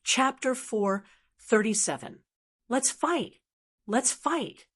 Chapter 4:37. Let's fight. Let's fight.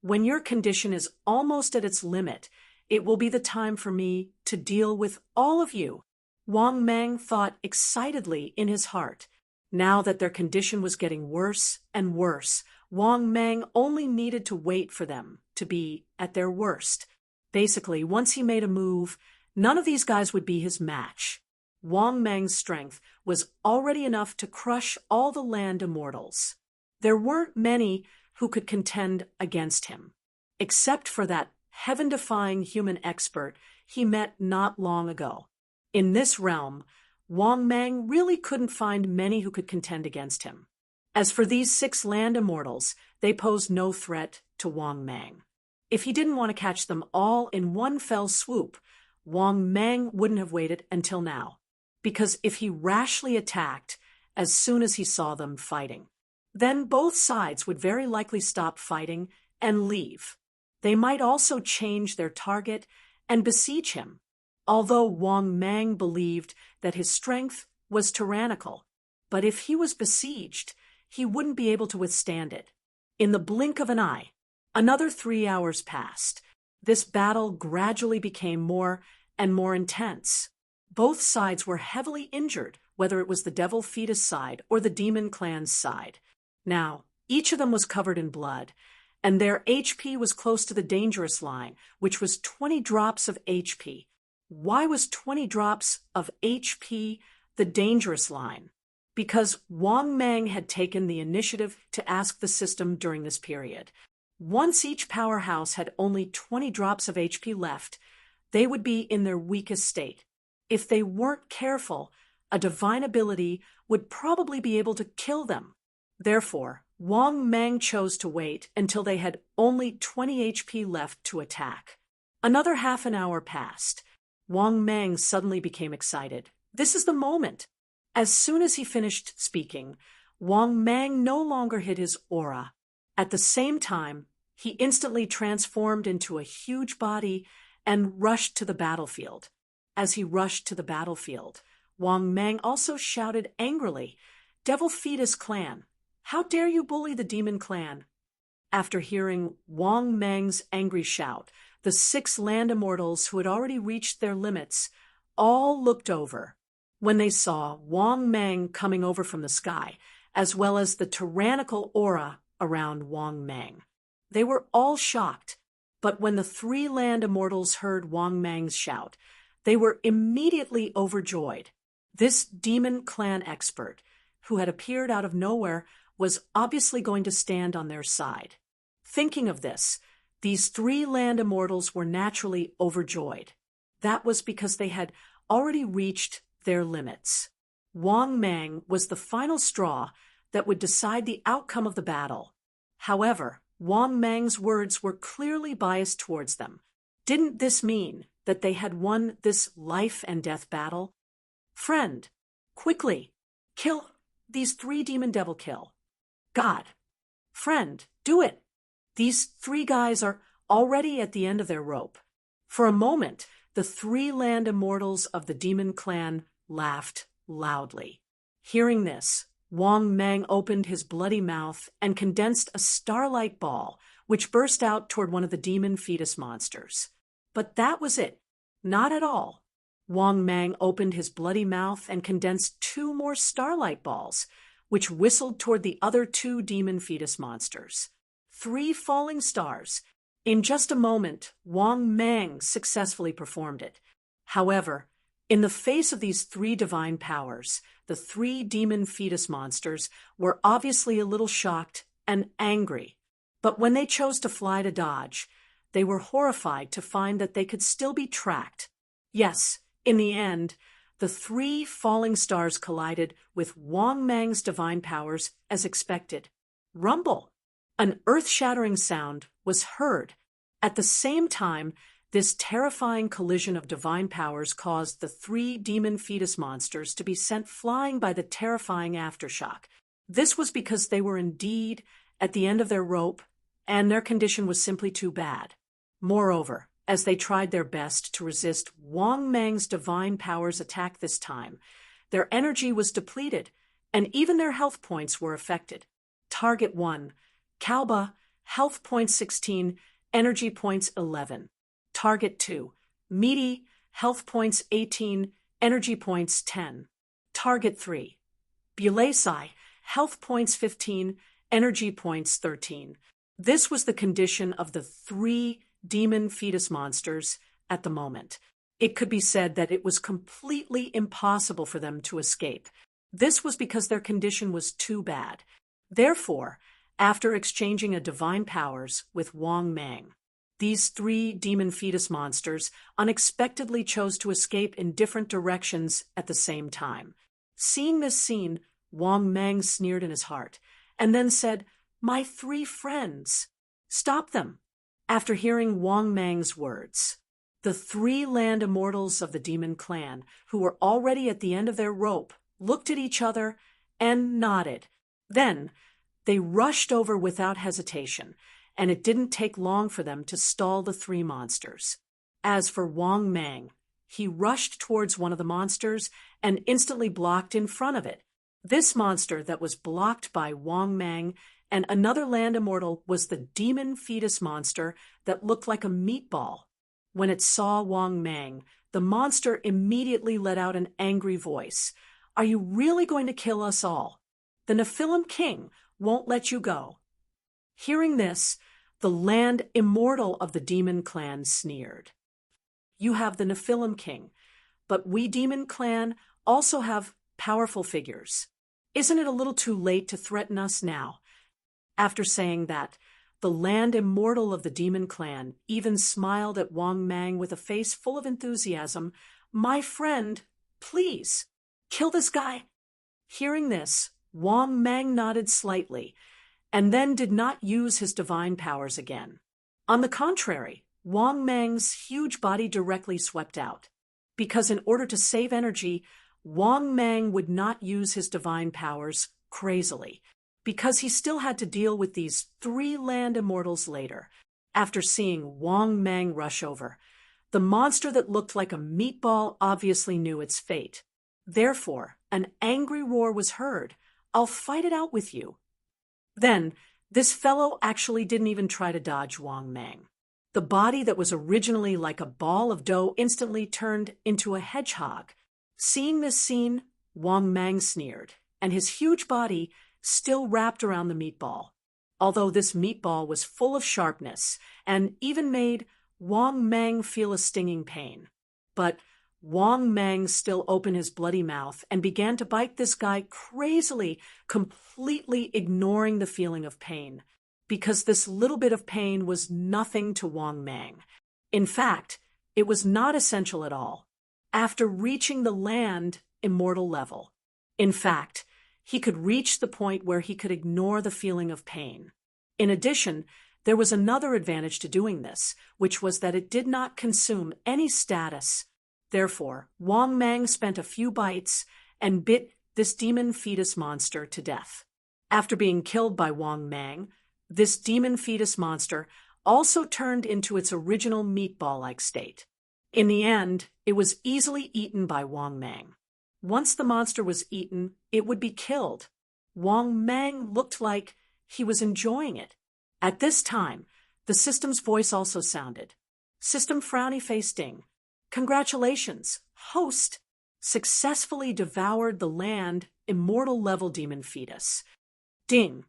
When your condition is almost at its limit, it will be the time for me to deal with all of you. Wang Mang thought excitedly in his heart. Now that their condition was getting worse and worse, Wang Mang only needed to wait for them to be at their worst. Basically, once he made a move, none of these guys would be his match. Wang Mang's strength was already enough to crush all the land immortals. There weren't many who could contend against him, except for that heaven-defying human expert he met not long ago. In this realm, Wang Mang really couldn't find many who could contend against him. As for these 6 land immortals, they posed no threat to Wang Mang. If he didn't want to catch them all in one fell swoop, Wang Mang wouldn't have waited until now, because if he rashly attacked as soon as he saw them fighting, then both sides would very likely stop fighting and leave. They might also change their target and besiege him, although Wang Mang believed that his strength was tyrannical. But if he was besieged, he wouldn't be able to withstand it. In the blink of an eye, another 3 hours passed. This battle gradually became more and more intense. Both sides were heavily injured, whether it was the Devil Fetus side or the Demon Clan's side. Now, each of them was covered in blood, and their HP was close to the dangerous line, which was 20 drops of HP. Why was 20 drops of HP the dangerous line? Because Wang Mang had taken the initiative to ask the system during this period. Once each powerhouse had only 20 drops of HP left, they would be in their weakest state. If they weren't careful, a divine ability would probably be able to kill them. Therefore, Wang Mang chose to wait until they had only 20 HP left to attack. Another half an hour passed. Wang Mang suddenly became excited. This is the moment. As soon as he finished speaking, Wang Mang no longer hid his aura. At the same time, he instantly transformed into a huge body and rushed to the battlefield. As he rushed to the battlefield, Wang Mang also shouted angrily, "Devil Fetus Clan, how dare you bully the Demon Clan?" After hearing Wang Mang's angry shout, the 6 land immortals who had already reached their limits all looked over. When they saw Wang Mang coming over from the sky, as well as the tyrannical aura around Wang Mang, they were all shocked. But when the 3 land immortals heard Wang Mang's shout, they were immediately overjoyed. This Demon Clan expert, who had appeared out of nowhere, was obviously going to stand on their side. Thinking of this, these 3 land immortals were naturally overjoyed. That was because they had already reached their limits. Wang Mang was the final straw that would decide the outcome of the battle. However, Wang Mang's words were clearly biased towards them. Didn't this mean that they had won this life and death battle? "Friend, quickly, kill these 3 demon devil kill. God, friend, do it. These 3 guys are already at the end of their rope." For a moment, the 3 land immortals of the Demon Clan laughed loudly. Hearing this, Wang Mang opened his bloody mouth and condensed a starlight ball, which burst out toward one of the demon fetus monsters. But that was it. Not at all. Wang Mang opened his bloody mouth and condensed 2 more starlight balls, which whistled toward the other 2 demon fetus monsters. 3 falling stars. In just a moment, Wang Mang successfully performed it. However, in the face of these 3 divine powers, the 3 demon fetus monsters were obviously a little shocked and angry. But when they chose to fly to dodge, they were horrified to find that they could still be tracked. Yes, in the end, the 3 falling stars collided with Wang Mang's divine powers as expected. Rumble! An earth-shattering sound was heard. At the same time, this terrifying collision of divine powers caused the 3 demon fetus monsters to be sent flying by the terrifying aftershock. This was because they were indeed at the end of their rope, and their condition was simply too bad. Moreover, as they tried their best to resist Wang Mang's divine powers attack this time, their energy was depleted, and even their health points were affected. Target 1, Kalba, health points 16, energy points 11. Target 2, Meaty, health points 18, energy points 10. Target 3, Bulasai, health points 15, energy points 13. This was the condition of the 3 demon fetus monsters at the moment. It could be said that it was completely impossible for them to escape. This was because their condition was too bad. Therefore, after exchanging a divine powers with Wang Mang, these 3 demon fetus monsters unexpectedly chose to escape in different directions at the same time. Seeing this scene, Wang Mang sneered in his heart, and then said, "My 3 friends, stop them." After hearing Wang Mang's words, the 3 land immortals of the demon clan, who were already at the end of their rope, looked at each other and nodded. Then they rushed over without hesitation, and it didn't take long for them to stall the 3 monsters. As for Wang Mang, he rushed towards one of the monsters and instantly blocked in front of it. This monster that was blocked by Wang Mang and another land immortal was the demon fetus monster that looked like a meatball. When it saw Wang Mang, the monster immediately let out an angry voice. "Are you really going to kill us all? The Nephilim King won't let you go." Hearing this, the land immortal of the demon clan sneered. "You have the Nephilim King, but we demon clan also have powerful figures. Isn't it a little too late to threaten us now?" After saying that, the land immortal of the demon clan even smiled at Wang Mang with a face full of enthusiasm. "My friend, please, kill this guy." Hearing this, Wang Mang nodded slightly, and then did not use his divine powers again. On the contrary, Wang Mang's huge body directly swept out, because in order to save energy, Wang Mang would not use his divine powers crazily, because he still had to deal with these 3 land immortals later. After seeing Wang Mang rush over, the monster that looked like a meatball obviously knew its fate. Therefore, an angry roar was heard. "I'll fight it out with you." Then, this fellow actually didn't even try to dodge Wang Mang. The body that was originally like a ball of dough instantly turned into a hedgehog. Seeing this scene, Wang Mang sneered, and his huge body still wrapped around the meatball. Although this meatball was full of sharpness and even made Wang Mang feel a stinging pain. But Wang Mang still opened his bloody mouth and began to bite this guy crazily, completely ignoring the feeling of pain, because this little bit of pain was nothing to Wang Mang. In fact, it was not essential at all. After reaching the land immortal level, in fact, he could reach the point where he could ignore the feeling of pain. In addition, there was another advantage to doing this, which was that it did not consume any status. Therefore, Wang Mang spent a few bites and bit this demon fetus monster to death. After being killed by Wang Mang, this demon fetus monster also turned into its original meatball-like state. In the end, it was easily eaten by Wang Mang. Once the monster was eaten, it would be killed. Wang Mang looked like he was enjoying it. At this time, the system's voice also sounded. "System frowny face ding. Congratulations, host successfully devoured the land immortal level demon fetus. Ding.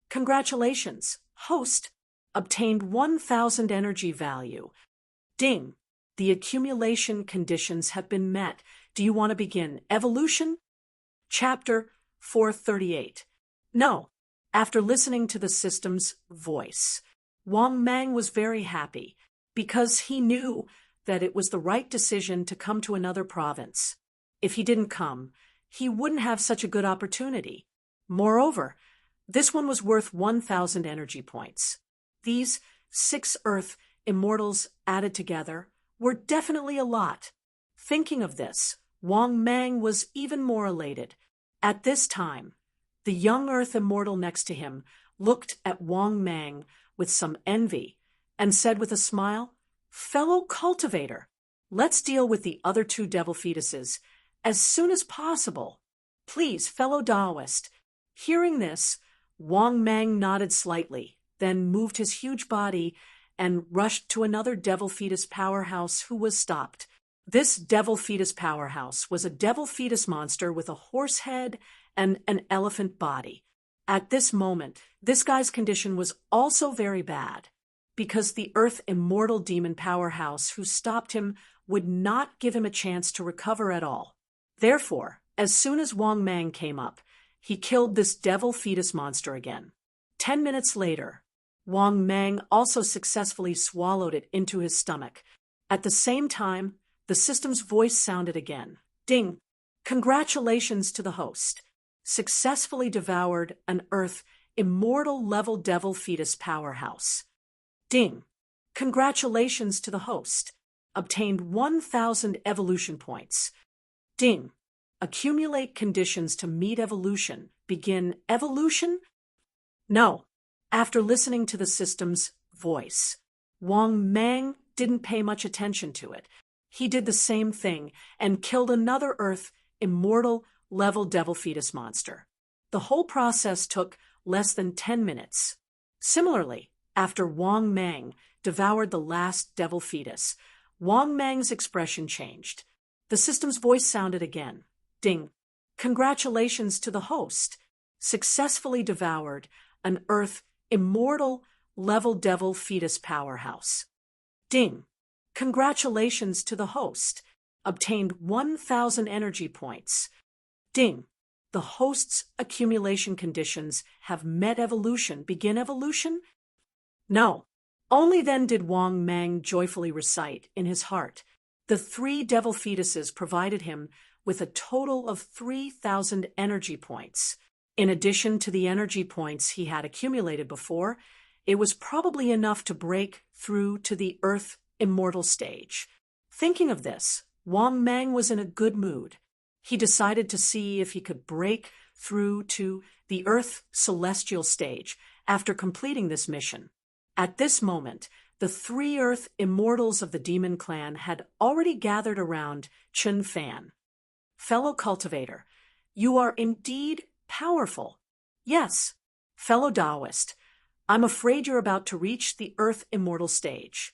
Congratulations, host obtained 1,000 energy value. Ding. The accumulation conditions have been met. Do you want to begin evolution?" Chapter 438. No. After listening to the system's voice, Wang Mang was very happy, because he knew that it was the right decision to come to another province. If he didn't come, he wouldn't have such a good opportunity. Moreover, this one was worth 1,000 energy points. These 6 Earth immortals added together were definitely a lot. Thinking of this, Wang Mang was even more elated. At this time, the young Earth immortal next to him looked at Wang Mang with some envy and said with a smile, "Fellow cultivator, let's deal with the other 2 devil fetuses as soon as possible." Please, fellow Taoist. Hearing this, Wang Mang nodded slightly, then moved his huge body and rushed to another devil fetus powerhouse who was stopped. This devil fetus powerhouse was a devil fetus monster with a horse head and an elephant body. At this moment, this guy's condition was also very bad, because the Earth Immortal Demon powerhouse who stopped him would not give him a chance to recover at all. Therefore, as soon as Wang Mang came up, he killed this devil fetus monster again. 10 minutes later, Wang Mang also successfully swallowed it into his stomach. At the same time, the system's voice sounded again. Ding! Congratulations to the host. Successfully devoured an Earth Immortal level devil fetus powerhouse. Ding! Congratulations to the host. Obtained 1,000 evolution points. Ding! Accumulate conditions to meet evolution. Begin evolution? No. After listening to the system's voice, Wang Mang didn't pay much attention to it. He did the same thing and killed another Earth Immortal level devil fetus monster. The whole process took less than 10 minutes. Similarly, after Wang Mang devoured the last devil fetus, Wang Mang's expression changed. The system's voice sounded again. Ding! Congratulations to the host. Successfully devoured an Earth Immortal level devil fetus powerhouse. Ding! Congratulations to the host. Obtained 1,000 energy points. Ding! The host's accumulation conditions have met evolution. Begin evolution? No. Only then did Wang Mang joyfully recite in his heart. The 3 devil fetuses provided him with a total of 3,000 energy points. In addition to the energy points he had accumulated before, it was probably enough to break through to the Earth Immortal stage. Thinking of this, Wang Mang was in a good mood. He decided to see if he could break through to the Earth Celestial stage after completing this mission. At this moment, the 3 Earth Immortals of the Demon Clan had already gathered around Chun Fan. Fellow cultivator, you are indeed powerful. Yes, fellow Taoist, I'm afraid you're about to reach the Earth Immortal stage.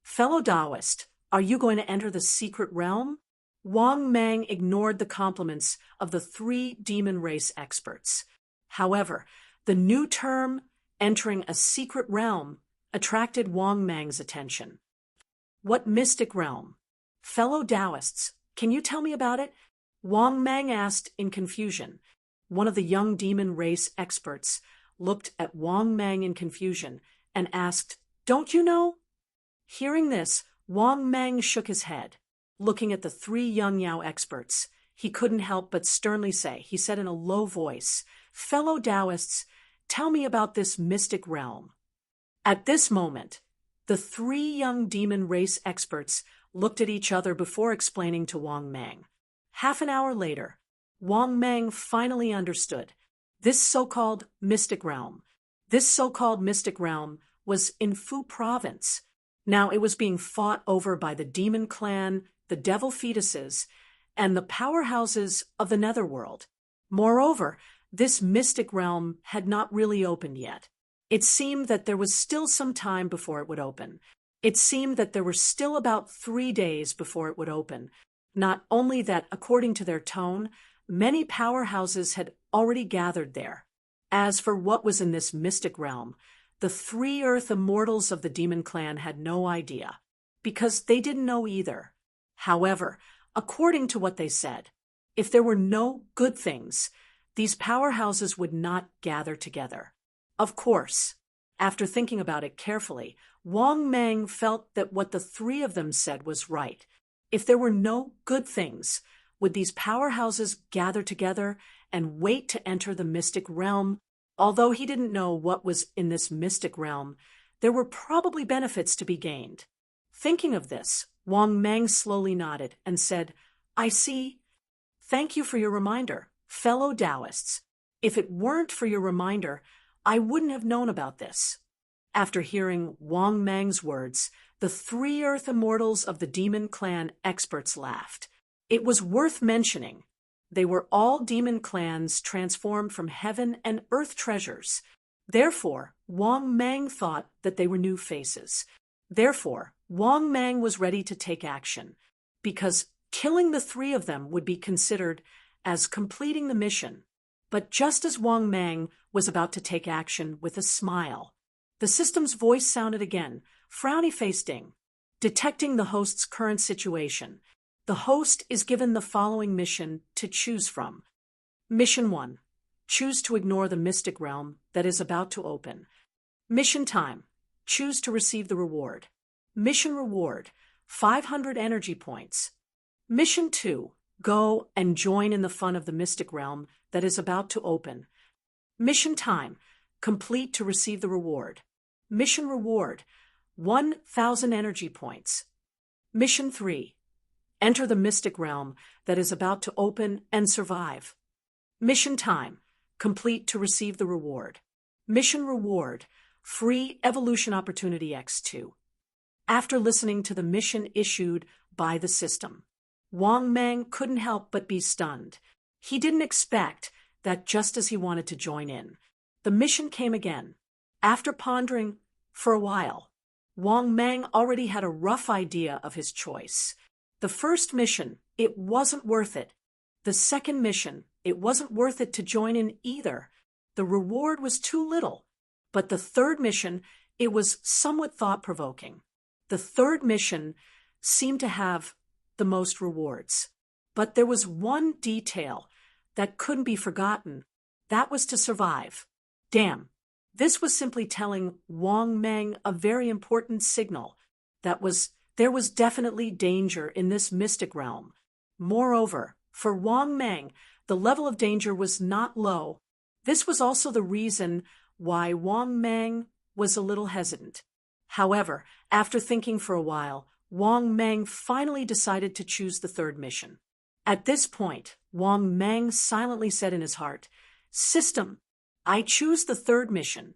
Fellow Taoist, are you going to enter the secret realm? Wang Mang ignored the compliments of the 3 demon race experts. However, the new term, entering a secret realm, attracted Wang Mang's attention. What mystic realm? Fellow Taoists, can you tell me about it? Wang Mang asked in confusion. One of the young demon race experts looked at Wang Mang in confusion and asked, Don't you know? Hearing this, Wang Mang shook his head. Looking at the 3 young Yao experts, he couldn't help but sternly say, he said in a low voice, Fellow Taoists, tell me about this mystic realm. At this moment, the 3 young demon race experts looked at each other before explaining to Wang Mang. Half an hour later, Wang Mang finally understood. This so-called mystic realm was in Fu province. Now it was being fought over by the demon clan, the devil fetuses, and the powerhouses of the netherworld. Moreover, this mystic realm had not really opened yet. It seemed that there was still some time before it would open. It seemed that there were still about 3 days before it would open. Not only that, according to their tone, many powerhouses had already gathered there. As for what was in this mystic realm, the 3 Earth Immortals of the Demon Clan had no idea, because they didn't know either. However, according to what they said, if there were no good things, these powerhouses would not gather together. Of course, after thinking about it carefully, Wang Mang felt that what the 3 of them said was right. If there were no good things, would these powerhouses gather together and wait to enter the mystic realm? Although he didn't know what was in this mystic realm, there were probably benefits to be gained. Thinking of this, Wang Mang slowly nodded and said, I see. Thank you for your reminder, fellow Taoists. If it weren't for your reminder, I wouldn't have known about this. After hearing Wang Mang's words, the 3 Earth Immortals of the Demon Clan experts laughed. It was worth mentioning They were all demon clans transformed from heaven and earth treasures. Therefore, Wang Mang thought that they were new faces. Therefore, Wang Mang was ready to take action, because killing the three of them would be considered as completing the mission. But just as Wang Mang was about to take action with a smile, the system's voice sounded again, frowny-faced Ding. Detecting the host's current situation, the host is given the following mission to choose from. Mission 1. Choose to ignore the mystic realm that is about to open. Mission time. Choose to receive the reward. Mission reward, 500 energy points. Mission 2. Go and join in the fun of the mystic realm that is about to open. Mission time. Complete to receive the reward. Mission reward, 1,000 energy points. Mission 3. Enter the mystic realm that is about to open and survive. Mission time. Complete to receive the reward. Mission reward, free evolution opportunity X2. After listening to the mission issued by the system, Wang Mang couldn't help but be stunned. He didn't expect that just as he wanted to join in, the mission came again. After pondering for a while, Wang Mang already had a rough idea of his choice. The first mission, it wasn't worth it. The second mission, it wasn't worth it to join in either. The reward was too little. But the third mission, it was somewhat thought-provoking. The third mission seemed to have the most rewards. But there was one detail that couldn't be forgotten. That was to survive. Damn. This was simply telling Wang Mang a very important signal. There was definitely danger in this mystic realm. Moreover, for Wang Mang, the level of danger was not low. This was also the reason why Wang Mang was a little hesitant. However, after thinking for a while, Wang Mang finally decided to choose the third mission. At this point, Wang Mang silently said in his heart, "System, I choose the third mission."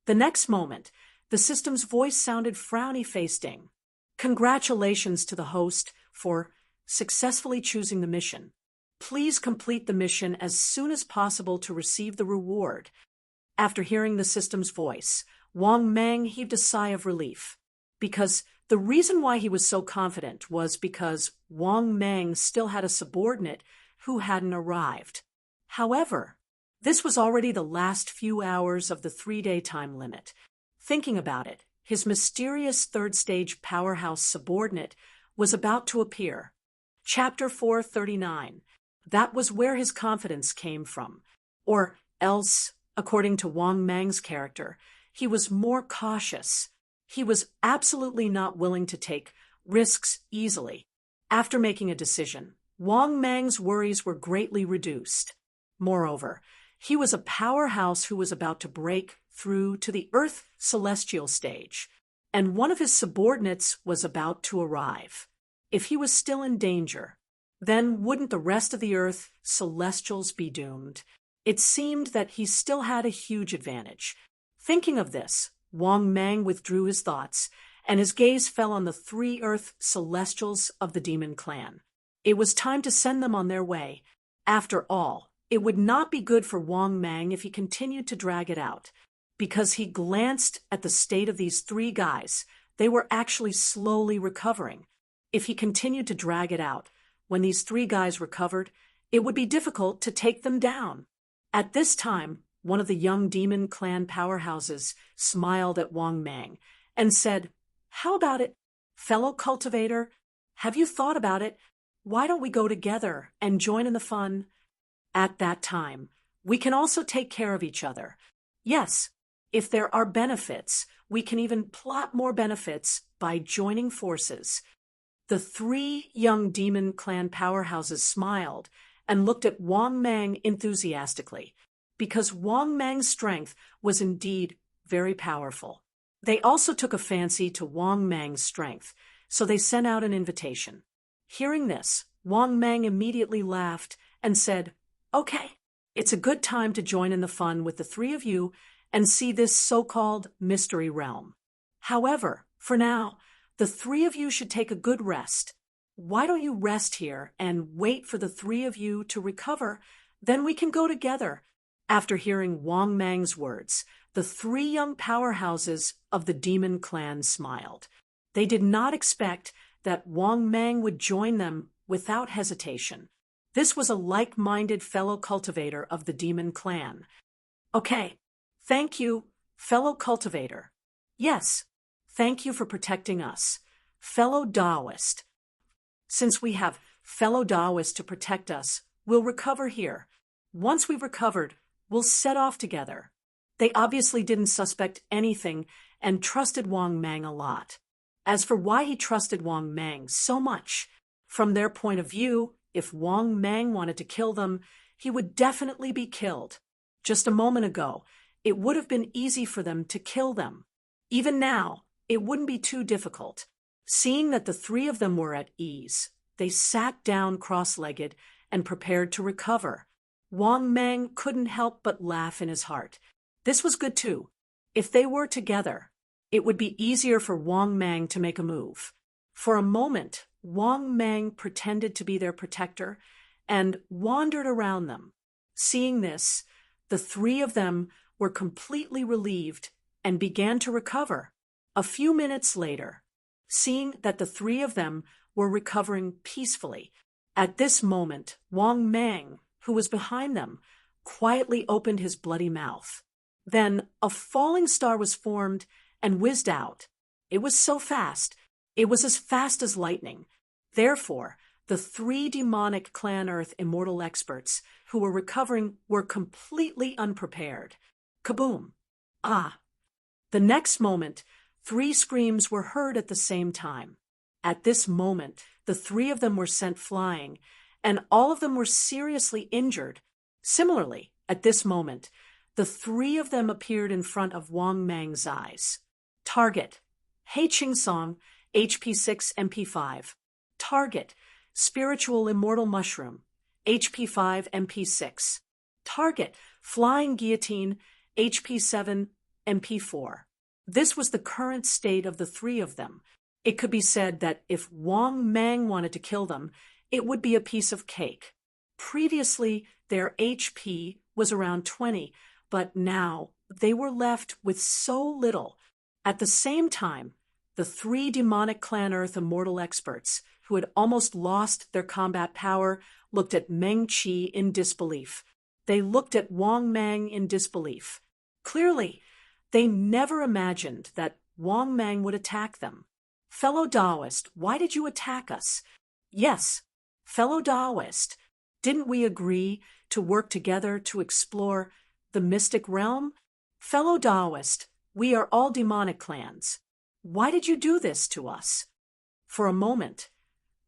The next moment, the system's voice sounded frowny-faced Ding. Congratulations to the host for successfully choosing the mission. Please complete the mission as soon as possible to receive the reward. After hearing the system's voice, Wang Mang heaved a sigh of relief, because the reason why he was so confident was because Wang Mang still had a subordinate who hadn't arrived. However, this was already the last few hours of the 3-day time limit. Thinking about it, his mysterious third-stage powerhouse subordinate was about to appear. Chapter 439. That was where his confidence came from. Or else, according to Wang Mang's character, he was more cautious. He was absolutely not willing to take risks easily. After making a decision, Wang Mang's worries were greatly reduced. Moreover, he was a powerhouse who was about to break through to the Earth celestial stage, and one of his subordinates was about to arrive. If he was still in danger, then wouldn't the rest of the Earth celestials be doomed? It seemed that he still had a huge advantage. Thinking of this, Wang Mang withdrew his thoughts, and his gaze fell on the 3 Earth celestials of the demon clan. It was time to send them on their way. After all, it would not be good for Wang Mang if he continued to drag it out, because he glanced at the state of these 3 guys. They were actually slowly recovering. If he continued to drag it out, when these 3 guys recovered, it would be difficult to take them down. At this time, one of the young demon clan powerhouses smiled at Wang Mang and said, "How about it, fellow cultivator? Have you thought about it? Why don't we go together and join in the fun? At that time, we can also take care of each other. Yes, if there are benefits, we can even plot more benefits by joining forces." The 3 young demon clan powerhouses smiled and looked at Wang Mang enthusiastically, because Wang Mang's strength was indeed very powerful. They also took a fancy to Wang Mang's strength, so they sent out an invitation. Hearing this, Wang Mang immediately laughed and said, "Okay, it's a good time to join in the fun with the 3 of you and see this so-called mystery realm. However, for now, the 3 of you should take a good rest. Why don't you rest here and wait for the three of you to recover? Then we can go together. After hearing Wang Mang's words, the three young powerhouses of the demon clan smiled. They did not expect that Wang Mang would join them without hesitation. This was a like-minded fellow cultivator of the demon clan. Okay, thank you, fellow cultivator. Yes, thank you for protecting us, fellow Taoist. Since we have fellow Taoists to protect us, we'll recover here. Once we've recovered, we'll set off together. They obviously didn't suspect anything and trusted Wang Mang a lot. As for why he trusted Wang Mang so much, from their point of view, if Wang Mang wanted to kill them, he would definitely be killed. Just a moment ago, it would have been easy for them to kill them. Even now, it wouldn't be too difficult. Seeing that the three of them were at ease, they sat down cross-legged and prepared to recover. Wang Mang couldn't help but laugh in his heart. This was good too. If they were together, it would be easier for Wang Mang to make a move. For a moment, Wang Mang pretended to be their protector and wandered around them. Seeing this, the three of them were completely relieved and began to recover. A few minutes later, seeing that the three of them were recovering peacefully, at this moment, Wang Mang, who was behind them, quietly opened his bloody mouth. Then a falling star was formed and whizzed out. It was so fast. It was as fast as lightning. Therefore, the three demonic Clan Earth immortal experts who were recovering were completely unprepared. Kaboom! Ah! The next moment, three screams were heard at the same time. At this moment, the three of them were sent flying, and all of them were seriously injured. Similarly, at this moment, the three of them appeared in front of Wang Mang's eyes. Target: Hei Ching Song, HP 6 MP5. Target: Spiritual Immortal Mushroom, HP 5 MP6. Target: Flying Guillotine, HP 7 MP4. This was the current state of the three of them. It could be said that if Wang Mang wanted to kill them, it would be a piece of cake. Previously, their HP was around 20, but now they were left with so little. At the same time, the three demonic Clan Earth immortal experts, who had almost lost their combat power, looked at Meng Qi in disbelief. They looked at Wang Mang in disbelief. Clearly, they never imagined that Wang Mang would attack them. Fellow Taoist, why did you attack us? Yes, fellow Taoist, didn't we agree to work together to explore the mystic realm? Fellow Taoist, we are all demonic clans. Why did you do this to us? For a moment,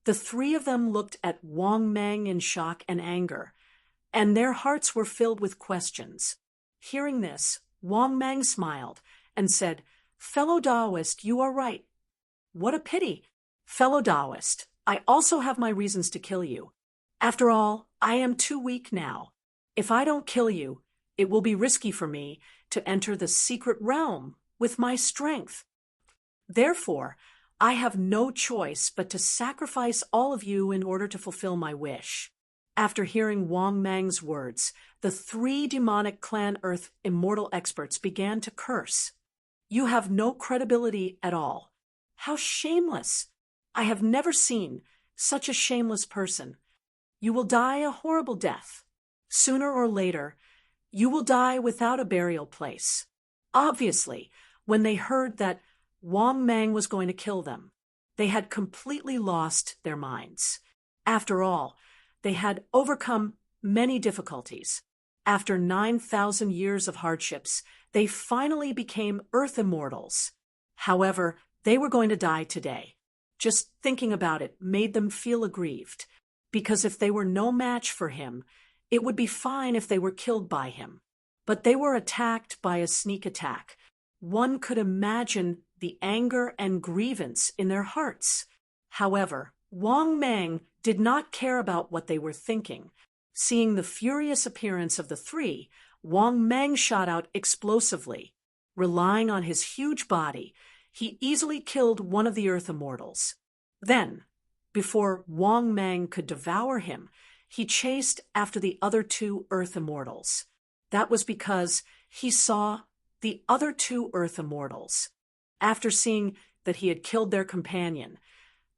the three of them looked at Wang Mang in shock and anger, and their hearts were filled with questions. Hearing this, Wang Mang smiled and said, "Fellow Taoist, you are right. What a pity. Fellow Taoist, I also have my reasons to kill you. After all, I am too weak now. If I don't kill you, it will be risky for me to enter the secret realm with my strength. Therefore, I have no choice but to sacrifice all of you in order to fulfill my wish." After hearing Wang Mang's words, the three demonic Clan Earth immortal experts began to curse. "You have no credibility at all. How shameless! I have never seen such a shameless person. You will die a horrible death. Sooner or later, you will die without a burial place." Obviously, when they heard that Wang Mang was going to kill them, they had completely lost their minds. After all, they had overcome many difficulties. After 9,000 years of hardships, they finally became Earth Immortals. However, they were going to die today. Just thinking about it made them feel aggrieved, because if they were no match for him, it would be fine if they were killed by him. But they were attacked by a sneak attack. One could imagine the anger and grievance in their hearts. However, Wang Mang did not care about what they were thinking. Seeing the furious appearance of the three, Wang Mang shot out explosively. Relying on his huge body, he easily killed one of the Earth Immortals. Then, Before Wang Mang could devour him, he chased after the other two Earth Immortals. That was because he saw the other two Earth Immortals. After seeing that he had killed their companion,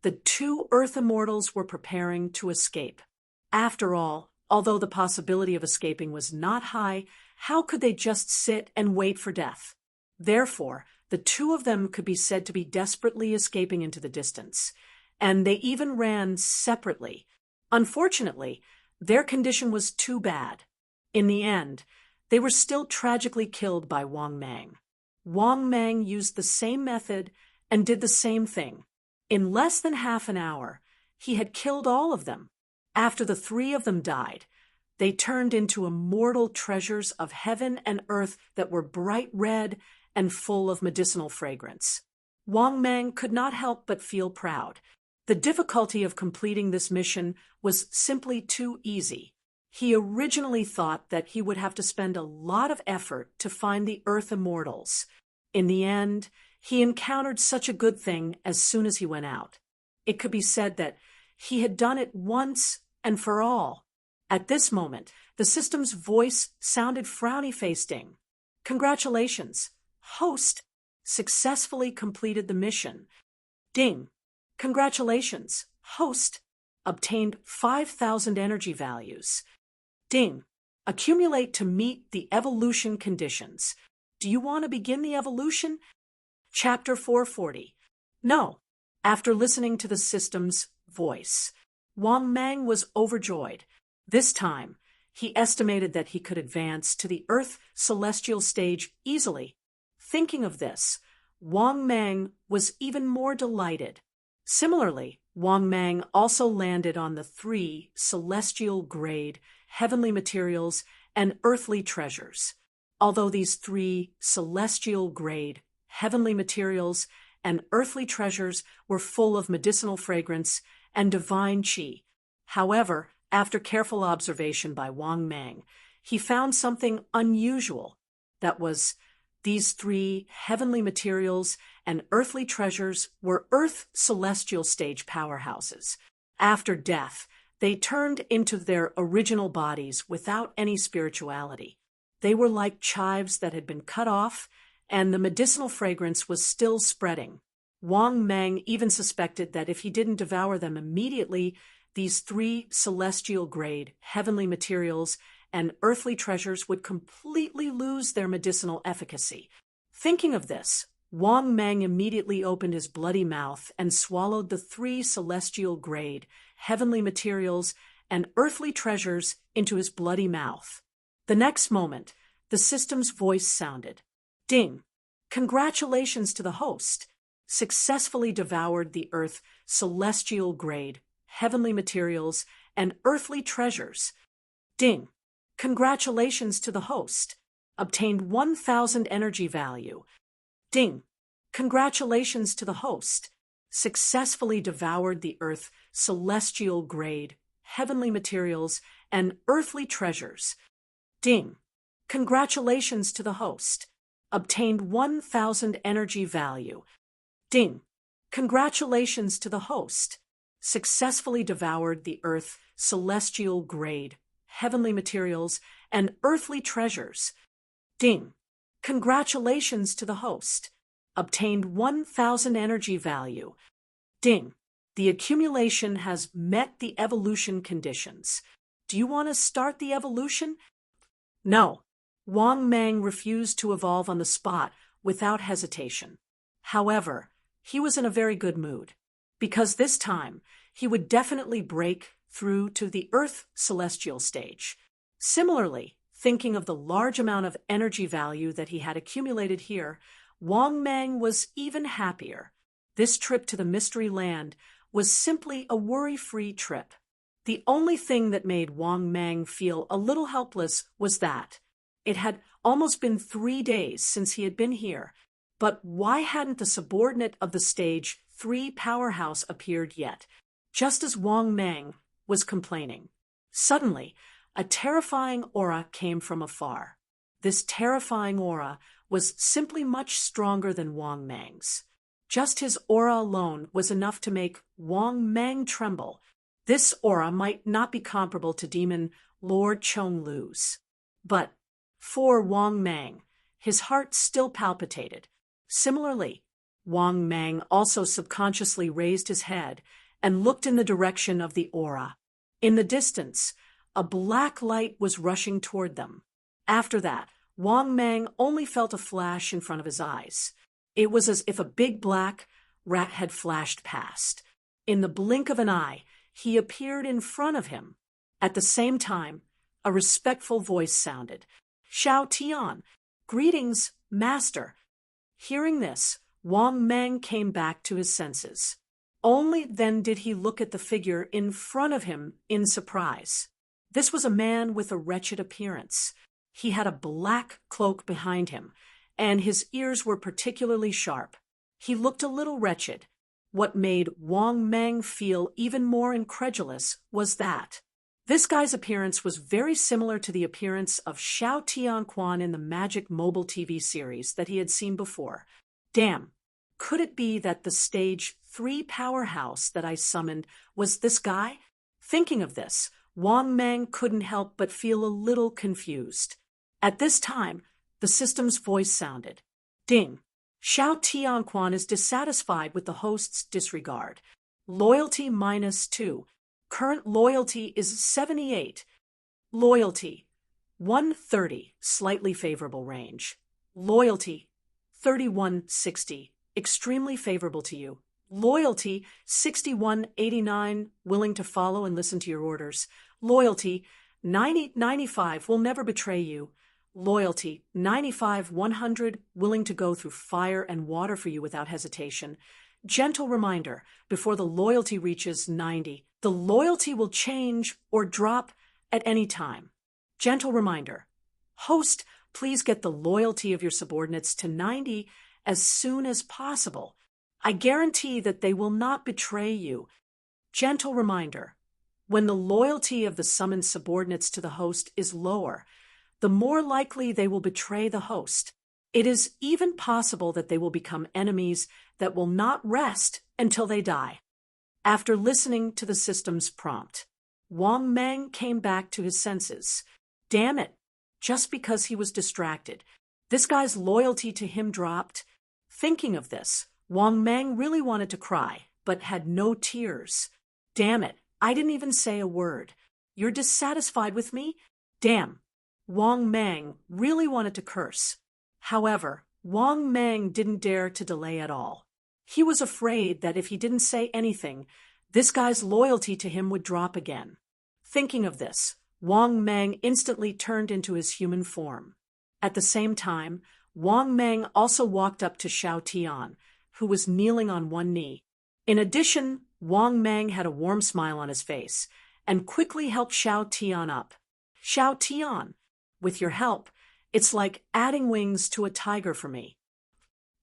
the two Earth Immortals were preparing to escape. After all, although the possibility of escaping was not high, how could they just sit and wait for death? Therefore, the two of them could be said to be desperately escaping into the distance, and they even ran separately. Unfortunately, their condition was too bad. In the end, they were still tragically killed by Wang Mang. Wang Mang used the same method and did the same thing. In less than half an hour, he had killed all of them. After the three of them died, they turned into immortal treasures of heaven and earth that were bright red and full of medicinal fragrance. Wang Mang could not help but feel proud. The difficulty of completing this mission was simply too easy. He originally thought that he would have to spend a lot of effort to find the Earth Immortals. In the end, he encountered such a good thing as soon as he went out. It could be said that he had done it once and for all. At this moment, the system's voice sounded frowny-faced. Ding. Congratulations. Host successfully completed the mission. Ding. Congratulations. Host obtained 5,000 energy values. Ding. Accumulate to meet the evolution conditions. Do you want to begin the evolution? Chapter 440. No. After listening to the system's voice, Wang Mang was overjoyed. This time, he estimated that he could advance to the Earth celestial stage easily. Thinking of this, Wang Mang was even more delighted. Similarly, Wang Mang also landed on the 3 celestial-grade heavenly materials and earthly treasures. Although these 3 celestial-grade heavenly materials and earthly treasures were full of medicinal fragrance and divine qi. However, after careful observation by Wang Mang, he found something unusual. That was, these 3 heavenly materials and earthly treasures were Earth celestial stage powerhouses. After death, they turned into their original bodies without any spirituality. They were like chives that had been cut off, and the medicinal fragrance was still spreading. Wang Mang even suspected that if he didn't devour them immediately, these 3 celestial-grade heavenly materials and earthly treasures would completely lose their medicinal efficacy. Thinking of this, Wang Mang immediately opened his bloody mouth and swallowed the 3 celestial-grade heavenly materials and earthly treasures into his bloody mouth. The next moment, the system's voice sounded. Ding! Congratulations to the host. Successfully devoured the Earth celestial-grade heavenly materials and earthly treasures. Ding! Congratulations to the host. Obtained 1,000 energy value. Ding! Congratulations to the host. Successfully devoured the Earth celestial-grade heavenly materials and earthly treasures. Ding! Congratulations to the host. Obtained 1,000 energy value. Ding! Congratulations to the host. Successfully devoured the Earth celestial-grade heavenly materials and earthly treasures. Ding! Congratulations to the host. Obtained 1,000 energy value. Ding! The accumulation has met the evolution conditions. Do you want to start the evolution? No. Wang Mang refused to evolve on the spot without hesitation. However, he was in a very good mood, because this time he would definitely break through to the Earth celestial stage. Similarly, thinking of the large amount of energy value that he had accumulated here, Wang Mang was even happier. This trip to the Mystery Land was simply a worry-free trip. The only thing that made Wang Mang feel a little helpless was that it had almost been 3 days since he had been here, but why hadn't the subordinate of the stage 3 powerhouse appeared yet? Just as Wang Mang was complaining, suddenly a terrifying aura came from afar. This terrifying aura was simply much stronger than Wang Mang's. Just his aura alone was enough to make Wang Mang tremble. This aura might not be comparable to demon Lord Chonglu's. But for Wang Mang, his heart still palpitated. Similarly, Wang Mang also subconsciously raised his head and looked in the direction of the aura. In the distance, a black light was rushing toward them. After that, Wang Mang only felt a flash in front of his eyes. It was as if a big black rat had flashed past. In the blink of an eye, he appeared in front of him. At the same time, a respectful voice sounded. "Xiao Tian, greetings, master." Hearing this, Wang Mang came back to his senses. Only then did he look at the figure in front of him in surprise. This was a man with a wretched appearance. He had a black cloak behind him, and his ears were particularly sharp. He looked a little wretched. What made Wang Mang feel even more incredulous was that this guy's appearance was very similar to the appearance of Xiao Tianquan in the Magic mobile TV series that he had seen before. Damn, could it be that the Stage 3 powerhouse that I summoned was this guy? Thinking of this, Wang Mang couldn't help but feel a little confused. At this time, the system's voice sounded. "Ding. Xiao Tianquan is dissatisfied with the host's disregard. Loyalty -2. Current loyalty is 78. Loyalty 130, slightly favorable range. Loyalty 3160, extremely favorable to you. Loyalty 6189, willing to follow and listen to your orders. Loyalty 9095, will never betray you. Loyalty 95-100, willing to go through fire and water for you without hesitation. Gentle reminder, before the loyalty reaches 90, the loyalty will change or drop at any time. Gentle reminder, host, please get the loyalty of your subordinates to 90 as soon as possible. I guarantee that they will not betray you. Gentle reminder, when the loyalty of the summoned subordinates to the host is lower, the more likely they will betray the host. It is even possible that they will become enemies that will not rest until they die. After listening to the system's prompt, Wang Mang came back to his senses. Damn it, just because he was distracted, this guy's loyalty to him dropped. Thinking of this, Wang Mang really wanted to cry, but had no tears. Damn it, I didn't even say a word. You're dissatisfied with me? Damn. Wang Mang really wanted to curse. However, Wang Mang didn't dare to delay at all. He was afraid that if he didn't say anything, this guy's loyalty to him would drop again. Thinking of this, Wang Mang instantly turned into his human form. At the same time, Wang Mang also walked up to Xiao Tian, who was kneeling on one knee. In addition, Wang Mang had a warm smile on his face and quickly helped Xiao Tian up. "Xiao Tian, with your help, it's like adding wings to a tiger for me.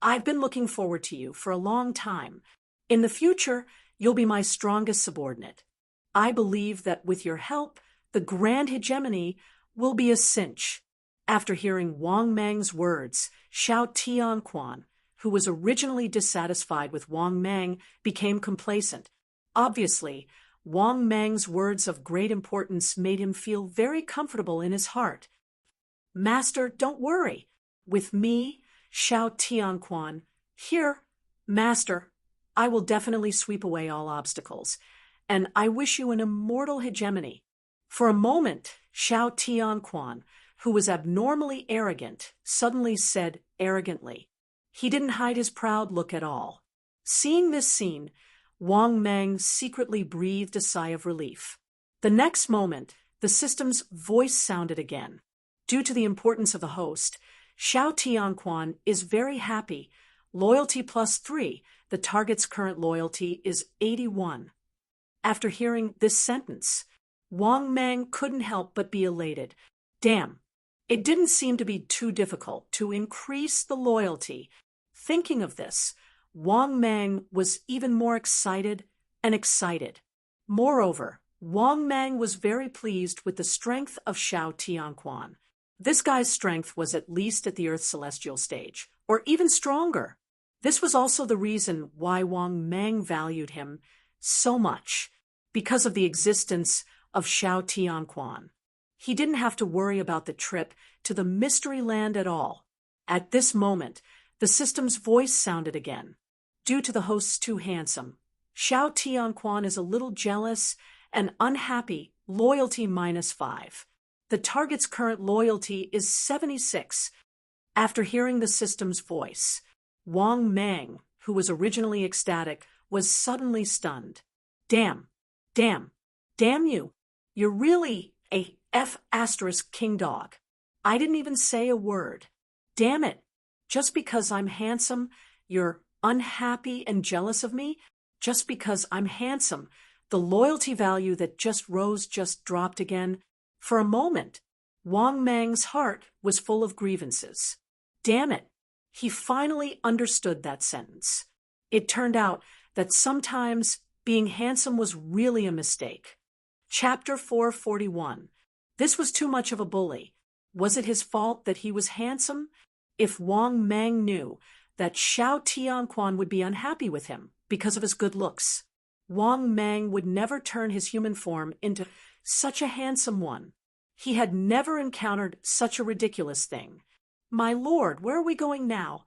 I've been looking forward to you for a long time. In the future, you'll be my strongest subordinate. I believe that with your help, the grand hegemony will be a cinch." After hearing Wang Mang's words, Xiao Tianquan, who was originally dissatisfied with Wang Mang, became complacent. Obviously, Wang Mang's words of great importance made him feel very comfortable in his heart. "Master, don't worry. With me, Xiao Tianquan, here, Master, I will definitely sweep away all obstacles, and I wish you an immortal hegemony." For a moment, Xiao Tianquan, who was abnormally arrogant, suddenly said arrogantly. He didn't hide his proud look at all. Seeing this scene, Wang Mang secretly breathed a sigh of relief. The next moment, the system's voice sounded again. Due to the importance of the host, Xiao Tianquan is very happy. Loyalty +3, the target's current loyalty is 81. After hearing this sentence, Wang Mang couldn't help but be elated. Damn, it didn't seem to be too difficult to increase the loyalty. Thinking of this, Wang Mang was even more excited and excited. Moreover, Wang Mang was very pleased with the strength of Xiao Tianquan. This guy's strength was at least at the Earth's celestial stage, or even stronger. This was also the reason why Wang Mang valued him so much, because of the existence of Xiao Tianquan. He didn't have to worry about the trip to the mystery land at all. At this moment, the system's voice sounded again. Due to the host's too handsome, Xiao Tianquan is a little jealous and unhappy, loyalty -5. The target's current loyalty is 76. After hearing the system's voice, Wang Mang, who was originally ecstatic, was suddenly stunned. Damn you. You're really a F** king dog. I didn't even say a word. Damn it. Just because I'm handsome, you're unhappy and jealous of me? Just because I'm handsome, the loyalty value that just rose just dropped again? For a moment, Wang Mang's heart was full of grievances. Damn it. He finally understood that sentence. It turned out that sometimes being handsome was really a mistake. Chapter 441. This was too much of a bully. Was it his fault that he was handsome? If Wang Mang knew that Xiao Tianquan would be unhappy with him because of his good looks, Wang Mang would never turn his human form into such a handsome one. He had never encountered such a ridiculous thing. My lord, where are we going now?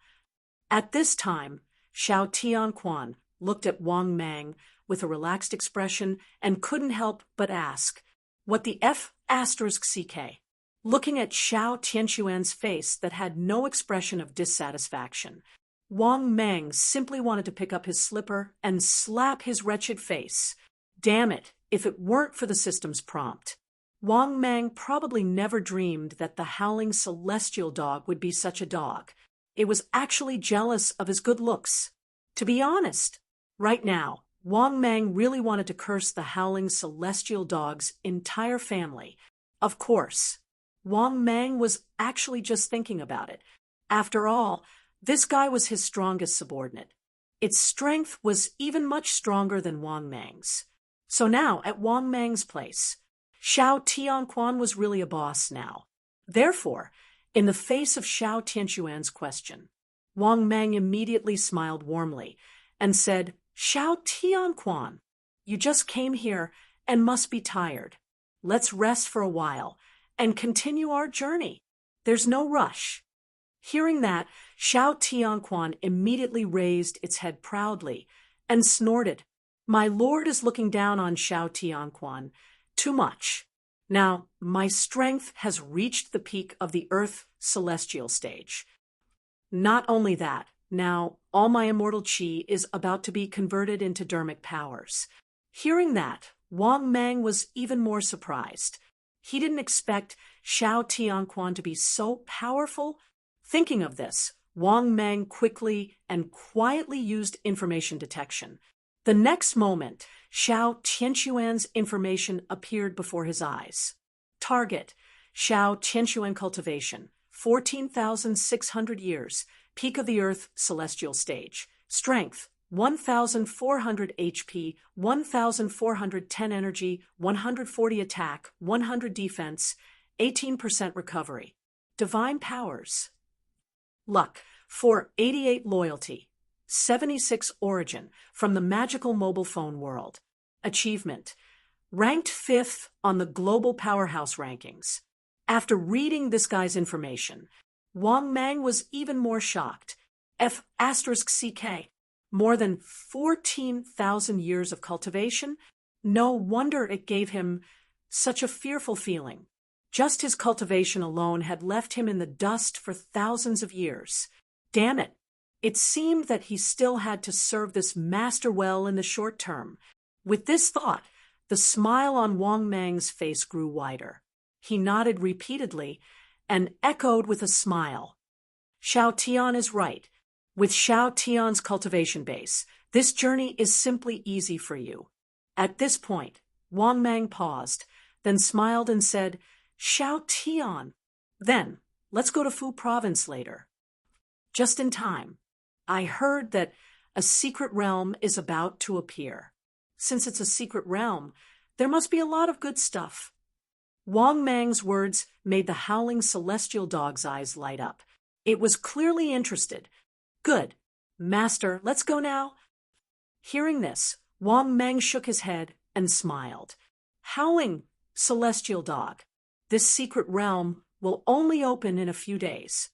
At this time, Xiao Tianquan looked at Wang Mang with a relaxed expression and couldn't help but ask, what the F***ck? Looking at Xiao Tianquan's face that had no expression of dissatisfaction, Wang Mang simply wanted to pick up his slipper and slap his wretched face. Damn it, if it weren't for the system's prompt. Wang Mang probably never dreamed that the howling celestial dog would be such a dog. It was actually jealous of his good looks. To be honest, right now, Wang Mang really wanted to curse the howling celestial dog's entire family. Of course, Wang Mang was actually just thinking about it. After all, this guy was his strongest subordinate. Its strength was even much stronger than Wang Mang's. So now, at Wang Mang's place, Xiao Tianquan was really a boss now. Therefore, in the face of Xiao Tianquan's question, Wang Mang immediately smiled warmly and said, Xiao Tianquan, you just came here and must be tired. Let's rest for a while and continue our journey. There's no rush. Hearing that, Xiao Tianquan immediately raised its head proudly and snorted. My lord is looking down on Xiao Tianquan. Too much. Now, my strength has reached the peak of the Earth celestial stage. Not only that, now all my immortal chi is about to be converted into dermic powers. Hearing that, Wang Mang was even more surprised. He didn't expect Xiao Tianquan to be so powerful. Thinking of this, Wang Mang quickly and quietly used information detection. The next moment, Xiao Tianquan's information appeared before his eyes. Target, Xiao Tianquan cultivation, 14,600 years, peak of the Earth celestial stage. Strength, 1,400 HP, 1,410 energy, 140 attack, 100 defense, 18% recovery. Divine powers. Luck, 488 loyalty. 76 origin from the magical mobile phone world. Achievement, ranked 5th on the global powerhouse rankings. After reading this guy's information, Wang Mang was even more shocked. F***ck, more than 14,000 years of cultivation? No wonder it gave him such a fearful feeling. Just his cultivation alone had left him in the dust for thousands of years. Damn it. It seemed that he still had to serve this master well in the short term. With this thought, the smile on Wang Mang's face grew wider. He nodded repeatedly and echoed with a smile. Xiao Tian is right. With Xiao Tian's cultivation base, this journey is simply easy for you. At this point, Wang Mang paused, then smiled and said, Xiao Tian. Then, let's go to Fu province later. Just in time. I heard that a secret realm is about to appear. Since it's a secret realm, there must be a lot of good stuff. Wang Mang's words made the howling celestial dog's eyes light up. It was clearly interested. Good. Master, let's go now. Hearing this, Wang Meng shook his head and smiled. Howling, celestial dog. This secret realm will only open in a few days.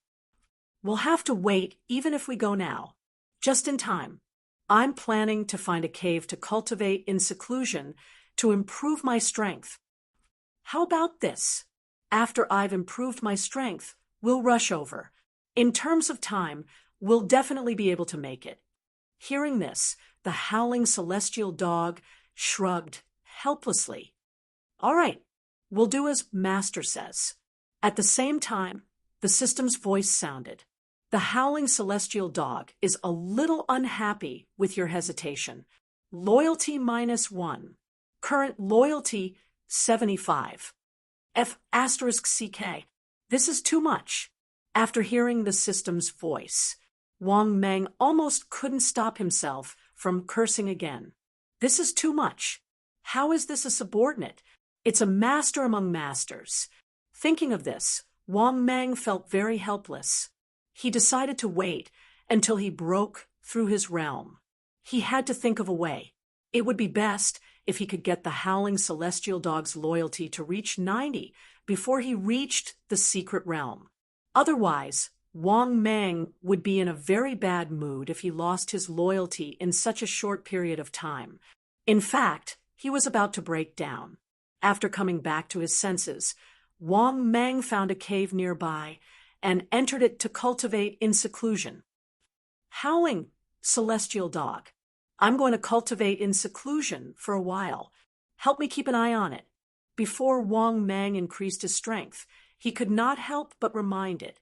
We'll have to wait even if we go now. Just in time. I'm planning to find a cave to cultivate in seclusion to improve my strength. How about this? After I've improved my strength, we'll rush over. In terms of time, we'll definitely be able to make it. Hearing this, the howling celestial dog shrugged helplessly. All right, we'll do as Master says. At the same time, the system's voice sounded. The howling celestial dog is a little unhappy with your hesitation. Loyalty -1. Current loyalty 75. F***CK. This is too much. After hearing the system's voice, Wang Meng almost couldn't stop himself from cursing again. This is too much. How is this a subordinate? It's a master among masters. Thinking of this, Wang Meng felt very helpless. He decided to wait until he broke through his realm. He had to think of a way. It would be best if he could get the howling celestial dog's loyalty to reach 90 before he reached the secret realm. Otherwise, Wang Meng would be in a very bad mood if he lost his loyalty in such a short period of time. In fact, he was about to break down. After coming back to his senses, Wang Meng found a cave nearby and entered it to cultivate in seclusion. Howling, celestial dog. I'm going to cultivate in seclusion for a while. Help me keep an eye on it. Before Wang Meng increased his strength, he could not help but remind it.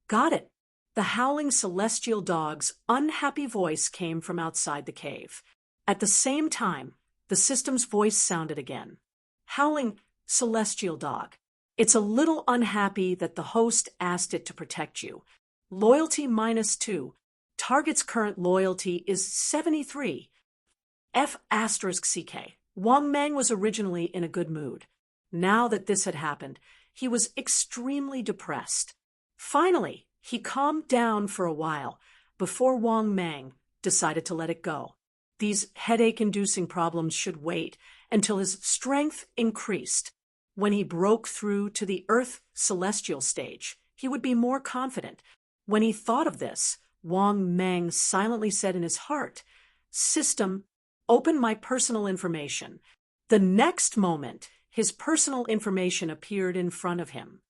Got it. The howling celestial dog's unhappy voice came from outside the cave. At the same time, the system's voice sounded again. Howling, celestial dog. It's a little unhappy that the host asked it to protect you. Loyalty -2. Target's current loyalty is 73. F***CK. Wang Meng was originally in a good mood. Now that this had happened, he was extremely depressed. Finally, he calmed down for a while before Wang Meng decided to let it go. These headache-inducing problems should wait until his strength increased. When he broke through to the Earth celestial stage, he would be more confident. When he thought of this, Wang Meng silently said in his heart, "System, open my personal information." The next moment, his personal information appeared in front of him.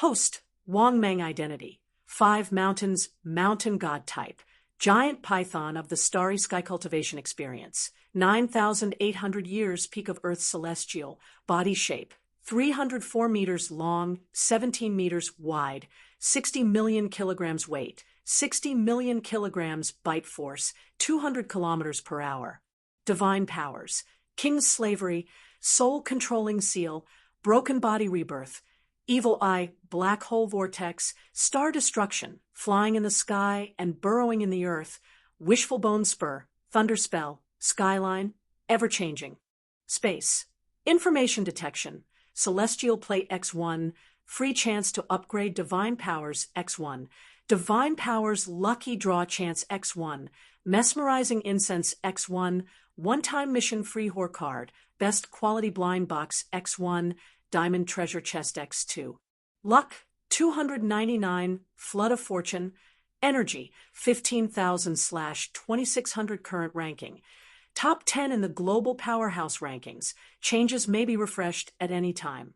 Host, Wang Meng identity, 5 mountains, mountain god type, giant python of the starry sky cultivation experience, 9,800 years peak of Earth celestial, body shape, 304 meters long, 17 meters wide, 60 million kilograms weight, 60 million kilograms bite force, 200 kilometers per hour. Divine powers, king's slavery, soul controlling seal, broken body rebirth, evil eye, black hole vortex, star destruction, flying in the sky and burrowing in the earth, wishful bone spur, thunder spell, skyline, ever-changing. Space, information detection, celestial plate X1, free chance to upgrade divine powers X1, divine powers lucky draw chance X1, mesmerizing incense X1, one-time mission free whore card, best quality blind box X1, diamond treasure chest X2. Luck 299, flood of fortune, energy 15,000/2600 current ranking. Top 10 in the global powerhouse rankings. Changes may be refreshed at any time.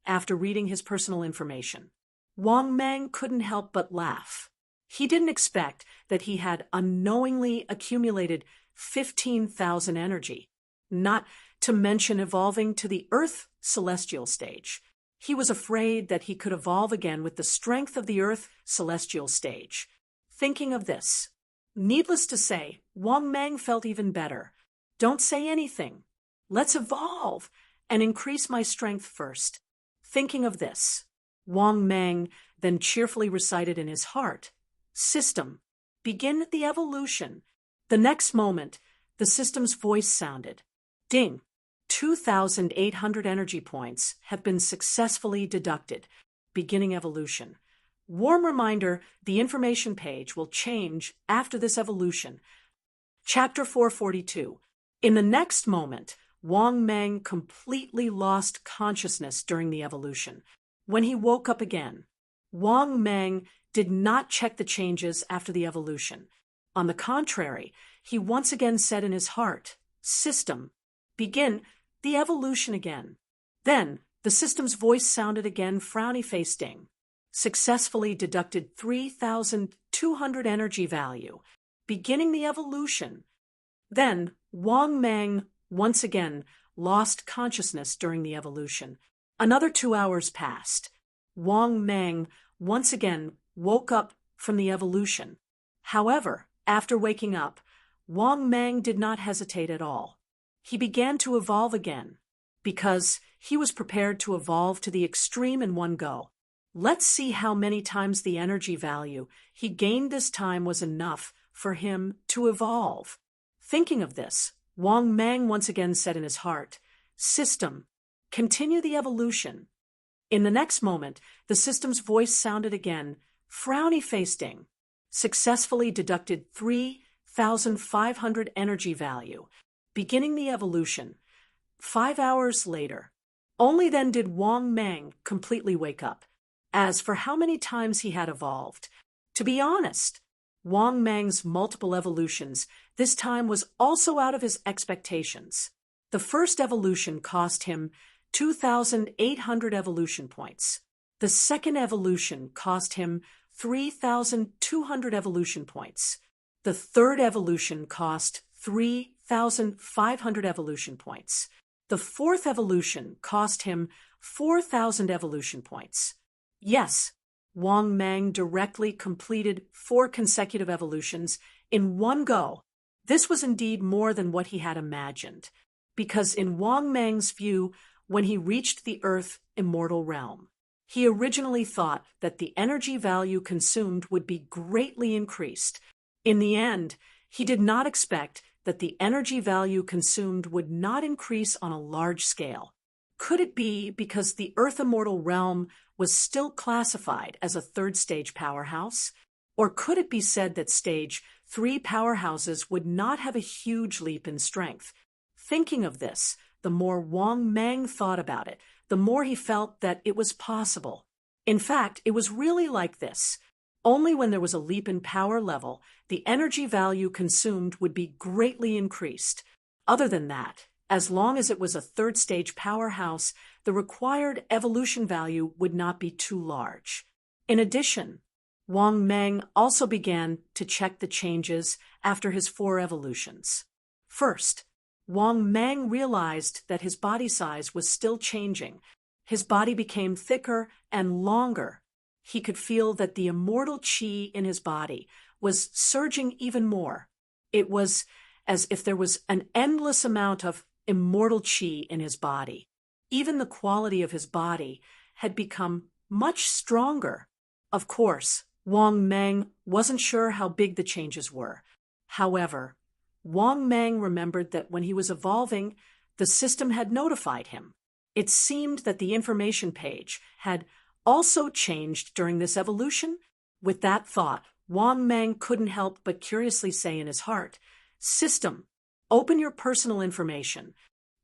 After reading his personal information, Wang Meng couldn't help but laugh. He didn't expect that he had unknowingly accumulated 15,000 energy, not to mention evolving to the Earth celestial stage. He was afraid that he could evolve again with the strength of the Earth celestial stage. Thinking of this, needless to say, Wang Meng felt even better. Don't say anything. Let's evolve and increase my strength first. Thinking of this, Wang Meng then cheerfully recited in his heart, "System, begin the evolution." The next moment, the system's voice sounded. Ding! 2,800 energy points have been successfully deducted. Beginning evolution. Warm reminder, the information page will change after this evolution. Chapter 442. In the next moment, Wang Meng completely lost consciousness during the evolution. When he woke up again, Wang Meng did not check the changes after the evolution. On the contrary, he once again said in his heart, "System, begin the evolution again." Then, the system's voice sounded again, frowny-faced Ding. Successfully deducted 3,200 energy value, beginning the evolution. Then, Wang Meng once again lost consciousness during the evolution. Another 2 hours passed. Wang Meng once again woke up from the evolution. However, after waking up, Wang Meng did not hesitate at all. He began to evolve again, because he was prepared to evolve to the extreme in one go. Let's see how many times the energy value he gained this time was enough for him to evolve. Thinking of this, Wang Meng once again said in his heart, "System, continue the evolution." In the next moment, the system's voice sounded again, frowny-faced Ding. Successfully deducted 3,500 energy value, beginning the evolution. 5 hours later. Only then did Wang Meng completely wake up. As for how many times he had evolved, to be honest, Wang Meng's multiple evolutions this time was also out of his expectations. The first evolution cost him 2,800 evolution points. The second evolution cost him 3,200 evolution points. The third evolution cost 3,500 evolution points. The fourth evolution cost him 4,000 evolution points. Yes, Wang Meng directly completed 4 consecutive evolutions in one go. This was indeed more than what he had imagined, because in Wang Meng's view, when he reached the Earth immortal realm, he originally thought that the energy value consumed would be greatly increased. In the end, he did not expect that the energy value consumed would not increase on a large scale. Could it be because the Earth immortal realm was still classified as a third-stage powerhouse? Or could it be said that Stage 3 powerhouses would not have a huge leap in strength? Thinking of this, the more Wang Meng thought about it, the more he felt that it was possible. In fact, it was really like this. Only when there was a leap in power level, the energy value consumed would be greatly increased. Other than that, as long as it was a third-stage powerhouse, the required evolution value would not be too large. In addition, Wang Meng also began to check the changes after his 4 evolutions. First, Wang Meng realized that his body size was still changing. His body became thicker and longer. He could feel that the immortal qi in his body was surging even more. It was as if there was an endless amount of immortal qi in his body. Even the quality of his body had become much stronger. Of course, Wang Meng wasn't sure how big the changes were. However, Wang Meng remembered that when he was evolving, the system had notified him. It seemed that the information page had also changed during this evolution. With that thought, Wang Meng couldn't help but curiously say in his heart, "System, open your personal information."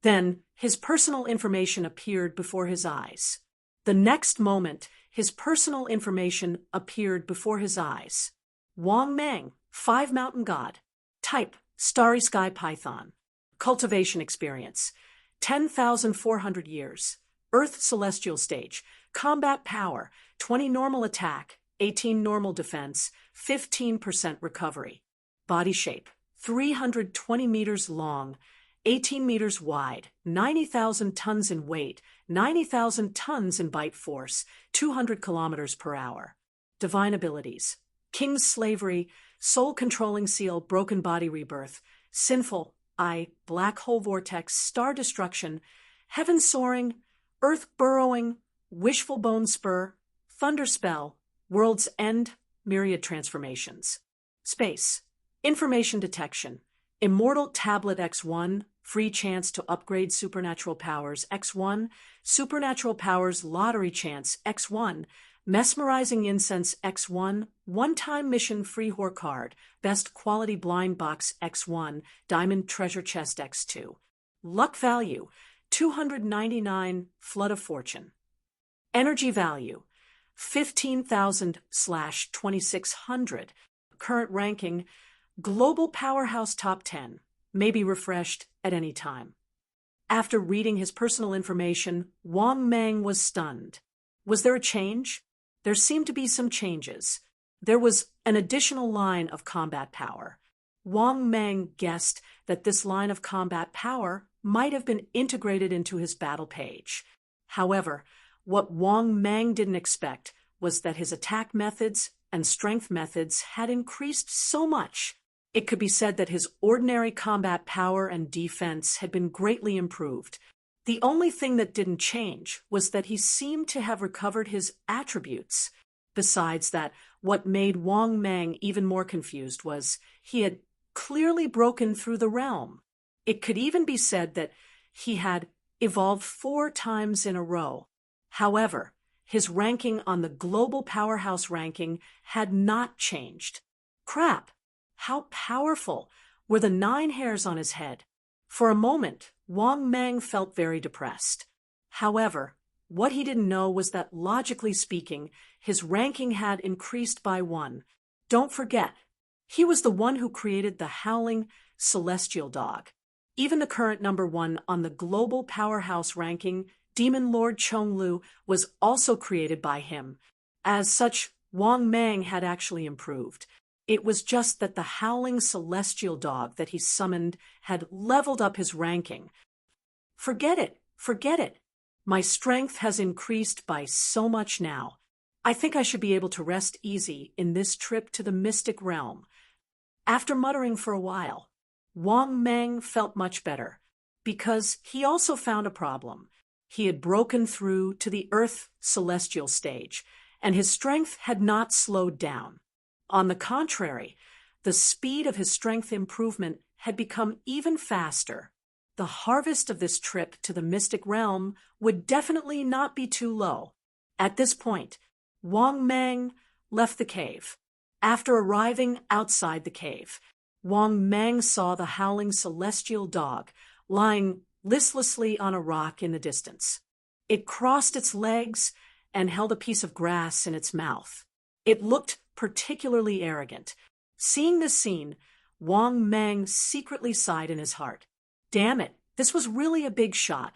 Then his personal information appeared before his eyes. The next moment, his personal information appeared before his eyes. Wang Meng, 5 Mountain God. Type, Starry Sky Python. Cultivation experience, 10,400 years. Earth Celestial Stage. Combat power, 20 normal attack, 18 normal defense, 15% recovery. Body shape, 320 meters long, 18 meters wide, 90,000 tons in weight, 90,000 tons in bite force, 200 kilometers per hour. Divine abilities, King's Slavery, Soul Controlling Seal, Broken Body Rebirth, Sinful Eye, Black Hole Vortex, Star Destruction, Heaven Soaring, Earth Burrowing, Wishful Bone Spur, Thunder Spell, World's End, Myriad Transformations. Space, Information Detection, Immortal Tablet X1, Free Chance to Upgrade Supernatural Powers X1, Supernatural Powers Lottery Chance X1, Mesmerizing Incense X1, One-Time Mission Free Whore Card, Best Quality Blind Box X1, Diamond Treasure Chest X2. Luck Value, 299, Flood of Fortune. Energy Value, 15,000/2600. Current ranking, Global Powerhouse Top 10, may be refreshed at any time. After reading his personal information, Wang Mang was stunned. Was there a change? There seemed to be some changes. There was an additional line of combat power. Wang Mang guessed that this line of combat power might have been integrated into his battle page. However, what Wang Mang didn't expect was that his attack methods and strength methods had increased so much. It could be said that his ordinary combat power and defense had been greatly improved. The only thing that didn't change was that he seemed to have recovered his attributes. Besides that, what made Wang Mang even more confused was he had clearly broken through the realm. It could even be said that he had evolved 4 times in a row. However, his ranking on the global powerhouse ranking had not changed. Crap! How powerful were the 9 hairs on his head? For a moment, Wang Mang felt very depressed. However, what he didn't know was that, logically speaking, his ranking had increased by 1. Don't forget, he was the one who created the howling celestial dog. Even the current number 1 on the global powerhouse ranking, Demon Lord Chonglu, was also created by him. As such, Wang Mang had actually improved. It was just that the howling celestial dog that he summoned had leveled up his ranking. Forget it, forget it. My strength has increased by so much now. I think I should be able to rest easy in this trip to the mystic realm. After muttering for a while, Wang Mang felt much better, because he also found a problem. He had broken through to the Earth celestial stage, and his strength had not slowed down. On the contrary, the speed of his strength improvement had become even faster. The harvest of this trip to the mystic realm would definitely not be too low. At this point, Wang Mang left the cave. After arriving outside the cave, Wang Mang saw the howling celestial dog lying listlessly on a rock in the distance. It crossed its legs and held a piece of grass in its mouth. It looked particularly arrogant. Seeing this scene, Wang Mang secretly sighed in his heart. Damn it, this was really a big shot.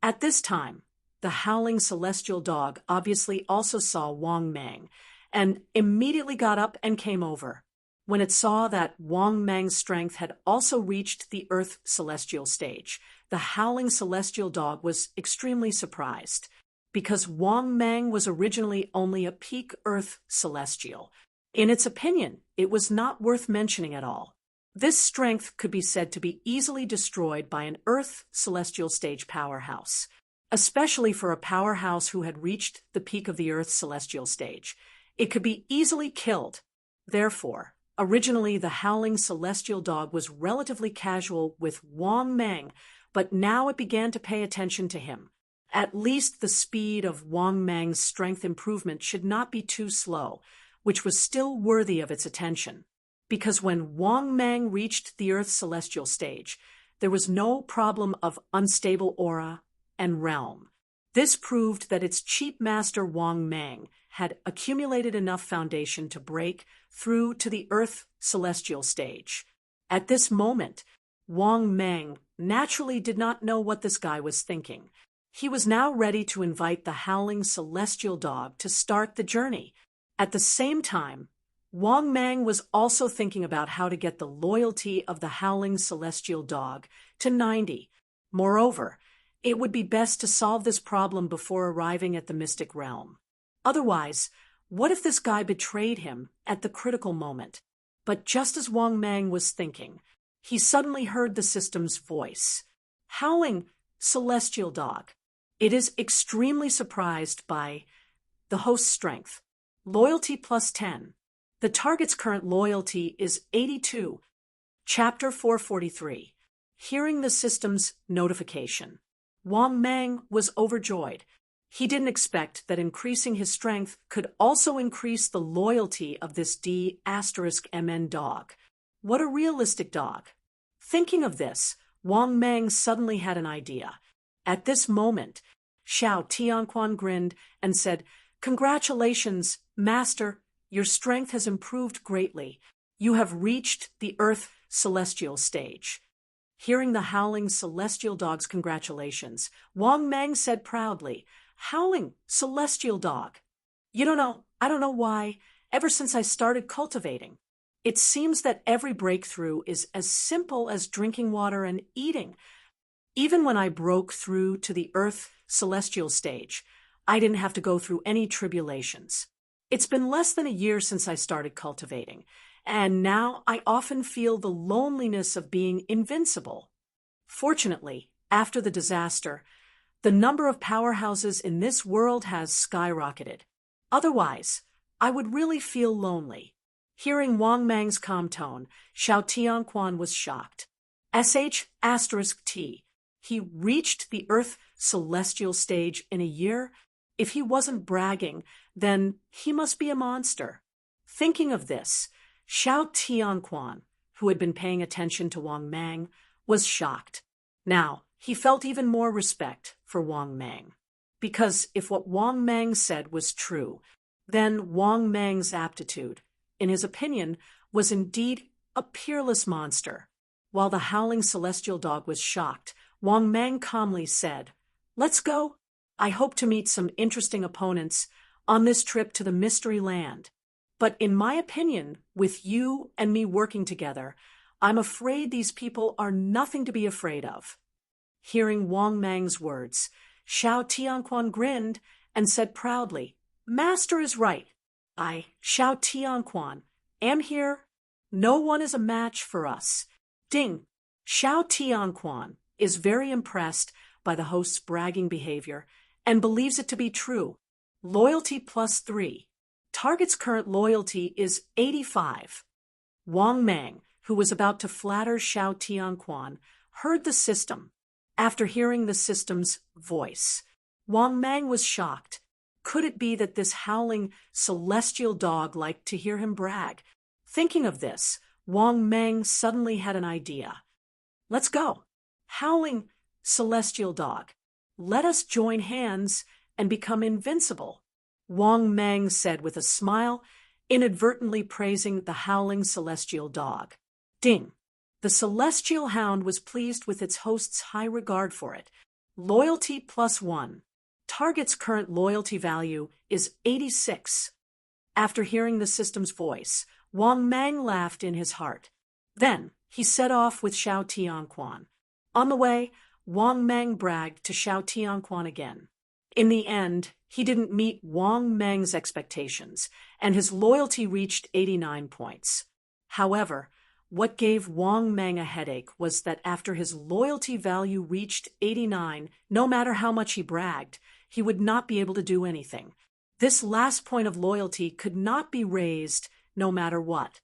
At this time, the howling celestial dog obviously also saw Wang Mang and immediately got up and came over. When it saw that Wang Mang's strength had also reached the Earth celestial stage, the howling celestial dog was extremely surprised, because Wang Mang was originally only a peak Earth celestial. In its opinion, it was not worth mentioning at all. This strength could be said to be easily destroyed by an Earth celestial stage powerhouse, especially for a powerhouse who had reached the peak of the Earth celestial stage. It could be easily killed. Therefore, originally the howling celestial dog was relatively casual with Wang Mang, but now it began to pay attention to him. At least the speed of Wang Mang's strength improvement should not be too slow, which was still worthy of its attention. Because when Wang Mang reached the Earth celestial stage, there was no problem of unstable aura and realm. This proved that its chief master Wang Mang had accumulated enough foundation to break through to the Earth celestial stage. At this moment, Wang Mang naturally did not know what this guy was thinking. He was now ready to invite the howling celestial dog to start the journey. At the same time, Wang Mang was also thinking about how to get the loyalty of the howling celestial dog to 90. Moreover, it would be best to solve this problem before arriving at the mystic realm. Otherwise, what if this guy betrayed him at the critical moment? But just as Wang Mang was thinking, he suddenly heard the system's voice. Howling celestial dog. It is extremely surprised by the host's strength. Loyalty plus 10. The target's current loyalty is 82. Chapter 443. Hearing the system's notification. Wang Mang was overjoyed. He didn't expect that increasing his strength could also increase the loyalty of this D*MN dog. What a realistic dog. Thinking of this, Wang Mang suddenly had an idea. At this moment, Xiao Tianquan grinned and said, "Congratulations, Master, your strength has improved greatly. You have reached the Earth Celestial stage." Hearing the howling celestial dog's congratulations, Wang Mang said proudly, "Howling celestial dog. I don't know why, ever since I started cultivating, it seems that every breakthrough is as simple as drinking water and eating. Even when I broke through to the Earth Celestial stage, I didn't have to go through any tribulations. It's been less than a year since I started cultivating, and now I often feel the loneliness of being invincible. Fortunately, after the disaster, the number of powerhouses in this world has skyrocketed. Otherwise, I would really feel lonely." Hearing Wang Mang's calm tone, Xiao Tianquan was shocked. **T. He reached the Earth Celestial stage in a year? If he wasn't bragging, then he must be a monster. Thinking of this, Xiao Tianquan, who had been paying attention to Wang Mang, was shocked. Now, he felt even more respect for Wang Mang. Because if what Wang Mang said was true, then Wang Mang's aptitude, in his opinion, was indeed a peerless monster. While the howling celestial dog was shocked, Wang Mang calmly said, "Let's go. I hope to meet some interesting opponents on this trip to the Mystery Land. But in my opinion, with you and me working together, I'm afraid these people are nothing to be afraid of." Hearing Wang Mang's words, Xiao Tianquan grinned and said proudly, "Master is right. I, Xiao Tianquan, am here. No one is a match for us." Ding! Xiao Tianquan is very impressed by the host's bragging behavior and believes it to be true. Loyalty +3. Target's current loyalty is 85. Wang Mang, who was about to flatter Xiao Tianquan, heard the system. After hearing the system's voice, Wang Mang was shocked. Could it be that this howling celestial dog liked to hear him brag? Thinking of this, Wang Mang suddenly had an idea. "Let's go. Howling celestial dog. Let us join hands and become invincible," Wang Mang said with a smile, inadvertently praising the howling celestial dog. Ding! The celestial hound was pleased with its host's high regard for it. Loyalty +1. Target's current loyalty value is 86. After hearing the system's voice, Wang Mang laughed in his heart. Then he set off with Xiao Tianquan. On the way, Wang Mang bragged to Xiao Tianquan again. In the end, he didn't meet Wang Mang's expectations, and his loyalty reached 89 points. However, what gave Wang Mang a headache was that after his loyalty value reached 89, no matter how much he bragged, he would not be able to do anything. This last point of loyalty could not be raised no matter what.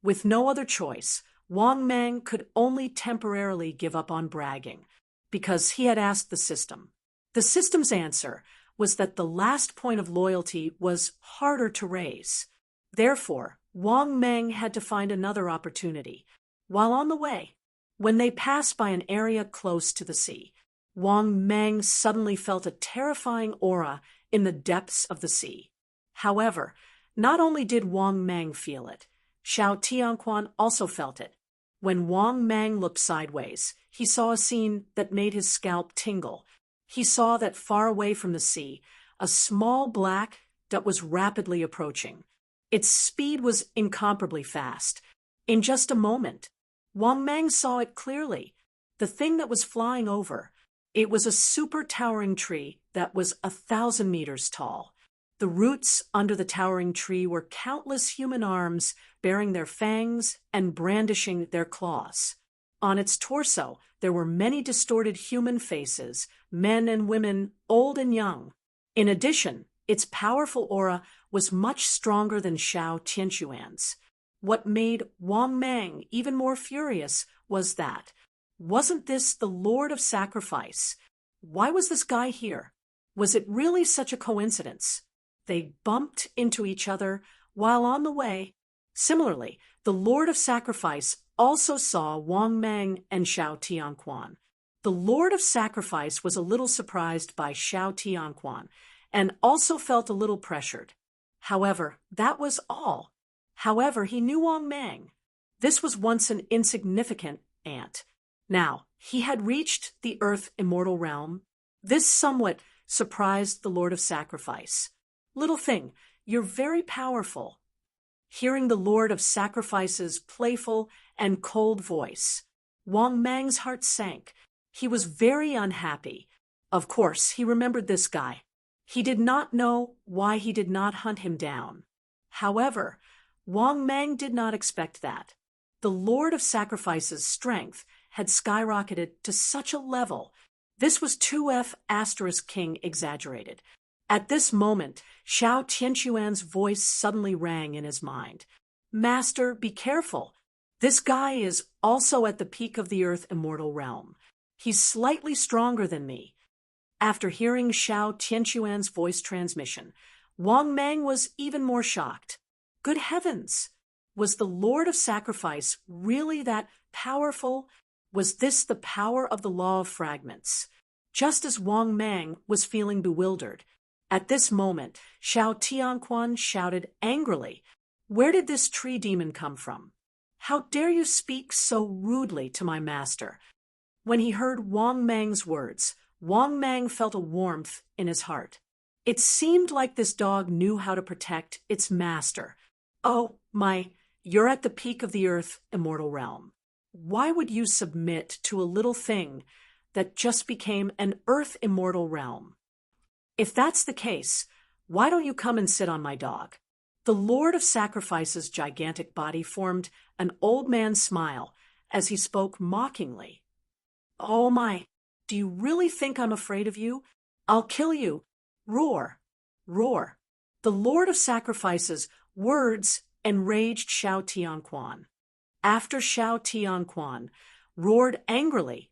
With no other choice, Wang Mang could only temporarily give up on bragging, because he had asked the system. The system's answer was that the last point of loyalty was harder to raise. Therefore, Wang Mang had to find another opportunity. While on the way, when they passed by an area close to the sea, Wang Mang suddenly felt a terrifying aura in the depths of the sea. However, not only did Wang Mang feel it, Xiao Tianquan also felt it. When Wang Mang looked sideways, he saw a scene that made his scalp tingle. He saw that far away from the sea, a small black dot was rapidly approaching. Its speed was incomparably fast. In just a moment, Wang Mang saw it clearly. The thing that was flying over, it was a super towering tree that was 1,000 meters tall. The roots under the towering tree were countless human arms bearing their fangs and brandishing their claws. On its torso, there were many distorted human faces, men and women, old and young. In addition, its powerful aura was much stronger than Xiao Tianquan's. What made Wang Mang even more furious was that, wasn't this the Lord of Sacrifice? Why was this guy here? Was it really such a coincidence? They bumped into each other while on the way. Similarly, the Lord of Sacrifice also saw Wang Mang and Xiao Tianquan. The Lord of Sacrifice was a little surprised by Xiao Tianquan and also felt a little pressured. However, that was all. However, he knew Wang Mang. This was once an insignificant ant. Now, he had reached the Earth Immortal Realm. This somewhat surprised the Lord of Sacrifice. Little thing, you're very powerful. Hearing the Lord of Sacrifice's playful and cold voice, Wang Mang's heart sank. He was very unhappy. Of course, he remembered this guy. He did not know why he did not hunt him down. However, Wang Mang did not expect that. The Lord of Sacrifice's strength had skyrocketed to such a level. This was 2F asterisk king exaggerated. At this moment, Xiao Tianquan's voice suddenly rang in his mind. Master, be careful. This guy is also at the peak of the Earth Immortal Realm. He's slightly stronger than me. After hearing Xiao Tianquan's voice transmission, Wang Mang was even more shocked. Good heavens! Was the Lord of Sacrifice really that powerful? Was this the power of the law of fragments? Just as Wang Mang was feeling bewildered, at this moment, Xiao Tianquan shouted angrily, "Where did this tree demon come from? How dare you speak so rudely to my master?" When he heard Wang Mang's words, Wang Mang felt a warmth in his heart. It seemed like this dog knew how to protect its master. Oh, you're at the peak of the Earth Immortal Realm. Why would you submit to a little thing that just became an Earth Immortal Realm? If that's the case, why don't you come and sit on my dog? The Lord of Sacrifice's gigantic body formed an old man's smile as he spoke mockingly. Oh my, do you really think I'm afraid of you? I'll kill you. Roar, roar. The Lord of Sacrifice's words enraged Xiao Tianquan. After Xiao Tianquan roared angrily,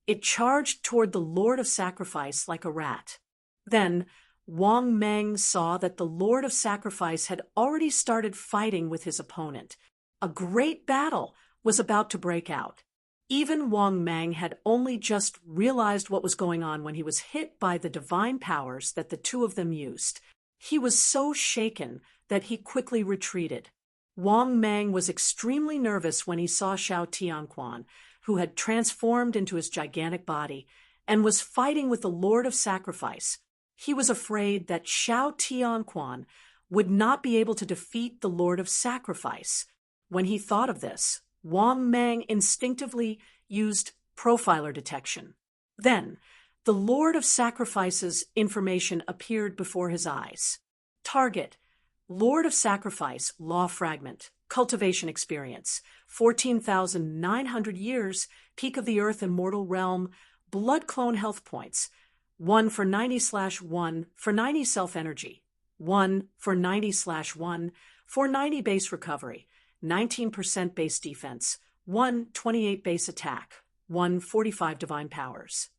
it charged toward the Lord of Sacrifice like a rat. Then Wang Mang saw that the Lord of Sacrifice had already started fighting with his opponent. A great battle was about to break out. Even Wang Mang had only just realized what was going on when he was hit by the divine powers that the two of them used. He was so shaken that he quickly retreated. Wang Mang was extremely nervous when he saw Xiao Tianquan, who had transformed into his gigantic body and was fighting with the Lord of Sacrifice. He was afraid that Xiao Tianquan would not be able to defeat the Lord of Sacrifice. When he thought of this, Wang Mang instinctively used profiler detection. Then, the Lord of Sacrifice's information appeared before his eyes. Target: Lord of Sacrifice, Law Fragment, Cultivation Experience, 14,900 years, Peak of the Earth Immortal Realm, Blood Clone Health Points, 1 for 90/1 for 90 self-energy, 1 for 90/1 for 90 base recovery, 19% base defense, 128 base attack, 145 divine powers.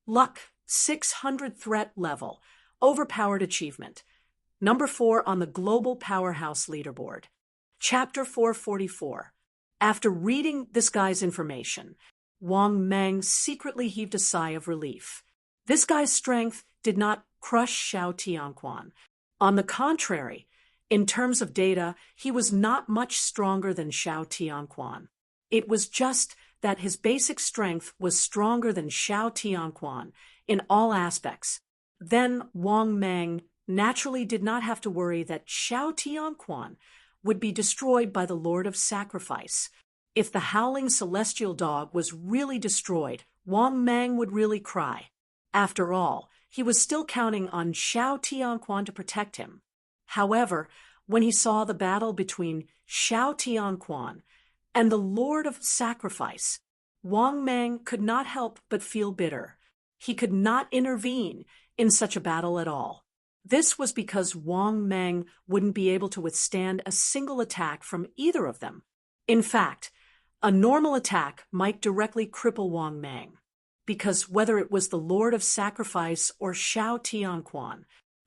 Luck, 600 threat level, overpowered achievement. Number 4 on the Global Powerhouse Leaderboard. Chapter 444. After reading this guy's information, Wang Mang secretly heaved a sigh of relief. This guy's strength did not crush Xiao Tianquan. On the contrary, in terms of data, he was not much stronger than Xiao Tianquan. It was just that his basic strength was stronger than Xiao Tianquan in all aspects. Then Wang Mang naturally did not have to worry that Xiao Tianquan would be destroyed by the Lord of Sacrifice. If the howling celestial dog was really destroyed, Wang Mang would really cry. After all, he was still counting on Xiao Tianquan to protect him. However, when he saw the battle between Xiao Tianquan and the Lord of Sacrifice, Wang Mang could not help but feel bitter. He could not intervene in such a battle at all. This was because Wang Mang wouldn't be able to withstand a single attack from either of them. In fact, a normal attack might directly cripple Wang Mang. because whether it was the Lord of Sacrifice or Xiao Tianquan,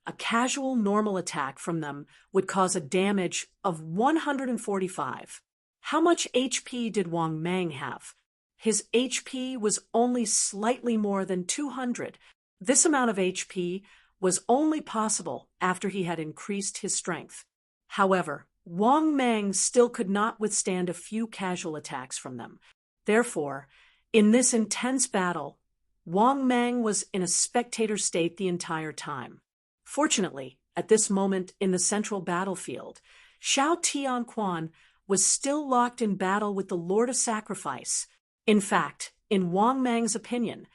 a casual normal attack from them would cause a damage of 145. How much HP did Wang Mang have? His HP was only slightly more than 200. This amount of HP was only possible after he had increased his strength. However, Wang Mang still could not withstand a few casual attacks from them. Therefore, in this intense battle, Wang Mang was in a spectator state the entire time. Fortunately, at this moment in the central battlefield, Xiao Tianquan was still locked in battle with the Lord of Sacrifice. In fact, in Wang Mang's opinion,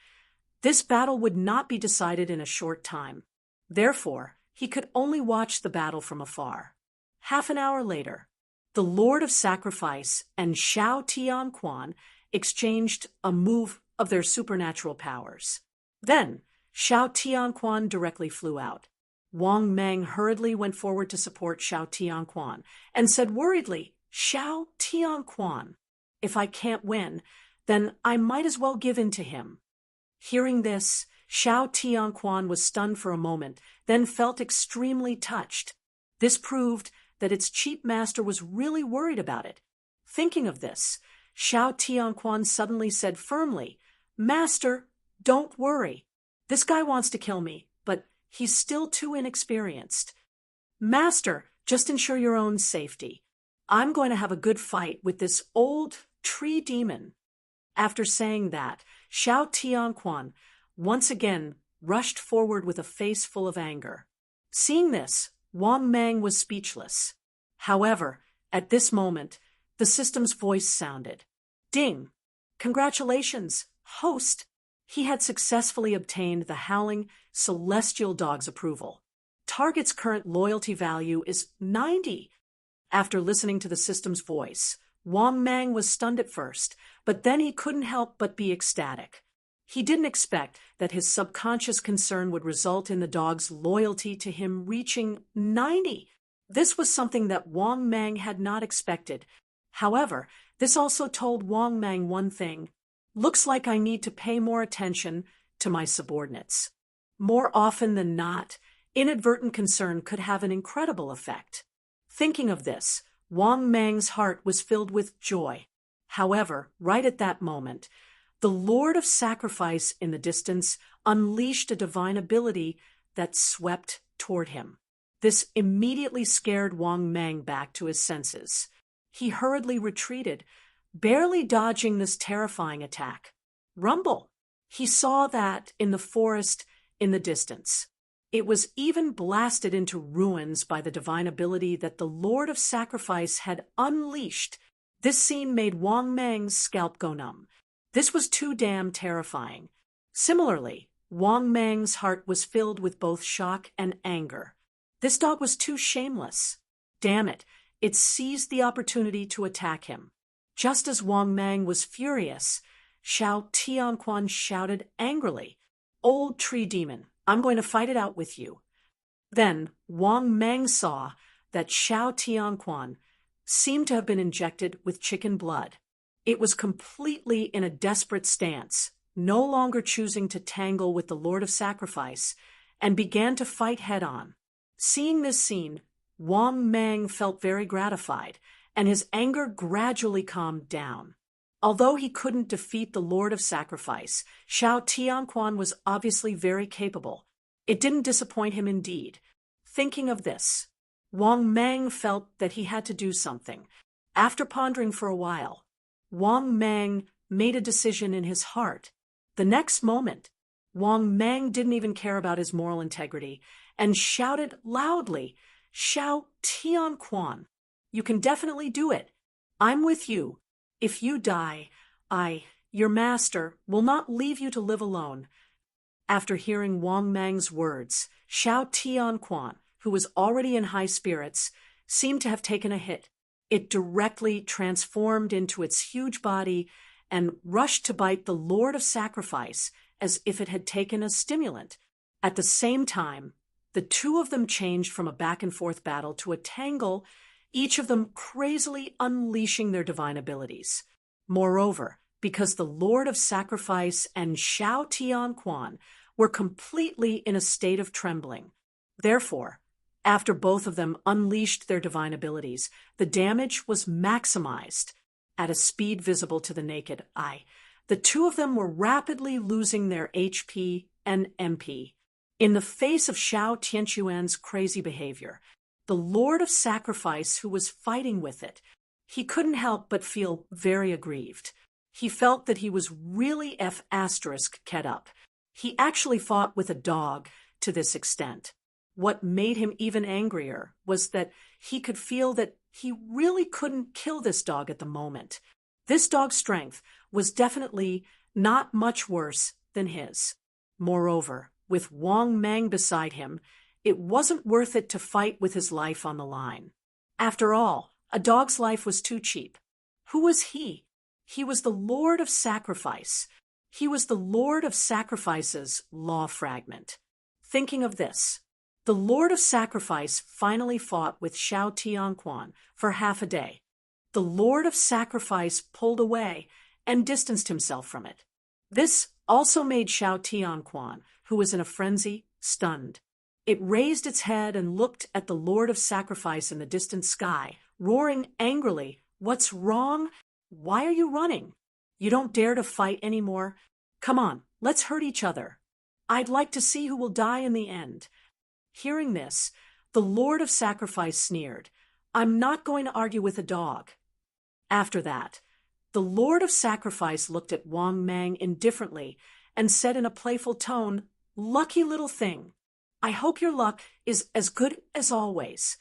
this battle would not be decided in a short time. Therefore, he could only watch the battle from afar. Half an hour later, the Lord of Sacrifice and Xiao Tianquan exchanged a move of their supernatural powers. Then, Xiao Tianquan directly flew out. Wang Mang hurriedly went forward to support Xiao Tianquan and said worriedly, "Xiao Tianquan, if I can't win, then I might as well give in to him." Hearing this, Xiao Tianquan was stunned for a moment, then felt extremely touched. This proved that its cheap master was really worried about it. Thinking of this, Xiao Tianquan suddenly said firmly, "Master, don't worry. This guy wants to kill me, but he's still too inexperienced. Master, just ensure your own safety. I'm going to have a good fight with this old tree demon." After saying that, Xiao Tianquan once again rushed forward with a face full of anger. Seeing this, Wang Mang was speechless. However, at this moment, the system's voice sounded. "Ding! Congratulations, host!" He had successfully obtained the howling celestial dog's approval. Target's current loyalty value is 90. After listening to the system's voice, Wang Mang was stunned at first, but then he couldn't help but be ecstatic. He didn't expect that his subconscious concern would result in the dog's loyalty to him reaching 90. This was something that Wang Mang had not expected. However, this also told Wang Mang one thing. Looks like I need to pay more attention to my subordinates. More often than not, inadvertent concern could have an incredible effect. Thinking of this, Wang Mang's heart was filled with joy. However, right at that moment, the Lord of Sacrifice in the distance unleashed a divine ability that swept toward him. This immediately scared Wang Mang back to his senses. He hurriedly retreated, barely dodging this terrifying attack. Rumble! He saw that in the forest in the distance. It was even blasted into ruins by the divine ability that the Lord of Sacrifice had unleashed. This scene made Wang Mang's scalp go numb. This was too damn terrifying. Similarly, Wang Mang's heart was filled with both shock and anger. This dog was too shameless. Damn it, it seized the opportunity to attack him. Just as Wang Mang was furious, Xiao Tianquan shouted angrily, "Old tree demon, I'm going to fight it out with you." Then Wang Mang saw that Xiao Tianquan seemed to have been injected with chicken blood. It was completely in a desperate stance, no longer choosing to tangle with the Lord of Sacrifice, and began to fight head-on. Seeing this scene, Wang Mang felt very gratified, and his anger gradually calmed down. Although he couldn't defeat the Lord of Sacrifice, Xiao Tianquan was obviously very capable. It didn't disappoint him indeed. Thinking of this, Wang Mang felt that he had to do something. After pondering for a while, Wang Mang made a decision in his heart. The next moment, Wang Mang didn't even care about his moral integrity and shouted loudly, "Xiao Tianquan, you can definitely do it. I'm with you. If you die, your master, will not leave you to live alone." After hearing Wang Mang's words, Xiao Tianquan, who was already in high spirits, seemed to have taken a hit. It directly transformed into its huge body and rushed to bite the Lord of Sacrifice as if it had taken a stimulant. At the same time, the two of them changed from a back-and-forth battle to a tangle, each of them crazily unleashing their divine abilities. Moreover, because the Lord of Sacrifice and Xiao Tianquan were completely in a state of trembling. Therefore, after both of them unleashed their divine abilities, the damage was maximized at a speed visible to the naked eye. The two of them were rapidly losing their HP and MP. In the face of Xiao Tianquan's crazy behavior, the Lord of Sacrifice, who was fighting with it, he couldn't help but feel very aggrieved. He felt that he was really ket up. He actually fought with a dog to this extent. What made him even angrier was that he could feel that he really couldn't kill this dog at the moment. This dog's strength was definitely not much worse than his. Moreover, with Wang Mang beside him, it wasn't worth it to fight with his life on the line. After all, a dog's life was too cheap. Who was he? He was the Lord of Sacrifice. He was the Lord of Sacrifice's law fragment. Thinking of this, the Lord of Sacrifice finally fought with Xiao Tianquan for half a day. The Lord of Sacrifice pulled away and distanced himself from it. This also made Xiao Tianquan, who was in a frenzy, stunned. It raised its head and looked at the Lord of Sacrifice in the distant sky, roaring angrily, "What's wrong? Why are you running? You don't dare to fight anymore? Come on, let's hurt each other. I'd like to see who will die in the end." Hearing this, the Lord of Sacrifice sneered, "I'm not going to argue with a dog." After that, the Lord of Sacrifice looked at Wang Mang indifferently and said in a playful tone, "Lucky little thing. I hope your luck is as good as always.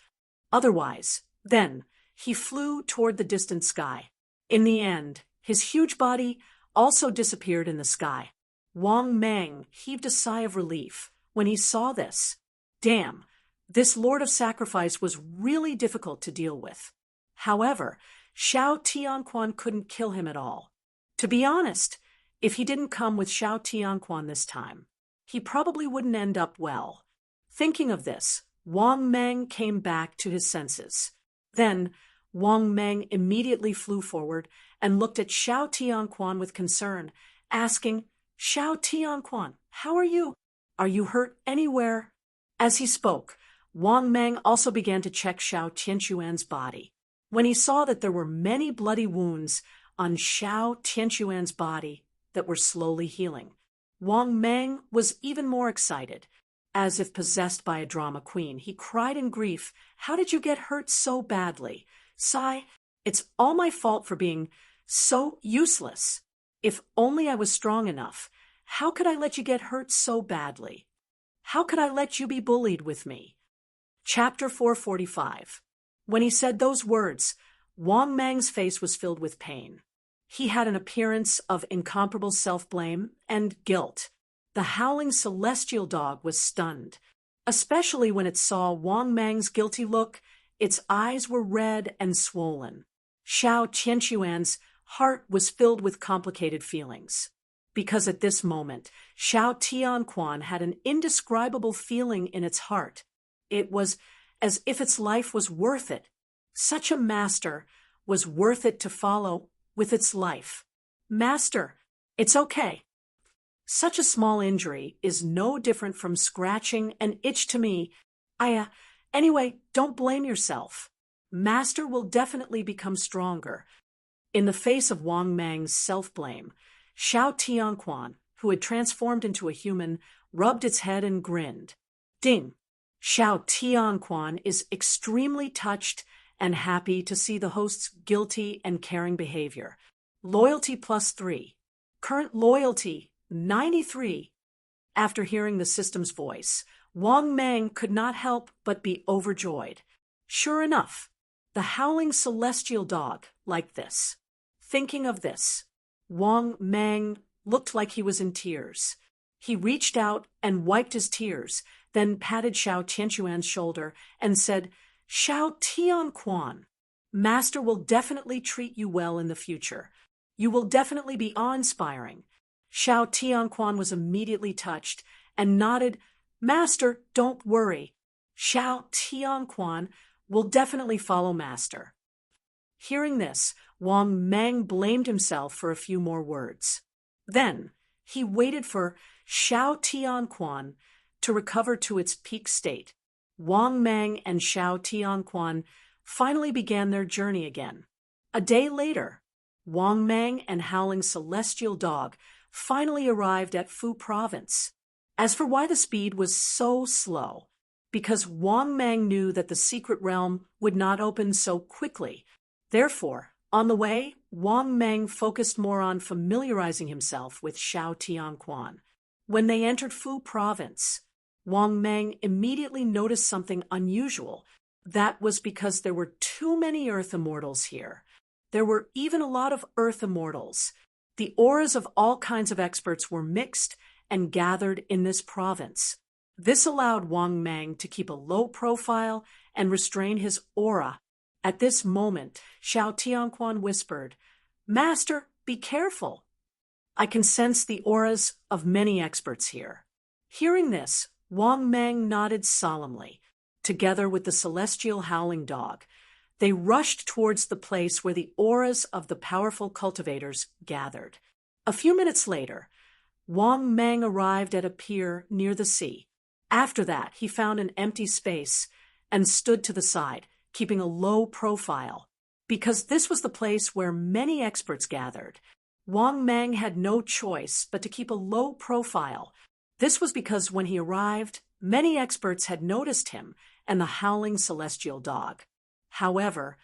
Otherwise," then he flew toward the distant sky. In the end, his huge body also disappeared in the sky. Wang Mang heaved a sigh of relief when he saw this. Damn, this Lord of Sacrifice was really difficult to deal with. However, Xiao Tianquan couldn't kill him at all. To be honest, if he didn't come with Xiao Tianquan this time, he probably wouldn't end up well. Thinking of this, Wang Mang came back to his senses. Then, Wang Mang immediately flew forward and looked at Xiao Tianquan with concern, asking, "Xiao Tianquan, how are you? Are you hurt anywhere?" As he spoke, Wang Mang also began to check Xiao Tianquan's body. When he saw that there were many bloody wounds on Xiao Tianquan's body that were slowly healing, Wang Mang was even more excited. As if possessed by a drama queen, he cried in grief, "How did you get hurt so badly? Sai, it's all my fault for being so useless. If only I was strong enough. How could I let you get hurt so badly? How could I let you be bullied with me?" Chapter 445. When he said those words, Wang Mang's face was filled with pain. He had an appearance of incomparable self-blame and guilt. The howling celestial dog was stunned. Especially when it saw Wang Mang's guilty look, its eyes were red and swollen. Xiao Tianquan's heart was filled with complicated feelings. Because at this moment, Xiao Tianquan had an indescribable feeling in its heart. It was as if its life was worth it. Such a master was worth it to follow with its life. "Master, it's okay. Such a small injury is no different from scratching an itch to me. Anyway, don't blame yourself. Master will definitely become stronger." In the face of Wang Mang's self-blame, Xiao Tianquan, who had transformed into a human, rubbed its head and grinned. Ding! Xiao Tianquan is extremely touched and happy to see the host's guilty and caring behavior. Loyalty +3. Current loyalty 93. After hearing the system's voice, Wang Mang could not help but be overjoyed. Sure enough, the howling celestial dog liked this. Thinking of this, Wang Mang looked like he was in tears. He reached out and wiped his tears, then patted Xiao Tianquan's shoulder and said, "Xiao Tianquan, Master will definitely treat you well in the future. You will definitely be awe-inspiring." Xiao Tianquan was immediately touched and nodded, "Master, don't worry. Xiao Tianquan will definitely follow Master." Hearing this, Wang Mang blamed himself for a few more words. Then, he waited for Xiao Tianquan to recover to its peak state. Wang Mang and Xiao Tianquan finally began their journey again. A day later, Wang Mang and Howling Celestial Dog finally arrived at Fu Province. As for why the speed was so slow, because Wang Mang knew that the secret realm would not open so quickly. Therefore, on the way, Wang Mang focused more on familiarizing himself with Xiao Tianquan. When they entered Fu Province, Wang Mang immediately noticed something unusual. That was because there were too many Earth Immortals here. There were even a lot of Earth Immortals. The auras of all kinds of experts were mixed and gathered in this province. This allowed Wang Mang to keep a low profile and restrain his aura. At this moment, Xiao Tianquan whispered, "Master, be careful. I can sense the auras of many experts here." Hearing this, Wang Mang nodded solemnly. Together with the celestial howling dog, they rushed towards the place where the auras of the powerful cultivators gathered. A few minutes later, Wang Mang arrived at a pier near the sea. After that, he found an empty space and stood to the side, keeping a low profile. Because this was the place where many experts gathered, Wang Mang had no choice but to keep a low profile. This was because when he arrived, many experts had noticed him and the howling celestial dog. However,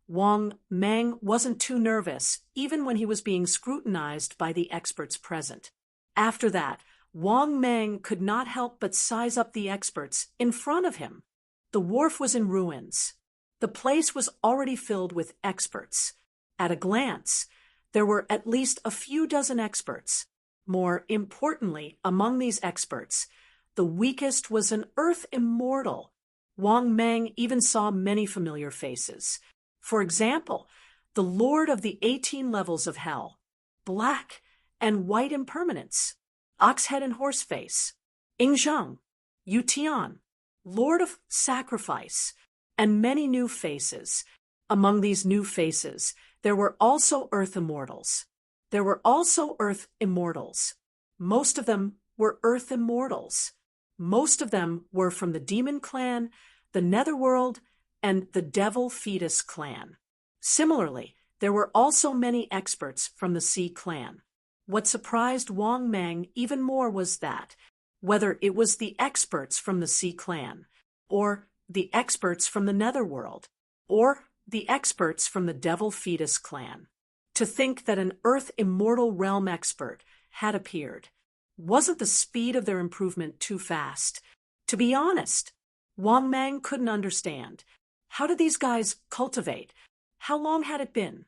Wang Mang wasn't too nervous, even when he was being scrutinized by the experts present. After that, Wang Mang could not help but size up the experts in front of him. The wharf was in ruins. The place was already filled with experts. At a glance, there were at least a few dozen experts. More importantly, among these experts, the weakest was an Earth Immortal. Wang Mang even saw many familiar faces. For example, the Lord of the 18 levels of Hell, Black and White Impermanence, Oxhead and Horseface, Ingzheng, Yutian, Lord of Sacrifice, and many new faces. Among these new faces, there were also Earth Immortals. Most of them were Earth Immortals. Most of them were from the Demon Clan, the Netherworld, and the Devil Fetus Clan. Similarly, there were also many experts from the Sea Clan. What surprised Wang Mang even more was that, whether it was the experts from the Sea Clan, or the experts from the Netherworld, or the experts from the Devil Fetus Clan, to think that an Earth Immortal Realm expert had appeared. Wasn't the speed of their improvement too fast? To be honest, Wang Mang couldn't understand. How did these guys cultivate? How long had it been?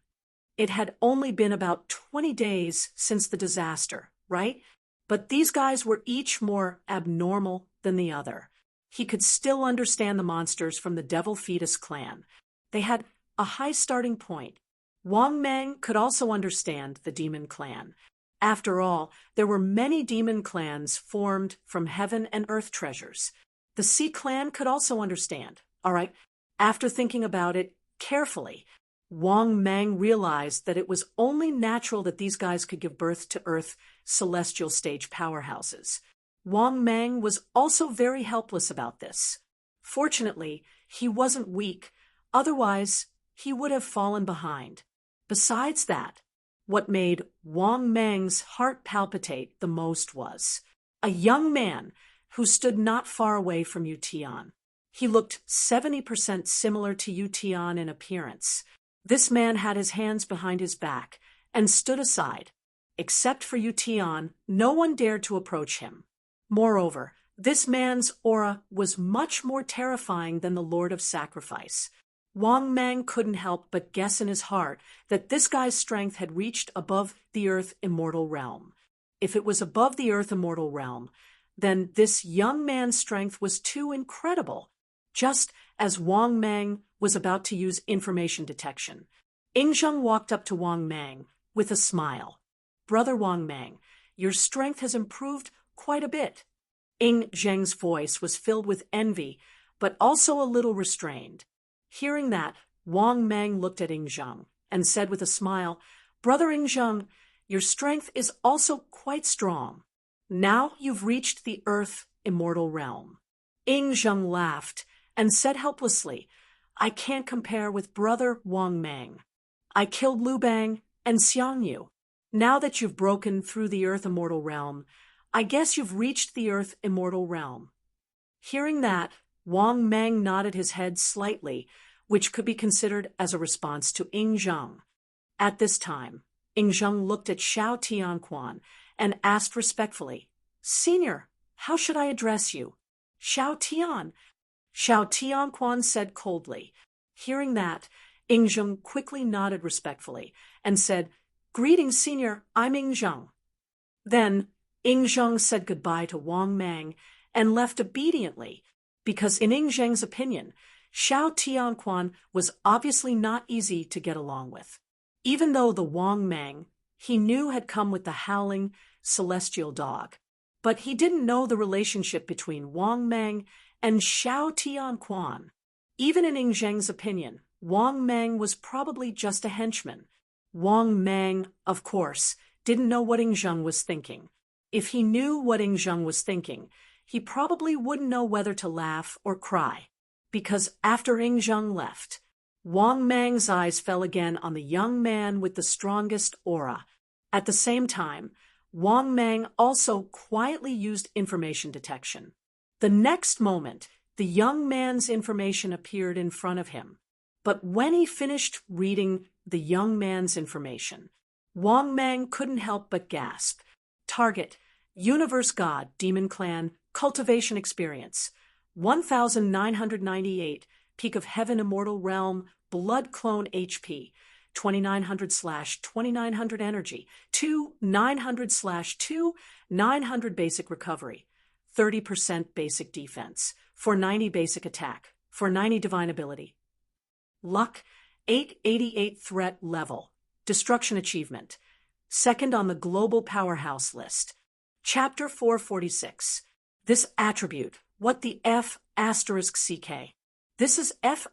It had only been about 20 days since the disaster, right? But these guys were each more abnormal than the other. He could still understand the monsters from the Devil Fetus Clan. They had a high starting point. Wang Mang could also understand the Demon Clan. After all, there were many demon clans formed from heaven and earth treasures. The Sea Clan could also understand. All right, after thinking about it carefully, Wang Mang realized that it was only natural that these guys could give birth to Earth celestial stage powerhouses. Wang Mang was also very helpless about this. Fortunately, he wasn't weak, otherwise he would have fallen behind. Besides that, what made Wang Mang's heart palpitate the most was a young man who stood not far away from Yutian. He looked 70% similar to Yutian in appearance. This man had his hands behind his back and stood aside. Except for Yutian, no one dared to approach him. Moreover, this man's aura was much more terrifying than the Lord of Sacrifice. Wang Mang couldn't help but guess in his heart that this guy's strength had reached above the Earth Immortal Realm. If it was above the Earth Immortal Realm, then this young man's strength was too incredible. Just as Wang Mang was about to use information detection, Ingzheng walked up to Wang Mang with a smile. "Brother Wang Mang, your strength has improved quite a bit." Ingzheng's voice was filled with envy, but also a little restrained. Hearing that, Wang Mang looked at Ing Zheng and said with a smile, "Brother Ing Zheng, your strength is also quite strong. Now you've reached the Earth Immortal Realm." Ing Zheng laughed and said helplessly, "I can't compare with Brother Wang Mang. I killed Liu Bang and Xiang Yu. Now that you've broken through the Earth Immortal Realm, I guess you've reached the Earth Immortal Realm." Hearing that, Wang Mang nodded his head slightly, which could be considered as a response to Ing Zheng. At this time, Ing Zheng looked at Xiao Tianquan and asked respectfully, "Senior, how should I address you?" "Xiao Tian." Xiao Tianquan said coldly. Hearing that, Ing Zheng quickly nodded respectfully and said, "Greetings, Senior, I'm Ing Zheng." Then Ing Zheng said goodbye to Wang Mang and left obediently, because in Ing Zheng's opinion, Xiao Tianquan was obviously not easy to get along with. Even though the Wang Mang he knew had come with the howling celestial dog, but he didn't know the relationship between Wang Mang and Xiao Tianquan. Even in Ing Zheng's opinion, Wang Mang was probably just a henchman. Wang Mang, of course, didn't know what Ing Zheng was thinking. If he knew what Ing Zheng was thinking, he probably wouldn't know whether to laugh or cry. Because after Ing Zheng left, Wang Mang's eyes fell again on the young man with the strongest aura. At the same time, Wang Mang also quietly used information detection. The next moment, the young man's information appeared in front of him. But when he finished reading the young man's information, Wang Mang couldn't help but gasp. Target: Universe God, Demon Clan, Cultivation Experience, 1998, Peak of Heaven Immortal Realm, Blood Clone HP, 2900/2900 Energy, 2900/2900 Basic Recovery, 30% Basic Defense, 490 Basic Attack, 490 Divine Ability. Luck, 888 Threat Level, Destruction Achievement, second on the Global Powerhouse list. Chapter 446. This attribute, what the F***? This is F***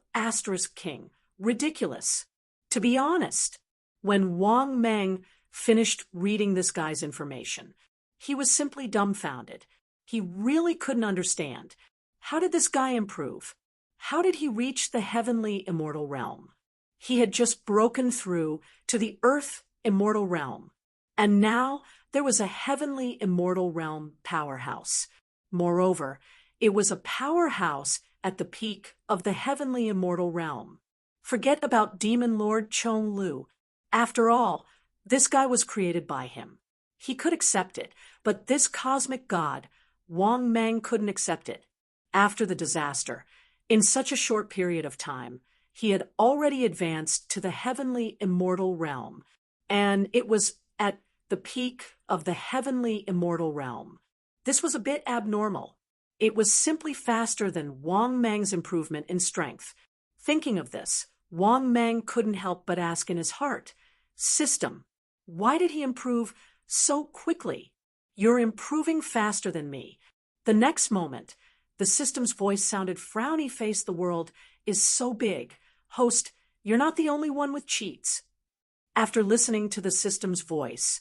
King. Ridiculous. To be honest, when Wang Mang finished reading this guy's information, he was simply dumbfounded. He really couldn't understand. How did this guy improve? How did he reach the heavenly immortal realm? He had just broken through to the earth immortal realm, and now there was a heavenly immortal realm powerhouse. Moreover, it was a powerhouse at the peak of the heavenly immortal realm. Forget about Demon Lord Chong Lu. After all, this guy was created by him. He could accept it, but this cosmic god, Wang Mang, couldn't accept it. After the disaster, in such a short period of time, he had already advanced to the heavenly immortal realm, and it was at the peak of the heavenly immortal realm. This was a bit abnormal. It was simply faster than Wang Mang's improvement in strength. Thinking of this, Wang Mang couldn't help but ask in his heart, "System, why did he improve so quickly? You're improving faster than me." The next moment, the system's voice sounded frowny-faced. "The world is so big. Host, you're not the only one with cheats." After listening to the system's voice,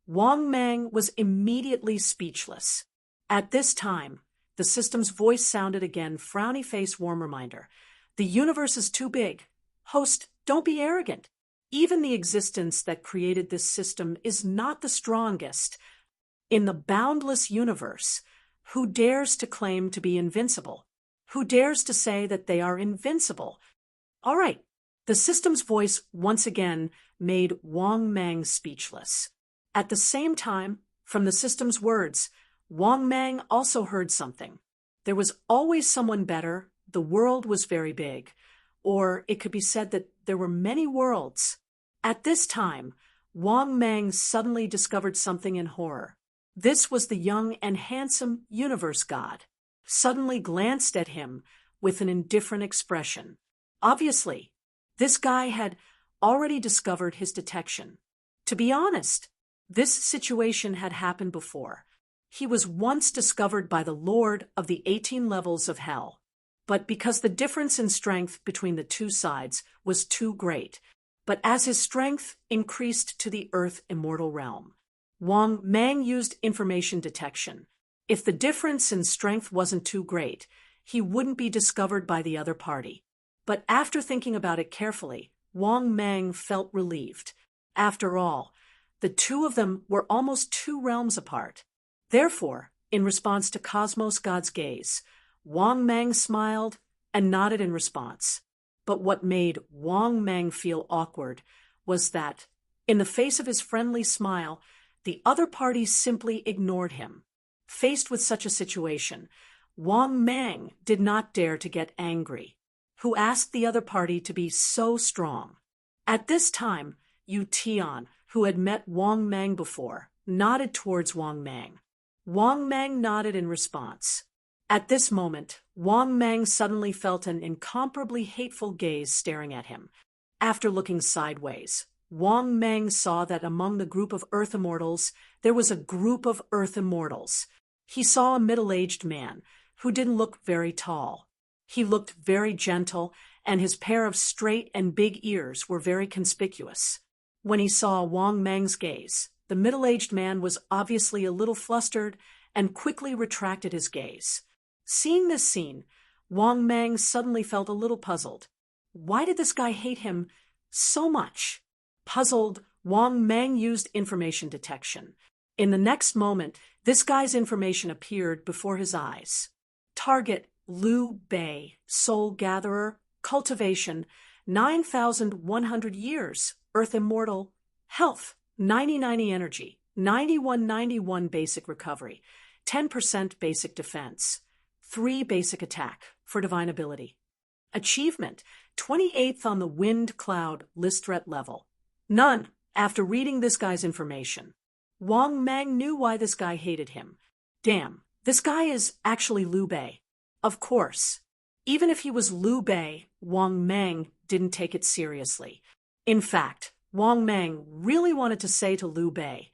Wang Mang was immediately speechless. At this time, the system's voice sounded again, frowny-face, warm reminder. "The universe is too big. Host, don't be arrogant. Even the existence that created this system is not the strongest. In the boundless universe, who dares to claim to be invincible? Who dares to say that they are invincible?" All right. The system's voice once again made Wang Mang speechless. At the same time, from the system's words, Wang Mang also heard something. There was always someone better. The world was very big. Or it could be said that there were many worlds. At this time, Wang Mang suddenly discovered something in horror. This was the young and handsome universe god, suddenly glanced at him with an indifferent expression. Obviously, this guy had already discovered his detection. To be honest, this situation had happened before. He was once discovered by the Lord of the 18 levels of hell. but because the difference in strength between the two sides was too great. But as his strength increased to the Earth immortal realm, Wang Mang used information detection. If the difference in strength wasn't too great, he wouldn't be discovered by the other party. But after thinking about it carefully, Wang Mang felt relieved. After all, the two of them were almost 2 realms apart. Therefore, in response to Cosmos God's gaze, Wang Mang smiled and nodded in response. But what made Wang Mang feel awkward was that, in the face of his friendly smile, the other party simply ignored him. Faced with such a situation, Wang Mang did not dare to get angry, who asked the other party to be so strong. At this time, Yu Tian, who had met Wang Mang before, nodded towards Wang Mang. Wang Mang nodded in response. At this moment, Wang Mang suddenly felt an incomparably hateful gaze staring at him. After looking sideways, Wang Mang saw that among the group of Earth Immortals, there was a group of Earth Immortals. He saw a middle-aged man who didn't look very tall. He looked very gentle, and his pair of straight and big ears were very conspicuous. When he saw Wang Mang's gaze, the middle-aged man was obviously a little flustered and quickly retracted his gaze. Seeing this scene, Wang Mang suddenly felt a little puzzled. Why did this guy hate him so much? Puzzled, Wang Mang used information detection. In the next moment, this guy's information appeared before his eyes. Target: Liu Bei, Soul Gatherer, Cultivation, 9,100 years, Earth Immortal, Health, 90-90 Energy, 91-91 Basic Recovery, 10% Basic Defense, 3 Basic Attack for Divine Ability. Achievement: 28th on the Wind Cloud List Threat level. None. After reading this guy's information, Wang Mang knew why this guy hated him. Damn, this guy is actually Liu Bei. Of course. Even if he was Liu Bei, Wang Mang didn't take it seriously. In fact, Wang Mang really wanted to say to Liu Bei,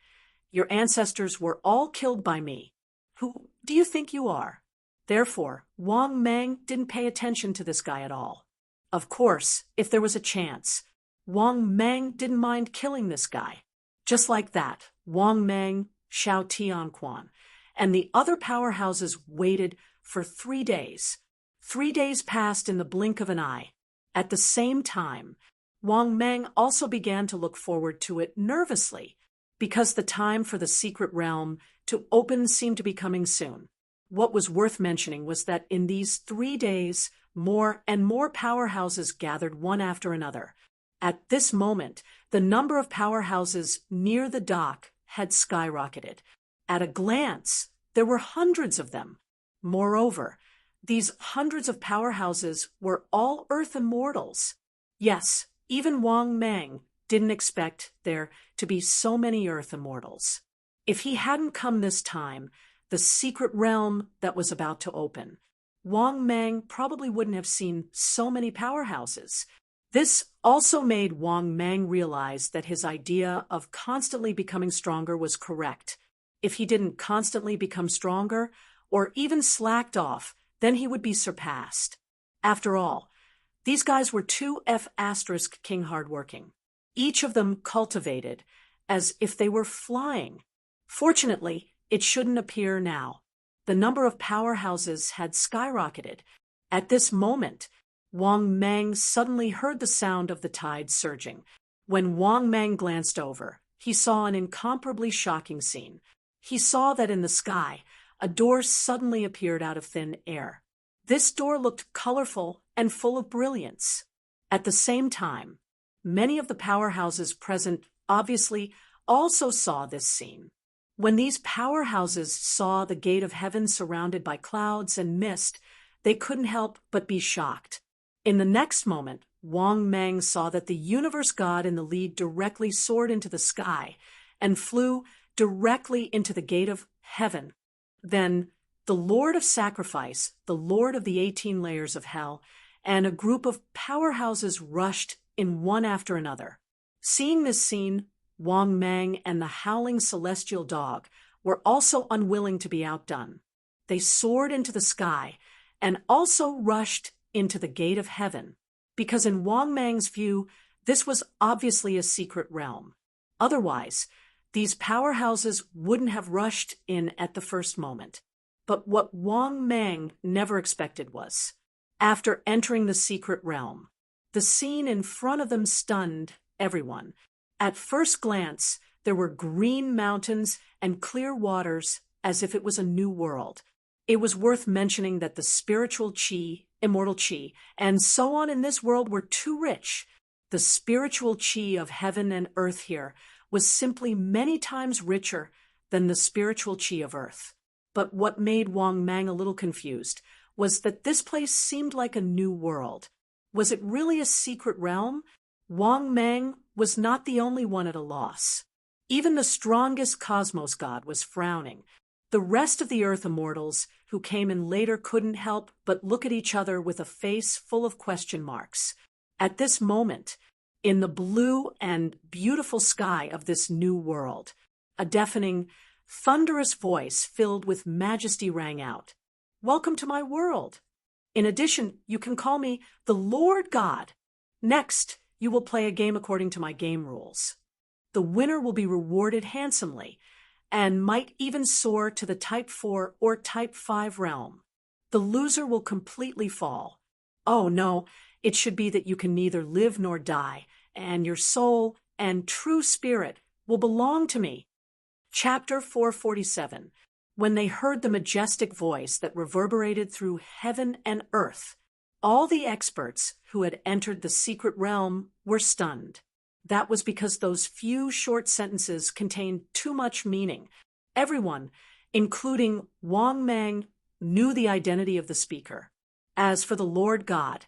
"Your ancestors were all killed by me. Who do you think you are?" Therefore, Wang Mang didn't pay attention to this guy at all. Of course, if there was a chance, Wang Mang didn't mind killing this guy. Just like that, Wang Mang, Xiao Tianquan, and the other powerhouses waited for 3 days. 3 days passed in the blink of an eye. At the same time, Wang Mang also began to look forward to it nervously, because the time for the secret realm to open seemed to be coming soon. What was worth mentioning was that in these 3 days, more and more powerhouses gathered one after another. At this moment, the number of powerhouses near the dock had skyrocketed. At a glance, there were hundreds of them. Moreover, these hundreds of powerhouses were all Earth Immortals. Yes, even Wang Mang didn't expect there to be so many Earth Immortals. If he hadn't come this time, the secret realm that was about to open, Wang Mang probably wouldn't have seen so many powerhouses. This also made Wang Mang realize that his idea of constantly becoming stronger was correct. If he didn't constantly become stronger, or even slacked off, then he would be surpassed. After all, these guys were 2F * king hardworking, each of them cultivated as if they were flying. Fortunately, it shouldn't appear now. The number of powerhouses had skyrocketed. At this moment, Wang Mang suddenly heard the sound of the tide surging. When Wang Mang glanced over, he saw an incomparably shocking scene. He saw that in the sky, a door suddenly appeared out of thin air. This door looked colorful and full of brilliance. At the same time, many of the powerhouses present obviously also saw this scene. When these powerhouses saw the gate of heaven surrounded by clouds and mist, they couldn't help but be shocked. In the next moment, Wang Mang saw that the universe god in the lead directly soared into the sky and flew directly into the gate of heaven. Then, the Lord of Sacrifice, the Lord of the 18 layers of hell, and a group of powerhouses rushed in one after another. Seeing this scene, Wang Mang and the howling celestial dog were also unwilling to be outdone. They soared into the sky and also rushed into the gate of heaven, because in Wang Mang's view, this was obviously a secret realm. Otherwise, these powerhouses wouldn't have rushed in at the first moment. But what Wang Mang never expected was, after entering the secret realm, the scene in front of them stunned everyone. At first glance, there were green mountains and clear waters as if it was a new world. It was worth mentioning that the spiritual chi, immortal chi, and so on in this world were too rich. The spiritual chi of heaven and earth here was simply many times richer than the spiritual chi of earth. But what made Wang Mang a little confused was that this place seemed like a new world. Was it really a secret realm? Wang Mang was not the only one at a loss. Even the strongest cosmos god was frowning. The rest of the Earth immortals who came in later couldn't help but look at each other with a face full of question marks. At this moment, in the blue and beautiful sky of this new world, a deafening, thunderous voice filled with majesty rang out. "Welcome to my world. In addition, you can call me the Lord God. Next, you will play a game according to my game rules. The winner will be rewarded handsomely, and might even soar to the Type 4 or Type 5 realm. The loser will completely fall. Oh no, it should be that you can neither live nor die, and your soul and true spirit will belong to me." Chapter 447. When they heard the majestic voice that reverberated through heaven and earth, all the experts who had entered the secret realm were stunned. That was because those few short sentences contained too much meaning. Everyone, including Wang Mang, knew the identity of the speaker. As for the Lord God,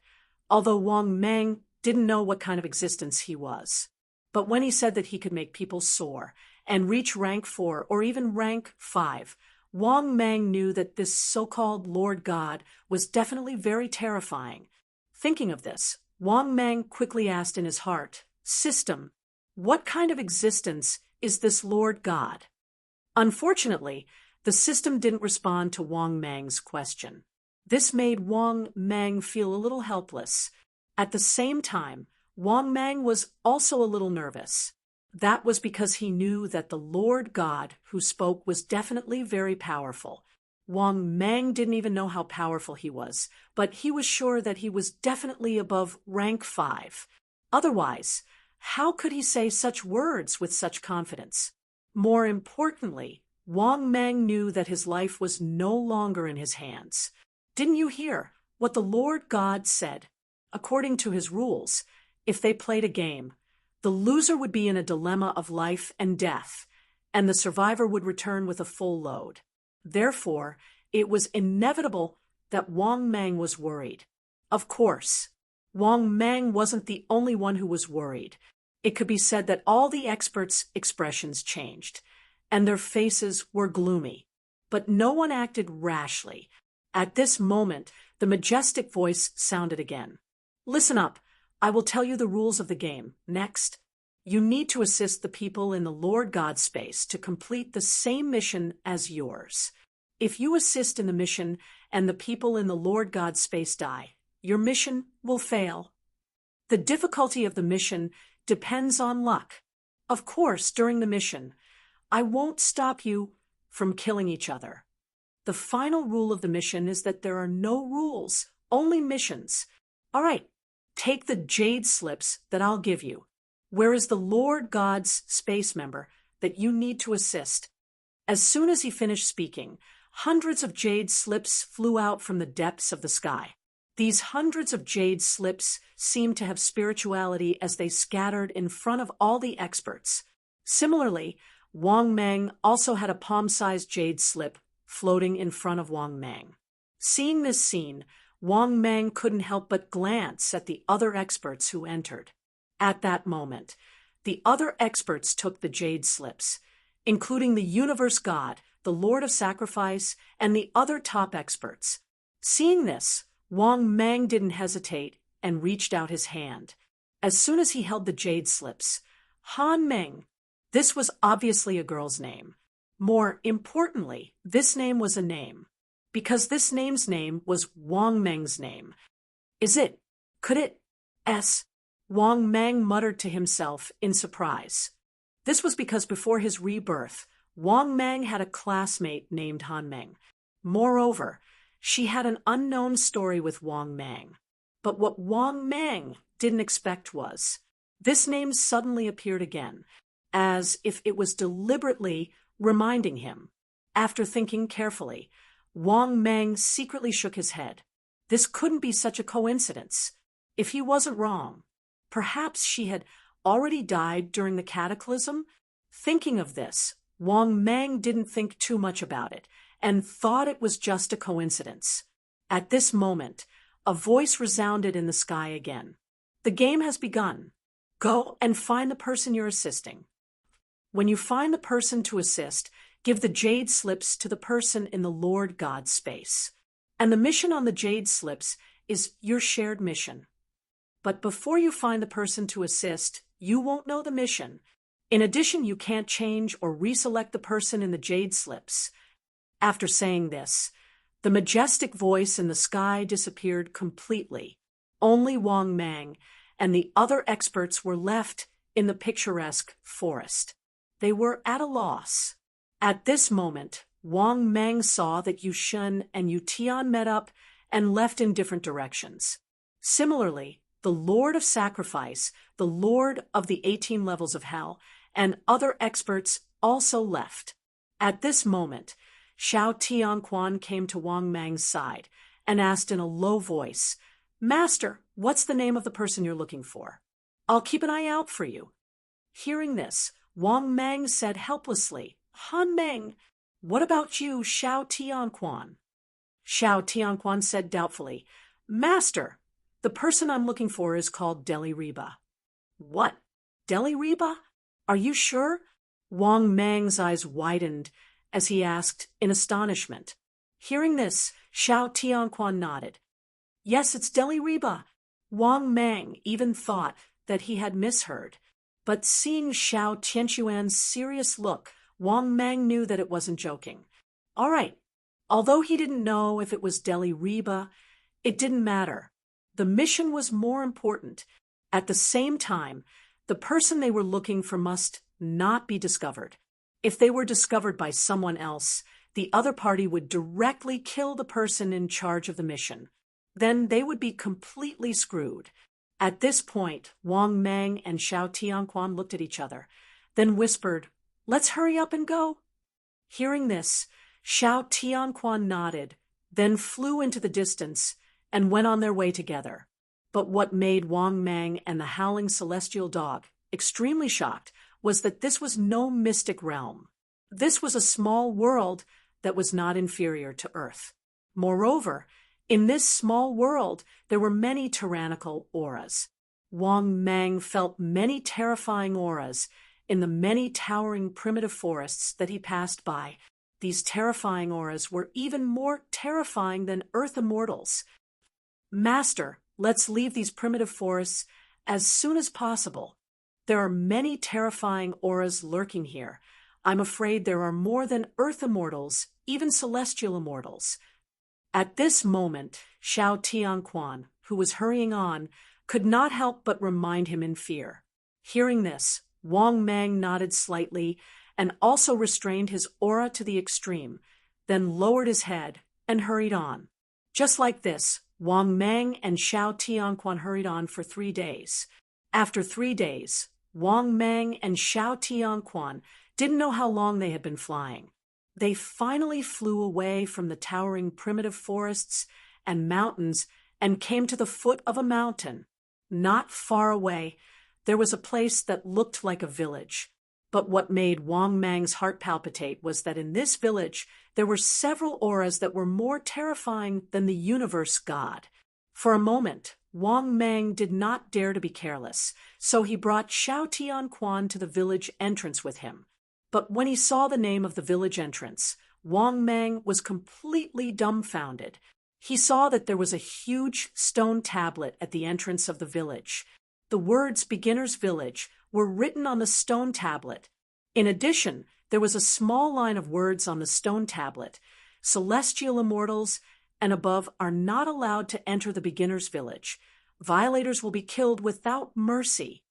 although Wang Mang didn't know what kind of existence he was, but when he said that he could make people soar and reach rank 4 or even rank 5, Wang Mang knew that this so-called Lord God was definitely very terrifying. Thinking of this, Wang Mang quickly asked in his heart, "System, what kind of existence is this Lord God?" Unfortunately, the system didn't respond to Wang Mang's question. This made Wang Mang feel a little helpless. At the same time, Wang Mang was also a little nervous. That was because he knew that the Lord God who spoke was definitely very powerful. Wang Mang didn't even know how powerful he was, but he was sure that he was definitely above rank 5. Otherwise, how could he say such words with such confidence? More importantly, Wang Mang knew that his life was no longer in his hands. Didn't you hear what the Lord God said? According to his rules, if they played a game, the loser would be in a dilemma of life and death, and the survivor would return with a full load. Therefore, it was inevitable that Wang Mang was worried. Of course, Wang Mang wasn't the only one who was worried. It could be said that all the experts' expressions changed, and their faces were gloomy. But no one acted rashly. At this moment, the majestic voice sounded again. "Listen up. I will tell you the rules of the game. Next, you need to assist the people in the Lord God space to complete the same mission as yours. If you assist in the mission and the people in the Lord God space die, your mission will fail. The difficulty of the mission depends on luck. Of course, during the mission, I won't stop you from killing each other. The final rule of the mission is that there are no rules, only missions. All right, take the jade slips that I'll give you. Where is the Lord God's space member that you need to assist?" As soon as he finished speaking, hundreds of jade slips flew out from the depths of the sky. These hundreds of jade slips seemed to have spirituality as they scattered in front of all the experts. Similarly, Wang Mang also had a palm-sized jade slip floating in front of Wang Mang. Seeing this scene, Wang Mang couldn't help but glance at the other experts who entered. At that moment, the other experts took the jade slips, including the universe god, the Lord of Sacrifice, and the other top experts. Seeing this, Wang Mang didn't hesitate and reached out his hand. As soon as he held the jade slips, Han Meng, this was obviously a girl's name. More importantly, this name was a name. because this name's name was Wang Meng's name. Could it? Wang Meng muttered to himself in surprise. This was because before his rebirth, Wang Meng had a classmate named Han Meng. Moreover, she had an unknown story with Wang Meng. But what Wang Meng didn't expect was, this name suddenly appeared again, as if it was deliberately reminding him. After thinking carefully, Wang Meng secretly shook his head. This couldn't be such a coincidence. If he wasn't wrong, perhaps she had already died during the cataclysm? Thinking of this, Wang Meng didn't think too much about it and thought it was just a coincidence. At this moment, a voice resounded in the sky again. The game has begun. Go and find the person you're assisting. When you find the person to assist, give the jade slips to the person in the Lord God space. And the mission on the jade slips is your shared mission. But before you find the person to assist, you won't know the mission. In addition, you can't change or reselect the person in the jade slips. After saying this, the majestic voice in the sky disappeared completely. Only Wang Meng and the other experts were left in the picturesque forest. They were at a loss. At this moment, Wang Meng saw that Yu Shun and Yu Tian met up and left in different directions. Similarly, the Lord of Sacrifice, the Lord of the 18 levels of hell, and other experts also left. At this moment, Xiao Tianquan came to Wang Meng's side and asked in a low voice, "Master, what's the name of the person you're looking for? I'll keep an eye out for you." Hearing this, Wang Meng said helplessly, "Han Meng, what about you, Xiao Tianquan?" Xiao Tianquan said doubtfully, "Master, the person I'm looking for is called Deli Reba." "What? Deli Reba? Are you sure?" Wang Meng's eyes widened as he asked in astonishment. Hearing this, Xiao Tianquan nodded. "Yes, it's Deli Reba." Wang Meng even thought that he had misheard. But seeing Xiao Tianquan's serious look, Wang Meng knew that it wasn't joking. All right. Although he didn't know if it was Deli Reba, it didn't matter. The mission was more important. At the same time, the person they were looking for must not be discovered. If they were discovered by someone else, the other party would directly kill the person in charge of the mission. Then they would be completely screwed. At this point, Wang Meng and Xiao Tianquan looked at each other, then whispered, "Let's hurry up and go." Hearing this, Xiao Tianquan nodded, then flew into the distance and went on their way together. But what made Wang Meng and the howling celestial dog extremely shocked was that this was no mystic realm. This was a small world that was not inferior to Earth. Moreover, in this small world, there were many tyrannical auras. Wang Meng felt many terrifying auras in the many towering primitive forests that he passed by. These terrifying auras were even more terrifying than Earth immortals. "Master, let's leave these primitive forests as soon as possible. There are many terrifying auras lurking here. I'm afraid there are more than Earth immortals, even celestial immortals." At this moment, Xiao Tianquan, who was hurrying on, could not help but remind him in fear. Hearing this, Wang Meng nodded slightly and also restrained his aura to the extreme, then lowered his head and hurried on. Just like this, Wang Meng and Xiao Tianquan hurried on for 3 days. After 3 days, Wang Meng and Xiao Tianquan didn't know how long they had been flying. They finally flew away from the towering primitive forests and mountains and came to the foot of a mountain. Not far away, there was a place that looked like a village. But what made Wang Meng's heart palpitate was that in this village, there were several auras that were more terrifying than the universe god. For a moment, Wang Meng did not dare to be careless, so he brought Xiao Tianquan to the village entrance with him. But when he saw the name of the village entrance, Wang Meng was completely dumbfounded. He saw that there was a huge stone tablet at the entrance of the village. The words "Beginner's Village" were written on the stone tablet. In addition, there was a small line of words on the stone tablet, celestial immortals and above are not allowed to enter the beginner's village. Violators will be killed without mercy.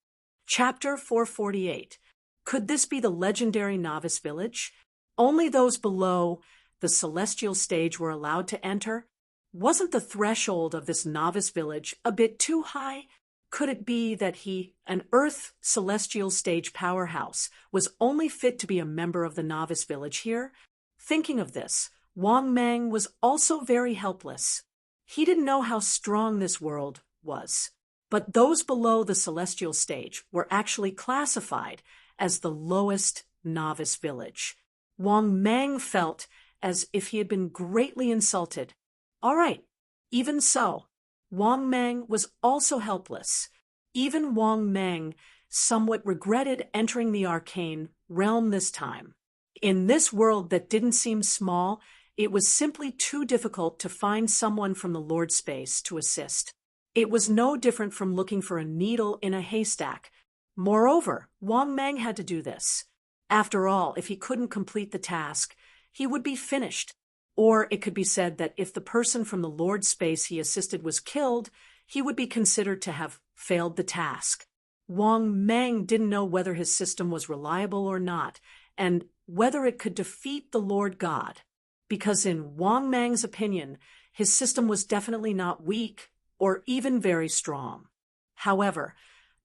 Chapter 448. Could this be the legendary novice village? Only those below the celestial stage were allowed to enter. Wasn't the threshold of this novice village a bit too high? Could it be that he, an Earth celestial stage powerhouse, was only fit to be a member of the novice village here? Thinking of this, Wang Mang was also very helpless. He didn't know how strong this world was. But those below the celestial stage were actually classified as the lowest novice village. Wang Mang felt as if he had been greatly insulted. All right, even so, Wang Mang was also helpless. Even Wang Mang somewhat regretted entering the arcane realm this time. In this world that didn't seem small, it was simply too difficult to find someone from the Lord space to assist. It was no different from looking for a needle in a haystack. Moreover, Wang Mang had to do this. After all, if he couldn't complete the task, he would be finished. Or it could be said that if the person from the Lord space he assisted was killed, he would be considered to have failed the task. Wang Mang didn't know whether his system was reliable or not, and whether it could defeat the Lord God. Because in Wang Mang's opinion, his system was definitely not weak or even very strong. However,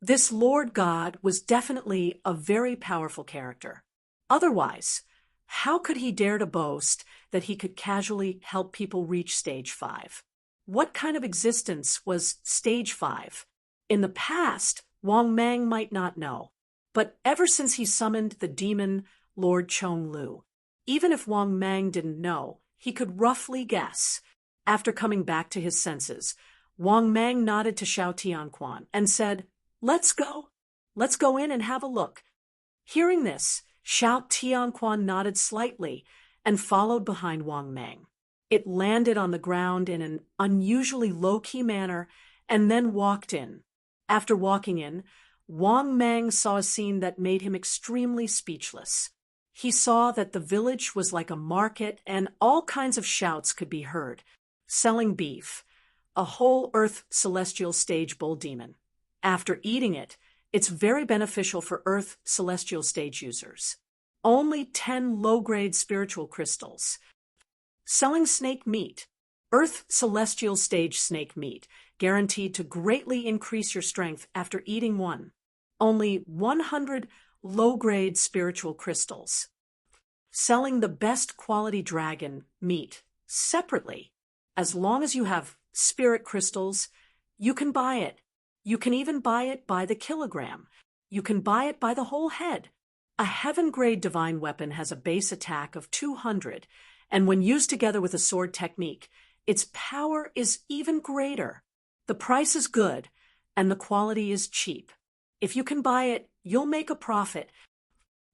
this Lord God was definitely a very powerful character. Otherwise, how could he dare to boast that he could casually help people reach stage 5? What kind of existence was stage 5? In the past, Wang Mang might not know, but ever since he summoned the demon Lord Chong Lu, even if Wang Mang didn't know, he could roughly guess. After coming back to his senses, Wang Mang nodded to Xiao Tianquan and said, "Let's go. Let's go in and have a look." Hearing this, Xiao Tianquan nodded slightly and followed behind Wang Mang. It landed on the ground in an unusually low-key manner and then walked in. After walking in, Wang Mang saw a scene that made him extremely speechless. He saw that the village was like a market and all kinds of shouts could be heard. Selling beef, a whole Earth celestial stage bull demon. After eating it, it's very beneficial for Earth celestial stage users. Only 10 low-grade spiritual crystals. Selling snake meat, Earth celestial stage snake meat, guaranteed to greatly increase your strength after eating one. Only 100 low-grade spiritual crystals. Selling the best quality dragon meat separately. As long as you have spirit crystals, you can buy it. You can even buy it by the kilogram. You can buy it by the whole head. A heaven-grade divine weapon has a base attack of 200, and when used together with a sword technique, its power is even greater. The price is good, and the quality is cheap. If you can buy it, you'll make a profit.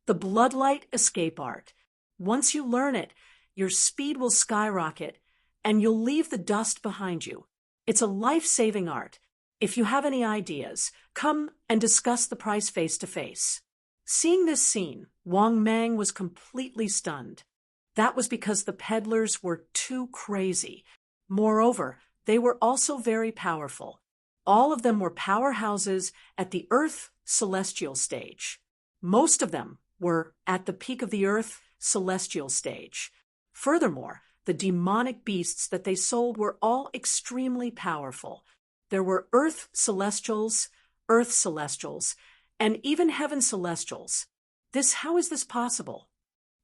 The Bloodlight Escape Art. Once you learn it, your speed will skyrocket, and you'll leave the dust behind you. It's a life-saving art. If you have any ideas, come and discuss the price face-to-face. Seeing this scene, Wang Mang was completely stunned. That was because the peddlers were too crazy. Moreover, they were also very powerful. All of them were powerhouses at the Earth celestial stage. Most of them were at the peak of the Earth celestial stage. Furthermore, the demonic beasts that they sold were all extremely powerful. There were Earth Celestials, and even Heaven Celestials. How is this possible?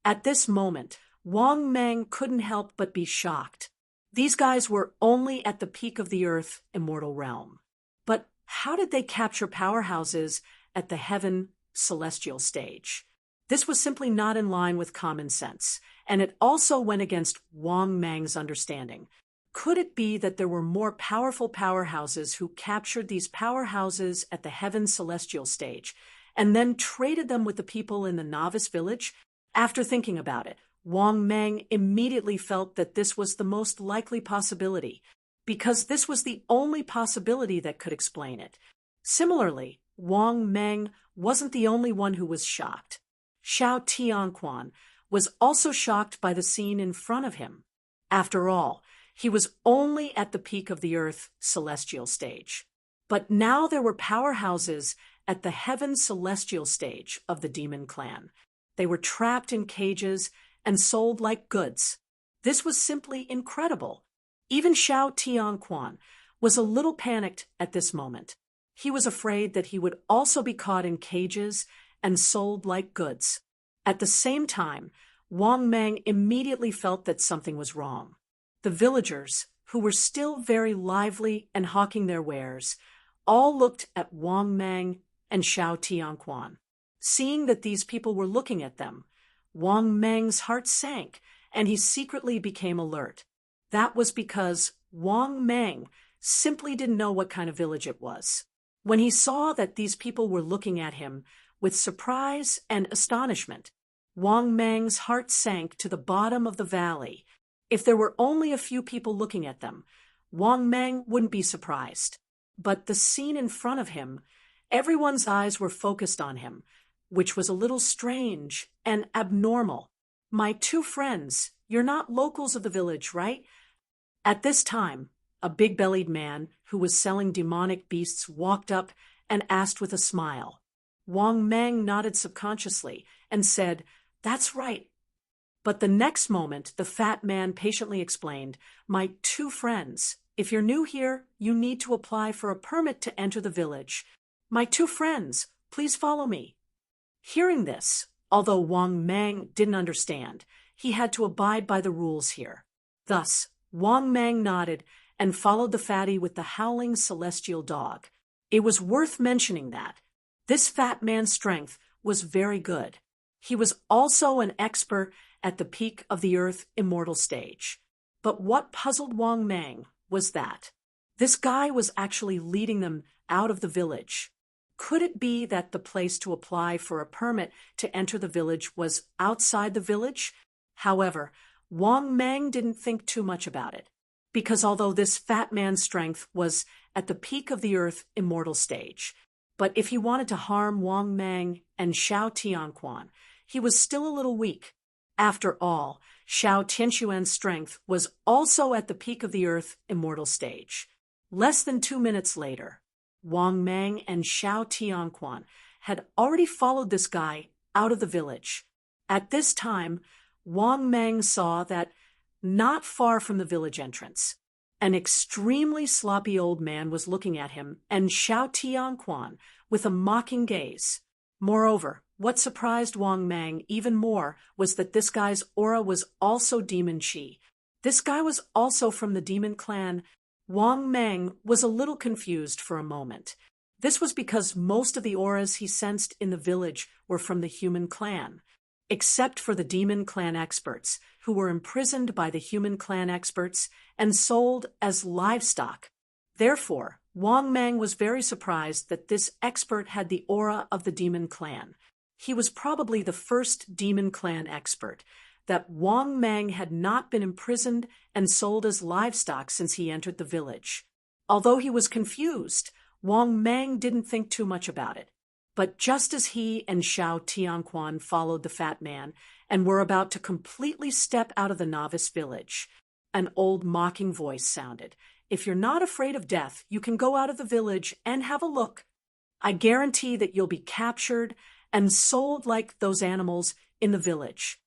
At this moment, Wang Mang couldn't help but be shocked. These guys were only at the peak of the Earth immortal realm. But how did they capture powerhouses at the Heaven Celestial stage? This was simply not in line with common sense, and it also went against Wang Mang's understanding. Could it be that there were more powerful powerhouses who captured these powerhouses at the Heaven Celestial stage and then traded them with the people in the novice village? After thinking about it, Wang Mang immediately felt that this was the most likely possibility, because this was the only possibility that could explain it. Similarly, Wang Mang wasn't the only one who was shocked. Xiao Tianquan was also shocked by the scene in front of him. After all, he was only at the peak of the earth celestial stage. But now there were powerhouses at the heaven celestial stage of the demon clan. They were trapped in cages and sold like goods. This was simply incredible. Even Xiao Tianquan was a little panicked at this moment. He was afraid that he would also be caught in cages and sold like goods. At the same time, Wang Mang immediately felt that something was wrong. The villagers, who were still very lively and hawking their wares, all looked at Wang Mang and Xiao Tianquan. Seeing that these people were looking at them, Wang Mang's heart sank, and he secretly became alert. That was because Wang Mang simply didn't know what kind of village it was. When he saw that these people were looking at him with surprise and astonishment, Wang Mang's heart sank to the bottom of the valley. If there were only a few people looking at them, Wang Mang wouldn't be surprised. But the scene in front of him, everyone's eyes were focused on him, which was a little strange and abnormal. "My two friends, you're not locals of the village, right?" At this time, a big-bellied man who was selling demonic beasts walked up and asked with a smile. Wang Mang nodded subconsciously and said, "That's right." But the next moment, the fat man patiently explained, "My two friends. If you're new here, you need to apply for a permit to enter the village. My two friends, please follow me." Hearing this, although Wang Mang didn't understand, he had to abide by the rules here. Thus, Wang Mang nodded and followed the fatty with the howling celestial dog. It was worth mentioning that this fat man's strength was very good. He was also an expert at the peak of the earth immortal stage. But what puzzled Wang Mang was that this guy was actually leading them out of the village. Could it be that the place to apply for a permit to enter the village was outside the village? However, Wang Mang didn't think too much about it, because although this fat man's strength was at the peak of the earth immortal stage, but if he wanted to harm Wang Mang and Xiao Tianquan, he was still a little weak. After all, Xiao Tianquan's strength was also at the peak of the earth immortal stage. Less than 2 minutes later, Wang Mang and Xiao Tianquan had already followed this guy out of the village. At this time, Wang Mang saw that not far from the village entrance, an extremely sloppy old man was looking at him and Xiao Tianquan with a mocking gaze. Moreover, what surprised Wang Mang even more was that this guy's aura was also demon chi. This guy was also from the demon clan. Wang Mang was a little confused for a moment. This was because most of the auras he sensed in the village were from the human clan, except for the demon clan experts, who were imprisoned by the human clan experts and sold as livestock. Therefore, Wang Mang was very surprised that this expert had the aura of the demon clan. He was probably the first demon clan expert, that Wang Mang had not been imprisoned and sold as livestock since he entered the village. Although he was confused, Wang Mang didn't think too much about it. But just as he and Xiao Tianquan followed the fat man and were about to completely step out of the novice village, an old mocking voice sounded. "If you're not afraid of death, you can go out of the village and have a look. I guarantee that you'll be captured and sold like those animals in the village."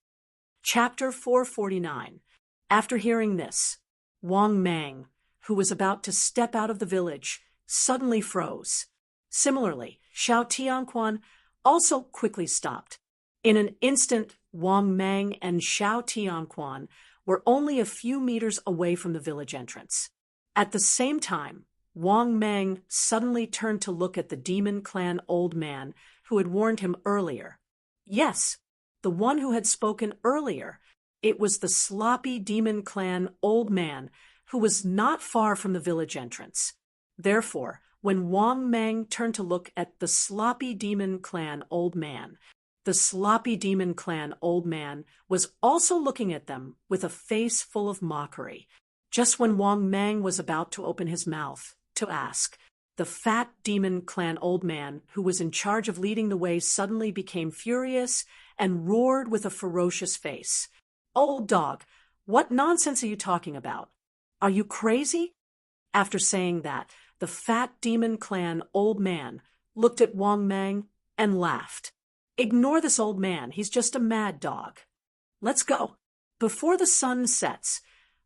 Chapter 449. After hearing this, Wang Mang, who was about to step out of the village, suddenly froze. Similarly, Xiao Tianquan also quickly stopped. In an instant, Wang Mang and Xiao Tianquan were only a few meters away from the village entrance. At the same time, Wang Mang suddenly turned to look at the demon clan old man who had warned him earlier. Yes, the one who had spoken earlier. It was the sloppy demon clan old man who was not far from the village entrance. Therefore, when Wang Mang turned to look at the sloppy demon clan old man, the sloppy demon clan old man was also looking at them with a face full of mockery. Just when Wang Mang was about to open his mouth to ask, the fat demon clan old man who was in charge of leading the way suddenly became furious and roared with a ferocious face. "Old dog, What nonsense are you talking about? Are you crazy? After saying that, the fat demon clan old man looked at Wang Mang and laughed. Ignore this old man, he's just a mad dog. Let's go. Before the sun sets,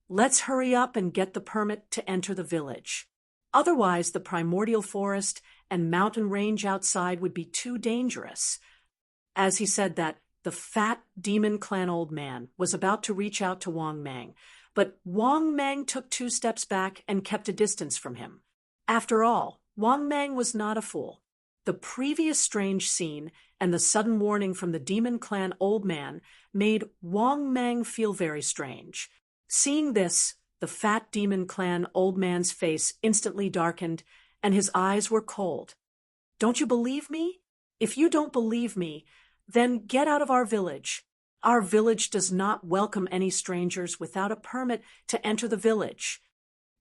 let's hurry up and get the permit to enter the village. Otherwise, the primordial forest and mountain range outside would be too dangerous. As he said that, the fat demon clan old man was about to reach out to Wang Mang, but Wang Mang took 2 steps back and kept a distance from him. After all, Wang Mang was not a fool. The previous strange scene and the sudden warning from the demon clan old man made Wang Mang feel very strange. Seeing this, the fat demon clan old man's face instantly darkened and his eyes were cold. Don't you believe me? If you don't believe me, then get out of our village. Our village does not welcome any strangers without a permit to enter the village.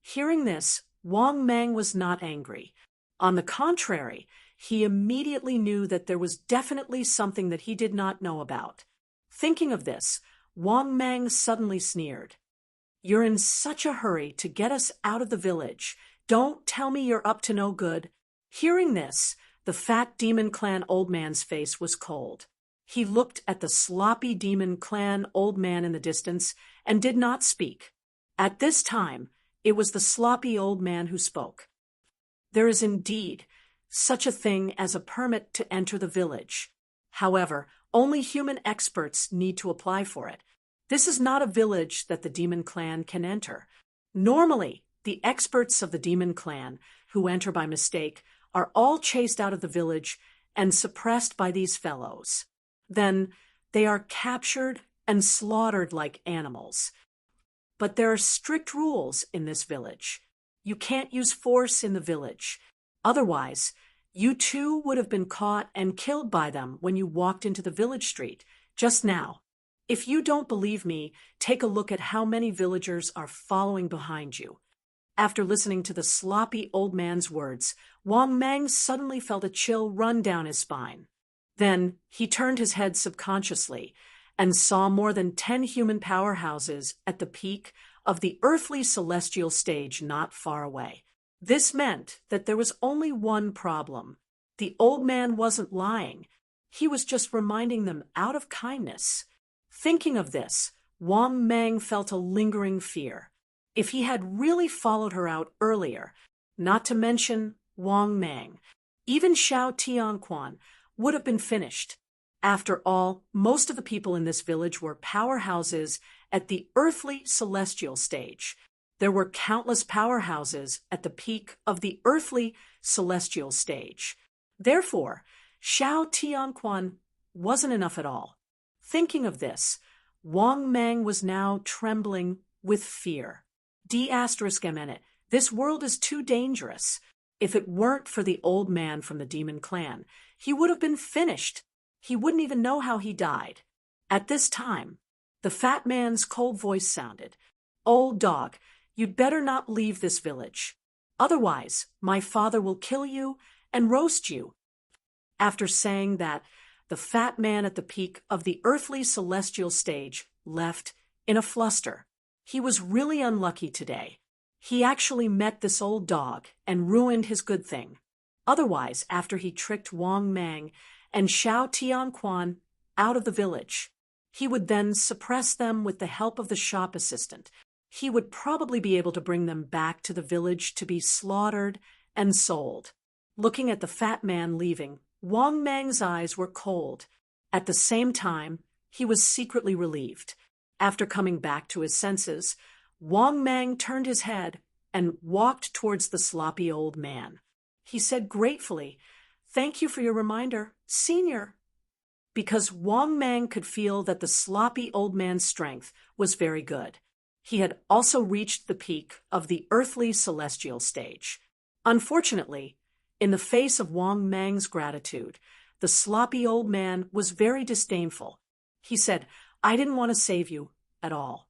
Hearing this, Wang Mang was not angry. On the contrary, he immediately knew that there was definitely something that he did not know about. Thinking of this, Wang Mang suddenly sneered. You're in such a hurry to get us out of the village. Don't tell me you're up to no good. Hearing this, the fat demon clan old man's face was cold. He looked at the sloppy demon clan old man in the distance and did not speak. At this time, it was the sloppy old man who spoke. There is indeed such a thing as a permit to enter the village. However, only human experts need to apply for it. This is not a village that the demon clan can enter. Normally, the experts of the demon clan who enter by mistake are all chased out of the village and suppressed by these fellows. Then they are captured and slaughtered like animals. But there are strict rules in this village. You can't use force in the village. Otherwise, you too would have been caught and killed by them when you walked into the village street, just now. If you don't believe me, take a look at how many villagers are following behind you. After listening to the sloppy old man's words, Wang Mang suddenly felt a chill run down his spine. Then he turned his head subconsciously and saw more than 10 human powerhouses at the peak of the earthly celestial stage not far away. This meant that there was only one problem. The old man wasn't lying. He was just reminding them out of kindness. Thinking of this, Wang Mang felt a lingering fear. If he had really followed her out earlier, not to mention Wang Mang, even Xiao Tianquan would have been finished. After all, most of the people in this village were powerhouses at the earthly celestial stage. There were countless powerhouses at the peak of the earthly celestial stage. Therefore, Xiao Tianquan wasn't enough at all. Thinking of this, Wang Mang was now trembling with fear. D***, this world is too dangerous. If it weren't for the old man from the demon clan, he would have been finished. He wouldn't even know how he died. At this time, the fat man's cold voice sounded. Old dog, you'd better not leave this village. Otherwise, my father will kill you and roast you. After saying that, the fat man at the peak of the earthly celestial stage left in a fluster. He was really unlucky today. He actually met this old dog and ruined his good thing. Otherwise, after he tricked Wang Mang and Xiao Tianquan out of the village, he would then suppress them with the help of the shop assistant. He would probably be able to bring them back to the village to be slaughtered and sold. Looking at the fat man leaving, Wang Mang's eyes were cold. At the same time, he was secretly relieved. After coming back to his senses, Wang Mang turned his head and walked towards the sloppy old man. He said gratefully, "Thank you for your reminder, Senior." Because Wang Mang could feel that the sloppy old man's strength was very good. He had also reached the peak of the earthly celestial stage. Unfortunately, in the face of Wang Mang's gratitude, the sloppy old man was very disdainful. He said, "I didn't want to save you at all.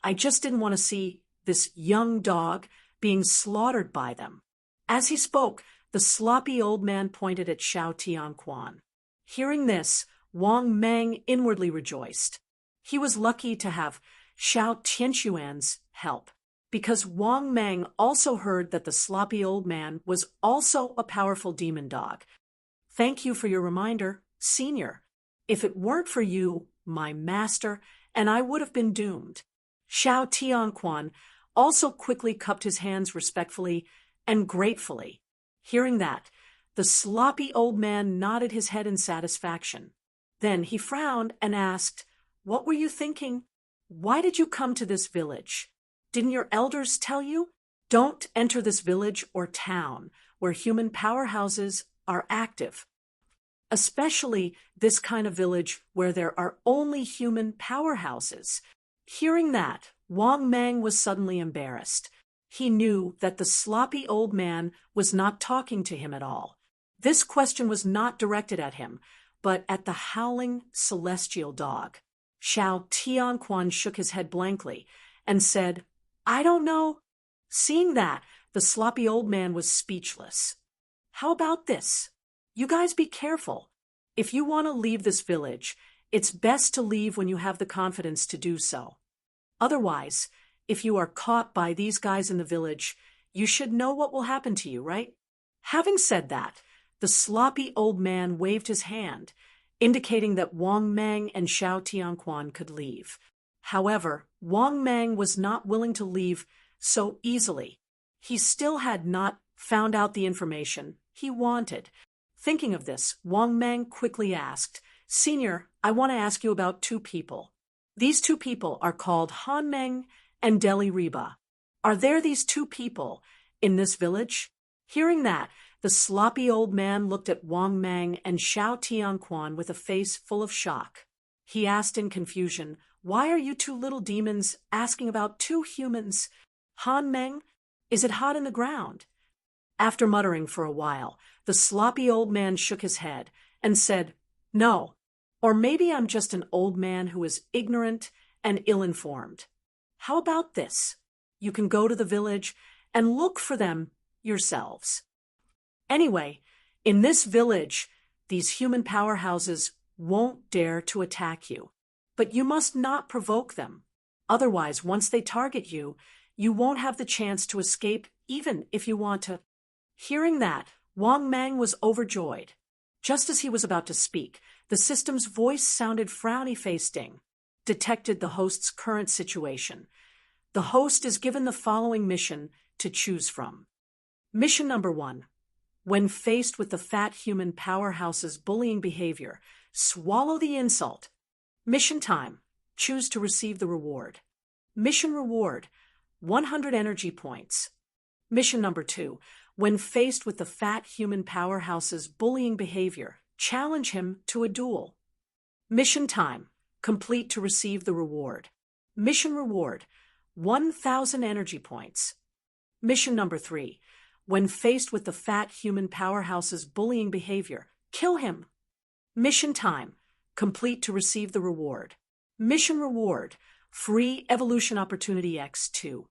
I just didn't want to see this young dog being slaughtered by them." As he spoke, the sloppy old man pointed at Xiao Tianquan. Hearing this, Wang Mang inwardly rejoiced. He was lucky to have Xiao Tianxuan's help, because Wang Mang also heard that the sloppy old man was also a powerful demon dog. Thank you for your reminder, Senior. If it weren't for you, my master, and I would have been doomed. Xiao Tianquan also quickly cupped his hands respectfully and gratefully. Hearing that, the sloppy old man nodded his head in satisfaction. Then he frowned and asked, "What were you thinking? Why did you come to this village? Didn't your elders tell you? Don't enter this village or town where human powerhouses are active. Especially this kind of village where there are only human powerhouses." Hearing that, Wang Mang was suddenly embarrassed. He knew that the sloppy old man was not talking to him at all. This question was not directed at him, but at the howling celestial dog. Xiao Tianquan shook his head blankly and said, "I don't know." Seeing that, the sloppy old man was speechless. "How about this? You guys be careful. If you want to leave this village, it's best to leave when you have the confidence to do so. Otherwise, if you are caught by these guys in the village, you should know what will happen to you, right?" Having said that, the sloppy old man waved his hand, indicating that Wang Mang and Xiao Tianquan could leave. However, Wang Mang was not willing to leave so easily. He still had not found out the information he wanted. Thinking of this, Wang Mang quickly asked, "Senior, I want to ask you about two people. These two people are called Han Meng and Deli Reba. Are there these two people in this village?" Hearing that, the sloppy old man looked at Wang Mang and Xiao Tianquan with a face full of shock. He asked in confusion, "Why are you two little demons asking about two humans? Han Meng, is it hot in the ground?" After muttering for a while, the sloppy old man shook his head and said, "No, or maybe I'm just an old man who is ignorant and ill-informed. How about this? You can go to the village and look for them yourselves. Anyway, in this village, these human powerhouses won't dare to attack you. But you must not provoke them. Otherwise, once they target you, you won't have the chance to escape even if you want to." Hearing that, Wang Mang was overjoyed. Just as he was about to speak, the system's voice sounded frowny-facing, detected the host's current situation. The host is given the following mission to choose from. Mission number 1. When faced with the fat human powerhouse's bullying behavior, swallow the insult. Mission time. Choose to receive the reward. Mission reward, 100 energy points. Mission number 2. When faced with the fat human powerhouse's bullying behavior, challenge him to a duel. Mission time. Complete to receive the reward. Mission reward, 1,000 energy points. Mission number 3. When faced with the fat human powerhouse's bullying behavior, kill him. Mission time. Complete to receive the reward. Mission reward, free evolution opportunity X2.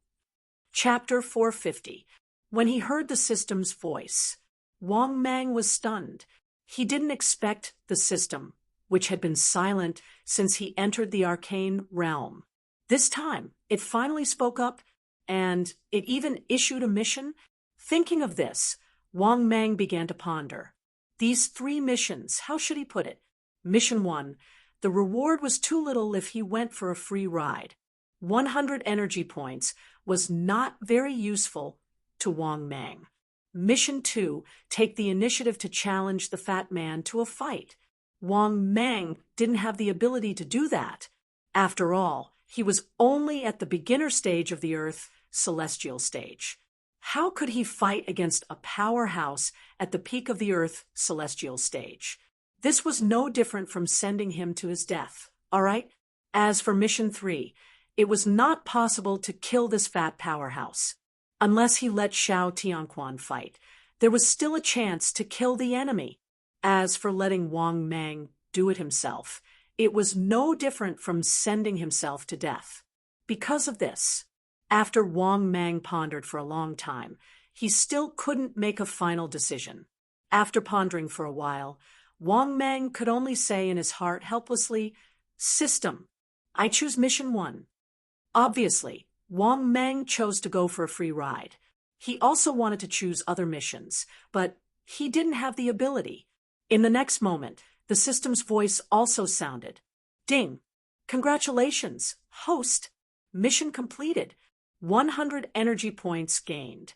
Chapter 450. When he heard the system's voice, Wang Mang was stunned. He didn't expect the system, which had been silent since he entered the arcane realm. This time, it finally spoke up, and it even issued a mission. Thinking of this, Wang Mang began to ponder. These 3 missions, how should he put it? Mission 1, the reward was too little if he went for a free ride. 100 energy points was not very useful to Wang Mang. Mission 2, take the initiative to challenge the fat man to a fight. Wang Mang didn't have the ability to do that. After all, he was only at the beginner stage of the Earth celestial stage. How could he fight against a powerhouse at the peak of the Earth celestial stage? This was no different from sending him to his death, all right? As for Mission 3, it was not possible to kill this fat powerhouse. Unless he let Xiao Tianquan fight, there was still a chance to kill the enemy. As for letting Wang Mang do it himself, it was no different from sending himself to death. Because of this, after Wang Mang pondered for a long time, he still couldn't make a final decision. After pondering for a while, Wang Mang could only say in his heart helplessly, "System, I choose Mission 1. Obviously, Wang Mang chose to go for a free ride. He also wanted to choose other missions, but he didn't have the ability. In the next moment, the system's voice also sounded. Ding! Congratulations, host! Mission completed. 100 energy points gained.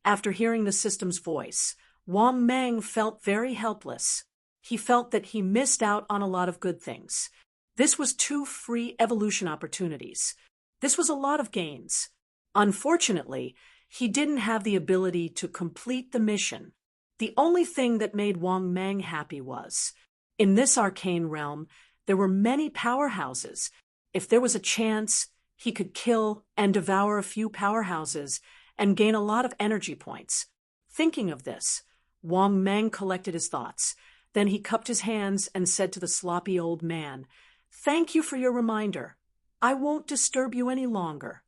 After hearing the system's voice, Wang Mang felt very helpless. He felt that he missed out on a lot of good things. This was 2 free evolution opportunities. This was a lot of gains. Unfortunately, he didn't have the ability to complete the mission. The only thing that made Wang Mang happy was, in this arcane realm, there were many powerhouses. If there was a chance, he could kill and devour a few powerhouses and gain a lot of energy points. Thinking of this, Wang Mang collected his thoughts. Then he cupped his hands and said to the sloppy old man, "Thank you for your reminder. I won't disturb you any longer."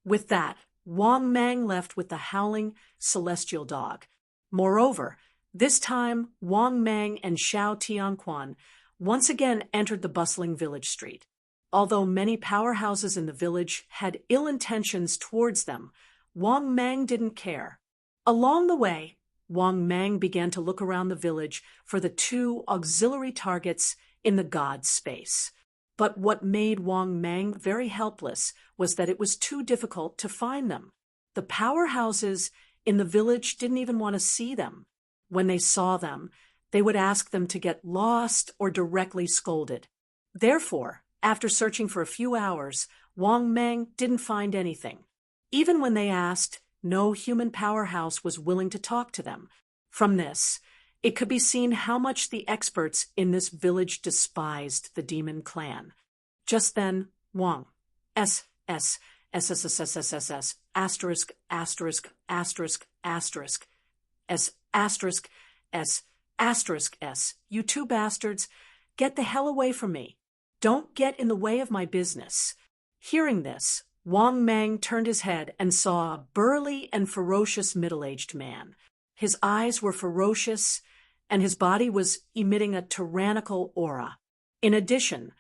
With that, Wang Mang left with the howling celestial dog. Moreover, this time Wang Mang and Xiao Tianquan once again entered the bustling village street. Although many powerhouses in the village had ill intentions towards them, Wang Mang didn't care. Along the way, Wang Mang began to look around the village for the 2 auxiliary targets in the god space. But what made Wang Mang very helpless was that it was too difficult to find them. The powerhouses in the village didn't even want to see them. When they saw them, they would ask them to get lost or directly scolded. Therefore, after searching for a few hours, Wang Mang didn't find anything. Even when they asked, no human powerhouse was willing to talk to them. From this, it could be seen how much the experts in this village despised the demon clan. Just then, Wang asterisk S. You 2 bastards, get the hell away from me. Don't get in the way of my business. Hearing this, Wang Mang turned his head and saw a burly and ferocious middle-aged man. His eyes were ferocious, and his body was emitting a tyrannical aura. In addition,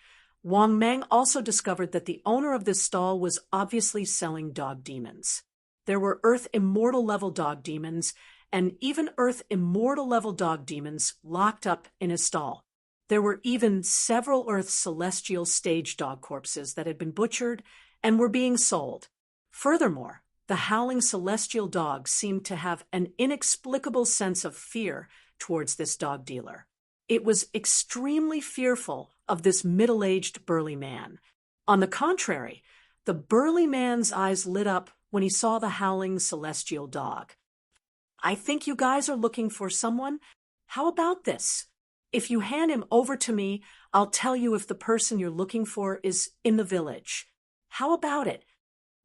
Wang Mang also discovered that the owner of this stall was obviously selling dog demons. There were Earth Immortal level dog demons, and even Earth Immortal level dog demons locked up in his stall. There were even several Earth Celestial stage dog corpses that had been butchered and were being sold. Furthermore, the howling celestial dog seemed to have an inexplicable sense of fear towards this dog dealer. It was extremely fearful of this middle-aged burly man. On the contrary, the burly man's eyes lit up when he saw the howling celestial dog. "I think you guys are looking for someone. How about this? If you hand him over to me, I'll tell you if the person you're looking for is in the village. How about it?"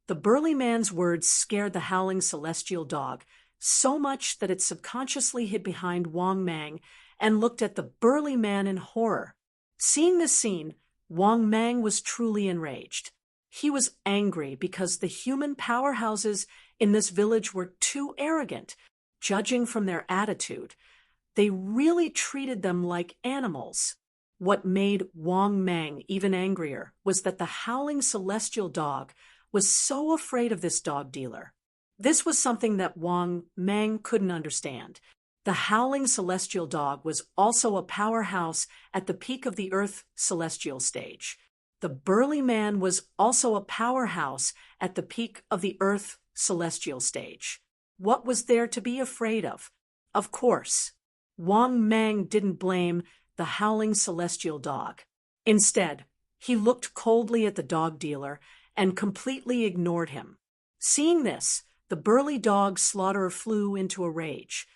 The burly man's words scared the howling celestial dog so much that it subconsciously hid behind Wang Mang and looked at the burly man in horror. Seeing this scene, Wang Mang was truly enraged. He was angry because the human powerhouses in this village were too arrogant. Judging from their attitude, they really treated them like animals. What made Wang Mang even angrier was that the howling celestial dog was so afraid of this dog dealer. This was something that Wang Mang couldn't understand. The howling celestial dog was also a powerhouse at the peak of the Earth celestial stage. The burly man was also a powerhouse at the peak of the Earth celestial stage. What was there to be afraid of? Of course, Wang Mang didn't blame the howling celestial dog. Instead, he looked coldly at the dog dealer and completely ignored him. Seeing this, the burly dog slaughterer flew into a rage.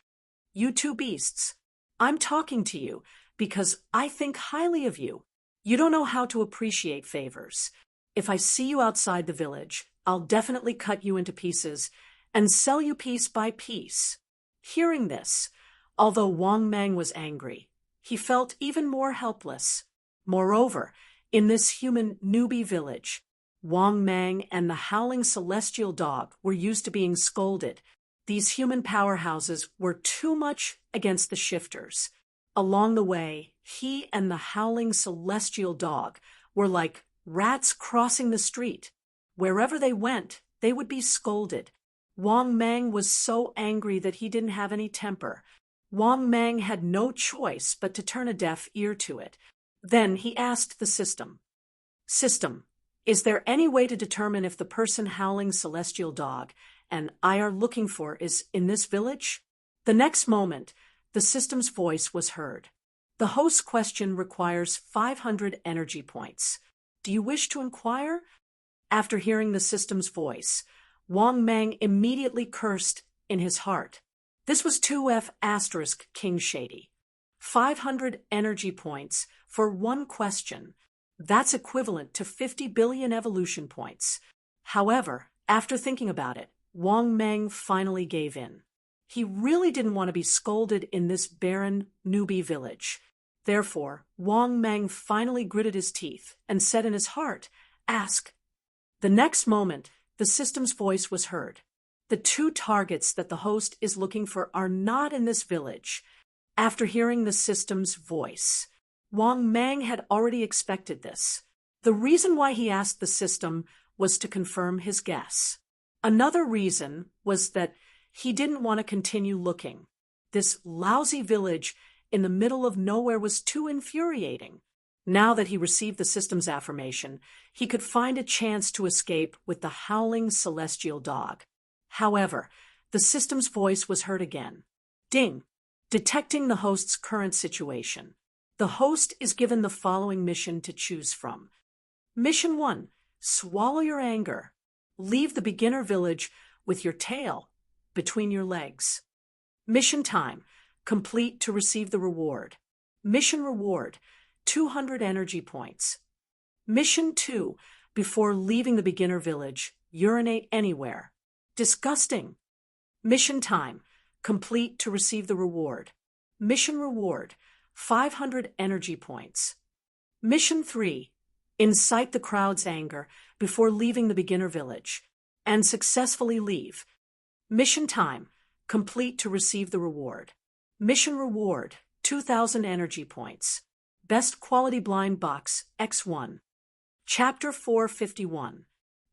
"You 2 beasts, I'm talking to you because I think highly of you. You don't know how to appreciate favors. If I see you outside the village, I'll definitely cut you into pieces and sell you piece by piece." Hearing this, although Wang Mang was angry, he felt even more helpless. Moreover, in this human newbie village, Wang Mang and the howling celestial dog were used to being scolded. These human powerhouses were too much against the shifters. Along the way, he and the howling celestial dog were like rats crossing the street. Wherever they went, they would be scolded. Wang Mang was so angry that he didn't have any temper. Wang Mang had no choice but to turn a deaf ear to it. Then he asked the system, "System, is there any way to determine if the person howling celestial dog and I are looking for is in this village?" The next moment, the system's voice was heard. The host's question requires 500 energy points. Do you wish to inquire? After hearing the system's voice, Wang Mang immediately cursed in his heart. This was 2F asterisk King Shady. 500 energy points for one question. That's equivalent to 50 billion evolution points. However, after thinking about it, Wang Mang finally gave in. He really didn't want to be scolded in this barren newbie village. Therefore, Wang Mang finally gritted his teeth and said in his heart, "Ask." The next moment, the system's voice was heard. The two targets that the host is looking for are not in this village. After hearing the system's voice, Wang Mang had already expected this. The reason why he asked the system was to confirm his guess. Another reason was that he didn't want to continue looking. This lousy village in the middle of nowhere was too infuriating. Now that he received the system's affirmation, he could find a chance to escape with the howling celestial dog. However, the system's voice was heard again. Ding! Detecting the host's current situation. The host is given the following mission to choose from. Mission 1. Swallow your anger. Leave the beginner village with your tail between your legs. Mission time. Complete to receive the reward. Mission reward. 200 energy points. Mission 2. Before leaving the beginner village, urinate anywhere. Disgusting. Mission time. Complete to receive the reward. Mission reward. 500 energy points. Mission 3. Incite the crowd's anger before leaving the beginner village and successfully leave. Mission time. Complete to receive the reward. Mission reward. 2,000 energy points. Best quality blind box, X1. Chapter 451.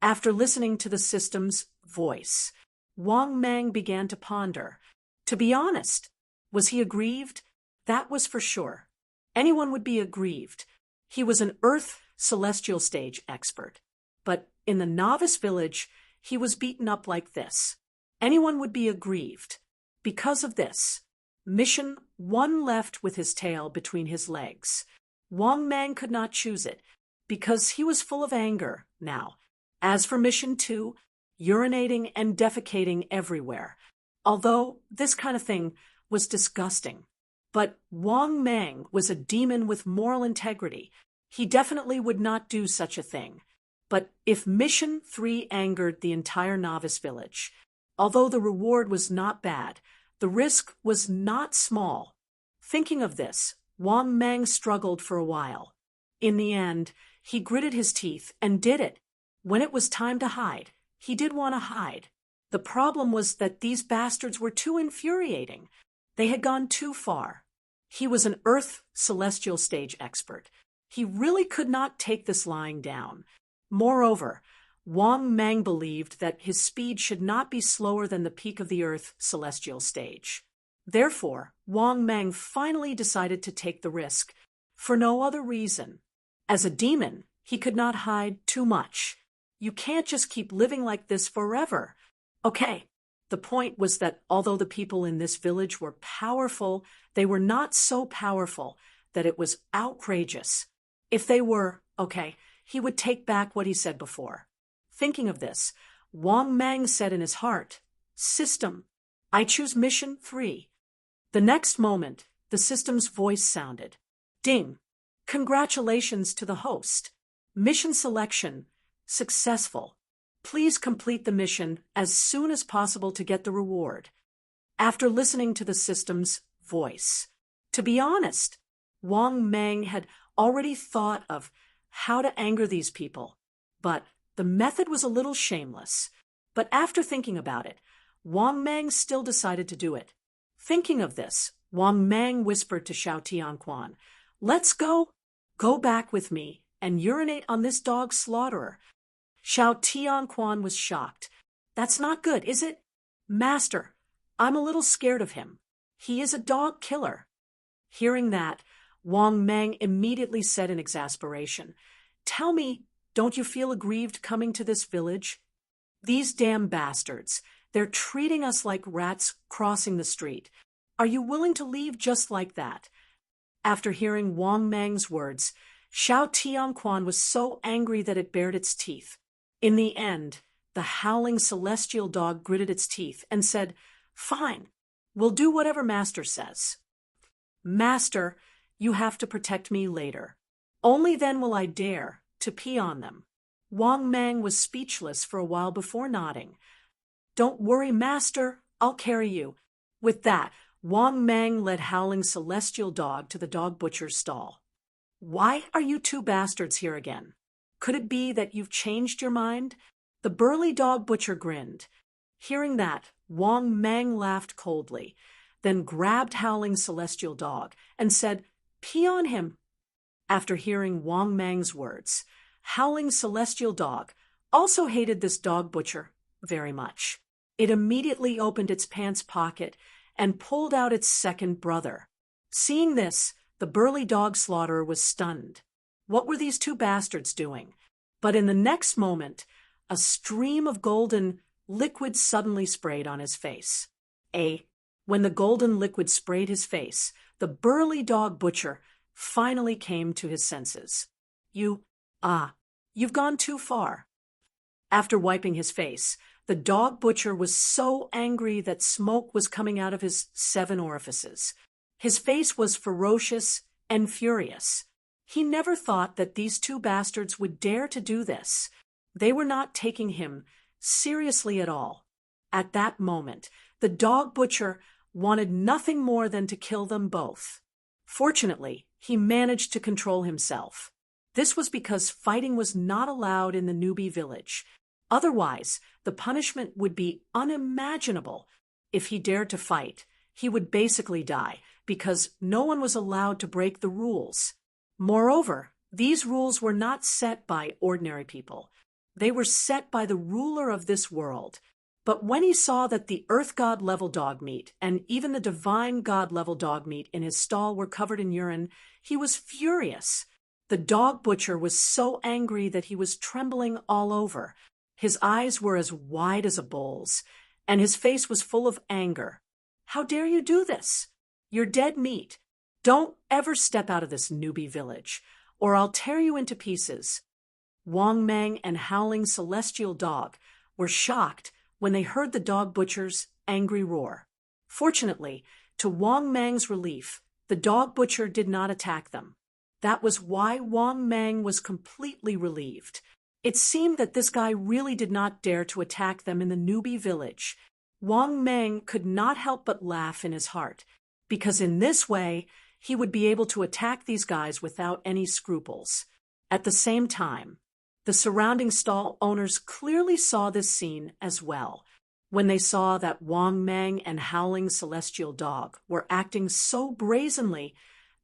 After listening to the system's voice, Wang Mang began to ponder. To be honest, was he aggrieved? That was for sure. Anyone would be aggrieved. He was an Earth celestial stage expert. But in the novice village, he was beaten up like this. Anyone would be aggrieved. Because of this, Mission 1 left with his tail between his legs. Wang Mang could not choose it, because he was full of anger now. As for Mission 2, urinating and defecating everywhere. Although this kind of thing was disgusting. But Wang Mang was a demon with moral integrity. He definitely would not do such a thing. But if Mission 3 angered the entire novice village, although the reward was not bad, the risk was not small. Thinking of this, Wang Mang struggled for a while. In the end, he gritted his teeth and did it. When it was time to hide, he did want to hide. The problem was that these bastards were too infuriating. They had gone too far. He was an Earth celestial stage expert. He really could not take this lying down. Moreover, Wang Mang believed that his speed should not be slower than the peak of the Earth celestial stage. Therefore, Wang Mang finally decided to take the risk, for no other reason. As a demon, he could not hide too much. You can't just keep living like this forever. Okay, the point was that although the people in this village were powerful, they were not so powerful that it was outrageous. If they were, okay, he would take back what he said before. Thinking of this, Wang Mang said in his heart, "System, I choose Mission 3. The next moment, the system's voice sounded. Ding! Congratulations to the host. Mission selection successful. Please complete the mission as soon as possible to get the reward." After listening to the system's voice, to be honest, Wang Mang had already thought of how to anger these people, but the method was a little shameless. But after thinking about it, Wang Mang still decided to do it. Thinking of this, Wang Mang whispered to Xiao Tianquan, "Let's go. Go back with me and urinate on this dog slaughterer." Xiao Tianquan was shocked. That's not good, is it? Master, I'm a little scared of him. He is a dog killer. Hearing that, Wang Meng immediately said in exasperation, Tell me, don't you feel aggrieved coming to this village? These damn bastards, they're treating us like rats crossing the street. Are you willing to leave just like that? After hearing Wang Meng's words, Xiao Tianquan was so angry that it bared its teeth. In the end, the howling celestial dog gritted its teeth and said, Fine, we'll do whatever Master says. Master, you have to protect me later. Only then will I dare to pee on them. Wang Meng was speechless for a while before nodding. Don't worry, Master, I'll carry you. With that, Wang Meng led Howling Celestial Dog to the dog butcher's stall. Why are you two bastards here again? Could it be that you've changed your mind? The burly dog butcher grinned. Hearing that, Wang Meng laughed coldly, then grabbed Howling Celestial Dog and said, Pee on him. After hearing Wang Meng's words, Howling Celestial Dog also hated this dog butcher very much. It immediately opened its pants pocket and pulled out its second brother. Seeing this, the burly dog slaughterer was stunned. What were these two bastards doing? But in the next moment, a stream of golden liquid suddenly sprayed on his face. When the golden liquid sprayed his face, the burly dog butcher finally came to his senses. You've gone too far. After wiping his face, the dog butcher was so angry that smoke was coming out of his 7 orifices. His face was ferocious and furious. He never thought that these two bastards would dare to do this. They were not taking him seriously at all. At that moment, the dog butcher wanted nothing more than to kill them both. Fortunately, he managed to control himself. This was because fighting was not allowed in the newbie village. Otherwise, the punishment would be unimaginable. If he dared to fight, he would basically die, because no one was allowed to break the rules. Moreover, these rules were not set by ordinary people. They were set by the ruler of this world. But when he saw that the earth god level dog meat and even the divine god level dog meat in his stall were covered in urine, he was furious. The dog butcher was so angry that he was trembling all over. His eyes were as wide as a bull's, and his face was full of anger. How dare you do this? You're dead meat. Don't ever step out of this newbie village, or I'll tear you into pieces. Wang Meng and Howling Celestial Dog were shocked when they heard the dog butcher's angry roar. Fortunately, to Wang Meng's relief, the dog butcher did not attack them. That was why Wang Meng was completely relieved. It seemed that this guy really did not dare to attack them in the newbie village. Wang Meng could not help but laugh in his heart, because in this way, he would be able to attack these guys without any scruples. At the same time, the surrounding stall owners clearly saw this scene as well. When they saw that Wang Meng and Howling Celestial Dog were acting so brazenly,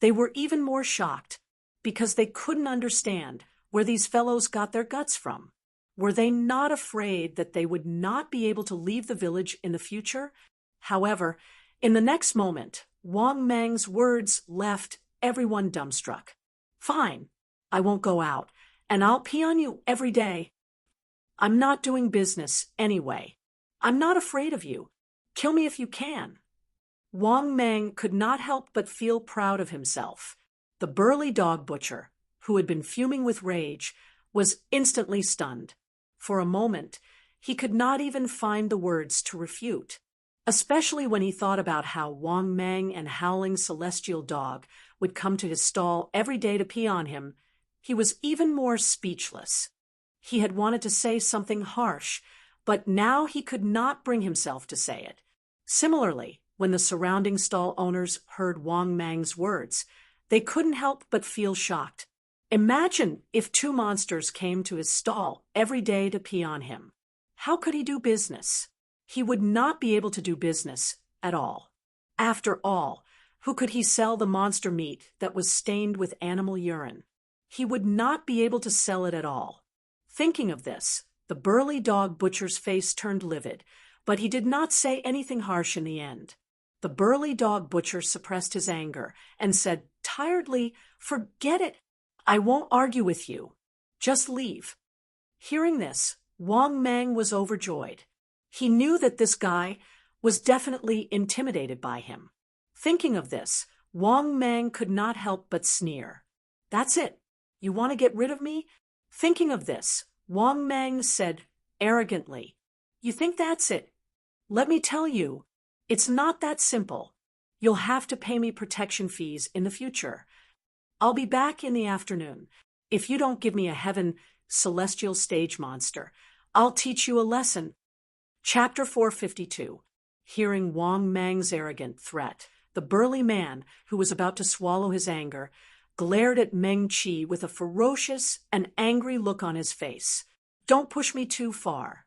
they were even more shocked, because they couldn't understand where these fellows got their guts from. Were they not afraid that they would not be able to leave the village in the future? However, in the next moment, Wang Meng's words left everyone dumbstruck. Fine, I won't go out, and I'll pee on you every day. I'm not doing business anyway. I'm not afraid of you. Kill me if you can. Wang Meng could not help but feel proud of himself. The burly dog butcher, who had been fuming with rage, was instantly stunned. For a moment, he could not even find the words to refute, especially when he thought about how Wang Meng and Howling Celestial Dog would come to his stall every day to pee on him. He was even more speechless. He had wanted to say something harsh, but now he could not bring himself to say it. Similarly, when the surrounding stall owners heard Wang Meng's words, they couldn't help but feel shocked. Imagine if 2 monsters came to his stall every day to pee on him. How could he do business? He would not be able to do business at all. After all, who could he sell the monster meat that was stained with animal urine? He would not be able to sell it at all. Thinking of this, the burly dog butcher's face turned livid, but he did not say anything harsh in the end. The burly dog butcher suppressed his anger and said tiredly, "Forget it. I won't argue with you. Just leave." Hearing this, Wang Mang was overjoyed. He knew that this guy was definitely intimidated by him. Thinking of this, Wang Mang could not help but sneer. "That's it. You want to get rid of me?" Thinking of this, Wang Mang said arrogantly, "You think that's it? Let me tell you, it's not that simple. You'll have to pay me protection fees in the future. I'll be back in the afternoon. If you don't give me a heaven celestial stage monster, I'll teach you a lesson." Chapter 452. Hearing Wang Mang's arrogant threat, the burly man, who was about to swallow his anger, glared at Meng Qi with a ferocious and angry look on his face. "Don't push me too far.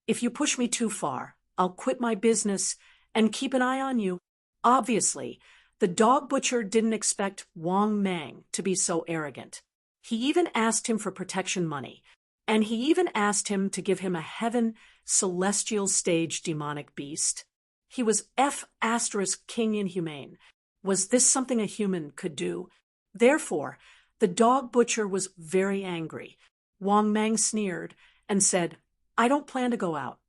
If you push me too far, I'll quit my business and keep an eye on you." Obviously, the dog butcher didn't expect Wang Mang to be so arrogant. He even asked him for protection money, and he even asked him to give him a heaven celestial stage demonic beast. He was *king inhumane. Was this something a human could do? Therefore, the dog butcher was very angry. Wang Mang sneered and said, "I don't plan to go out.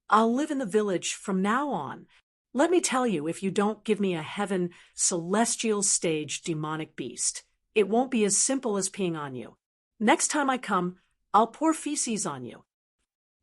I'll live in the village from now on. Let me tell you, if you don't give me a heaven celestial stage demonic beast, it won't be as simple as peeing on you. Next time I come, I'll pour feces on you.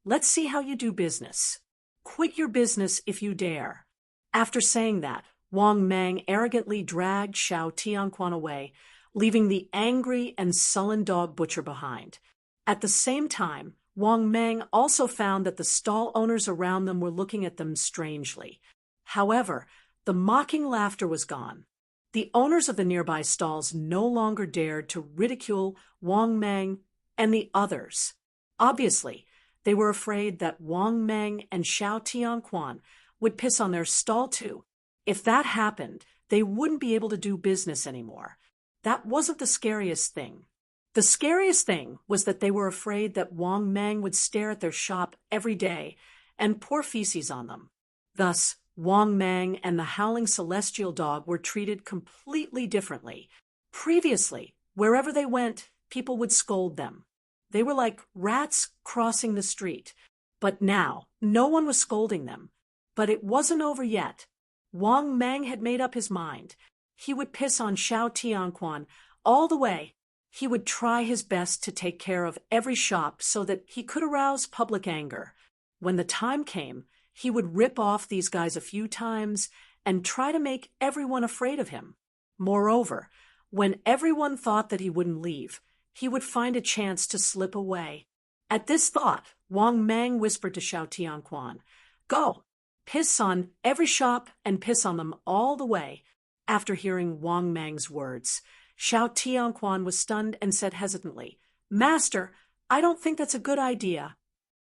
Let's see how you do business. Quit your business if you dare." After saying that, Wang Mang arrogantly dragged Xiao Tianquan away, leaving the angry and sullen dog butcher behind. At the same time, Wang Mang also found that the stall owners around them were looking at them strangely. However, the mocking laughter was gone. The owners of the nearby stalls no longer dared to ridicule Wang Mang and the others. Obviously, they were afraid that Wang Mang and Xiao Tianquan would piss on their stall too. If that happened, they wouldn't be able to do business anymore. That wasn't the scariest thing. The scariest thing was that they were afraid that Wang Mang would stare at their shop every day and pour feces on them. Thus, Wang Mang and the howling celestial dog were treated completely differently. Previously, wherever they went, people would scold them. They were like rats crossing the street. But now, no one was scolding them. But it wasn't over yet. Wang Mang had made up his mind. He would piss on Xiao Tianquan all the way. He would try his best to take care of every shop so that he could arouse public anger. When the time came, he would rip off these guys a few times and try to make everyone afraid of him. Moreover, when everyone thought that he wouldn't leave, he would find a chance to slip away. At this thought, Wang Mang whispered to Xiao Tianquan, "Go, piss on every shop and piss on them all the way." After hearing Wang Mang's words, Xiao Tianquan was stunned and said hesitantly, "Master, I don't think that's a good idea.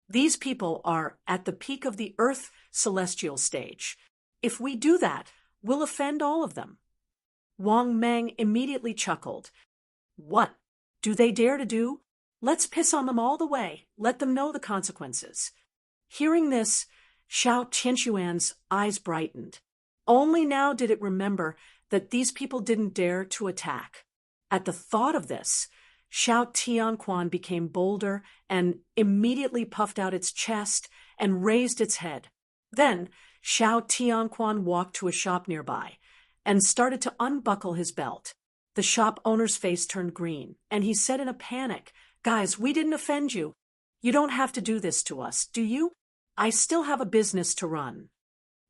These people are at the peak of the earth celestial stage. If we do that, we'll offend all of them." Wang Mang immediately chuckled. "What do they dare to do? Let's piss on them all the way. Let them know the consequences." Hearing this, Xiao Tianquan's eyes brightened. Only now did it remember that these people didn't dare to attack. At the thought of this, Xiao Tianquan became bolder and immediately puffed out its chest and raised its head. Then Xiao Tianquan walked to a shop nearby and started to unbuckle his belt. The shop owner's face turned green, and he said in a panic, "Guys, we didn't offend you. You don't have to do this to us, do you? I still have a business to run."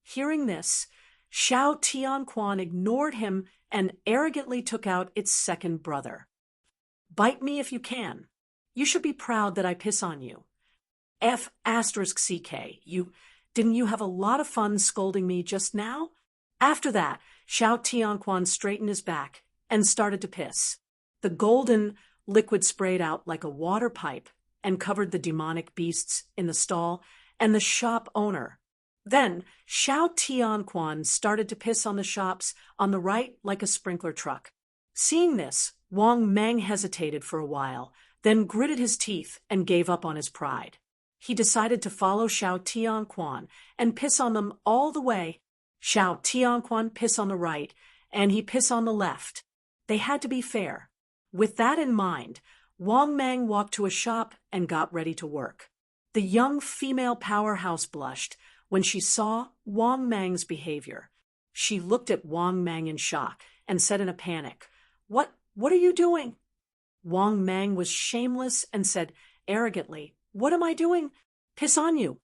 Hearing this, Xiao Tianquan ignored him and arrogantly took out its second brother. "Bite me if you can. You should be proud that I piss on you. *CK, didn't you have a lot of fun scolding me just now?" After that, Xiao Tianquan straightened his back and started to piss. The golden liquid sprayed out like a water pipe and covered the demonic beasts in the stall and the shop owner. Then Xiao Tianquan started to piss on the shops on the right like a sprinkler truck. Seeing this, Wang Mang hesitated for a while, then gritted his teeth and gave up on his pride. He decided to follow Xiao Tianquan and piss on them all the way. Xiao Tianquan piss on the right, and he piss on the left. They had to be fair. With that in mind, Wang Mang walked to a shop and got ready to work. The young female powerhouse blushed when she saw Wang Mang's behavior. She looked at Wang Mang in shock and said in a panic, What are you doing?" Wang Mang was shameless and said arrogantly, "What am I doing? Piss on you."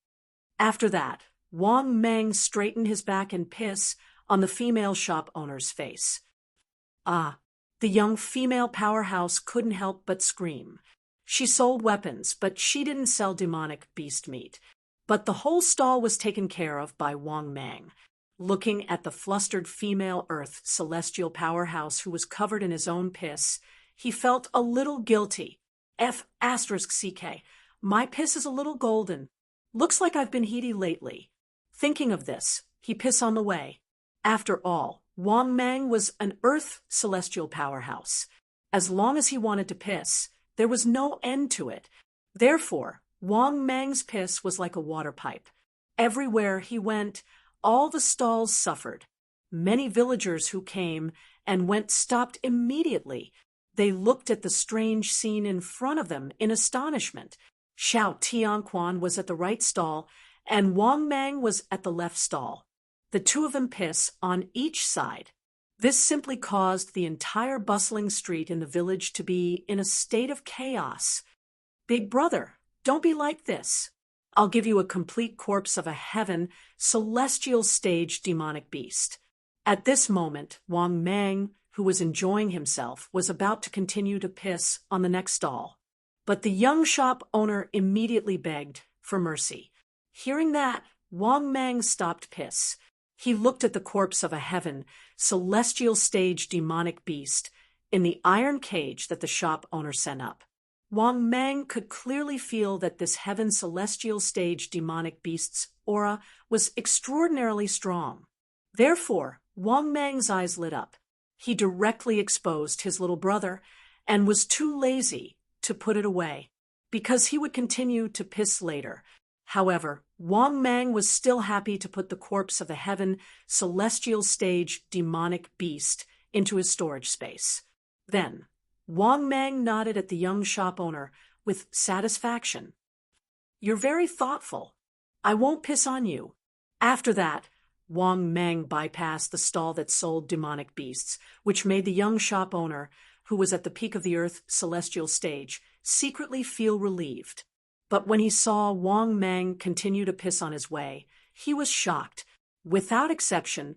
After that, Wang Mang straightened his back and piss on the female shop owner's face. The young female powerhouse couldn't help but scream. She sold weapons, but she didn't sell demonic beast meat. But the whole stall was taken care of by Wang Mang. Looking at the flustered female earth celestial powerhouse who was covered in his own piss, he felt a little guilty. F***CK, my piss is a little golden. Looks like I've been heaty lately. Thinking of this, he piss on the way. After all, Wang Mang was an earth celestial powerhouse. As long as he wanted to piss, there was no end to it. Therefore, Wang Mang's piss was like a water pipe. Everywhere he went, all the stalls suffered. Many villagers who came and went stopped immediately. They looked at the strange scene in front of them in astonishment. Xiao Tianquan was at the right stall, and Wang Mang was at the left stall. The two of them piss on each side. This simply caused the entire bustling street in the village to be in a state of chaos. "Big brother, don't be like this. I'll give you a complete corpse of a heaven, celestial stage demonic beast." At this moment, Wang Mang, who was enjoying himself, was about to continue to piss on the next stall. But the young shop owner immediately begged for mercy. Hearing that, Wang Mang stopped piss. He looked at the corpse of a heaven, celestial stage demonic beast in the iron cage that the shop owner sent up. Wang Mang could clearly feel that this heaven celestial stage demonic beast's aura was extraordinarily strong. Therefore, Wang Mang's eyes lit up. He directly exposed his little brother and was too lazy to put it away, because he would continue to piss later. However, Wang Mang was still happy to put the corpse of the heaven celestial stage demonic beast into his storage space. Then, Wang Mang nodded at the young shop owner with satisfaction. "You're very thoughtful. I won't piss on you." After that, Wang Mang bypassed the stall that sold demonic beasts, which made the young shop owner, who was at the peak of the earth celestial stage, secretly feel relieved. But when he saw Wang Mang continue to piss on his way, he was shocked. Without exception,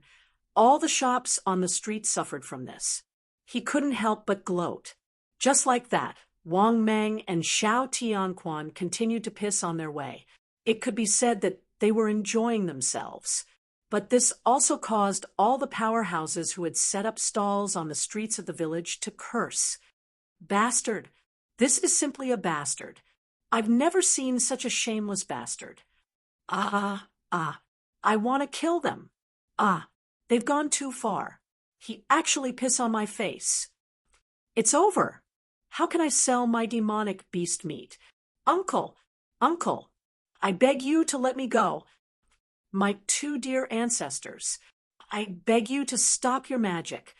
all the shops on the street suffered from this. He couldn't help but gloat. Just like that, Wang Mang and Xiao Tianquan continued to piss on their way. It could be said that they were enjoying themselves. But this also caused all the powerhouses who had set up stalls on the streets of the village to curse. "Bastard! This is simply a bastard. I've never seen such a shameless bastard. I want to kill them. They've gone too far. He actually pissed on my face. It's over. How can I sell my demonic beast meat? Uncle, I beg you to let me go. My two dear ancestors, I beg you to stop your magic."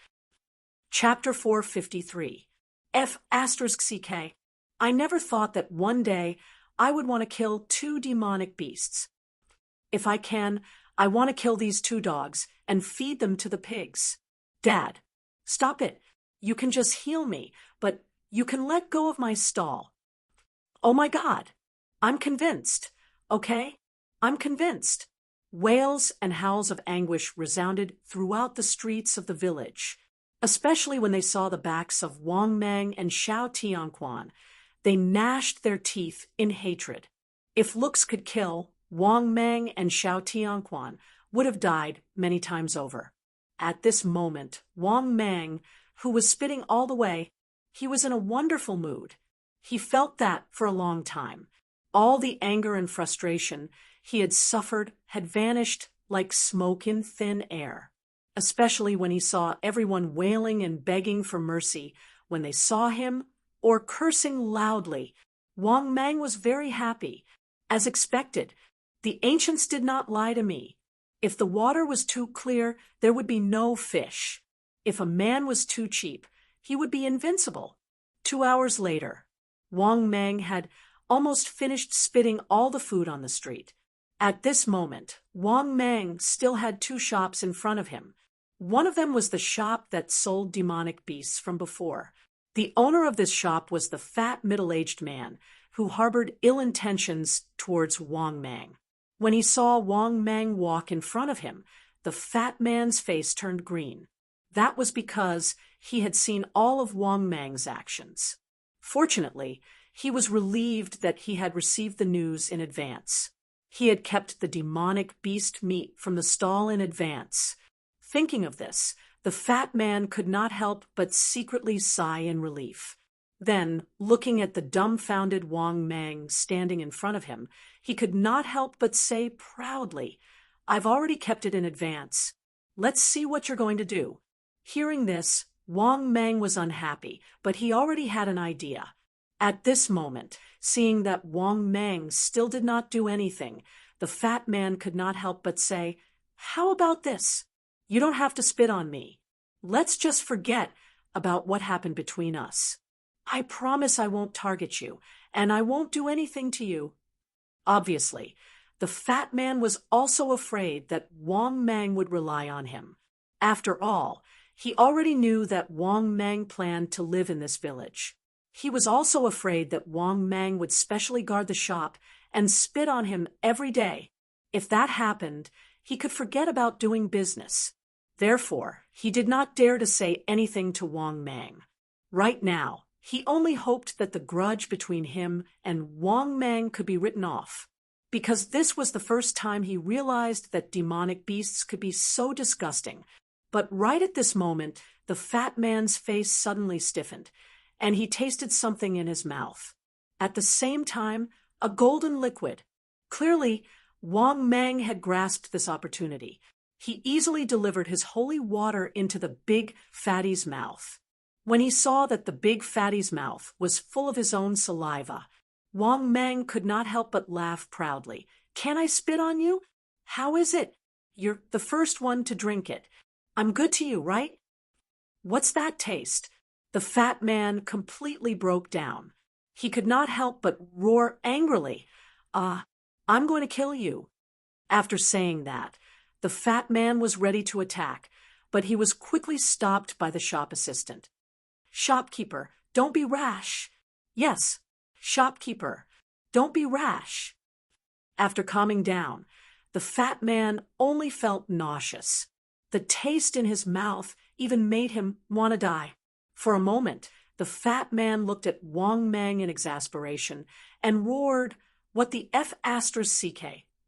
Chapter 453. F***CK. I never thought that one day I would want to kill two demonic beasts. If I can, I want to kill these two dogs and feed them to the pigs. Dad, stop it. You can just heal me, but you can let go of my stall. Oh my God, I'm convinced, okay? I'm convinced. Wails and howls of anguish resounded throughout the streets of the village, especially when they saw the backs of Wang Mang and Xiao Tianquan. They gnashed their teeth in hatred. If looks could kill, Wang Mang and Xiao Tianquan would have died many times over. At this moment, Wang Mang, who was spitting all the way, he was in a wonderful mood. He felt that for a long time. All the anger and frustration he had suffered had vanished like smoke in thin air, especially when he saw everyone wailing and begging for mercy when they saw him or cursing loudly. Wang Mang was very happy. As expected, the ancients did not lie to me. If the water was too clear, there would be no fish. If a man was too cheap, he would be invincible. 2 hours later, Wang Mang had almost finished spitting all the food on the street. At this moment, Wang Mang still had 2 shops in front of him. One of them was the shop that sold demonic beasts from before. The owner of this shop was the fat middle-aged man who harbored ill intentions towards Wang Mang. When he saw Wang Mang walk in front of him, the fat man's face turned green. That was because he had seen all of Wang Mang's actions. Fortunately, he was relieved that he had received the news in advance. He had kept the demonic beast meat from the stall in advance. Thinking of this, the fat man could not help but secretly sigh in relief. Then, looking at the dumbfounded Wang Mang standing in front of him, he could not help but say proudly, "I've already kept it in advance. Let's see what you're going to do." Hearing this, Wang Mang was unhappy, but he already had an idea. At this moment, seeing that Wang Mang still did not do anything, the fat man could not help but say, "How about this? You don't have to spit on me. Let's just forget about what happened between us. I promise I won't target you, and I won't do anything to you." Obviously, the fat man was also afraid that Wang Mang would rely on him. After all, he already knew that Wang Mang planned to live in this village. He was also afraid that Wang Mang would specially guard the shop and spit on him every day. If that happened, he could forget about doing business. Therefore, he did not dare to say anything to Wang Mang. Right now, he only hoped that the grudge between him and Wang Mang could be written off, because this was the first time he realized that demonic beasts could be so disgusting. But right at this moment, the fat man's face suddenly stiffened, and he tasted something in his mouth. At the same time, a golden liquid. Clearly, Wang Mang had grasped this opportunity. He easily delivered his holy water into the big fatty's mouth. When he saw that the big fatty's mouth was full of his own saliva, Wang Mang could not help but laugh proudly. "Can I spit on you? How is it? You're the first one to drink it. I'm good to you, right?" "What's that taste?" The fat man completely broke down. He could not help but roar angrily, "I'm going to kill you." After saying that, the fat man was ready to attack, but he was quickly stopped by the shop assistant. "Shopkeeper, don't be rash." "Yes, shopkeeper, don't be rash." After calming down, the fat man only felt nauseous. The taste in his mouth even made him want to die. For a moment, the fat man looked at Wang Mang in exasperation and roared, "What the F***?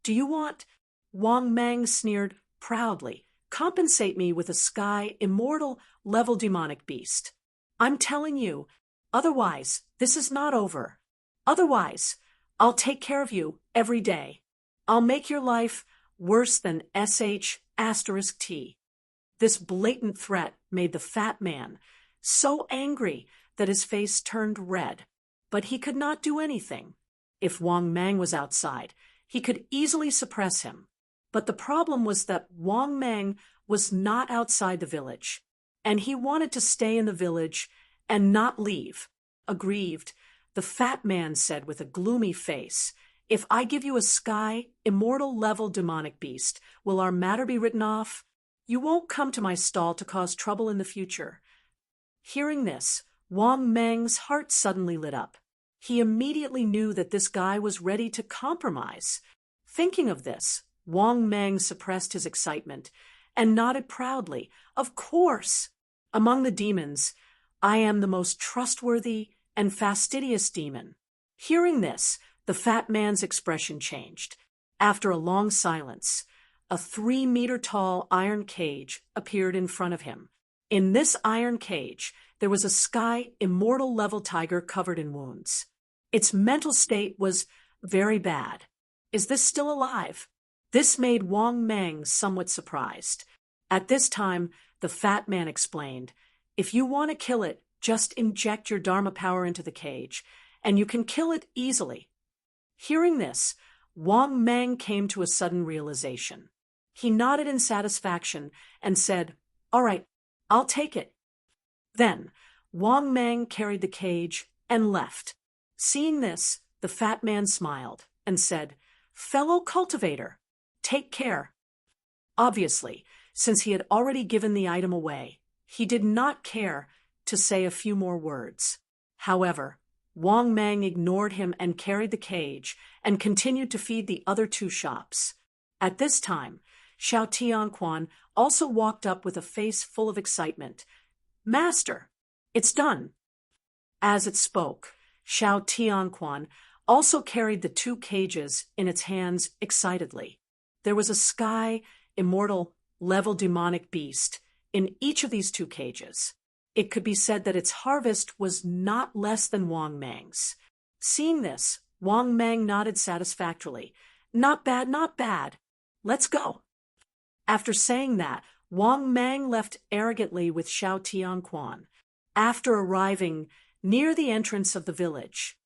Do you want?" Wang Mang sneered proudly, "Compensate me with a sky, immortal, level demonic beast. I'm telling you, otherwise, this is not over. Otherwise, I'll take care of you every day. I'll make your life worse than **T. This blatant threat made the fat man so angry that his face turned red, but he could not do anything. If Wang Mang was outside, he could easily suppress him. But the problem was that Wang Mang was not outside the village, and he wanted to stay in the village and not leave. Aggrieved, the fat man said with a gloomy face, "If I give you a sky, immortal level demonic beast, will our matter be written off? You won't come to my stall to cause trouble in the future." Hearing this, Wang Mang's heart suddenly lit up. He immediately knew that this guy was ready to compromise. Thinking of this, Wang Mang suppressed his excitement and nodded proudly. "Of course! Among the demons, I am the most trustworthy and fastidious demon." Hearing this, the fat man's expression changed. After a long silence, a 3-meter-tall iron cage appeared in front of him. In this iron cage, there was a sky immortal level tiger covered in wounds. Its mental state was very bad. Is this still alive? This made Wang Mang somewhat surprised. At this time, the fat man explained, "If you want to kill it, Just inject your Dharma power into the cage, and you can kill it easily." Hearing this, Wang Mang came to a sudden realization. He nodded in satisfaction and said, "All right, I'll take it." Then, Wang Mang carried the cage and left. Seeing this, the fat man smiled and said, "Fellow cultivator, take care." Obviously, since he had already given the item away, he did not care to say a few more words. However, Wang Mang ignored him and carried the cage and continued to feed the other two shops. At this time, Xiao Tianquan also walked up with a face full of excitement. "Master, it's done." As it spoke, Xiao Tianquan also carried the two cages in its hands excitedly. There was a sky, immortal, level demonic beast in each of these two cages. It could be said that its harvest was not less than Wang Mang's. Seeing this, Wang Mang nodded satisfactorily. "Not bad, not bad. Let's go." After saying that, Wang Mang left arrogantly with Xiao Tianquan. After arriving near the entrance of the village,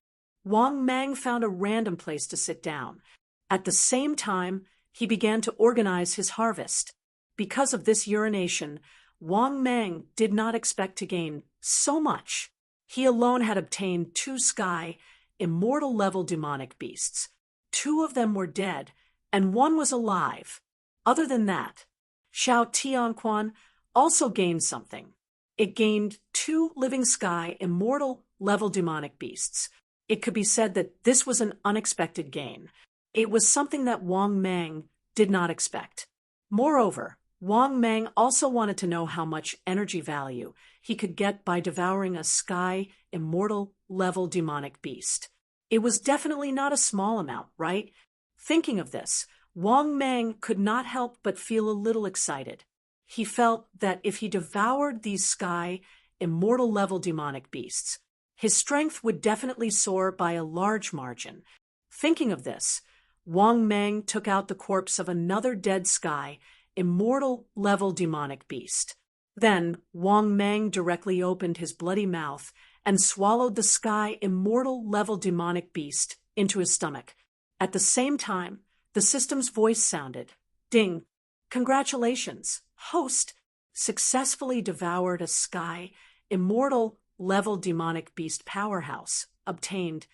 Wang Mang found a random place to sit down. At the same time, he began to organize his harvest. Because of this urination, Wang Mang did not expect to gain so much. He alone had obtained 2 sky, immortal level demonic beasts. 2 of them were dead, and 1 was alive. Other than that, Xiao Tianquan also gained something. It gained 2 living sky, immortal level demonic beasts. It could be said that this was an unexpected gain. It was something that Wang Mang did not expect. Moreover, Wang Mang also wanted to know how much energy value he could get by devouring a sky, immortal level demonic beast. It was definitely not a small amount, right? Thinking of this, Wang Mang could not help but feel a little excited. He felt that if he devoured these sky, immortal level demonic beasts, his strength would definitely soar by a large margin. Thinking of this, Wang Mang took out the corpse of another dead sky, immortal level demonic beast. Then Wang Mang directly opened his bloody mouth and swallowed the sky, immortal level demonic beast into his stomach. At the same time, the system's voice sounded. "Ding! Congratulations! Host successfully devoured a sky, immortal level demonic beast powerhouse. Obtained."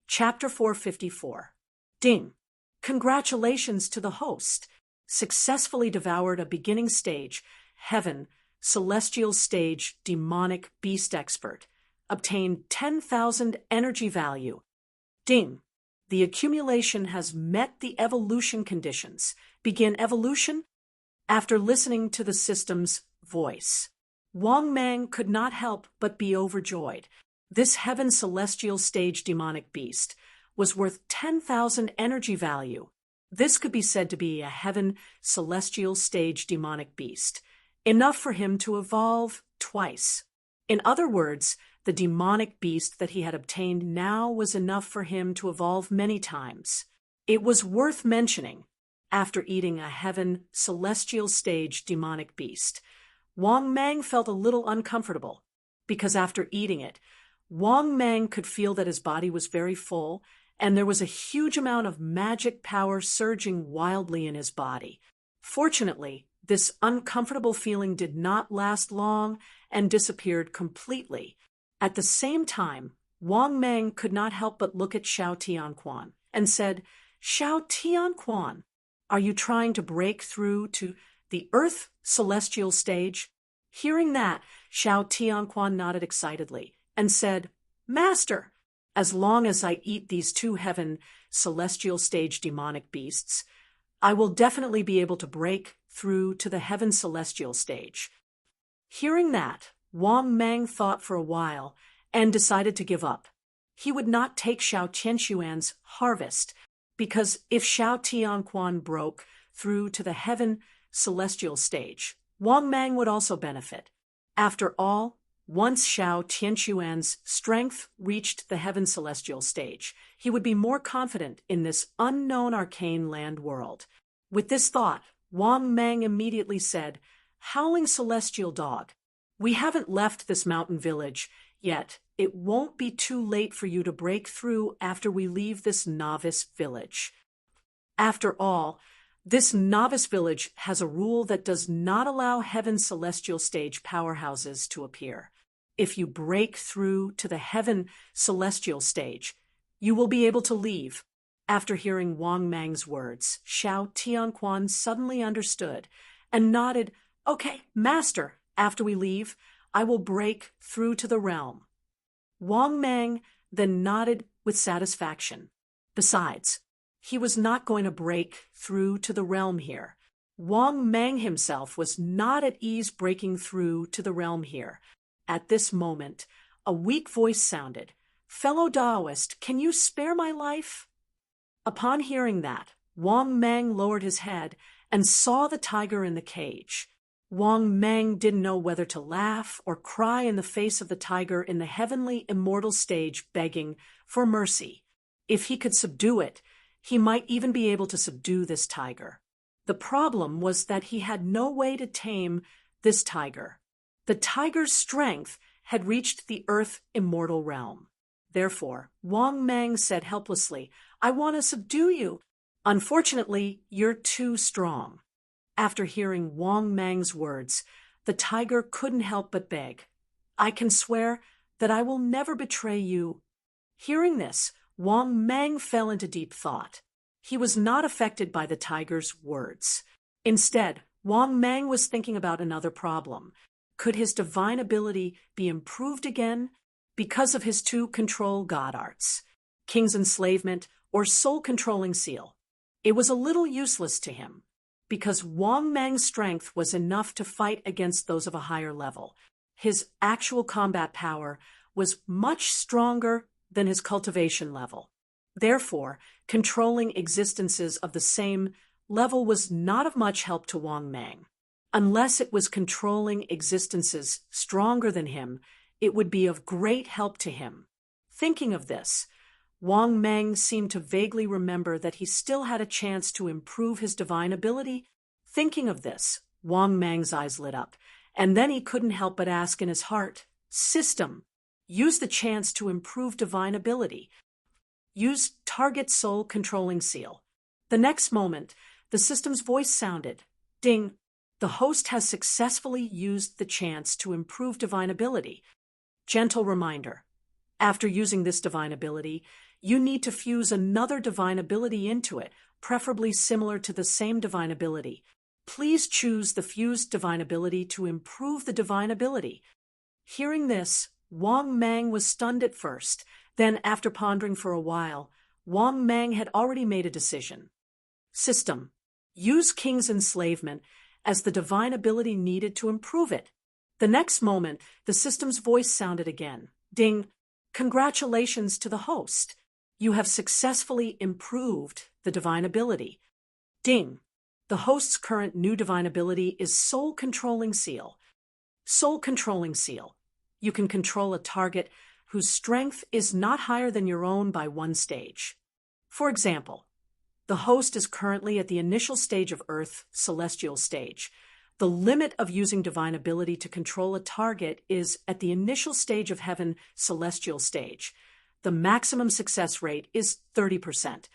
Chapter 454. Ding! Congratulations to the host. Successfully devoured a beginning stage, heaven, celestial stage, demonic beast expert. Obtained 10,000 energy value. Ding! The accumulation has met the evolution conditions. Begin evolution? After listening to the system's voice, Wang Mang could not help but be overjoyed. This heaven celestial stage demonic beast was worth 10,000 energy value. This could be said to be a heaven celestial stage demonic beast, enough for him to evolve twice. In other words, the demonic beast that he had obtained now was enough for him to evolve many times. It was worth mentioning, after eating a heaven celestial stage demonic beast, Wang Mang felt a little uncomfortable, because after eating it, Wang Mang could feel that his body was very full, and there was a huge amount of magic power surging wildly in his body. Fortunately, this uncomfortable feeling did not last long and disappeared completely. At the same time, Wang Mang could not help but look at Xiao Tianquan and said, "Xiao Tianquan, are you trying to break through to the Earth celestial stage?" Hearing that, Xiao Tianquan nodded excitedly and said, "Master, as long as I eat these 2 heaven celestial stage demonic beasts, I will definitely be able to break through to the heaven celestial stage." Hearing that, Wang Mang thought for a while and decided to give up. He would not take Xiao Qianxuan's harvest, because if Xiao Tianquan broke through to the heaven celestial stage, Wang Mang would also benefit. After all, once Xiao Qianxuan's strength reached the heaven celestial stage, he would be more confident in this unknown arcane land world. With this thought, Wang Mang immediately said, "Howling celestial dog, We haven't left this mountain village yet. It won't be too late for you to break through after we leave this novice village. After all, this novice village has a rule that does not allow heaven's celestial stage powerhouses to appear. If you break through to the heaven celestial stage, you will be able to leave. After hearing Wang Mang's words, Xiao Tianquan suddenly understood and nodded, "Okay, master, after we leave, I will break through to the realm." Wang Mang then nodded with satisfaction. Besides, he was not going to break through to the realm here. Wang Mang himself was not at ease breaking through to the realm here. At this moment, a weak voice sounded, "Fellow Taoist, can you spare my life?" Upon hearing that, Wang Mang lowered his head and saw the tiger in the cage. Wang Mang didn't know whether to laugh or cry in the face of the tiger in the heavenly immortal stage begging for mercy. If he could subdue it, he might even be able to subdue this tiger. The problem was that he had no way to tame this tiger. The tiger's strength had reached the earth immortal realm. Therefore, Wang Mang said helplessly, "I want to subdue you. Unfortunately, you're too strong." After hearing Wang Mang's words, the tiger couldn't help but beg, "I can swear that I will never betray you." Hearing this, Wang Mang fell into deep thought. He was not affected by the tiger's words. Instead, Wang Mang was thinking about another problem. Could his divine ability be improved again because of his two control god arts, King's Enslavement or Soul Controlling Seal? It was a little useless to him, because Wang Mang's strength was enough to fight against those of a higher level. His actual combat power was much stronger than his cultivation level. Therefore, controlling existences of the same level was not of much help to Wang Mang. Unless it was controlling existences stronger than him, it would be of great help to him. Thinking of this, Wang Mang seemed to vaguely remember that he still had a chance to improve his divine ability. Thinking of this, Wang Mang's eyes lit up, and then he couldn't help but ask in his heart, "System, use the chance to improve divine ability. Use target soul controlling seal." The next moment, the system's voice sounded, "Ding, the host has successfully used the chance to improve divine ability. Gentle reminder, after using this divine ability, you need to fuse another divine ability into it, preferably similar to the same divine ability. Please choose the fused divine ability to improve the divine ability." Hearing this, Wang Mang was stunned at first. Then, after pondering for a while, Wang Mang had already made a decision. System, use King's Enslavement as the divine ability needed to improve it. The next moment, the system's voice sounded again. "Ding, congratulations to the host. You have successfully improved the divine ability." Ding, the host's current new divine ability is Soul Controlling Seal. Soul Controlling Seal. You can control a target whose strength is not higher than your own by one stage. For example, the host is currently at the initial stage of Earth, celestial stage. The limit of using divine ability to control a target is at the initial stage of Heaven, celestial stage. The maximum success rate is 30%.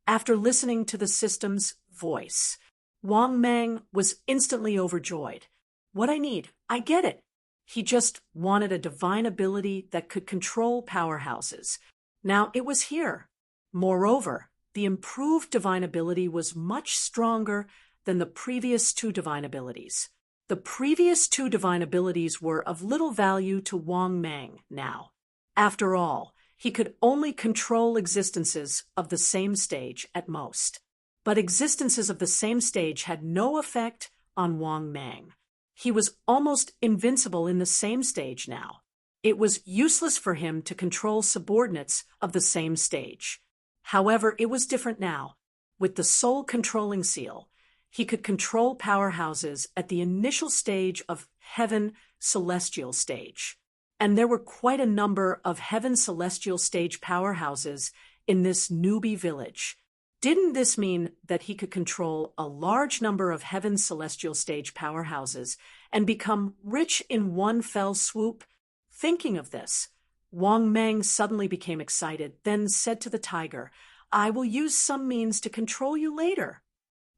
After listening to the system's voice, Wang Mang was instantly overjoyed. "What I need, I get it." He just wanted a divine ability that could control powerhouses. Now it was here. Moreover, the improved divine ability was much stronger than the previous two divine abilities. The previous two divine abilities were of little value to Wang Mang now. After all, he could only control existences of the same stage at most. But existences of the same stage had no effect on Wang Mang. He was almost invincible in the same stage now. It was useless for him to control subordinates of the same stage. However, it was different now. With the soul controlling seal, he could control powerhouses at the initial stage of Heaven celestial stage. And there were quite a number of Heaven celestial stage powerhouses in this newbie village. Didn't this mean that he could control a large number of Heaven celestial stage powerhouses and become rich in one fell swoop? Thinking of this, Wang Mang suddenly became excited, then said to the tiger, "I will use some means to control you later.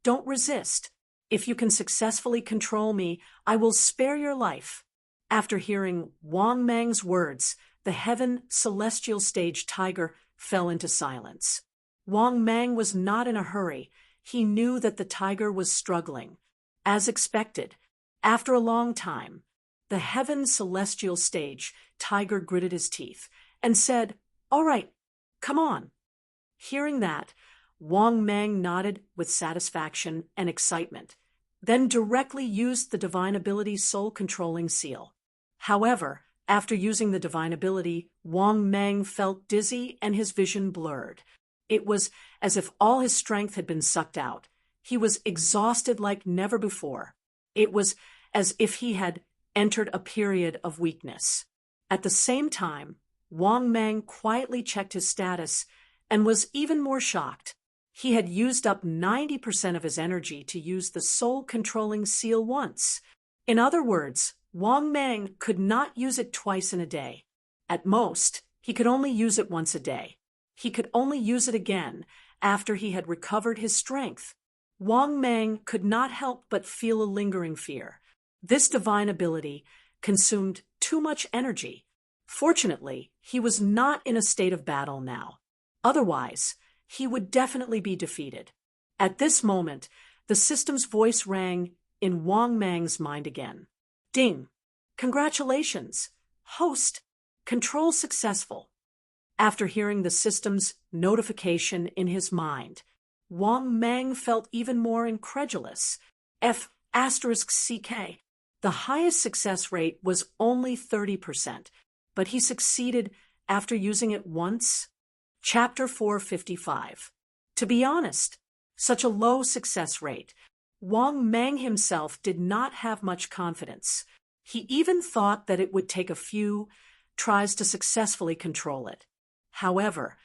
Don't resist. If you can successfully control me, I will spare your life." After hearing Wang Mang's words, the heaven celestial stage tiger fell into silence. Wang Mang was not in a hurry. He knew that the tiger was struggling. As expected, after a long time, the heaven celestial stage tiger gritted his teeth and said, "All right, come on." Hearing that, Wang Mang nodded with satisfaction and excitement, then directly used the divine ability soul controlling seal. However, after using the divine ability, Wang Mang felt dizzy and his vision blurred. It was as if all his strength had been sucked out. He was exhausted like never before. It was as if he had entered a period of weakness. At the same time, Wang Mang quietly checked his status and was even more shocked. He had used up 90% of his energy to use the soul-controlling seal once. In other words, Wang Mang could not use it twice in a day. At most, he could only use it once a day. He could only use it again after he had recovered his strength. Wang Mang could not help but feel a lingering fear. This divine ability consumed too much energy. Fortunately, he was not in a state of battle now. Otherwise, he would definitely be defeated. At this moment, the system's voice rang in Wang Mang's mind again. Ding! Congratulations! Host, control successful. After hearing the system's notification in his mind, Wang Mang felt even more incredulous. F***CK. The highest success rate was only 30%, but he succeeded after using it once. Chapter 455. To be honest, such a low success rate, Wang Mang himself did not have much confidence. He even thought that it would take a few tries to successfully control it. However,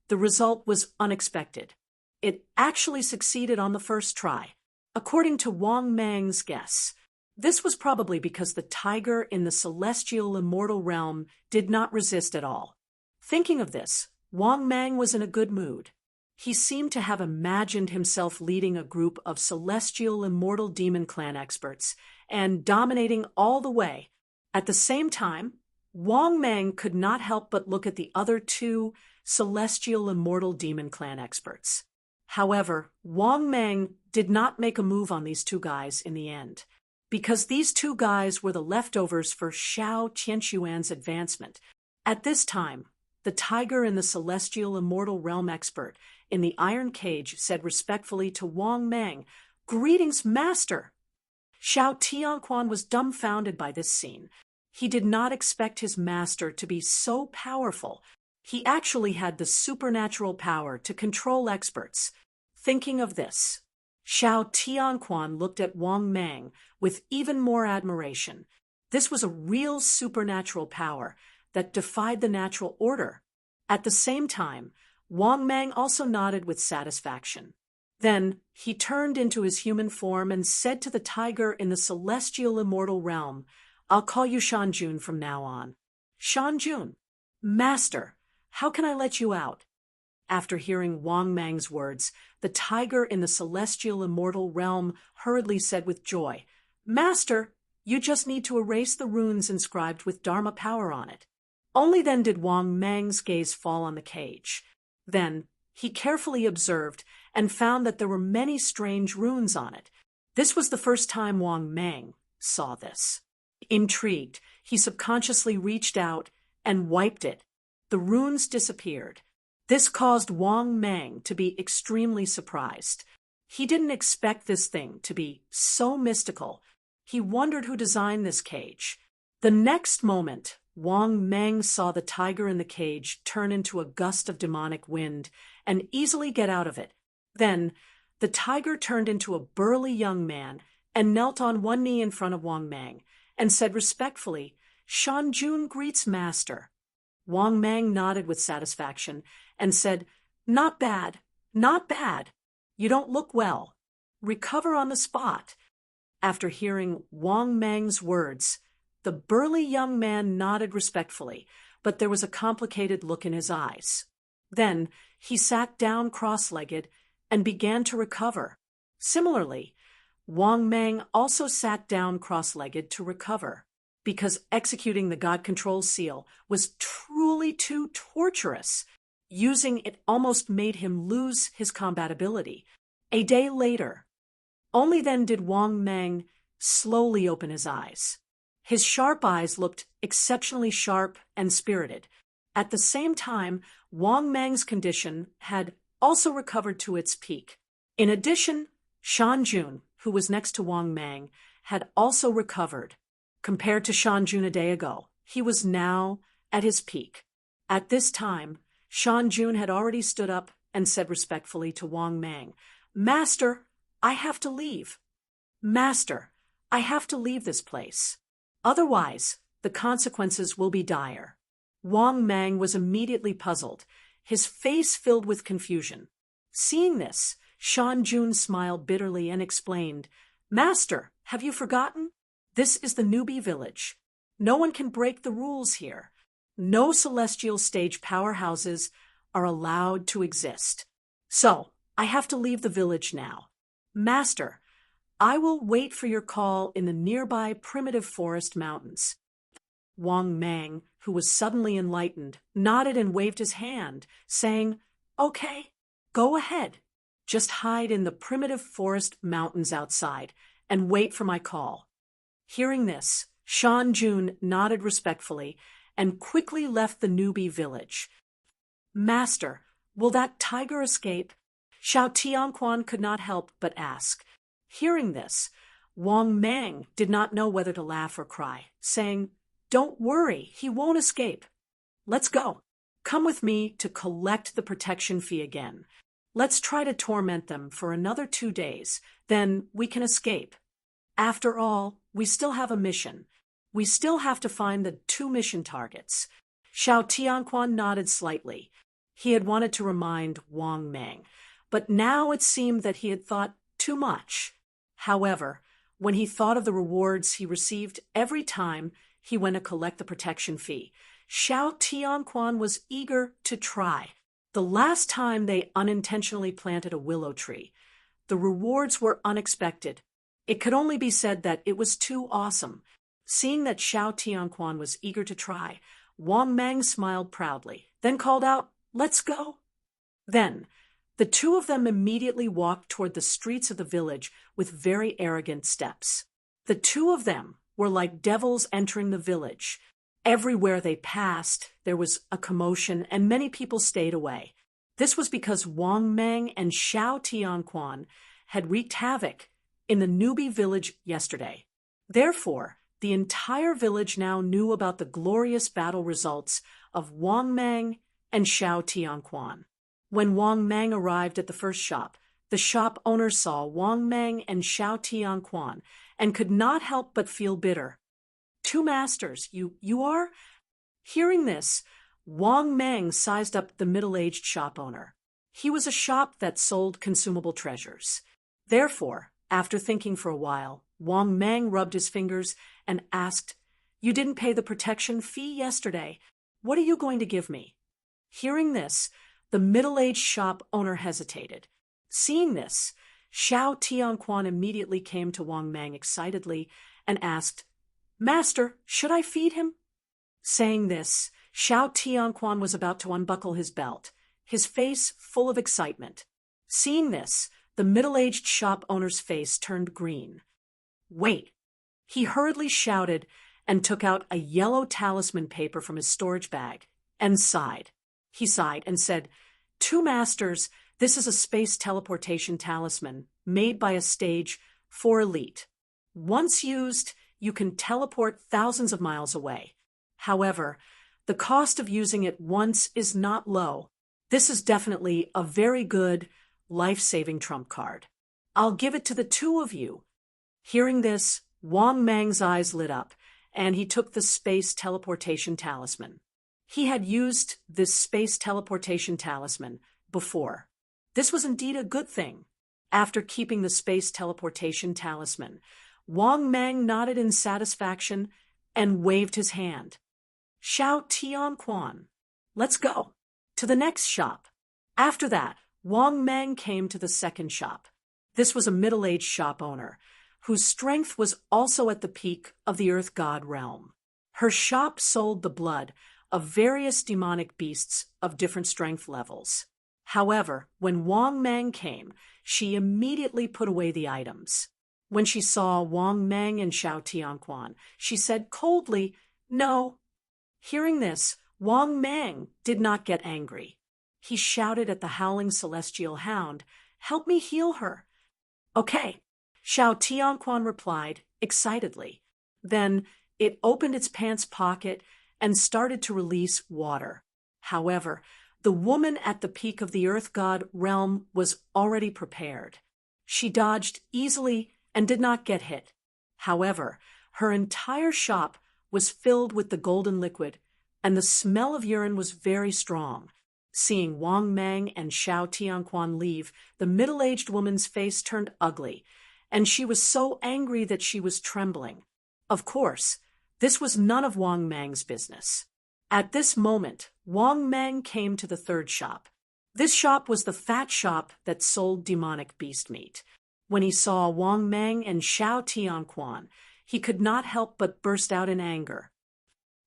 the result was unexpected. It actually succeeded on the first try. According to Wang Mang's guess, this was probably because the tiger in the celestial immortal realm did not resist at all. Thinking of this, Wang Mang was in a good mood. He seemed to have imagined himself leading a group of celestial immortal demon clan experts and dominating all the way. At the same time, Wang Mang could not help but look at the other two celestial immortal demon clan experts. However, Wang Mang did not make a move on these two guys in the end, because these two guys were the leftovers for Xiao Qianxuan's advancement. At this time, the tiger in the celestial immortal realm expert in the iron cage said respectfully to Wang Mang, "Greetings, master." Xiao Tianquan was dumbfounded by this scene. He did not expect his master to be so powerful. He actually had the supernatural power to control experts. Thinking of this, Xiao Tianquan looked at Wang Mang with even more admiration. This was a real supernatural power that defied the natural order. At the same time, Wang Mang also nodded with satisfaction. Then he turned into his human form and said to the tiger in the celestial immortal realm, "I'll call you Shanjun from now on." "Shanjun, master, how can I let you out?" After hearing Wang Mang's words, the tiger in the celestial immortal realm hurriedly said with joy, "Master, you just need to erase the runes inscribed with Dharma power on it." Only then did Wang Mang's gaze fall on the cage. Then he carefully observed and found that there were many strange runes on it. This was the first time Wang Mang saw this. Intrigued, he subconsciously reached out and wiped it. The runes disappeared. This caused Wang Mang to be extremely surprised. He didn't expect this thing to be so mystical. He wondered who designed this cage. The next moment, Wang Mang saw the tiger in the cage turn into a gust of demonic wind and easily get out of it. Then, the tiger turned into a burly young man and knelt on one knee in front of Wang Mang and said respectfully, "Shanjun greets master." Wang Mang nodded with satisfaction and said, "Not bad, not bad. You don't look well. Recover on the spot." after hearing Wang Mang's words. The burly young man nodded respectfully, but there was a complicated look in his eyes. Then he sat down cross-legged and began to recover. Similarly, Wang Mang also sat down cross-legged to recover, because executing the God Control seal was truly too torturous. Using it almost made him lose his combat ability. A day later, only then did Wang Mang slowly open his eyes. His sharp eyes looked exceptionally sharp and spirited. At the same time, Wang Mang's condition had also recovered to its peak. In addition, Shan Jun, who was next to Wang Mang, had also recovered. Compared to Shan Jun a day ago, he was now at his peak. At this time, Shan Jun had already stood up and said respectfully to Wang Mang, "Master, I have to leave. Master, I have to leave this place. Otherwise, the consequences will be dire." Wang Mang was immediately puzzled, his face filled with confusion. Seeing this, Shan Jun smiled bitterly and explained, "Master, have you forgotten? This is the newbie village. No one can break the rules here. No celestial stage powerhouses are allowed to exist. So, I have to leave the village now. Master, I will wait for your call in the nearby primitive forest mountains." Wang Mang, who was suddenly enlightened, nodded and waved his hand, saying, "Okay, go ahead. Just hide in the primitive forest mountains outside and wait for my call." Hearing this, Shan Jun nodded respectfully and quickly left the newbie village. "Master, will that tiger escape?" Xiao Tianquan could not help but ask. Hearing this, Wang Mang did not know whether to laugh or cry, saying, "Don't worry, he won't escape. Let's go. Come with me to collect the protection fee again. Let's try to torment them for another 2 days, then we can escape. After all, we still have a mission. We still have to find the 2 mission targets." Xiao Tianquan nodded slightly. He had wanted to remind Wang Mang, but now it seemed that he had thought too much. However, when he thought of the rewards he received every time he went to collect the protection fee, Xiao Tianquan was eager to try. The last time they unintentionally planted a willow tree, the rewards were unexpected. It could only be said that it was too awesome. Seeing that Xiao Tianquan was eager to try, Wang Mang smiled proudly, then called out, "Let's go." Then, the 2 of them immediately walked toward the streets of the village with very arrogant steps. The 2 of them were like devils entering the village. Everywhere they passed, there was a commotion and many people stayed away. This was because Wang Mang and Xiao Tianquan had wreaked havoc in the newbie village yesterday. Therefore, the entire village now knew about the glorious battle results of Wang Mang and Xiao Tianquan. When Wang Mang arrived at the first shop, the shop owner saw Wang Mang and Xiao Tianquan and could not help but feel bitter. "2 masters, you are?" Hearing this, Wang Mang sized up the middle-aged shop owner. He was a shop that sold consumable treasures. Therefore, after thinking for a while, Wang Mang rubbed his fingers and asked, "You didn't pay the protection fee yesterday. What are you going to give me?" Hearing this, the middle-aged shop owner hesitated. Seeing this, Xiao Tianquan immediately came to Wang Mang excitedly and asked, "Master, should I feed him?" Saying this, Xiao Tianquan was about to unbuckle his belt, his face full of excitement. Seeing this, the middle-aged shop owner's face turned green. "Wait!" He hurriedly shouted and took out a yellow talisman paper from his storage bag and sighed. He sighed and said, "2 masters, this is a space teleportation talisman made by a stage for elite. Once used, you can teleport thousands of miles away. However, the cost of using it once is not low. This is definitely a very good, life-saving trump card. I'll give it to the 2 of you." Hearing this, Wang Mang's eyes lit up, and he took the space teleportation talisman. He had used this space teleportation talisman before. This was indeed a good thing. After keeping the space teleportation talisman, Wang Mang nodded in satisfaction and waved his hand. Xiao Tianquan, let's go to the next shop. After that, Wang Mang came to the second shop. This was a middle-aged shop owner, whose strength was also at the peak of the earth god realm. Her shop sold the blood of various demonic beasts of different strength levels. However, when Wang Mang came, she immediately put away the items. When she saw Wang Mang and Xiao Tianquan, she said coldly, "No." Hearing this, Wang Mang did not get angry. He shouted at the howling celestial hound, "Help me heal her." "Okay," Xiao Tianquan replied excitedly. Then it opened its pants pocket and started to release water. However, the woman at the peak of the earth god realm was already prepared. She dodged easily and did not get hit. However, her entire shop was filled with the golden liquid, and the smell of urine was very strong. Seeing Wang Mang and Xiao Tianquan leave, the middle-aged woman's face turned ugly, and she was so angry that she was trembling. Of course, this was none of Wang Mang's business. At this moment, Wang Mang came to the third shop. This shop was the fat shop that sold demonic beast meat. When he saw Wang Mang and Xiao Tianquan, he could not help but burst out in anger.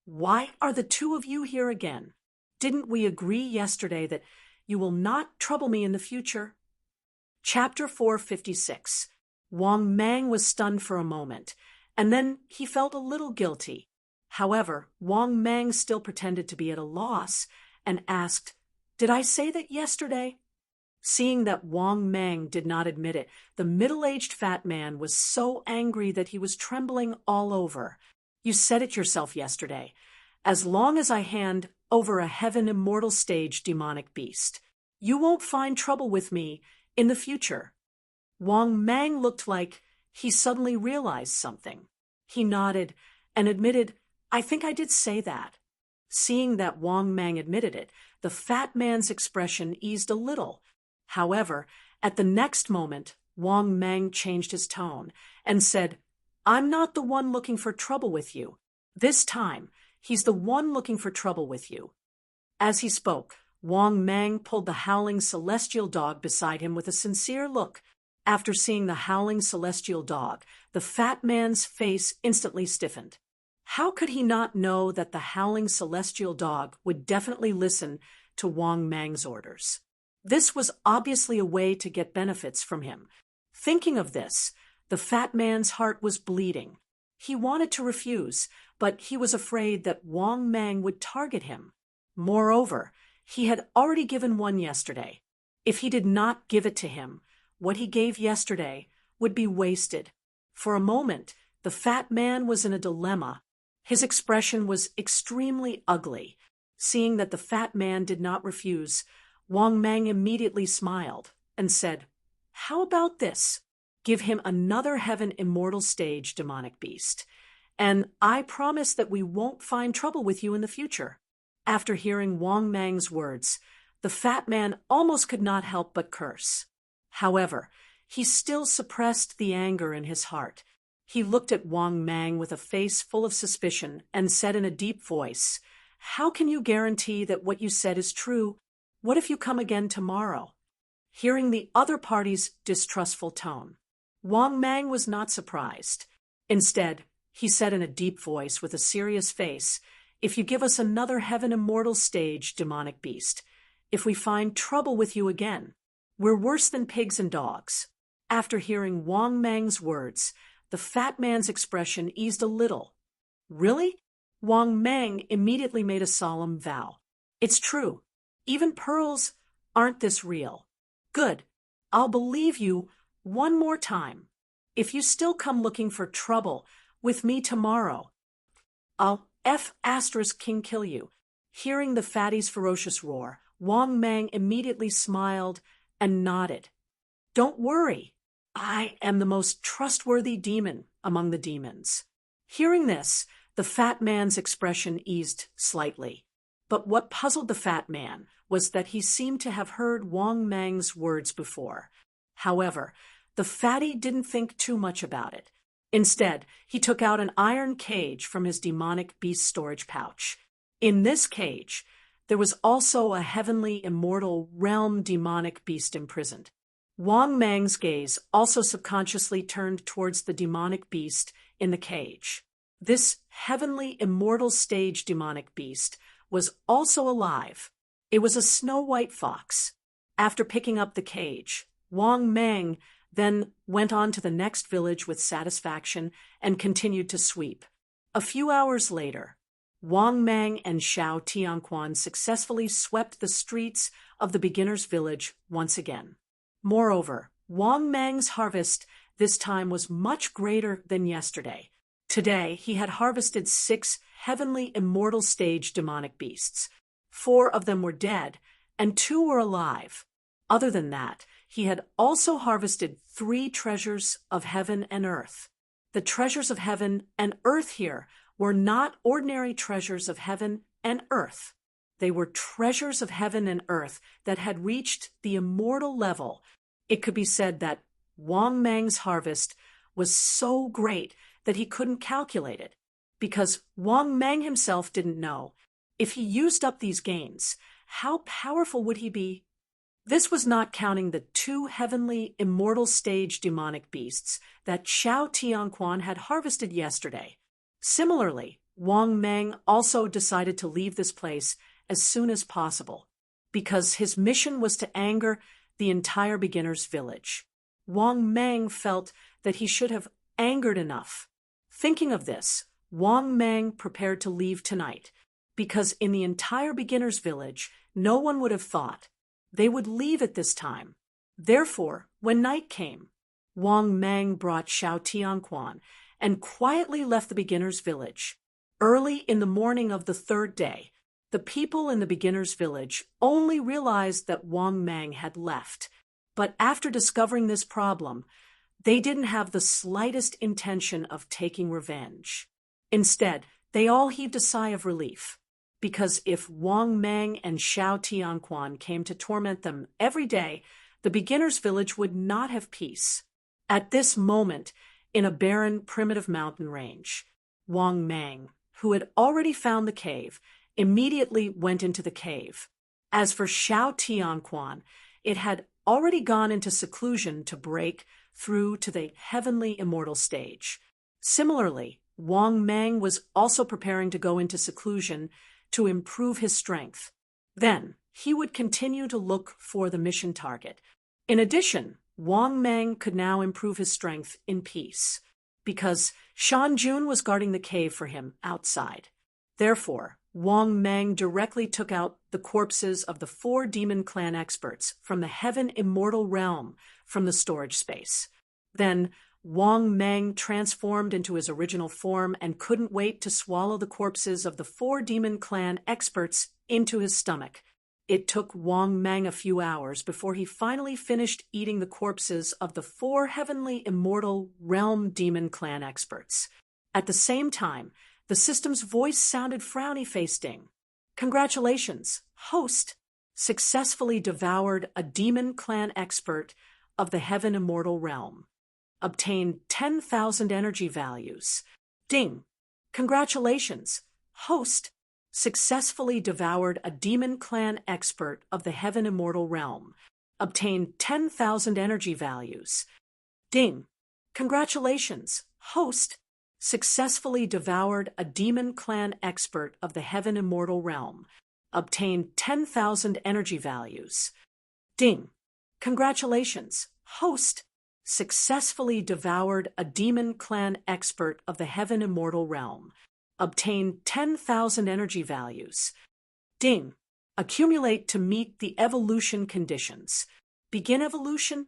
"Why are the two of you here again? Didn't we agree yesterday that you will not trouble me in the future?" Chapter 456. Wang Mang was stunned for a moment, and then he felt a little guilty. However, Wang Mang still pretended to be at a loss and asked, "Did I say that yesterday?" Seeing that Wang Mang did not admit it, the middle-aged fat man was so angry that he was trembling all over. "You said it yourself yesterday. As long as I hand over a heaven immortal stage demonic beast, you won't find trouble with me in the future." Wang Mang looked like he suddenly realized something. He nodded and admitted, "I think I did say that." Seeing that Wang Mang admitted it, the fat man's expression eased a little. However, at the next moment, Wang Mang changed his tone and said, "I'm not the one looking for trouble with you. This time, he's the one looking for trouble with you." As he spoke, Wang Mang pulled the howling celestial dog beside him with a sincere look. After seeing the howling celestial dog, the fat man's face instantly stiffened. How could he not know that the howling celestial dog would definitely listen to Wang Mang's orders? This was obviously a way to get benefits from him. Thinking of this, the fat man's heart was bleeding. He wanted to refuse, but he was afraid that Wang Mang would target him. Moreover, he had already given one yesterday. If he did not give it to him, what he gave yesterday would be wasted. For a moment, the fat man was in a dilemma. His expression was extremely ugly. Seeing that the fat man did not refuse, Wang Mang immediately smiled and said, "How about this? Give him another heaven immortal stage demonic beast, and I promise that we won't find trouble with you in the future." After hearing Wang Mang's words, the fat man almost could not help but curse. However, he still suppressed the anger in his heart. He looked at Wang Mang with a face full of suspicion and said in a deep voice, "How can you guarantee that what you said is true? What if you come again tomorrow?" Hearing the other party's distrustful tone, Wang Mang was not surprised. Instead, he said in a deep voice with a serious face, "If you give us another heaven immortal stage demonic beast, if we find trouble with you again, we're worse than pigs and dogs." After hearing Wang Mang's words, the fat man's expression eased a little. "Really?" Wang Mang immediately made a solemn vow. "It's true. Even pearls aren't this real." "Good. I'll believe you one more time. If you still come looking for trouble with me tomorrow, I'll King kill you." Hearing the fatty's ferocious roar, Wang Mang immediately smiled and nodded. "Don't worry. I am the most trustworthy demon among the demons." Hearing this, the fat man's expression eased slightly. But what puzzled the fat man was that he seemed to have heard Wang Mang's words before. However, the fatty didn't think too much about it. Instead, he took out an iron cage from his demonic beast storage pouch. In this cage, there was also a heavenly immortal realm demonic beast imprisoned. Wang Mang's gaze also subconsciously turned towards the demonic beast in the cage. This heavenly immortal stage demonic beast was also alive. It was a snow-white fox. After picking up the cage, Wang Mang then went on to the next village with satisfaction and continued to sweep. A few hours later, Wang Mang and Xiao Tianquan successfully swept the streets of the beginner's village once again. Moreover, Wang Mang's harvest this time was much greater than yesterday. Today, he had harvested 6 heavenly immortal stage demonic beasts. 4 of them were dead, and 2 were alive. Other than that, he had also harvested 3 treasures of heaven and earth. The treasures of heaven and earth here were not ordinary treasures of heaven and earth. They were treasures of heaven and earth that had reached the immortal level. It could be said that Wang Mang's harvest was so great that he couldn't calculate it, because Wang Mang himself didn't know. If he used up these gains, how powerful would he be? This was not counting the 2 heavenly immortal stage demonic beasts that Xiao Tianquan had harvested yesterday. Similarly, Wang Mang also decided to leave this place as soon as possible, because his mission was to anger the entire beginner's village. Wang Mang felt that he should have angered enough. Thinking of this, Wang Mang prepared to leave tonight, because in the entire beginner's village, no one would have thought they would leave at this time. Therefore, when night came, Wang Mang brought Xiao Tianquan and quietly left the beginner's village. Early in the morning of the 3rd day, the people in the beginner's village only realized that Wang Mang had left. But after discovering this problem, they didn't have the slightest intention of taking revenge. Instead, they all heaved a sigh of relief, because if Wang Mang and Xiao Tianquan came to torment them every day, the beginner's village would not have peace. At this moment, in a barren, primitive mountain range, Wang Mang, who had already found the cave, immediately went into the cave. As for Xiao Tianquan, it had already gone into seclusion to break through to the heavenly immortal stage. Similarly, Wang Mang was also preparing to go into seclusion to improve his strength. Then, he would continue to look for the mission target. In addition, Wang Mang could now improve his strength in peace, because Shan Jun was guarding the cave for him outside. Therefore, Wang Mang directly took out the corpses of the 4 demon clan experts from the heaven immortal realm from the storage space. Then, Wang Mang transformed into his original form and couldn't wait to swallow the corpses of the 4 demon clan experts into his stomach. It took Wang Mang a few hours before he finally finished eating the corpses of the 4 heavenly immortal realm demon clan experts. At the same time, the system's voice sounded frowny-faced. Ding. Congratulations, host! Successfully devoured a demon clan expert of the heaven immortal realm. Obtained 10,000 energy values. Ding! Congratulations, host! Successfully devoured a demon clan expert of the heaven immortal realm. Obtained 10,000 energy values. Ding! Congratulations, host! Successfully devoured a demon clan expert of the heaven immortal realm. Obtained 10,000 energy values. Ding! Congratulations, host! Successfully devoured a demon clan expert of the heaven immortal realm. Obtained 10,000 energy values. Ding! Accumulate to meet the evolution conditions. Begin evolution?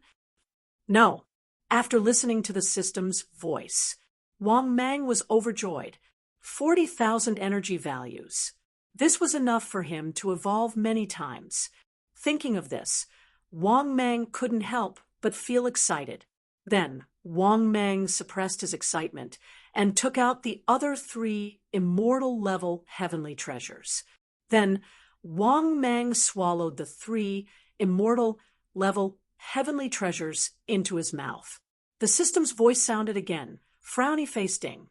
No. After listening to the system's voice, Wang Mang was overjoyed. 40,000 energy values. This was enough for him to evolve many times. Thinking of this, Wang Mang couldn't help but feel excited. Then, Wang Mang suppressed his excitement and took out the other 3 immortal-level heavenly treasures. Then, Wang Mang swallowed the 3 immortal-level heavenly treasures into his mouth. The system's voice sounded again, frowny face ding.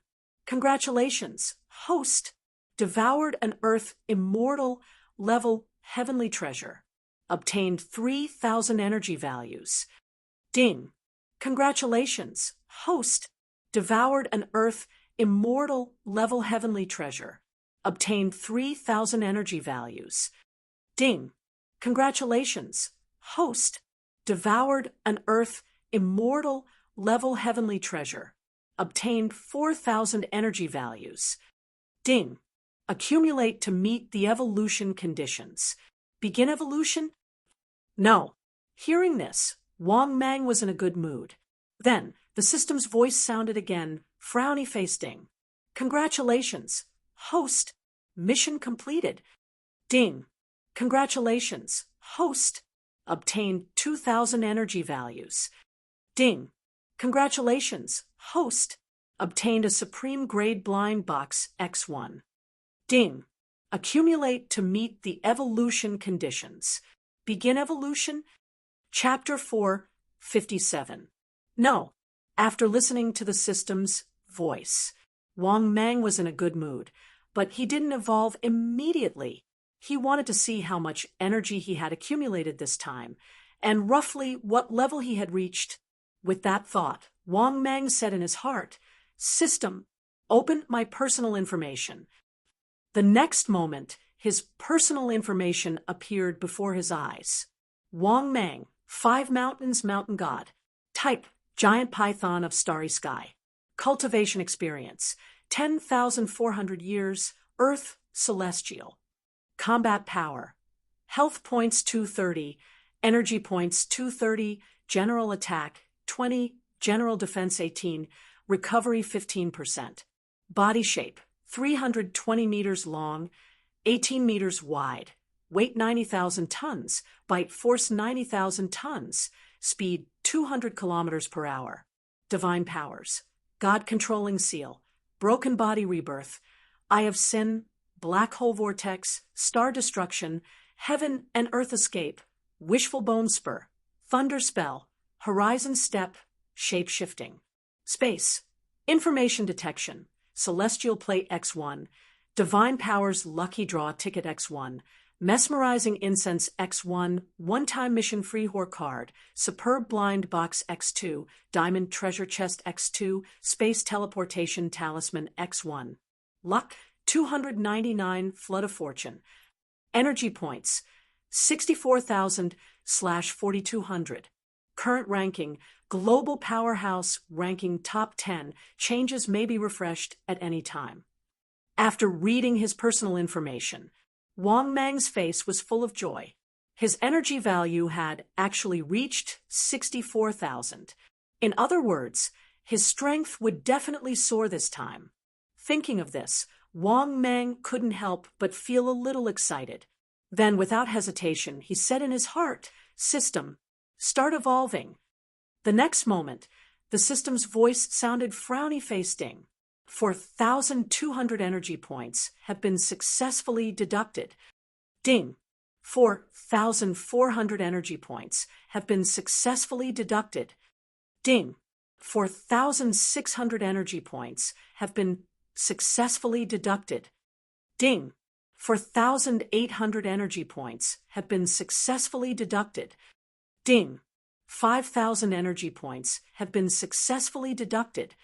Congratulations, host. Devoured an Earth immortal level heavenly treasure. Obtained 3,000 energy values. Ding. Congratulations, host. Devoured an Earth immortal level heavenly treasure. Obtained 3,000 energy values. Ding. Congratulations, host. Devoured an Earth immortal level heavenly treasure. Obtained 4,000 energy values. Ding. Accumulate to meet the evolution conditions. Begin evolution? No. Hearing this, Wang Mang was in a good mood. Then, the system's voice sounded again, frowny face ding. Congratulations, host. Mission completed. Ding. Congratulations, host. Obtained 2,000 energy values. Ding. Congratulations, host. Obtained a Supreme Grade Blind Box X1. Ding. Accumulate to meet the evolution conditions. Begin evolution? Chapter 4, 57. No. After listening to the system's voice, Wang Mang was in a good mood, but he didn't evolve immediately. He wanted to see how much energy he had accumulated this time, and roughly what level he had reached. With that thought, Wang Mang said in his heart, "System, open my personal information." The next moment, his personal information appeared before his eyes. Wang Mang, 5 mountains, mountain god. Type, giant python of starry sky. Cultivation experience, 10,400 years, Earth, celestial. Combat power, health points 230, energy points 230, general attack 20, general defense 18, recovery 15%. Body shape, 320 meters long, 18 meters wide. Weight 90,000 tons, bite force 90,000 tons, speed 200 kilometers per hour. Divine powers, God-controlling seal, broken body rebirth, eye of sin, black hole vortex, star destruction, heaven and earth escape, wishful bone spur, thunder spell, horizon step, shape-shifting. Space, information detection, celestial plate X1, divine powers lucky draw ticket X1, mesmerizing incense X1, one-time mission free whore card, superb blind box X2, diamond treasure chest X2, space teleportation talisman X1. Luck, 299 flood of fortune. Energy points, 64,000/4,200. Current ranking, global powerhouse ranking top 10, changes may be refreshed at any time. After reading his personal information, Wang Mang's face was full of joy. His energy value had actually reached 64,000. In other words, his strength would definitely soar this time. Thinking of this, Wang Mang couldn't help but feel a little excited. Then, without hesitation, he said in his heart, "System, start evolving." The next moment, the system's voice sounded frowny face ding. 4,200 energy points have been successfully deducted. Ding. 4,400 energy points have been successfully deducted. Ding. 4,600 energy points have been successfully deducted. Ding. 4,800 energy points have been successfully deducted. Ding. 5,000 energy points have been successfully deducted.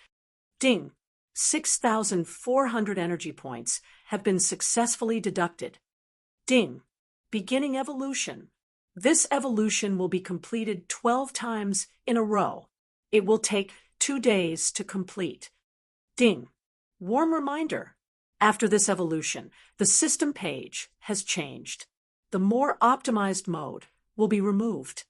Ding. 6,400 energy points have been successfully deducted. Ding. Beginning evolution. This evolution will be completed 12 times in a row. It will take 2 days to complete. Ding. Warm reminder. After this evolution, the system page has changed. The more optimized mode will be removed.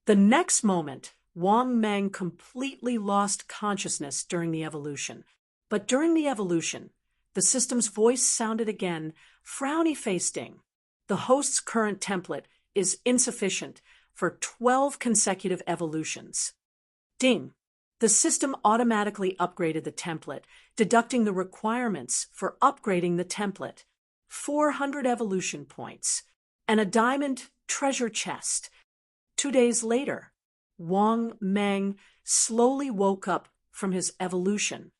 The next moment, Wang Mang completely lost consciousness during the evolution. But during the evolution, the system's voice sounded again, frowny face ding. The host's current template is insufficient for 12 consecutive evolutions. Ding. The system automatically upgraded the template, deducting the requirements for upgrading the template. 400 evolution points and a diamond treasure chest. 2 days later, Wang Mang slowly woke up from his evolution.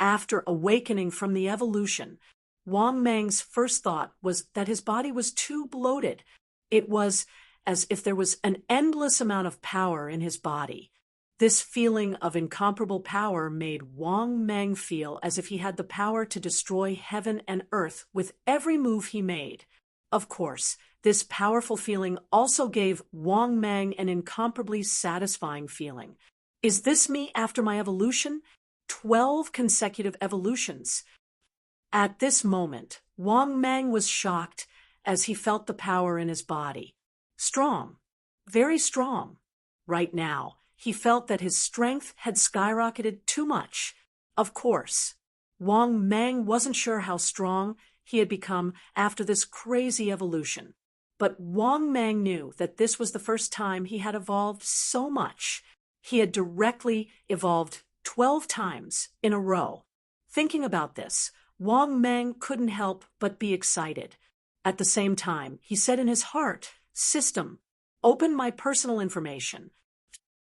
After awakening from the evolution, Wang Mang's first thought was that his body was too bloated. It was as if there was an endless amount of power in his body. This feeling of incomparable power made Wang Mang feel as if he had the power to destroy heaven and earth with every move he made. Of course, this powerful feeling also gave Wang Mang an incomparably satisfying feeling. Is this me after my evolution? 12 consecutive evolutions. At this moment, Wang Mang was shocked as he felt the power in his body. Strong, very strong. Right now, he felt that his strength had skyrocketed too much. Of course, Wang Mang wasn't sure how strong he had become after this crazy evolution. But Wang Mang knew that this was the first time he had evolved so much. He had directly evolved 12 times in a row. Thinking about this, Wang Mang couldn't help but be excited. At the same time, he said in his heart, "System, open my personal information."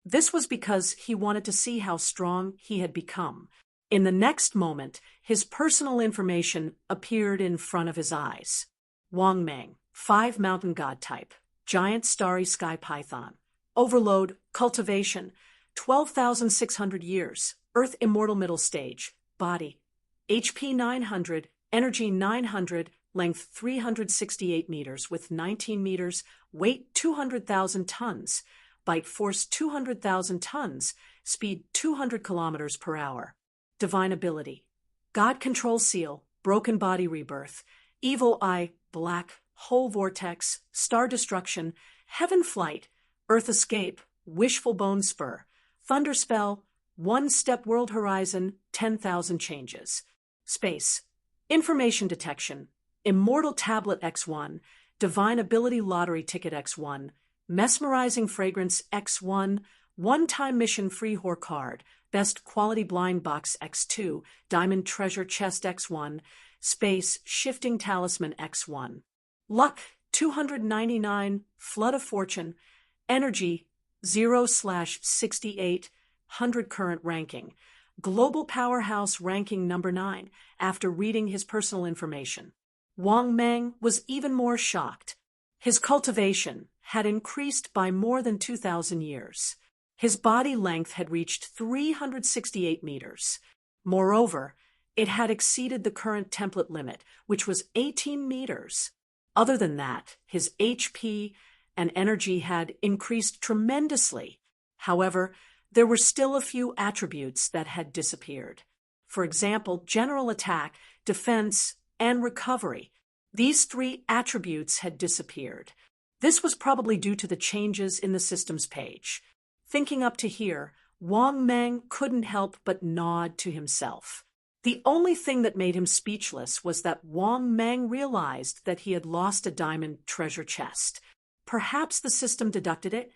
This was because he wanted to see how strong he had become. In the next moment, his personal information appeared in front of his eyes. Wang Mang, 5 mountain god type, giant starry sky python, overload, cultivation, 12,600 years, earth immortal middle stage, body, HP 900, energy 900, length 368 meters with 19 meters, weight 200,000 tons, bite force 200,000 tons, speed 200 kilometers per hour. Divine ability, God control seal, broken body rebirth, evil eye, black, hole vortex, star destruction, heaven flight, earth escape, wishful bone spur, thunder spell, one-step world horizon, 10,000 changes. Space, information detection, immortal tablet X1, divine ability lottery ticket X1, mesmerizing fragrance X1, one-time mission free whore card, best quality blind box X2, diamond treasure chest X1, space shifting talisman X1. Luck 299, flood of fortune, energy 0/68, 100 current ranking, global powerhouse ranking number 9 after reading his personal information. Wang Mang was even more shocked. His cultivation had increased by more than 2,000 years. His body length had reached 368 meters. Moreover, it had exceeded the current template limit, which was 18 meters. Other than that, his HP and energy had increased tremendously. However, there were still a few attributes that had disappeared. For example, general attack, defense, and recovery. These 3 attributes had disappeared. This was probably due to the changes in the systems page. Thinking up to here, Wang Mang couldn't help but nod to himself. The only thing that made him speechless was that Wang Mang realized that he had lost a diamond treasure chest. Perhaps the system deducted it?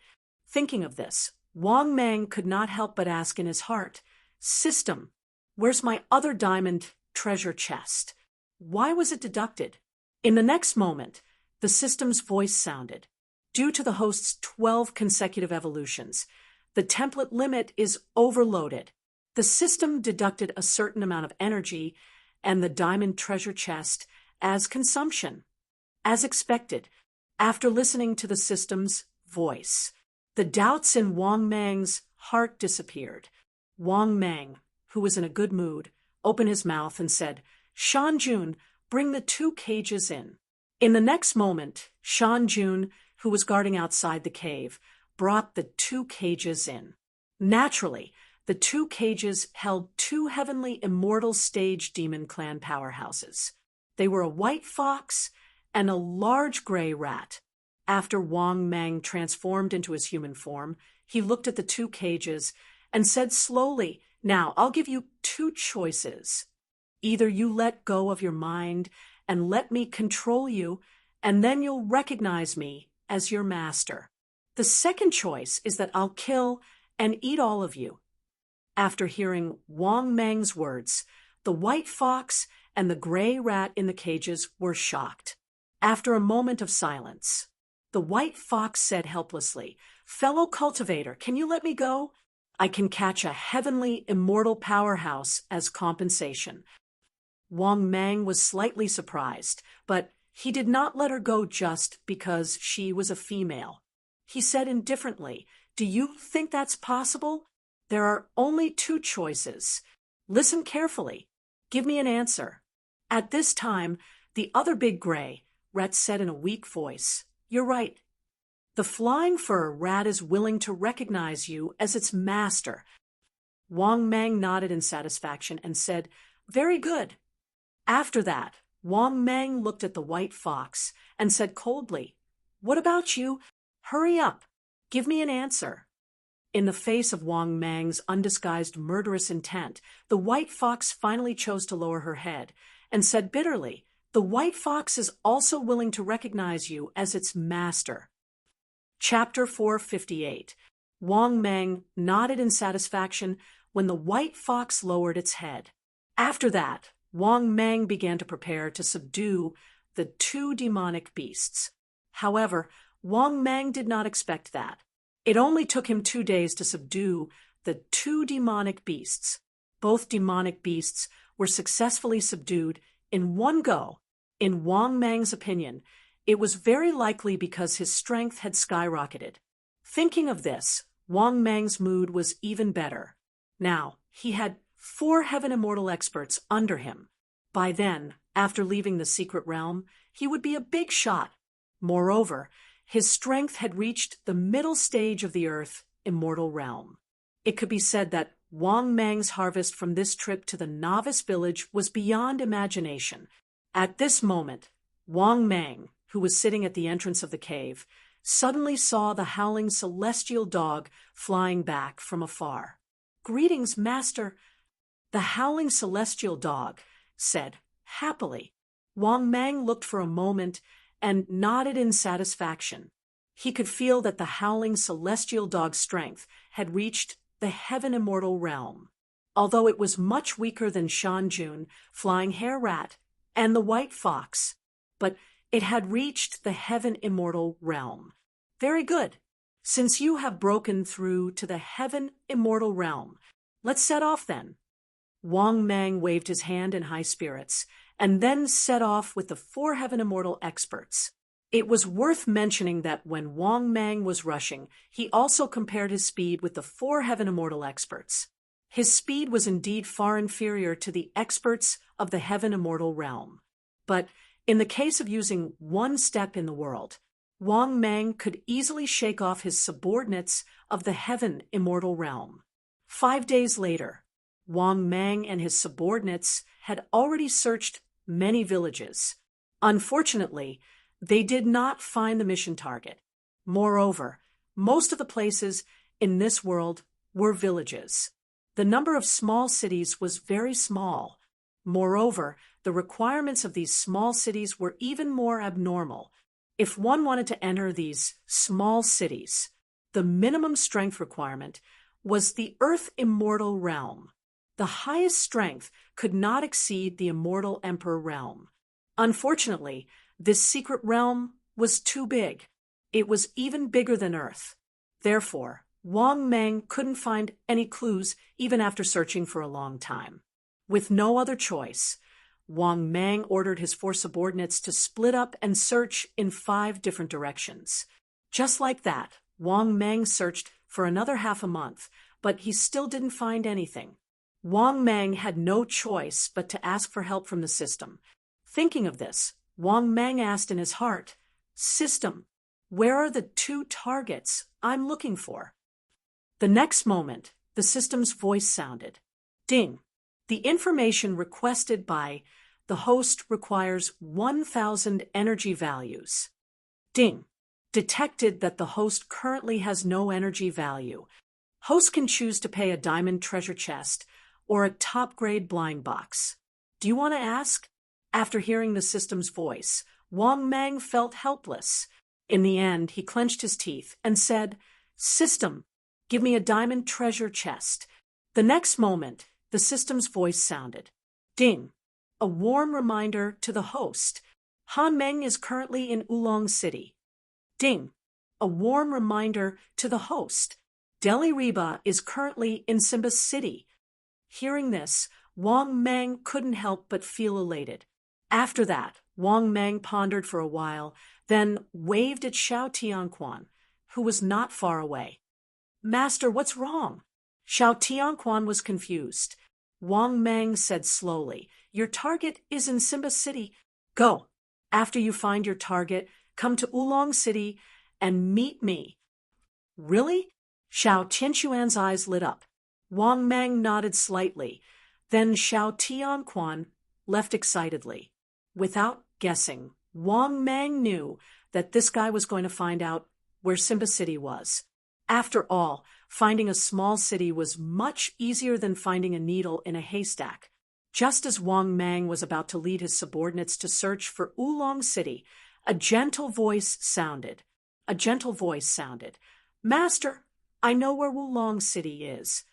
Thinking of this, Wang Mang could not help but ask in his heart, "System, where's my other diamond treasure chest? Why was it deducted?" In the next moment, the system's voice sounded. Due to the host's 12 consecutive evolutions, the template limit is overloaded. The system deducted a certain amount of energy and the diamond treasure chest as consumption. As expected, after listening to the system's voice, the doubts in Wang Mang's heart disappeared. Wang Mang, who was in a good mood, opened his mouth and said, "Shan Jun, bring the 2 cages in." In the next moment, Shan Jun, who was guarding outside the cave, brought the 2 cages in. Naturally, the 2 cages held 2 heavenly immortal stage demon clan powerhouses. They were a white fox and a large gray rat. After Wang Mang transformed into his human form, he looked at the 2 cages and said slowly, "Now, I'll give you 2 choices. Either you let go of your mind and let me control you, and then you'll recognize me as your master. The second choice is that I'll kill and eat all of you." After hearing Wang Mang's words, the white fox and the gray rat in the cages were shocked. After a moment of silence, the white fox said helplessly, "Fellow cultivator, can you let me go? I can catch a heavenly immortal powerhouse as compensation. Wang Mang was slightly surprised, but he did not let her go just because she was a female. He said indifferently, "Do you think that's possible? There are only two choices. Listen carefully. Give me an answer." At this time, the other big gray rat said in a weak voice, "You're right. The flying fur rat is willing to recognize you as its master." Wang Mang nodded in satisfaction and said, "Very good." After that, Wang Mang looked at the white fox and said coldly, "What about you? Hurry up. Give me an answer." In the face of Wang Mang's undisguised murderous intent, the white fox finally chose to lower her head and said bitterly, "The white fox is also willing to recognize you as its master." Chapter 458. Wang Mang nodded in satisfaction when the white fox lowered its head. After that, Wang Mang began to prepare to subdue the two demonic beasts. However, Wang Mang did not expect that. It only took him 2 days to subdue the two demonic beasts. Both demonic beasts were successfully subdued in one go. In Wang Mang's opinion, it was very likely because his strength had skyrocketed. Thinking of this, Wang Mang's mood was even better. Now, he had 4 Heaven Immortal experts under him. By then, after leaving the secret realm, he would be a big shot. Moreover, his strength had reached the middle stage of the Earth Immortal Realm. It could be said that Wang Mang's harvest from this trip to the novice village was beyond imagination. At this moment, Wang Mang, who was sitting at the entrance of the cave, suddenly saw the howling celestial dog flying back from afar. "Greetings, master," the howling celestial dog said happily. Wang Mang looked for a moment and nodded in satisfaction. He could feel that the howling celestial dog's strength had reached the Heaven Immortal Realm. Although it was much weaker than Shan Jun, Flying Hare Rat, and the White Fox, but it had reached the Heaven Immortal Realm. "Very good. Since you have broken through to the Heaven Immortal Realm, let's set off then." Wang Mang waved his hand in high spirits, and then set off with the 4 Heaven Immortal experts. It was worth mentioning that when Wang Mang was rushing, he also compared his speed with the 4 Heaven Immortal experts. His speed was indeed far inferior to the experts of the Heaven Immortal Realm. But in the case of using one step in the world, Wang Mang could easily shake off his subordinates of the Heaven Immortal Realm. 5 days later, Wang Mang and his subordinates had already searched many villages. Unfortunately, they did not find the mission target. Moreover, most of the places in this world were villages. The number of small cities was very small. Moreover, the requirements of these small cities were even more abnormal. If one wanted to enter these small cities, the minimum strength requirement was the Earth Immortal Realm. The highest strength could not exceed the Immortal Emperor Realm. Unfortunately, this secret realm was too big. It was even bigger than Earth. Therefore, Wang Mang couldn't find any clues even after searching for a long time. With no other choice, Wang Mang ordered his 4 subordinates to split up and search in 5 different directions. Just like that, Wang Mang searched for another half a month, but he still didn't find anything. Wang Mang had no choice but to ask for help from the system. Thinking of this, Wang Mang asked in his heart, "System, where are the 2 targets I'm looking for?" The next moment, the system's voice sounded. "Ding. The information requested by the host requires 1,000 energy values." Ding. Detected that the host currently has no energy value. Host can choose to pay a diamond treasure chest or a top-grade blind box. Do you want to ask? After hearing the system's voice, Wang Mang felt helpless. In the end, he clenched his teeth and said, "System, give me a diamond treasure chest." The next moment, the system's voice sounded. Ding. A warm reminder to the host. Han Meng is currently in Oolong City. Ding. A warm reminder to the host. Delhi Reba is currently in Simba City. Hearing this, Wang Mang couldn't help but feel elated. After that, Wang Mang pondered for a while, then waved at Xiao Tianquan, who was not far away. Master, what's wrong? Xiao Tianquan was confused. Wang Mang said slowly, Your target is in Simba City. Go. After you find your target, come to Oolong City and meet me. Really? Xiao Tianquan's eyes lit up. Wang Mang nodded slightly. Then Xiao Tianquan left excitedly. Without guessing, Wang Mang knew that this guy was going to find out where Simba City was. After all, finding a small city was much easier than finding a needle in a haystack. Just as Wang Mang was about to lead his subordinates to search for Oolong City, a gentle voice sounded. Master, I know where Oolong City is.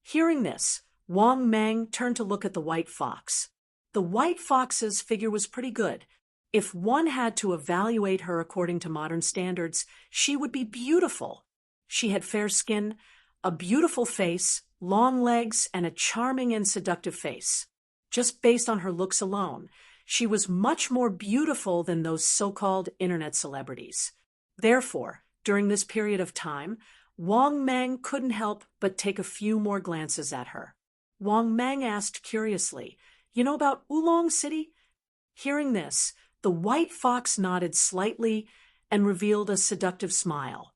Hearing this, Wang Mang turned to look at the white fox. The white fox's figure was pretty good. If one had to evaluate her according to modern standards, she would be beautiful. She had fair skin, a beautiful face, long legs, and a charming and seductive face. Just based on her looks alone, she was much more beautiful than those so-called internet celebrities. Therefore, during this period of time, Wang Mang couldn't help but take a few more glances at her. Wang Mang asked curiously, You know about Oolong City? Hearing this, the white fox nodded slightly and revealed a seductive smile.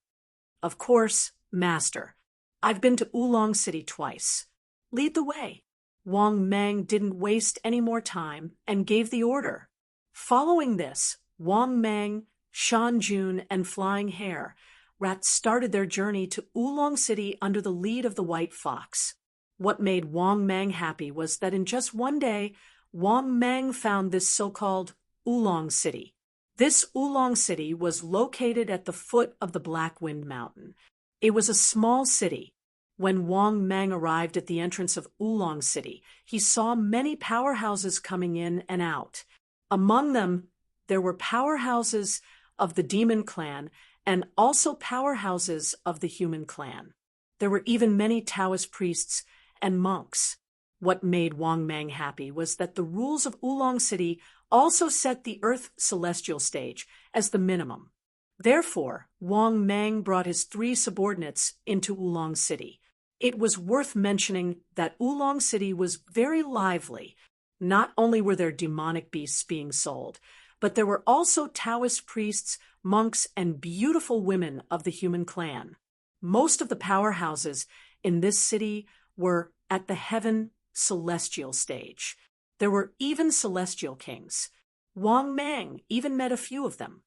Of course, Master. I've been to Oolong City twice. Lead the way. Wang Mang didn't waste any more time and gave the order. Following this, Wang Mang, Shan Jun, and Flying Hare Rat started their journey to Oolong City under the lead of the white fox. What made Wang Mang happy was that in just one day, Wang Mang found this so-called Oolong City. This Oolong City was located at the foot of the Black Wind Mountain. It was a small city. When Wang Mang arrived at the entrance of Oolong City, he saw many powerhouses coming in and out. Among them, there were powerhouses of the demon clan and also powerhouses of the human clan. There were even many Taoist priests and monks. What made Wang Mang happy was that the rules of Oolong City also set the Earth celestial stage as the minimum. Therefore, Wang Mang brought his 3 subordinates into Oolong City. It was worth mentioning that Oolong City was very lively. Not only were there demonic beasts being sold, but there were also Taoist priests, monks, and beautiful women of the human clan. Most of the powerhouses in this city were at the heaven celestial stage. There were even celestial kings. Wang Mang even met a few of them.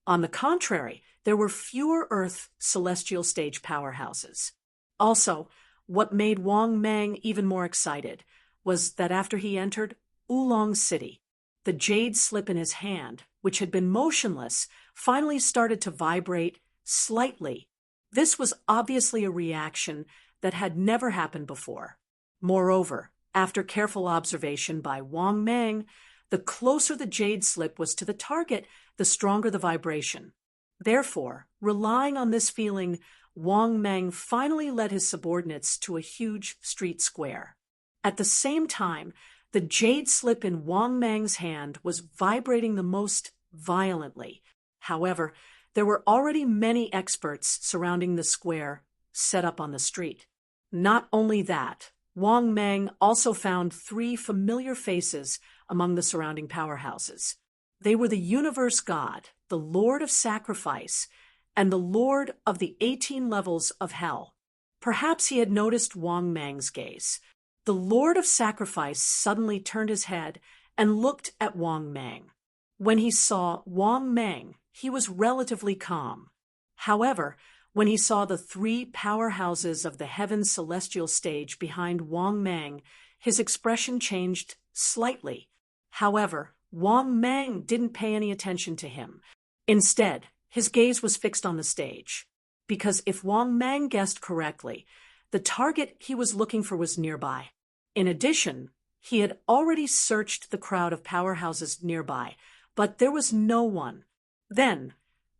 On the contrary, there were fewer Earth celestial stage powerhouses. Also, what made Wang Mang even more excited was that after he entered Oolong City, the jade slip in his hand, which had been motionless, finally started to vibrate slightly. This was obviously a reaction that had never happened before. Moreover, after careful observation by Wang Mang, the closer the jade slip was to the target, the stronger the vibration. Therefore, relying on this feeling, Wang Mang finally led his subordinates to a huge street square. At the same time, the jade slip in Wang Mang's hand was vibrating the most violently. However, there were already many experts surrounding the square set up on the street. Not only that, Wang Mang also found 3 familiar faces among the surrounding powerhouses. They were the Universe God, the Lord of Sacrifice, and the Lord of the 18 levels of Hell. Perhaps he had noticed Wang Mang's gaze. The Lord of Sacrifice suddenly turned his head and looked at Wang Mang. When he saw Wang Mang, he was relatively calm. However, when he saw the 3 powerhouses of the heaven celestial stage behind Wang Mang, his expression changed slightly. However, Wang Mang didn't pay any attention to him. Instead, his gaze was fixed on the stage. Because if Wang Mang guessed correctly, the target he was looking for was nearby. In addition, he had already searched the crowd of powerhouses nearby, but there was no one. Then,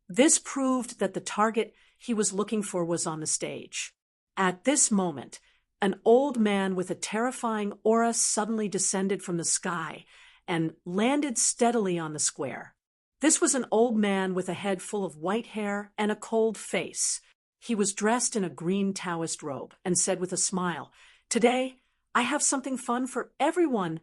this proved that the target he was looking for was on the stage. At this moment, an old man with a terrifying aura suddenly descended from the sky and landed steadily on the square. This was an old man with a head full of white hair and a cold face. He was dressed in a green Taoist robe and said with a smile, "Today, I have something fun for everyone."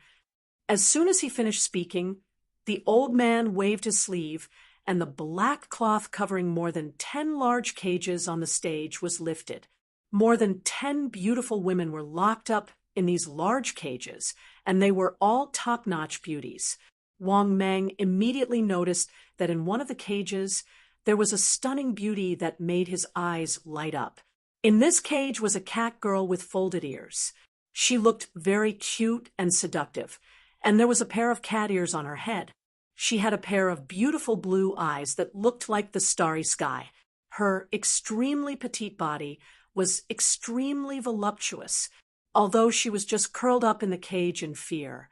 As soon as he finished speaking, the old man waved his sleeve, and the black cloth covering more than 10 large cages on the stage was lifted. More than 10 beautiful women were locked up in these large cages, and they were all top-notch beauties. Wang Mang immediately noticed that in one of the cages there was a stunning beauty that made his eyes light up. In this cage was a cat girl with folded ears. She looked very cute and seductive, and there was a pair of cat ears on her head. She had a pair of beautiful blue eyes that looked like the starry sky. Her extremely petite body was extremely voluptuous, although she was just curled up in the cage in fear.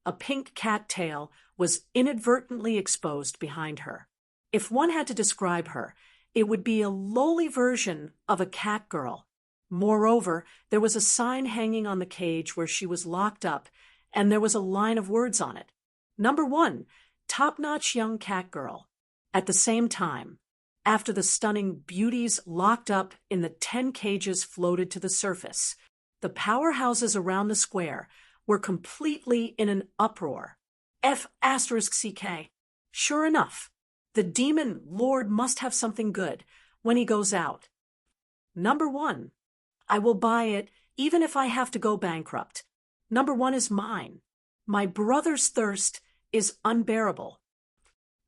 A pink cat tail was inadvertently exposed behind her. If one had to describe her, it would be a lowly version of a cat girl. Moreover, there was a sign hanging on the cage where she was locked up, and there was a line of words on it. Number 1, top-notch young cat girl. At the same time, after the stunning beauties locked up in the 10 cages floated to the surface, the powerhouses around the square were completely in an uproar. F***CK. Sure enough, the demon lord must have something good when he goes out. Number 1. I will buy it even if I have to go bankrupt. Number 1 is mine. My brother's thirst is unbearable.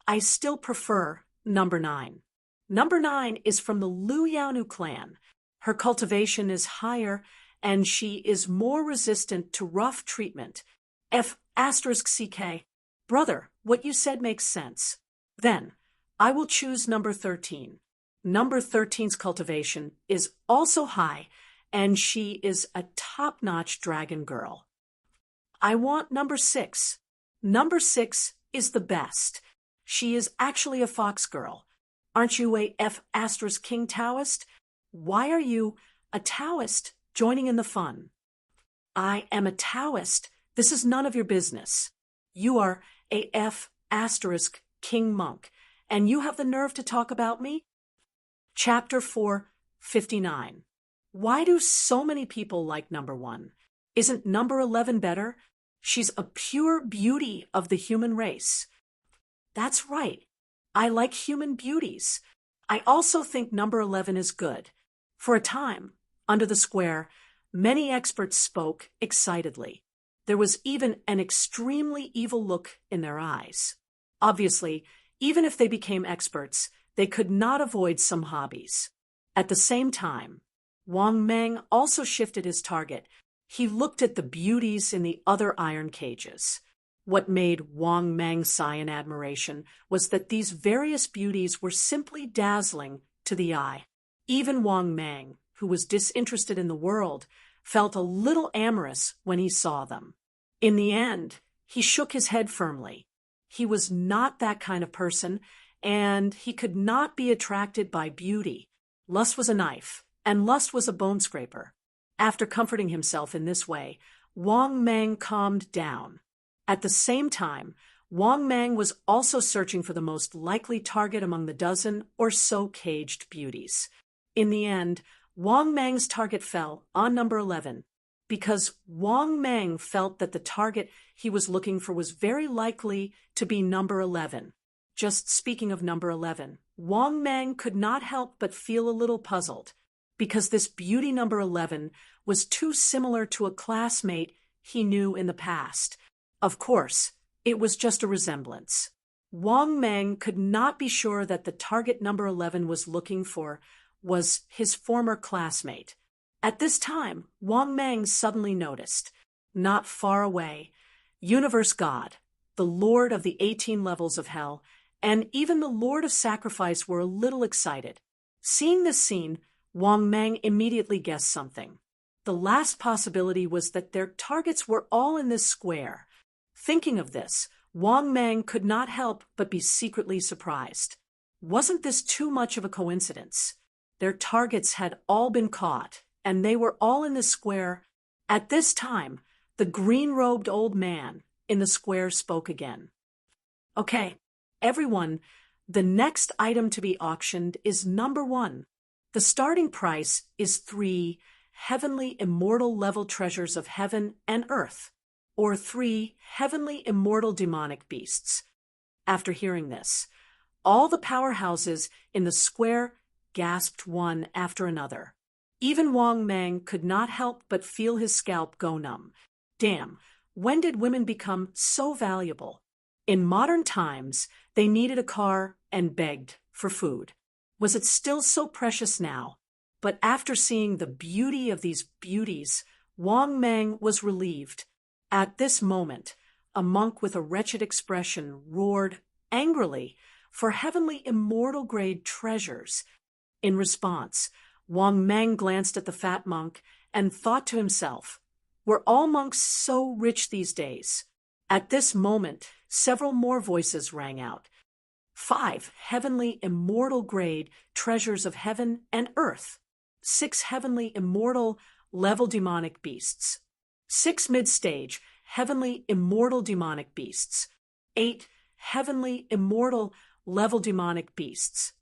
I still prefer number 9. Number 9 is from the Liu Yaonu clan. Her cultivation is higher, and she is more resistant to rough treatment. F***CK. Brother, what you said makes sense. Then, I will choose number 13. Number 13's cultivation is also high, and she is a top-notch dragon girl. I want number 6. Number 6 is the best. She is actually a fox girl. Aren't you a F***King Taoist? Why are you, a Taoist, joining in the fun? I am a Taoist. This is none of your business. You are a F***King monk, and you have the nerve to talk about me? Chapter 4:59. Why do so many people like number 1? Isn't number 11 better? She's a pure beauty of the human race. That's right. I like human beauties. I also think number 11 is good. For a time, under the square, many experts spoke excitedly. There was even an extremely evil look in their eyes. Obviously, even if they became experts, they could not avoid some hobbies. At the same time, Wang Mang also shifted his target. He looked at the beauties in the other iron cages. What made Wang Mang sigh in admiration was that these various beauties were simply dazzling to the eye. Even Wang Mang, who was disinterested in the world, felt a little amorous when he saw them. In the end, he shook his head firmly. He was not that kind of person, and he could not be attracted by beauty. Lust was a knife, and lust was a bone scraper. After comforting himself in this way, Wang Mang calmed down. At the same time, Wang Mang was also searching for the most likely target among the dozen or so caged beauties. In the end, Wang Mang's target fell on number 11, because Wang Mang felt that the target he was looking for was very likely to be number 11. Just speaking of number 11, Wang Mang could not help but feel a little puzzled, because this beauty number 11 was too similar to a classmate he knew in the past. Of course, it was just a resemblance. Wang Mang could not be sure that the target number 11 was looking for was his former classmate. At this time, Wang Mang suddenly noticed, not far away, Universe God, the Lord of the 18 levels of hell, and even the Lord of Sacrifice were a little excited. Seeing this scene, Wang Mang immediately guessed something. The last possibility was that their targets were all in this square. Thinking of this, Wang Mang could not help but be secretly surprised. Wasn't this too much of a coincidence? Their targets had all been caught and they were all in the square. At this time, the green-robed old man in the square spoke again. Okay, everyone, the next item to be auctioned is number 1. The starting price is 3 heavenly immortal level treasures of heaven and earth, or 3 heavenly immortal demonic beasts. After hearing this, all the powerhouses in the square gasped one after another. Even Wang Mang could not help but feel his scalp go numb. Damn, when did women become so valuable? In modern times, they needed a car and begged for food. Was it still so precious now? But after seeing the beauty of these beauties, Wang Mang was relieved. At this moment, a monk with a wretched expression roared angrily for heavenly immortal grade treasures. In response, Wang Mang glanced at the fat monk and thought to himself, were all monks so rich these days? At this moment, several more voices rang out. 5 heavenly immortal grade treasures of heaven and earth. 6 heavenly immortal level demonic beasts. 6 mid-stage heavenly immortal demonic beasts. 8 heavenly immortal level demonic beasts.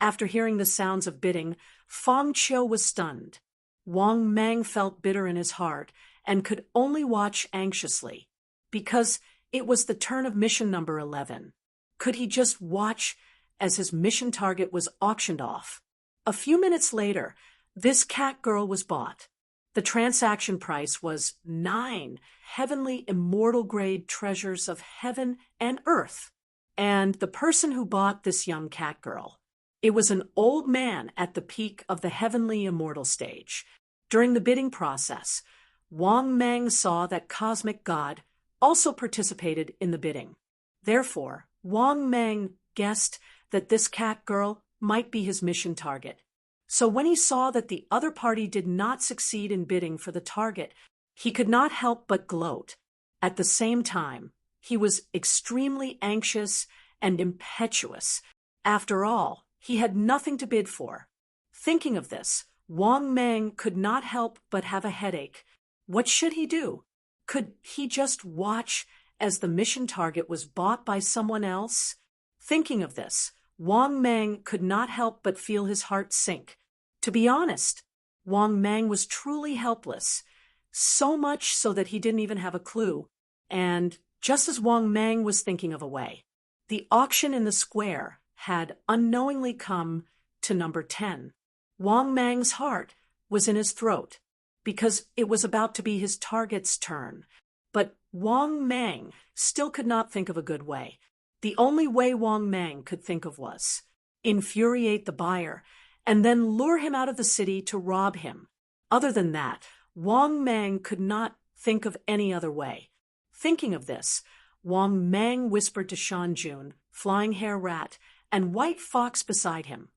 After hearing the sounds of bidding, Feng Qiu was stunned. Wang Mang felt bitter in his heart and could only watch anxiously, because it was the turn of mission number 11. Could he just watch as his mission target was auctioned off? A few minutes later, this cat girl was bought. The transaction price was 9 heavenly immortal grade treasures of heaven and earth. And the person who bought this young cat girl, it was an old man at the peak of the heavenly immortal stage. During the bidding process, Wang Mang saw that Cosmic God also participated in the bidding. Therefore, Wang Mang guessed that this cat girl might be his mission target. So when he saw that the other party did not succeed in bidding for the target, he could not help but gloat. At the same time, he was extremely anxious and impetuous. After all, he had nothing to bid for. Thinking of this, Wang Mang could not help but have a headache. What should he do? Could he just watch as the mission target was bought by someone else? Thinking of this, Wang Mang could not help but feel his heart sink. To be honest, Wang Mang was truly helpless, so much so that he didn't even have a clue. And just as Wang Mang was thinking of a way, the auction in the square had unknowingly come to number 10. Wang Mang's heart was in his throat, because it was about to be his target's turn. But Wang Mang still could not think of a good way. The only way Wang Mang could think of was infuriate the buyer and then lure him out of the city to rob him. Other than that, Wang Mang could not think of any other way. Thinking of this, Wang Mang whispered to Shan Jun, Flying Hair Rat, and White Fox beside him,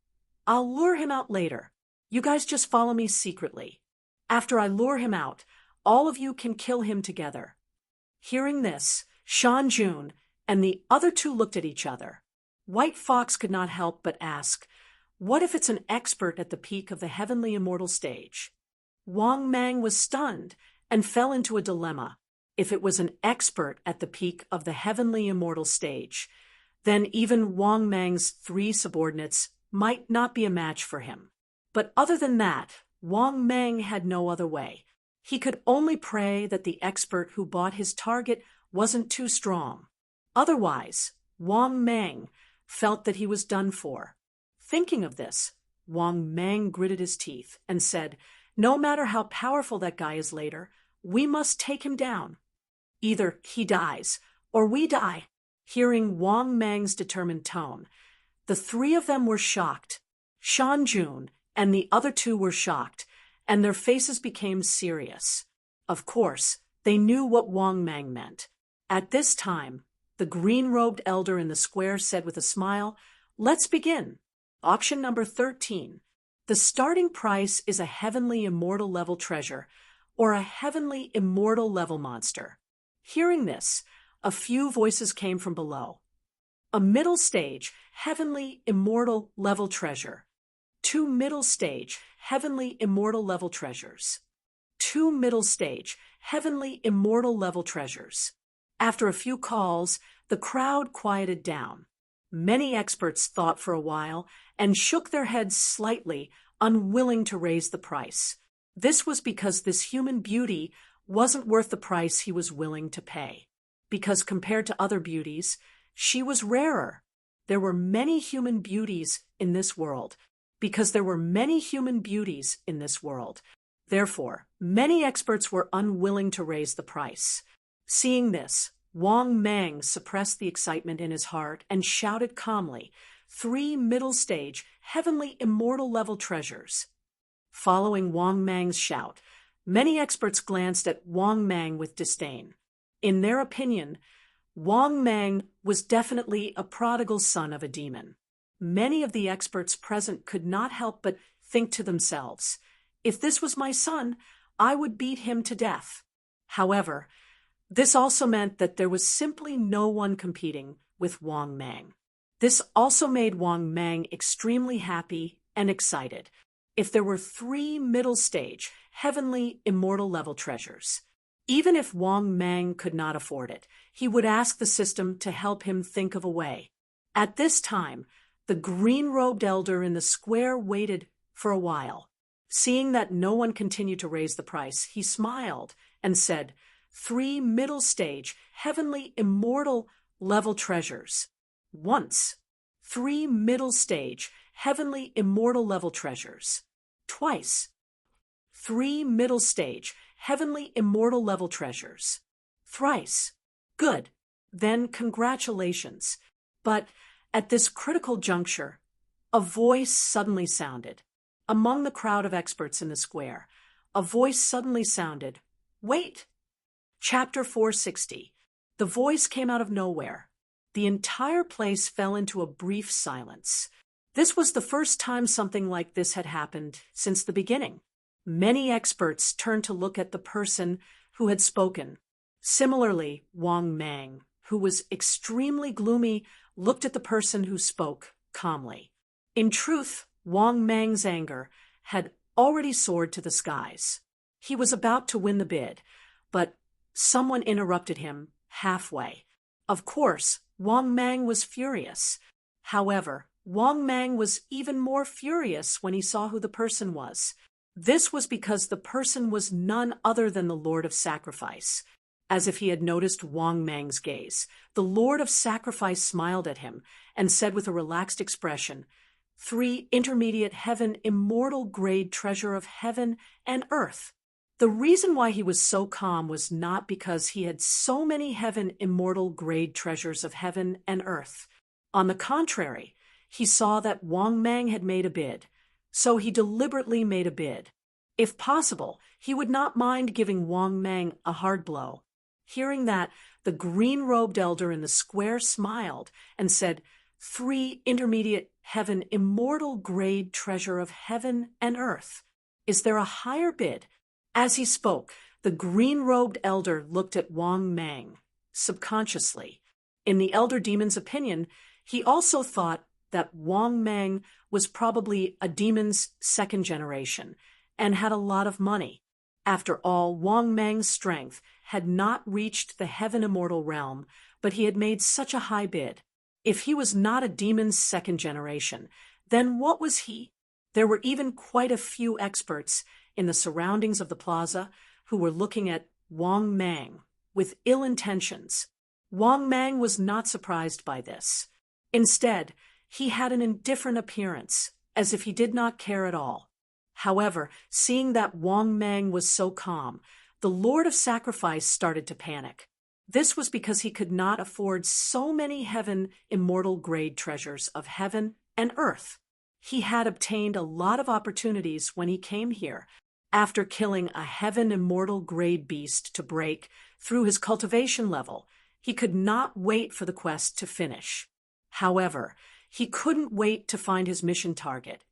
I'll lure him out later. You guys just follow me secretly. After I lure him out, all of you can kill him together. Hearing this, Shan Jun and the other two looked at each other. White Fox could not help but ask, what if it's an expert at the peak of the heavenly immortal stage? Wang Mang was stunned and fell into a dilemma. If it was an expert at the peak of the heavenly immortal stage, then even Wang Mang's 3 subordinates might not be a match for him. But other than that, Wang Mang had no other way. He could only pray that the expert who bought his target wasn't too strong. Otherwise, Wang Mang felt that he was done for. Thinking of this, Wang Mang gritted his teeth and said, no matter how powerful that guy is later, we must take him down. Either he dies or we die. Hearing Wang Mang's determined tone, the 3 of them were shocked. Shan Jun and the other 2 were shocked, and their faces became serious. Of course, they knew what Wang Mang meant. At this time, the green-robed elder in the square said with a smile, let's begin. Auction number 13. The starting price is a heavenly immortal level treasure, or a heavenly immortal level monster. Hearing this, a few voices came from below. A middle stage, heavenly immortal level treasure. 2 middle stage, heavenly immortal level treasures. 2 middle stage, heavenly immortal level treasures. After a few calls, the crowd quieted down. Many experts thought for a while and shook their heads slightly, unwilling to raise the price. This was because this human beauty wasn't worth the price he was willing to pay. Because compared to other beauties, she was rarer. There were many human beauties in this world. Because there were many human beauties in this world. Therefore, many experts were unwilling to raise the price. Seeing this, Wang Mang suppressed the excitement in his heart and shouted calmly, 3 middle stage, heavenly immortal level treasures. Following Wang Mang's shout, many experts glanced at Wang Mang with disdain. In their opinion, Wang Mang was definitely a prodigal son of a demon. Many of the experts present could not help but think to themselves, if this was my son, I would beat him to death. However, this also meant that there was simply no one competing with Wang Mang. This also made Wang Mang extremely happy and excited. If there were 3 middle stage, heavenly immortal level treasures, even if Wang Mang could not afford it, he would ask the system to help him think of a way. At this time, the green-robed elder in the square waited for a while. Seeing that no one continued to raise the price, he smiled and said, 3 middle stage, heavenly immortal level treasures. Once. 3 middle stage, heavenly immortal level treasures. Twice. 3 middle stage, heavenly immortal level treasures. Thrice. Good. Then congratulations. But at this critical juncture, a voice suddenly sounded. Among the crowd of experts in the square, a voice suddenly sounded, "Wait!" Chapter 460. The voice came out of nowhere. The entire place fell into a brief silence. This was the first time something like this had happened since the beginning. Many experts turned to look at the person who had spoken. Similarly, Wang Mang, who was extremely gloomy, looked at the person who spoke calmly. In truth, Wang Mang's anger had already soared to the skies. He was about to win the bid, but someone interrupted him halfway. Of course, Wang Mang was furious. However, Wang Mang was even more furious when he saw who the person was. This was because the person was none other than the Lord of Sacrifice. As if he had noticed Wang Mang's gaze, the Lord of Sacrifice smiled at him and said with a relaxed expression, 3 intermediate heaven immortal grade treasure of heaven and earth. The reason why he was so calm was not because he had so many heaven immortal grade treasures of heaven and earth. On the contrary, he saw that Wang Mang had made a bid, so he deliberately made a bid. If possible, he would not mind giving Wang Mang a hard blow. Hearing that, the green-robed elder in the square smiled and said, 3 intermediate heaven immortal grade treasure of heaven and earth. Is there a higher bid? As he spoke, the green-robed elder looked at Wang Mang, subconsciously. In the elder demon's opinion, he also thought that Wang Mang was probably a demon's second generation and had a lot of money. After all, Wang Mang's strength had not reached the heaven immortal realm, but he had made such a high bid. If he was not a demon's second generation, then what was he? There were even quite a few experts in the surroundings of the plaza who were looking at Wang Mang with ill intentions. Wang Mang was not surprised by this. Instead, he had an indifferent appearance, as if he did not care at all. However, seeing that Wang Mang was so calm, the Lord of Sacrifice started to panic. This was because he could not afford so many heaven immortal grade treasures of heaven and earth. He had obtained a lot of opportunities when he came here. After killing a heaven immortal grade beast to break through his cultivation level, he could not wait for the quest to finish. However, he couldn't wait to find his mission target,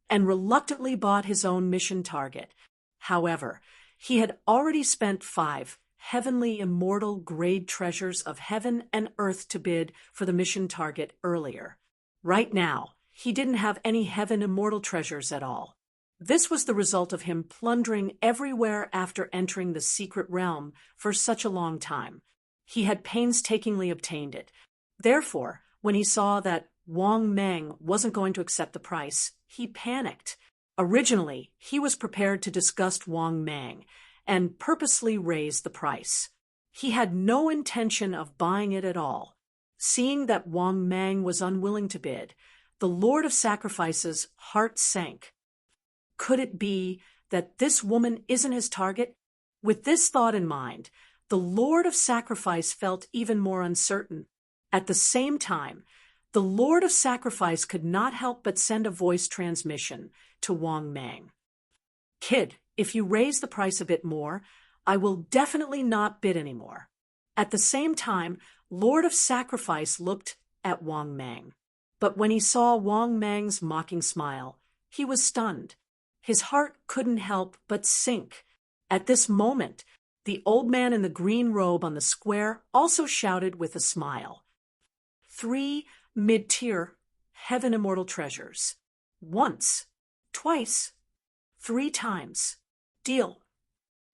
and reluctantly bought his own mission target. However, he had already spent 5 heavenly immortal grade treasures of heaven and earth to bid for the mission target earlier. Right now, he didn't have any heaven immortal treasures at all. This was the result of him plundering everywhere after entering the secret realm for such a long time. He had painstakingly obtained it. Therefore, when he saw that Wang Meng wasn't going to accept the price, he panicked. Originally, he was prepared to disgust Wang Meng and purposely raise the price. He had no intention of buying it at all. Seeing that Wang Meng was unwilling to bid, the Lord of Sacrifice's heart sank. Could it be that this woman isn't his target? With this thought in mind, the Lord of Sacrifice felt even more uncertain. At the same time, the Lord of Sacrifice could not help but send a voice transmission to Wang Meng. "Kid, if you raise the price a bit more, I will definitely not bid anymore." At the same time, Lord of Sacrifice looked at Wang Meng. But when he saw Wang Meng's mocking smile, he was stunned. His heart couldn't help but sink. At this moment, the old man in the green robe on the square also shouted with a smile, "3 mid-tier heaven immortal treasures. Once, twice, 3 times. Deal."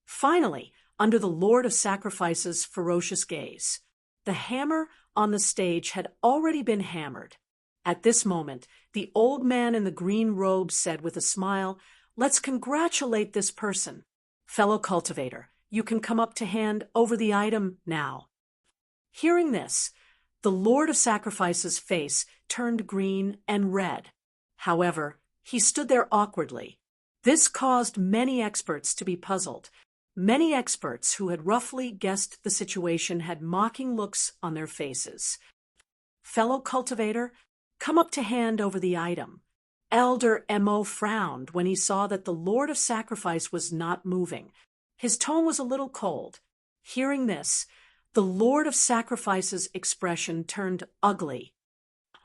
Finally, under the Lord of Sacrifice's ferocious gaze, the hammer on the stage had already been hammered. At this moment, the old man in the green robe said with a smile, "Let's congratulate this person. Fellow cultivator, you can come up to hand over the item now." Hearing this, the Lord of Sacrifice's face turned green and red. However, he stood there awkwardly. This caused many experts to be puzzled. Many experts who had roughly guessed the situation had mocking looks on their faces. "Fellow cultivator, come up to hand over the item." Elder Mo frowned when he saw that the Lord of Sacrifice was not moving. His tone was a little cold. Hearing this, the Lord of Sacrifice's expression turned ugly.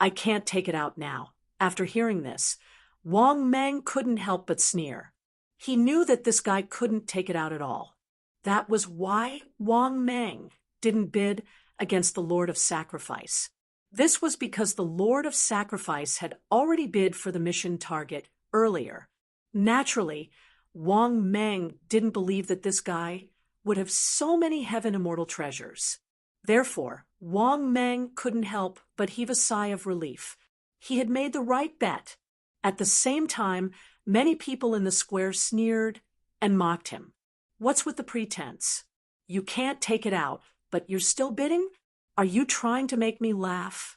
"I can't take it out now." After hearing this, Wang Meng couldn't help but sneer. He knew that this guy couldn't take it out at all. That was why Wang Meng didn't bid against the Lord of Sacrifice. This was because the Lord of Sacrifice had already bid for the mission target earlier. Naturally, Wang Meng didn't believe that this guy would have so many heaven immortal treasures. Therefore, Wang Meng couldn't help but heave a sigh of relief. He had made the right bet. At the same time, many people in the square sneered and mocked him. "What's with the pretense? You can't take it out, but you're still bidding? Are you trying to make me laugh?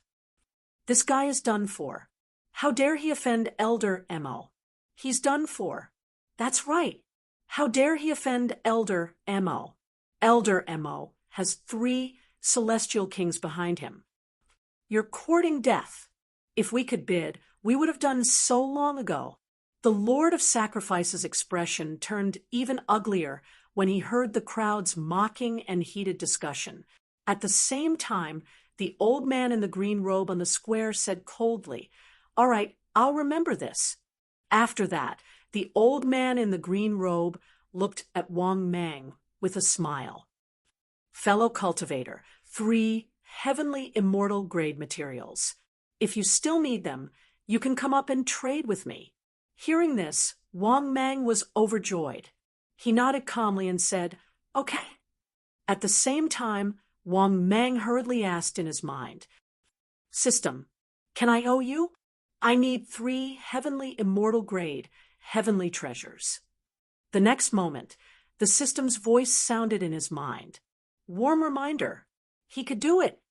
This guy is done for. How dare he offend Elder Mo? He's done for. That's right. How dare he offend Elder Mo? Elder Mo has 3 celestial kings behind him. You're courting death. If we could bid, we would have done so long ago." The Lord of Sacrifice's expression turned even uglier when he heard the crowd's mocking and heated discussion. At the same time, the old man in the green robe on the square said coldly, "All right, I'll remember this." After that, the old man in the green robe looked at Wang Meng with a smile. "Fellow cultivator, 3 heavenly immortal grade materials. If you still need them, you can come up and trade with me." Hearing this, Wang Meng was overjoyed. He nodded calmly and said, "Okay." At the same time, Wang Meng hurriedly asked in his mind, "System, can I owe you? I need 3 heavenly immortal grade heavenly treasures." The next moment, the system's voice sounded in his mind. Warm reminder. He could do it.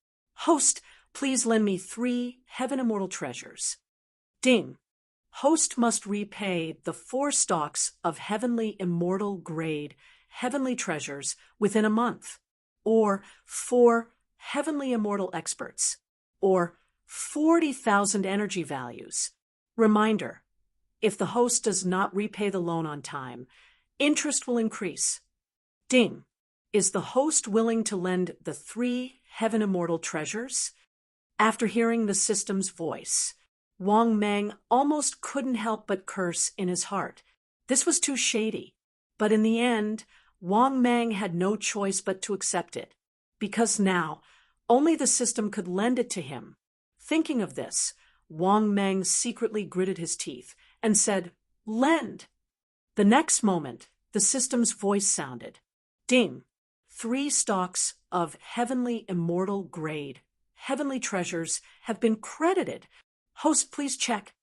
"Host, please lend me 3 heaven immortal treasures." Ding. Host must repay the 4 stocks of heavenly immortal grade heavenly treasures within a month, or 4 heavenly immortal experts, or 40,000 energy values. Reminder, if the host does not repay the loan on time, interest will increase. Ding. Is the host willing to lend the 3 heaven immortal treasures? After hearing the system's voice, Wang Meng almost couldn't help but curse in his heart. This was too shady. But in the end, Wang Meng had no choice but to accept it, because now only the system could lend it to him. Thinking of this, Wang Mang secretly gritted his teeth and said, "Lend." The next moment, the system's voice sounded. Ding! 3 stalks of heavenly immortal grade, heavenly treasures have been credited. Host, please check.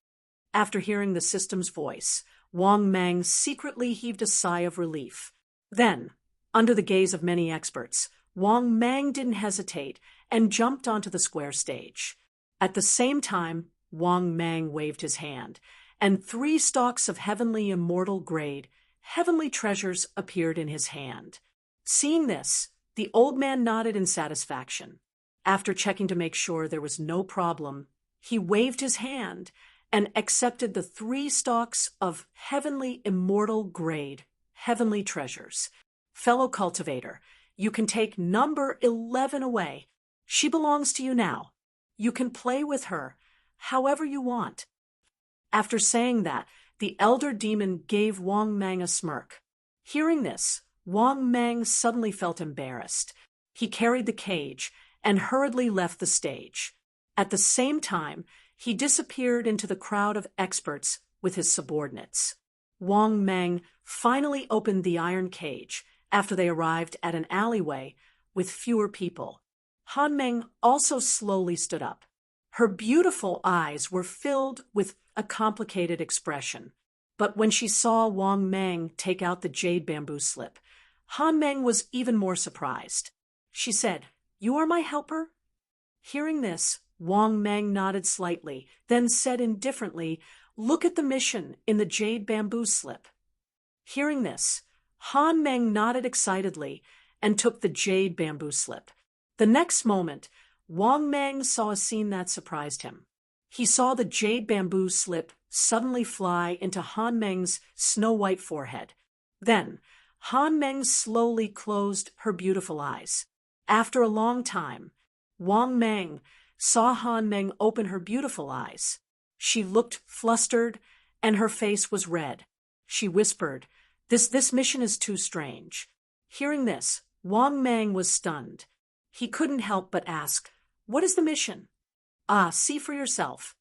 After hearing the system's voice, Wang Mang secretly heaved a sigh of relief. Then, under the gaze of many experts, Wang Mang didn't hesitate and jumped onto the square stage. At the same time, Wang Mang waved his hand, and 3 stalks of heavenly immortal grade, heavenly treasures appeared in his hand. Seeing this, the old man nodded in satisfaction. After checking to make sure there was no problem, he waved his hand and accepted the 3 stalks of heavenly immortal grade, heavenly treasures. Fellow cultivator, you can take number 11 away. She belongs to you now. You can play with her however you want. After saying that, the elder demon gave Wang Mang a smirk. Hearing this, Wang Mang suddenly felt embarrassed. He carried the cage and hurriedly left the stage. At the same time, he disappeared into the crowd of experts with his subordinates. Wang Mang finally opened the iron cage after they arrived at an alleyway with fewer people. Han Meng also slowly stood up. Her beautiful eyes were filled with a complicated expression. But when she saw Wang Mang take out the jade bamboo slip, Han Meng was even more surprised. She said, "You are my helper?" Hearing this, Wang Mang nodded slightly, then said indifferently, "Look at the mission in the jade bamboo slip." Hearing this, Han Meng nodded excitedly and took the jade bamboo slip. The next moment, Wang Mang saw a scene that surprised him. He saw the jade bamboo slip suddenly fly into Han Meng's snow-white forehead. Then, Han Meng slowly closed her beautiful eyes. After a long time, Wang Mang saw Han Meng open her beautiful eyes. She looked flustered, and her face was red. She whispered, This mission is too strange." Hearing this, Wang Mang was stunned. He couldn't help but ask, "What is the mission?" "Ah, see for yourself."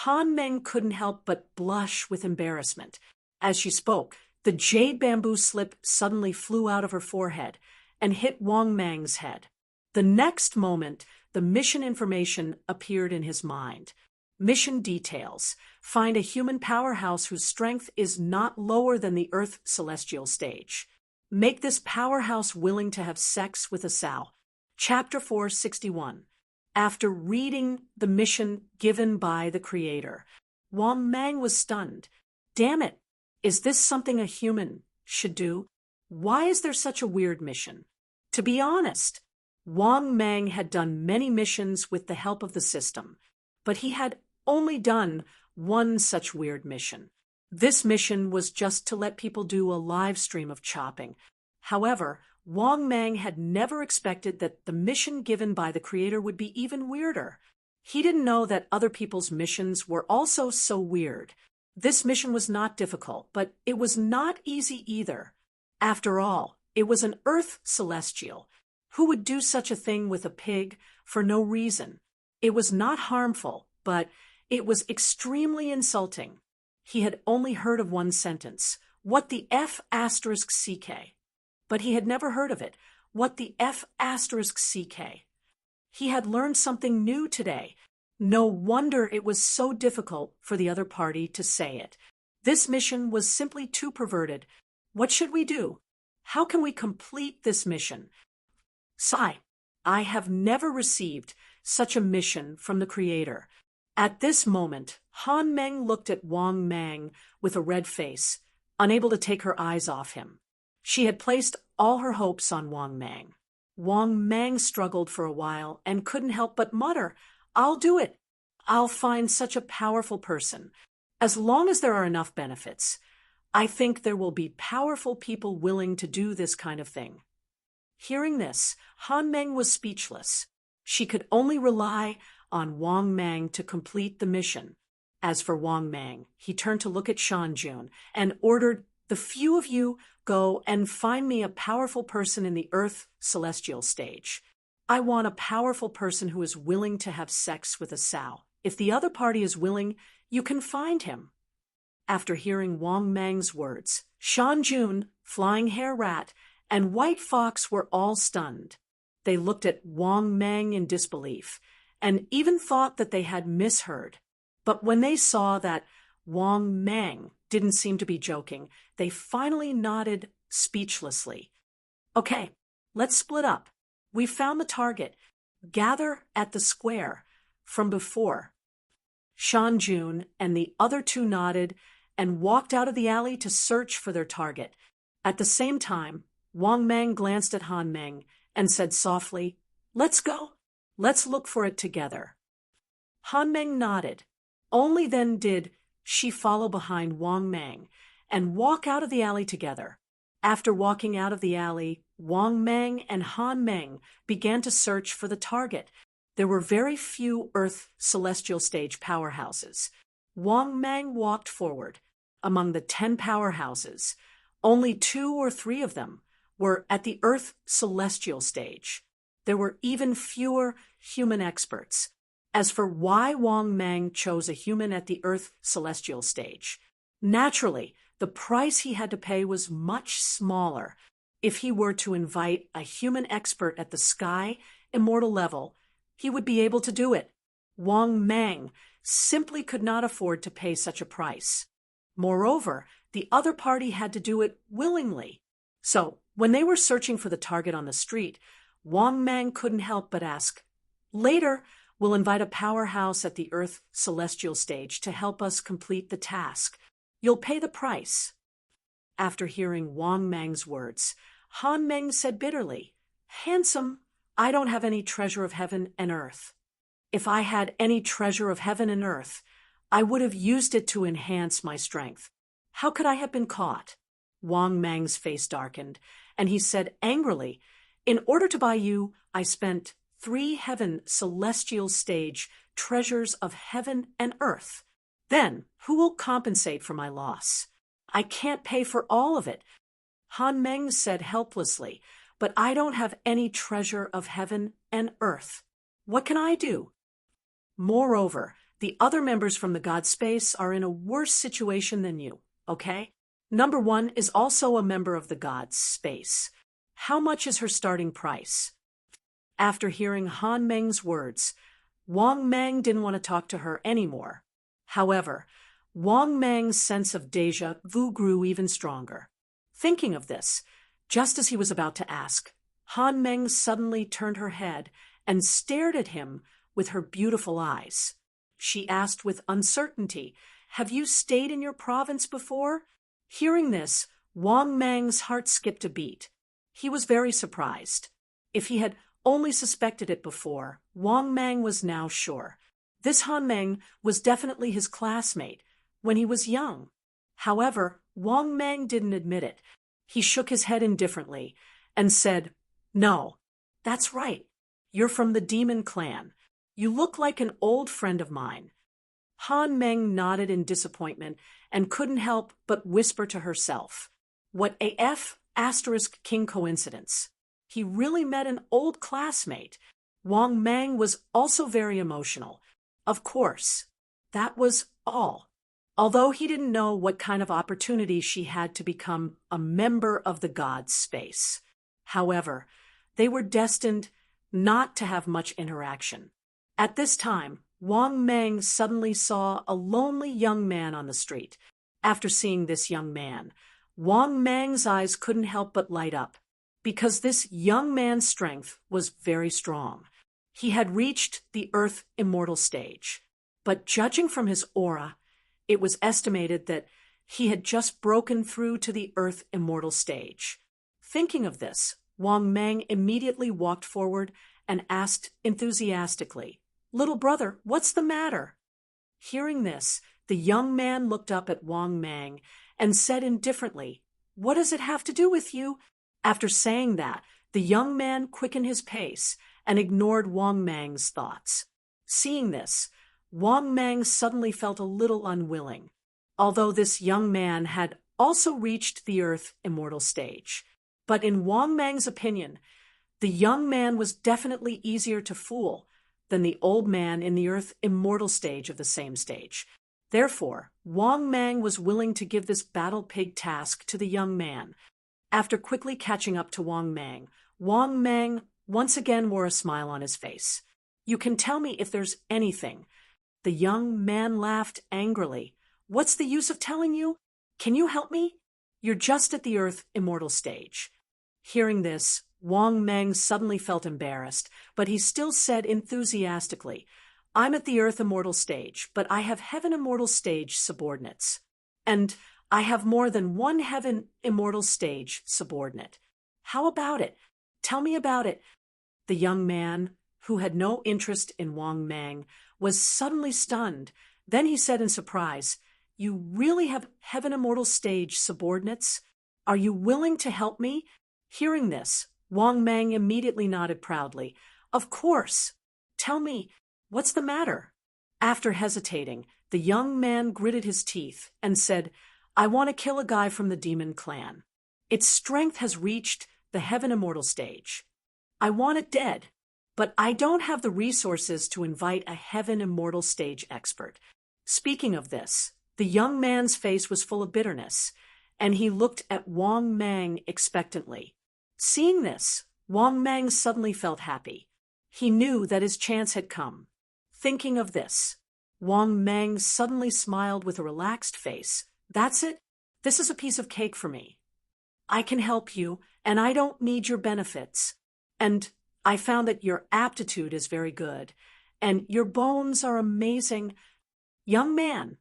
Han Meng couldn't help but blush with embarrassment. As she spoke, the jade bamboo slip suddenly flew out of her forehead and hit Wang Mang's head. The next moment, the mission information appeared in his mind. Mission details: find a human powerhouse whose strength is not lower than the Earth celestial stage. Make this powerhouse willing to have sex with a sow. Chapter 461. After reading the mission given by the creator, Wang Mang was stunned. Damn it! Is this something a human should do? Why is there such a weird mission? To be honest, Wang Mang had done many missions with the help of the system, but he had only done one such weird mission. This mission was just to let people do a live stream of chopping. However, Wang Mang had never expected that the mission given by the creator would be even weirder. He didn't know that other people's missions were also so weird. This mission was not difficult, but it was not easy either. After all, it was an Earth celestial. Who would do such a thing with a pig for no reason? It was not harmful, but it was extremely insulting. He had only heard of one sentence, "What the F***CK?" But he had never heard of it. What the F***CK? He had learned something new today. No wonder it was so difficult for the other party to say it. This mission was simply too perverted. What should we do? How can we complete this mission? Sigh. I have never received such a mission from the creator. At this moment, Han Meng looked at Wang Mang with a red face, unable to take her eyes off him. She had placed all her hopes on Wang Mang. Wang Mang struggled for a while and couldn't help but mutter, "I'll do it. I'll find such a powerful person. As long as there are enough benefits, I think there will be powerful people willing to do this kind of thing." Hearing this, Han Meng was speechless. She could only rely on Wang Mang to complete the mission. As for Wang Mang, he turned to look at Shanjun and ordered, "The few of you go and find me a powerful person in the Earth celestial stage. I want a powerful person who is willing to have sex with a sow. If the other party is willing, you can find him." After hearing Wang Mang's words, Shan Jun, Flying Hare Rat, and White Fox were all stunned. They looked at Wang Mang in disbelief, and even thought that they had misheard. But when they saw that Wang Mang didn't seem to be joking, they finally nodded speechlessly. "Okay, let's split up. We found the target. Gather at the square from before." Shan Jun and the other two nodded and walked out of the alley to search for their target. At the same time, Wang Mang glanced at Han Meng and said softly, "Let's go. Let's look for it together." Han Meng nodded. Only then did she follow behind Wang Mang and walk out of the alley together. After walking out of the alley, Wang Mang and Han Meng began to search for the target. There were very few Earth celestial stage powerhouses. Wang Mang walked forward. Among the 10 powerhouses, only 2 or 3 of them were at the Earth celestial stage. There were even fewer human experts. As for why Wang Mang chose a human at the Earth celestial stage, naturally, the price he had to pay was much smaller. If he were to invite a human expert at the Sky Immortal level, he would be able to do it. Wang Mang simply could not afford to pay such a price. Moreover, the other party had to do it willingly. So, when they were searching for the target on the street, Wang Mang couldn't help but ask, "Later, we'll invite a powerhouse at the Earth celestial stage to help us complete the task. You'll pay the price." After hearing Wang Mang's words, Han Meng said bitterly, "Handsome, I don't have any treasure of heaven and earth. If I had any treasure of heaven and earth, I would have used it to enhance my strength. How could I have been caught?" Wang Mang's face darkened, and he said angrily, "In order to buy you, I spent 3 heaven celestial stage treasures of heaven and earth. Then, who will compensate for my loss? I can't pay for all of it." Han Meng said helplessly, "But I don't have any treasure of heaven and earth. What can I do?" Moreover, the other members from the God space are in a worse situation than you, okay? Number 1 is also a member of the God space. How much is her starting price? After hearing Han Meng's words, Wang Mang didn't want to talk to her anymore. However, Wang Mang's sense of déjà vu grew even stronger. Thinking of this, just as he was about to ask, Han Meng suddenly turned her head and stared at him with her beautiful eyes. She asked with uncertainty, "Have you stayed in your province before?" Hearing this, Wang Mang's heart skipped a beat. He was very surprised. If he had only suspected it before, Wang Mang was now sure. This Han Meng was definitely his classmate when he was young. However, Wang Mang didn't admit it. He shook his head indifferently and said, "No, that's right. You're from the Demon Clan. You look like an old friend of mine." Han Meng nodded in disappointment and couldn't help but whisper to herself, "What a F***king coincidence. He really met an old classmate." Wang Mang was also very emotional. Of course, that was all. Although he didn't know what kind of opportunity she had to become a member of the God space. However, they were destined not to have much interaction. At this time, Wang Mang suddenly saw a lonely young man on the street. After seeing this young man, Wang Mang's eyes couldn't help but light up, because this young man's strength was very strong. He had reached the Earth Immortal stage, but judging from his aura, it was estimated that he had just broken through to the Earth Immortal stage. Thinking of this, Wang Mang immediately walked forward and asked enthusiastically, "Little brother, what's the matter?" Hearing this, the young man looked up at Wang Mang and said indifferently, "What does it have to do with you?" After saying that, the young man quickened his pace and ignored Wang Mang's thoughts. Seeing this, Wang Mang suddenly felt a little unwilling. Although this young man had also reached the Earth Immortal stage. But in Wang Mang's opinion, the young man was definitely easier to fool than the old man in the earth immortal stage of the same stage. Therefore, Wang Mang was willing to give this battle pig task to the young man. After quickly catching up to Wang Mang once again wore a smile on his face. You can tell me if there's anything. The young man laughed angrily. What's the use of telling you? Can you help me? You're just at the earth immortal stage. Hearing this, Wang Mang suddenly felt embarrassed, but he still said enthusiastically, I'm at the earth immortal stage, but I have heaven immortal stage subordinates. And I have more than one heaven immortal stage subordinate. How about it? Tell me about it. The young man, who had no interest in Wang Mang, was suddenly stunned. Then he said in surprise, You really have heaven immortal stage subordinates? Are you willing to help me? Hearing this, Wang Mang immediately nodded proudly. Of course. Tell me, what's the matter? After hesitating, the young man gritted his teeth and said, I want to kill a guy from the demon clan. Its strength has reached the heaven immortal stage. I want it dead, but I don't have the resources to invite a heaven immortal stage expert. Speaking of this, the young man's face was full of bitterness, and he looked at Wang Mang expectantly. Seeing this, Wang Mang suddenly felt happy. He knew that his chance had come. Thinking of this, Wang Mang suddenly smiled with a relaxed face. That's it? This is a piece of cake for me. I can help you, and I don't need your benefits. And I found that your aptitude is very good, and your bones are amazing. Young man,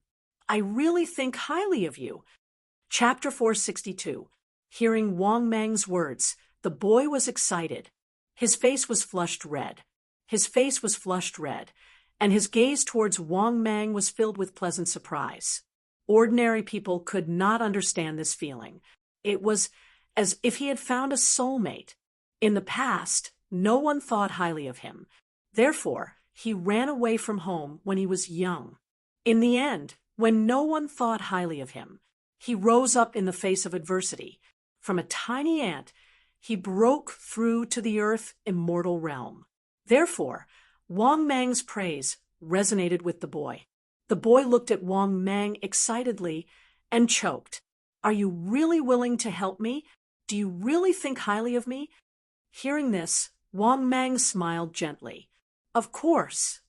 I really think highly of you. Chapter 462. Hearing Wang Mang's words, the boy was excited. His face was flushed red. And his gaze towards Wang Mang was filled with pleasant surprise. Ordinary people could not understand this feeling. It was as if he had found a soulmate. In the past, no one thought highly of him. Therefore, he ran away from home when he was young. In the end, when no one thought highly of him, he rose up in the face of adversity. From a tiny ant, he broke through to the earth immortal realm. Therefore, Wang Mang's praise resonated with the boy. The boy looked at Wang Mang excitedly and choked. Are you really willing to help me? Do you really think highly of me? Hearing this, Wang Mang smiled gently. Of course.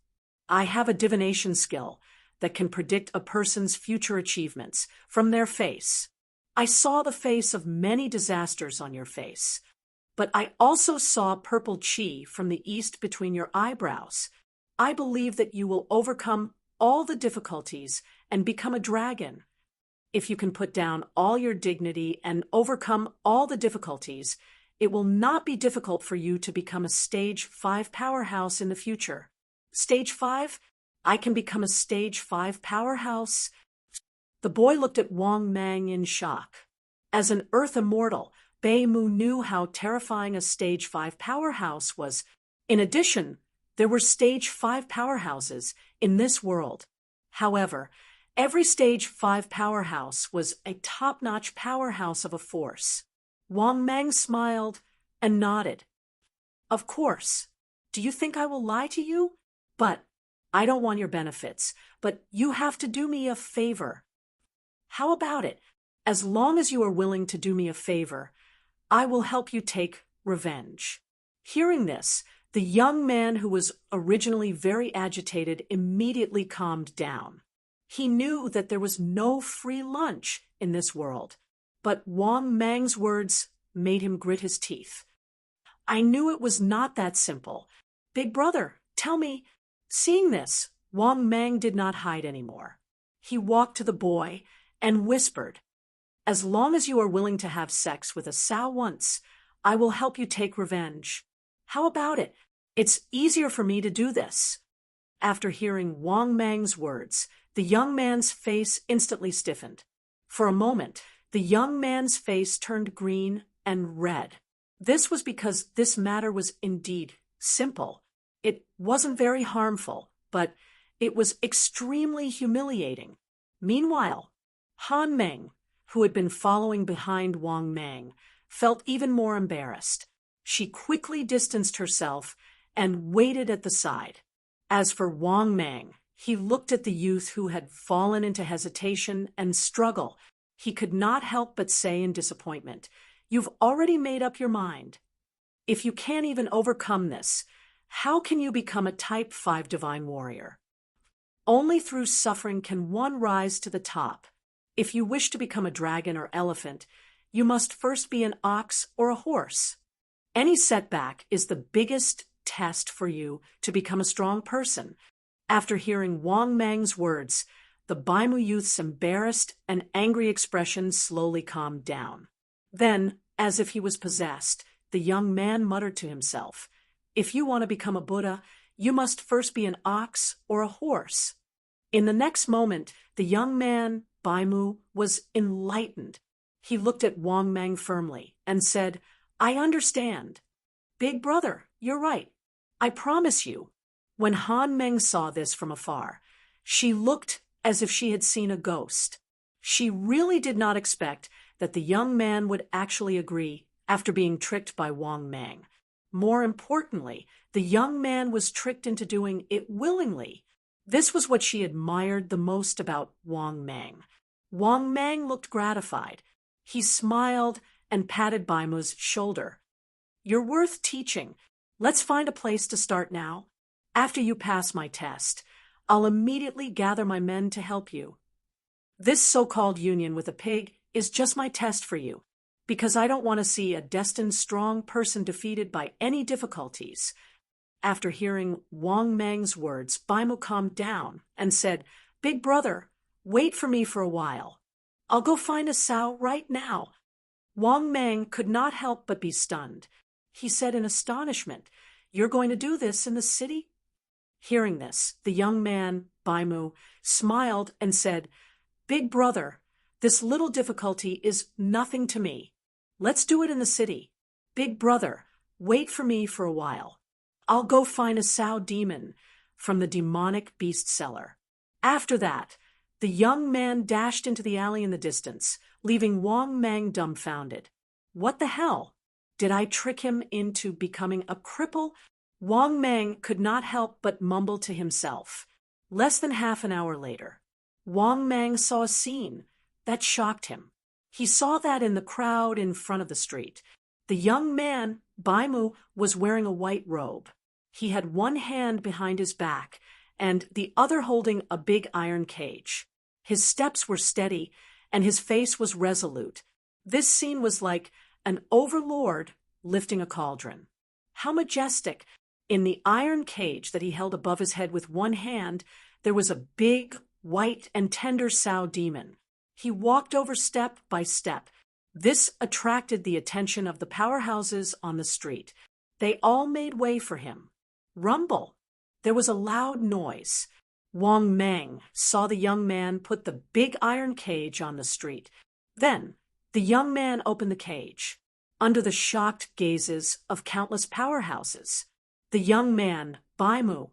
I have a divination skill that can predict a person's future achievements from their face. I saw the face of many disasters on your face, but I also saw purple chi from the east between your eyebrows. I believe that you will overcome all the difficulties and become a dragon. If you can put down all your dignity and overcome all the difficulties, it will not be difficult for you to become a stage 5 powerhouse in the future. Stage 5? I can become a stage 5 powerhouse? The boy looked at Wang Mang in shock. As an Earth immortal, Bei Mu knew how terrifying a stage 5 powerhouse was. In addition, there were stage 5 powerhouses in this world. However, every stage 5 powerhouse was a top-notch powerhouse of a force. Wang Mang smiled and nodded. Of course. Do you think I will lie to you? But I don't want your benefits, but you have to do me a favor. How about it? As long as you are willing to do me a favor, I will help you take revenge. Hearing this, the young man who was originally very agitated immediately calmed down. He knew that there was no free lunch in this world, but Wang Mang's words made him grit his teeth. I knew it was not that simple. Big brother, tell me. Seeing this, Wang Mang did not hide anymore. He walked to the boy and whispered, As long as you are willing to have sex with a sow once, I will help you take revenge. How about it? It's easier for me to do this. After hearing Wang Mang's words, the young man's face instantly stiffened. For a moment, the young man's face turned green and red. This was because this matter was indeed simple. It wasn't very harmful, but it was extremely humiliating. Meanwhile, Han Meng, who had been following behind Wang Mang, felt even more embarrassed. She quickly distanced herself and waited at the side. As for Wang Mang, he looked at the youth who had fallen into hesitation and struggle. He could not help but say in disappointment, "You've already made up your mind. If you can't even overcome this, how can you become a Type 5 divine warrior? Only through suffering can one rise to the top. If you wish to become a dragon or elephant, you must first be an ox or a horse. Any setback is the biggest test for you to become a strong person." After hearing Wang Mang's words, the Baimu youth's embarrassed and angry expression slowly calmed down. Then, as if he was possessed, the young man muttered to himself, "If you want to become a Buddha, you must first be an ox or a horse." In the next moment, the young man, Baimu, was enlightened. He looked at Wang Mang firmly and said, "I understand. Big brother, you're right. I promise you." When Han Meng saw this from afar, she looked as if she had seen a ghost. She really did not expect that the young man would actually agree after being tricked by Wang Mang. More importantly, the young man was tricked into doing it willingly. This was what she admired the most about Wang Mang. Wang Mang looked gratified. He smiled and patted Baimu's shoulder. "You're worth teaching. Let's find a place to start now. After you pass my test, I'll immediately gather my men to help you. This so-called union with a pig is just my test for you, because I don't want to see a destined strong person defeated by any difficulties." After hearing Wang Mang's words, Baimu calmed down and said, "Big brother, wait for me for a while. I'll go find a sow right now." Wang Mang could not help but be stunned. He said in astonishment, "You're going to do this in the city?" Hearing this, the young man, Baimu, smiled and said, "Big brother, this little difficulty is nothing to me. Let's do it in the city. Big brother, wait for me for a while. I'll go find a sow demon from the demonic beast cellar." After that, the young man dashed into the alley in the distance, leaving Wang Mang dumbfounded. What the hell? Did I trick him into becoming a cripple? Wang Mang could not help but mumble to himself. Less than half an hour later, Wang Mang saw a scene that shocked him. He saw that in the crowd in front of the street, the young man, Baimu, was wearing a white robe. He had one hand behind his back and the other holding a big iron cage. His steps were steady and his face was resolute. This scene was like an overlord lifting a cauldron. How majestic! In the iron cage that he held above his head with one hand, there was a big, white, and tender sow demon. He walked over step by step. This attracted the attention of the powerhouses on the street. They all made way for him. Rumble! There was a loud noise. Wang Mang saw the young man put the big iron cage on the street. Then, the young man opened the cage. Under the shocked gazes of countless powerhouses, the young man, Baimu,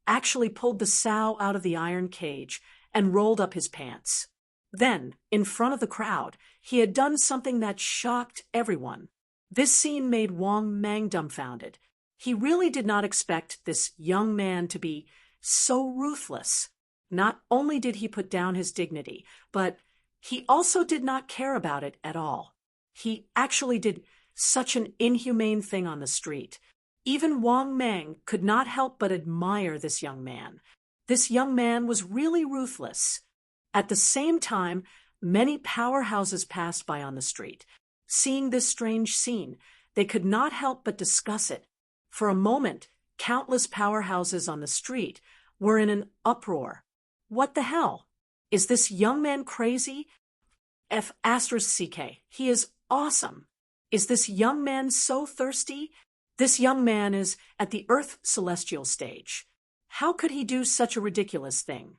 actually pulled the sow out of the iron cage and rolled up his pants. Then, in front of the crowd, he had done something that shocked everyone. This scene made Wang Mang dumbfounded. He really did not expect this young man to be so ruthless. Not only did he put down his dignity, but he also did not care about it at all. He actually did such an inhumane thing on the street. Even Wang Mang could not help but admire this young man. This young man was really ruthless. At the same time, many powerhouses passed by on the street. Seeing this strange scene, they could not help but discuss it. For a moment, countless powerhouses on the street were in an uproar. What the hell? Is this young man crazy? F***CK. He is awesome. Is this young man so thirsty? This young man is at the Earth celestial stage. How could he do such a ridiculous thing?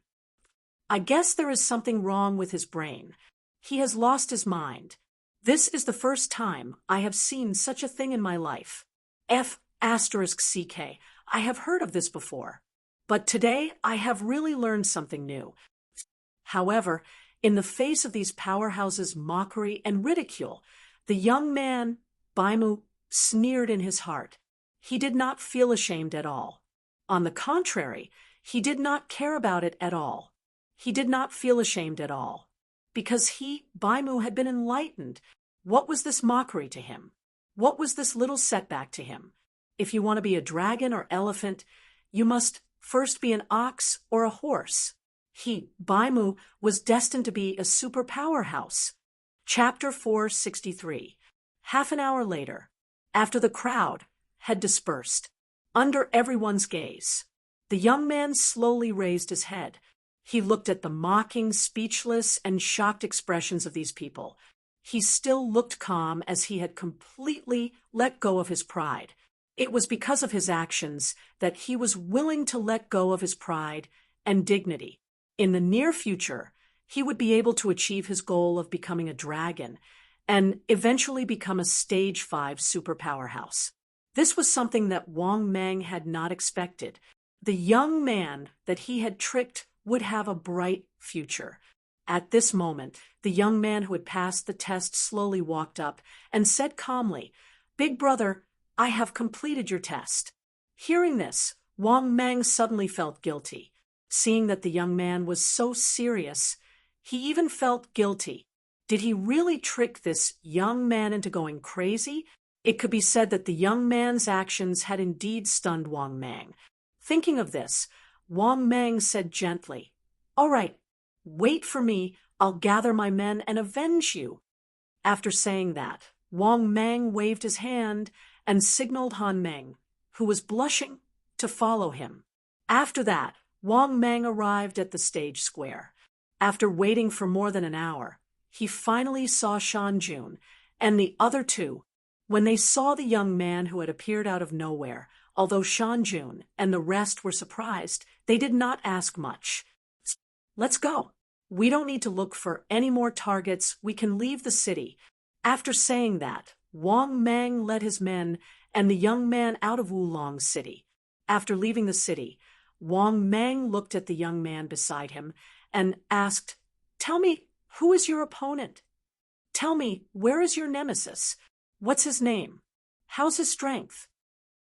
I guess there is something wrong with his brain. He has lost his mind. This is the first time I have seen such a thing in my life. F***CK. I have heard of this before. But today I have really learned something new. However, in the face of these powerhouses' mockery and ridicule, the young man, Baimu, sneered in his heart. He did not feel ashamed at all. On the contrary, he did not care about it at all. He did not feel ashamed at all. Because he, Baimu, had been enlightened. What was this mockery to him? What was this little setback to him? If you want to be a dragon or elephant, you must first be an ox or a horse. He, Baimu, was destined to be a super powerhouse. Chapter 463. Half an hour later, after the crowd had dispersed, under everyone's gaze, the young man slowly raised his head. He looked at the mocking, speechless, and shocked expressions of these people. He still looked calm as he had completely let go of his pride. It was because of his actions that he was willing to let go of his pride and dignity. In the near future, he would be able to achieve his goal of becoming a dragon and eventually become a stage 5 super powerhouse. This was something that Wang Mang had not expected. The young man that he had tricked would have a bright future. At this moment, the young man who had passed the test slowly walked up and said calmly, "Big brother, I have completed your test." Hearing this, Wang Mang suddenly felt guilty. Seeing that the young man was so serious, he even felt guilty. Did he really trick this young man into going crazy? It could be said that the young man's actions had indeed stunned Wang Mang. Thinking of this, Wang Mang said gently, "All right, wait for me. I'll gather my men and avenge you." After saying that, Wang Mang waved his hand and signaled Han Meng, who was blushing, to follow him. After that, Wang Mang arrived at the stage square. After waiting for more than an hour, he finally saw Shan Jun and the other two. When they saw the young man who had appeared out of nowhere, although Shan Jun and the rest were surprised, they did not ask much. "Let's go. We don't need to look for any more targets. We can leave the city." After saying that, Wang Mang led his men and the young man out of Wulong City. After leaving the city, Wang Mang looked at the young man beside him and asked, "Tell me, who is your opponent? Tell me, where is your nemesis? What's his name? How's his strength?"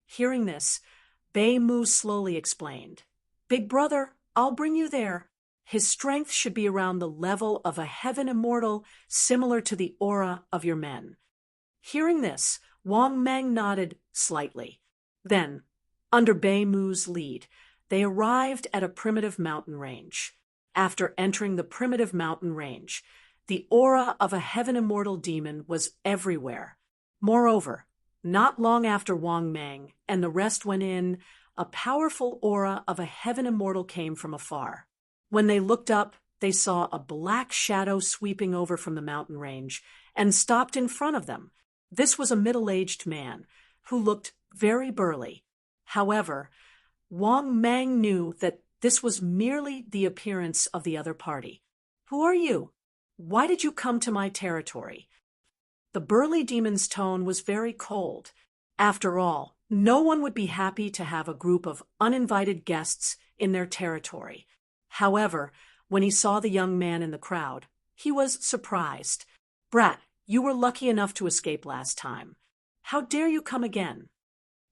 Hearing this, Bei Mu slowly explained, "Big brother, I'll bring you there. His strength should be around the level of a heaven immortal, similar to the aura of your men." Hearing this, Wang Mang nodded slightly. Then, under Bei Mu's lead, they arrived at a primitive mountain range. After entering the primitive mountain range, the aura of a heaven immortal demon was everywhere. Moreover, not long after Wang Mang and the rest went in, a powerful aura of a heaven immortal came from afar. When they looked up, they saw a black shadow sweeping over from the mountain range and stopped in front of them. This was a middle-aged man who looked very burly. However, Wang Mang knew that this was merely the appearance of the other party. "Who are you? Why did you come to my territory?" The burly demon's tone was very cold. After all, no one would be happy to have a group of uninvited guests in their territory. However, when he saw the young man in the crowd, he was surprised. "Brat, you were lucky enough to escape last time. How dare you come again?"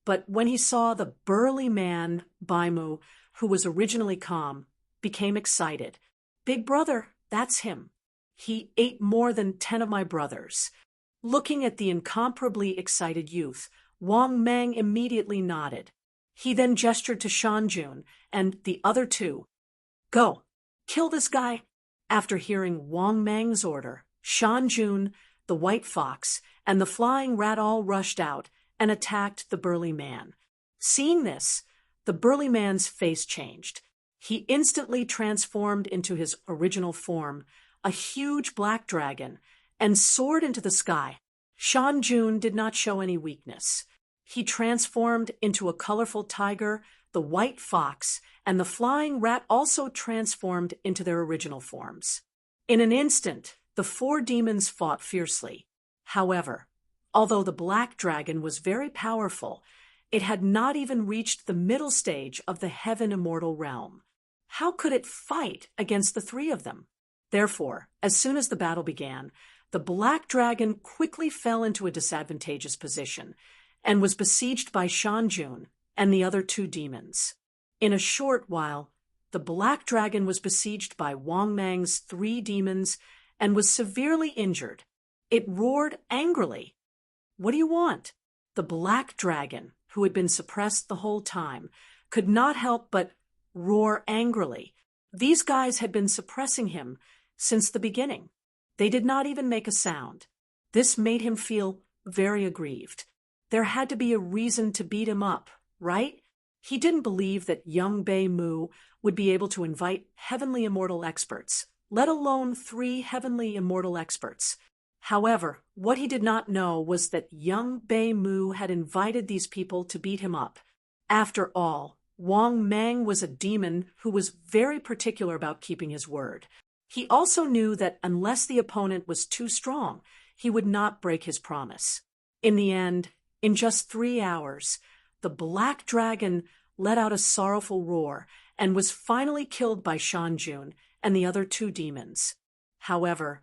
But when he saw the burly man, Baimu, who was originally calm, became excited. "Big brother, that's him. He ate more than 10 of my brothers." Looking at the incomparably excited youth, Wang Mang immediately nodded. He then gestured to Shan Jun and the other two. "Go, kill this guy." After hearing Wang Mang's order, Shan Jun, the white fox, and the flying rat all rushed out and attacked the burly man. Seeing this, the burly man's face changed. He instantly transformed into his original form, a huge black dragon, and soared into the sky. Shan Jun did not show any weakness. He transformed into a colorful tiger, the white fox, and the flying rat also transformed into their original forms. In an instant, the 4 demons fought fiercely. However, although the black dragon was very powerful, it had not even reached the middle stage of the heaven immortal realm. How could it fight against the 3 of them? Therefore, as soon as the battle began, the black dragon quickly fell into a disadvantageous position and was besieged by Shan Jun and the other 2 demons. In a short while, the black dragon was besieged by Wang Mang's 3 demons and was severely injured. It roared angrily. "What do you want?" The black dragon, who had been suppressed the whole time, could not help but roar angrily. These guys had been suppressing him since the beginning. They did not even make a sound. This made him feel very aggrieved. There had to be a reason to beat him up, right? He didn't believe that young Bei Mu would be able to invite heavenly immortal experts, let alone 3 heavenly immortal experts. However, what he did not know was that young Bei Mu had invited these people to beat him up. After all, Wang Mang was a demon who was very particular about keeping his word. He also knew that unless the opponent was too strong, he would not break his promise. In the end, in just 3 hours, the black dragon let out a sorrowful roar and was finally killed by Shanjun and the other 2 demons. However,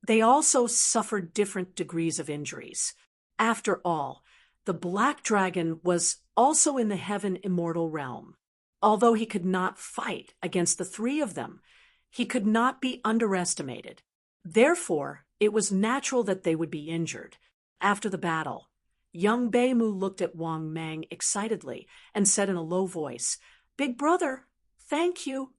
they also suffered different degrees of injuries. After all, the black dragon was also in the heaven immortal realm. Although he could not fight against the 3 of them, he could not be underestimated. Therefore, it was natural that they would be injured. After the battle, young Bei Mu looked at Wang Mang excitedly and said in a low voice, "Big brother, thank you."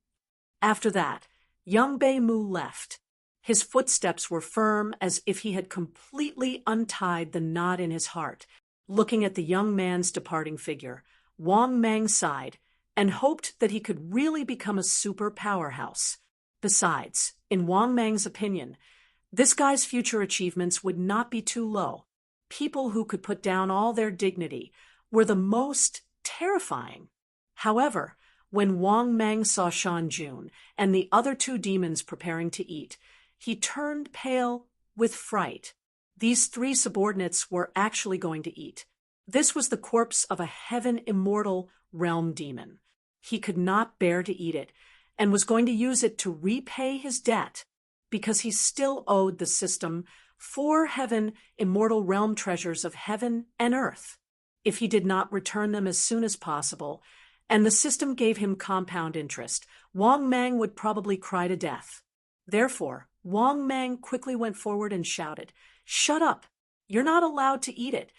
After that, young Bei Mu left. His footsteps were firm as if he had completely untied the knot in his heart. Looking at the young man's departing figure, Wang Mang sighed and hoped that he could really become a super powerhouse. Besides, in Wang Mang's opinion, this guy's future achievements would not be too low. People who could put down all their dignity were the most terrifying. However, when Wang Mang saw Shanjun and the other 2 demons preparing to eat, he turned pale with fright. These 3 subordinates were actually going to eat. This was the corpse of a heaven immortal realm demon. He could not bear to eat it and was going to use it to repay his debt because he still owed the system 4 heaven immortal realm treasures of heaven and earth. If he did not return them as soon as possible, and the system gave him compound interest, Wang Mang would probably cry to death. Therefore, Wang Mang quickly went forward and shouted, "Shut up! You're not allowed to eat it."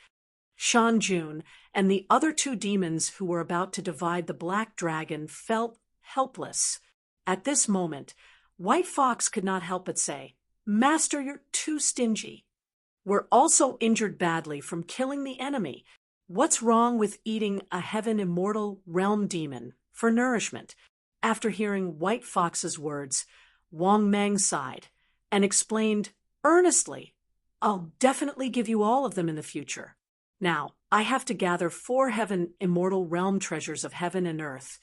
Shanjun and the other 2 demons who were about to divide the black dragon felt helpless. At this moment, White Fox could not help but say, "Master, you're too stingy. We're also injured badly from killing the enemy. What's wrong with eating a heaven immortal realm demon for nourishment?" After hearing White Fox's words, Wang Mang sighed and explained earnestly, "I'll definitely give you all of them in the future. Now, I have to gather 4 heaven immortal realm treasures of heaven and earth,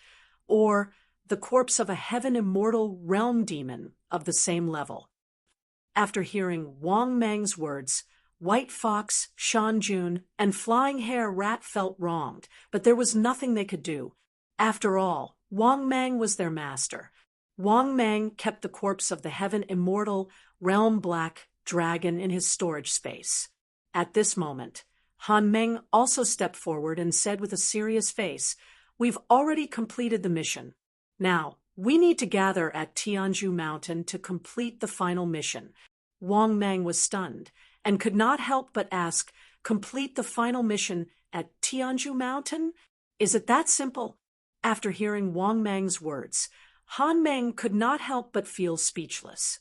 or the corpse of a heaven immortal realm demon of the same level." After hearing Wang Mang's words, White Fox, Shanjun, and Flying Hair Rat felt wronged, but there was nothing they could do. After all, Wang Mang was their master. Wang Mang kept the corpse of the heaven immortal realm black dragon in his storage space. At this moment, Han Meng also stepped forward and said with a serious face, "We've already completed the mission. Now, we need to gather at Tianju Mountain to complete the final mission." Wang Mang was stunned and could not help but ask, "Complete the final mission at Tianju Mountain? Is it that simple?" After hearing Wang Mang's words, Han Meng could not help but feel speechless.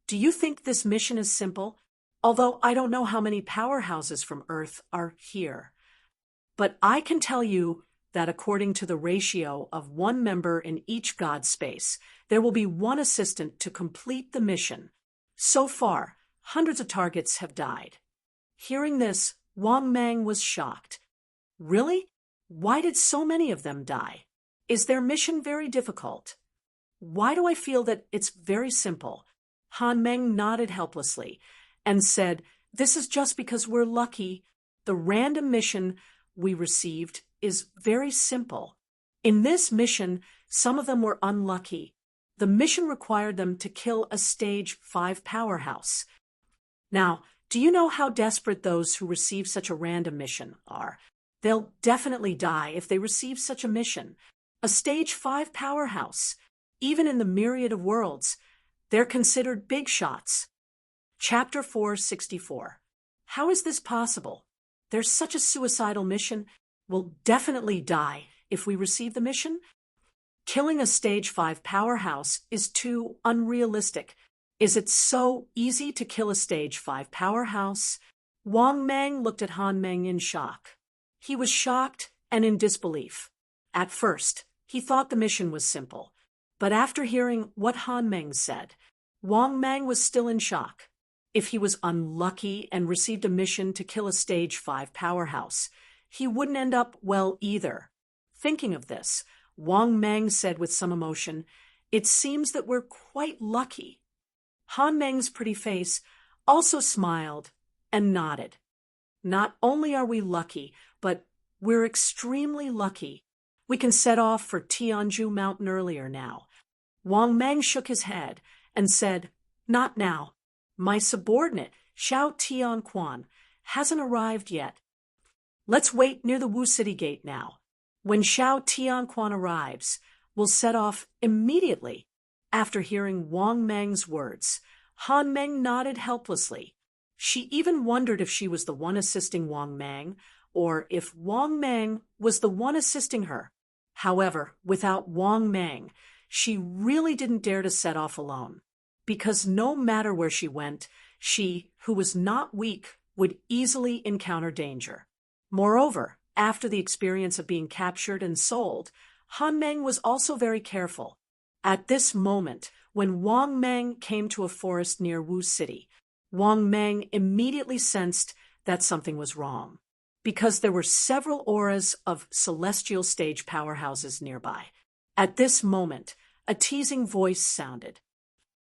"Do you think this mission is simple? Although I don't know how many powerhouses from Earth are here. But I can tell you that according to the ratio of 1 member in each god space, there will be 1 assistant to complete the mission. So far, hundreds of targets have died." Hearing this, Wang Mang was shocked. "Really? Why did so many of them die? Is their mission very difficult?" "Why do I feel that it's very simple?" Han Meng nodded helplessly and said, "This is just because we're lucky. The random mission we received is very simple. In this mission, some of them were unlucky. The mission required them to kill a stage 5 powerhouse. Now, do you know how desperate those who receive such a random mission are? They'll definitely die if they receive such a mission. A stage 5 powerhouse. Even in the myriad of worlds, they're considered big shots. Chapter 464. How is this possible? There's such a suicidal mission. We'll definitely die if we receive the mission. Killing a stage 5 powerhouse is too unrealistic. Is it so easy to kill a stage 5 powerhouse? Wang Mang looked at Han Meng in shock. He was shocked and in disbelief. At first, he thought the mission was simple. But after hearing what Han Meng said, Wang Mang was still in shock. If he was unlucky and received a mission to kill a stage 5 powerhouse, he wouldn't end up well either. Thinking of this, Wang Mang said with some emotion, "It seems that we're quite lucky." Han Meng's pretty face also smiled and nodded. Not only are we lucky, but we're extremely lucky. We can set off for Tianju Mountain earlier now. Wang Mang shook his head and said, "Not now. My subordinate, Xiao Tianquan, hasn't arrived yet. Let's wait near the Wu City Gate now. When Xiao Tianquan arrives, we'll set off immediately." After hearing Wang Mang's words, Han Meng nodded helplessly. She even wondered if she was the one assisting Wang Mang, or if Wang Mang was the one assisting her. However, without Wang Mang, she really didn't dare to set off alone, because no matter where she went, she, who was not weak, would easily encounter danger. Moreover, after the experience of being captured and sold, Han Meng was also very careful. At this moment, when Wang Mang came to a forest near Wu City, Wang Mang immediately sensed that something was wrong, because there were several auras of celestial stage powerhouses nearby. At this moment, a teasing voice sounded.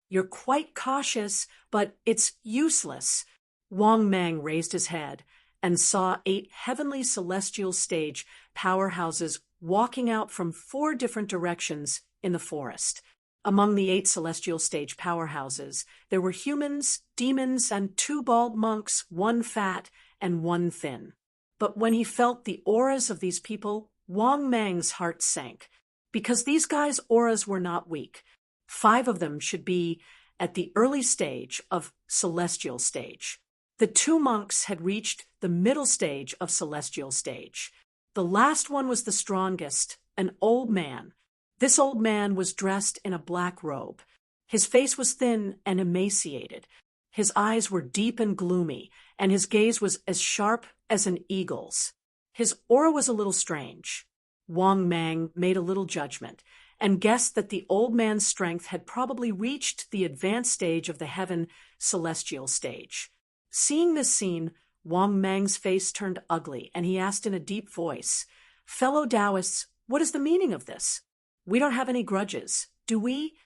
"You're quite cautious, but it's useless." Wang Mang raised his head and saw 8 heavenly celestial stage powerhouses walking out from 4 different directions in the forest. Among the 8 celestial stage powerhouses, there were humans, demons, and 2 bald monks, 1 fat and 1 thin. But when he felt the auras of these people, Wang Mang's heart sank, because these guys' auras were not weak. 5 of them should be at the early stage of celestial stage. The 2 monks had reached the middle stage of celestial stage. The last one was the strongest, an old man. This old man was dressed in a black robe. His face was thin and emaciated. His eyes were deep and gloomy, and his gaze was as sharp as an eagle's. His aura was a little strange. Wang Mang made a little judgment and guessed that the old man's strength had probably reached the advanced stage of the heaven celestial stage. Seeing this scene, Wang Mang's face turned ugly, and he asked in a deep voice, "Fellow Taoists, what is the meaning of this? We don't have any grudges, do we?"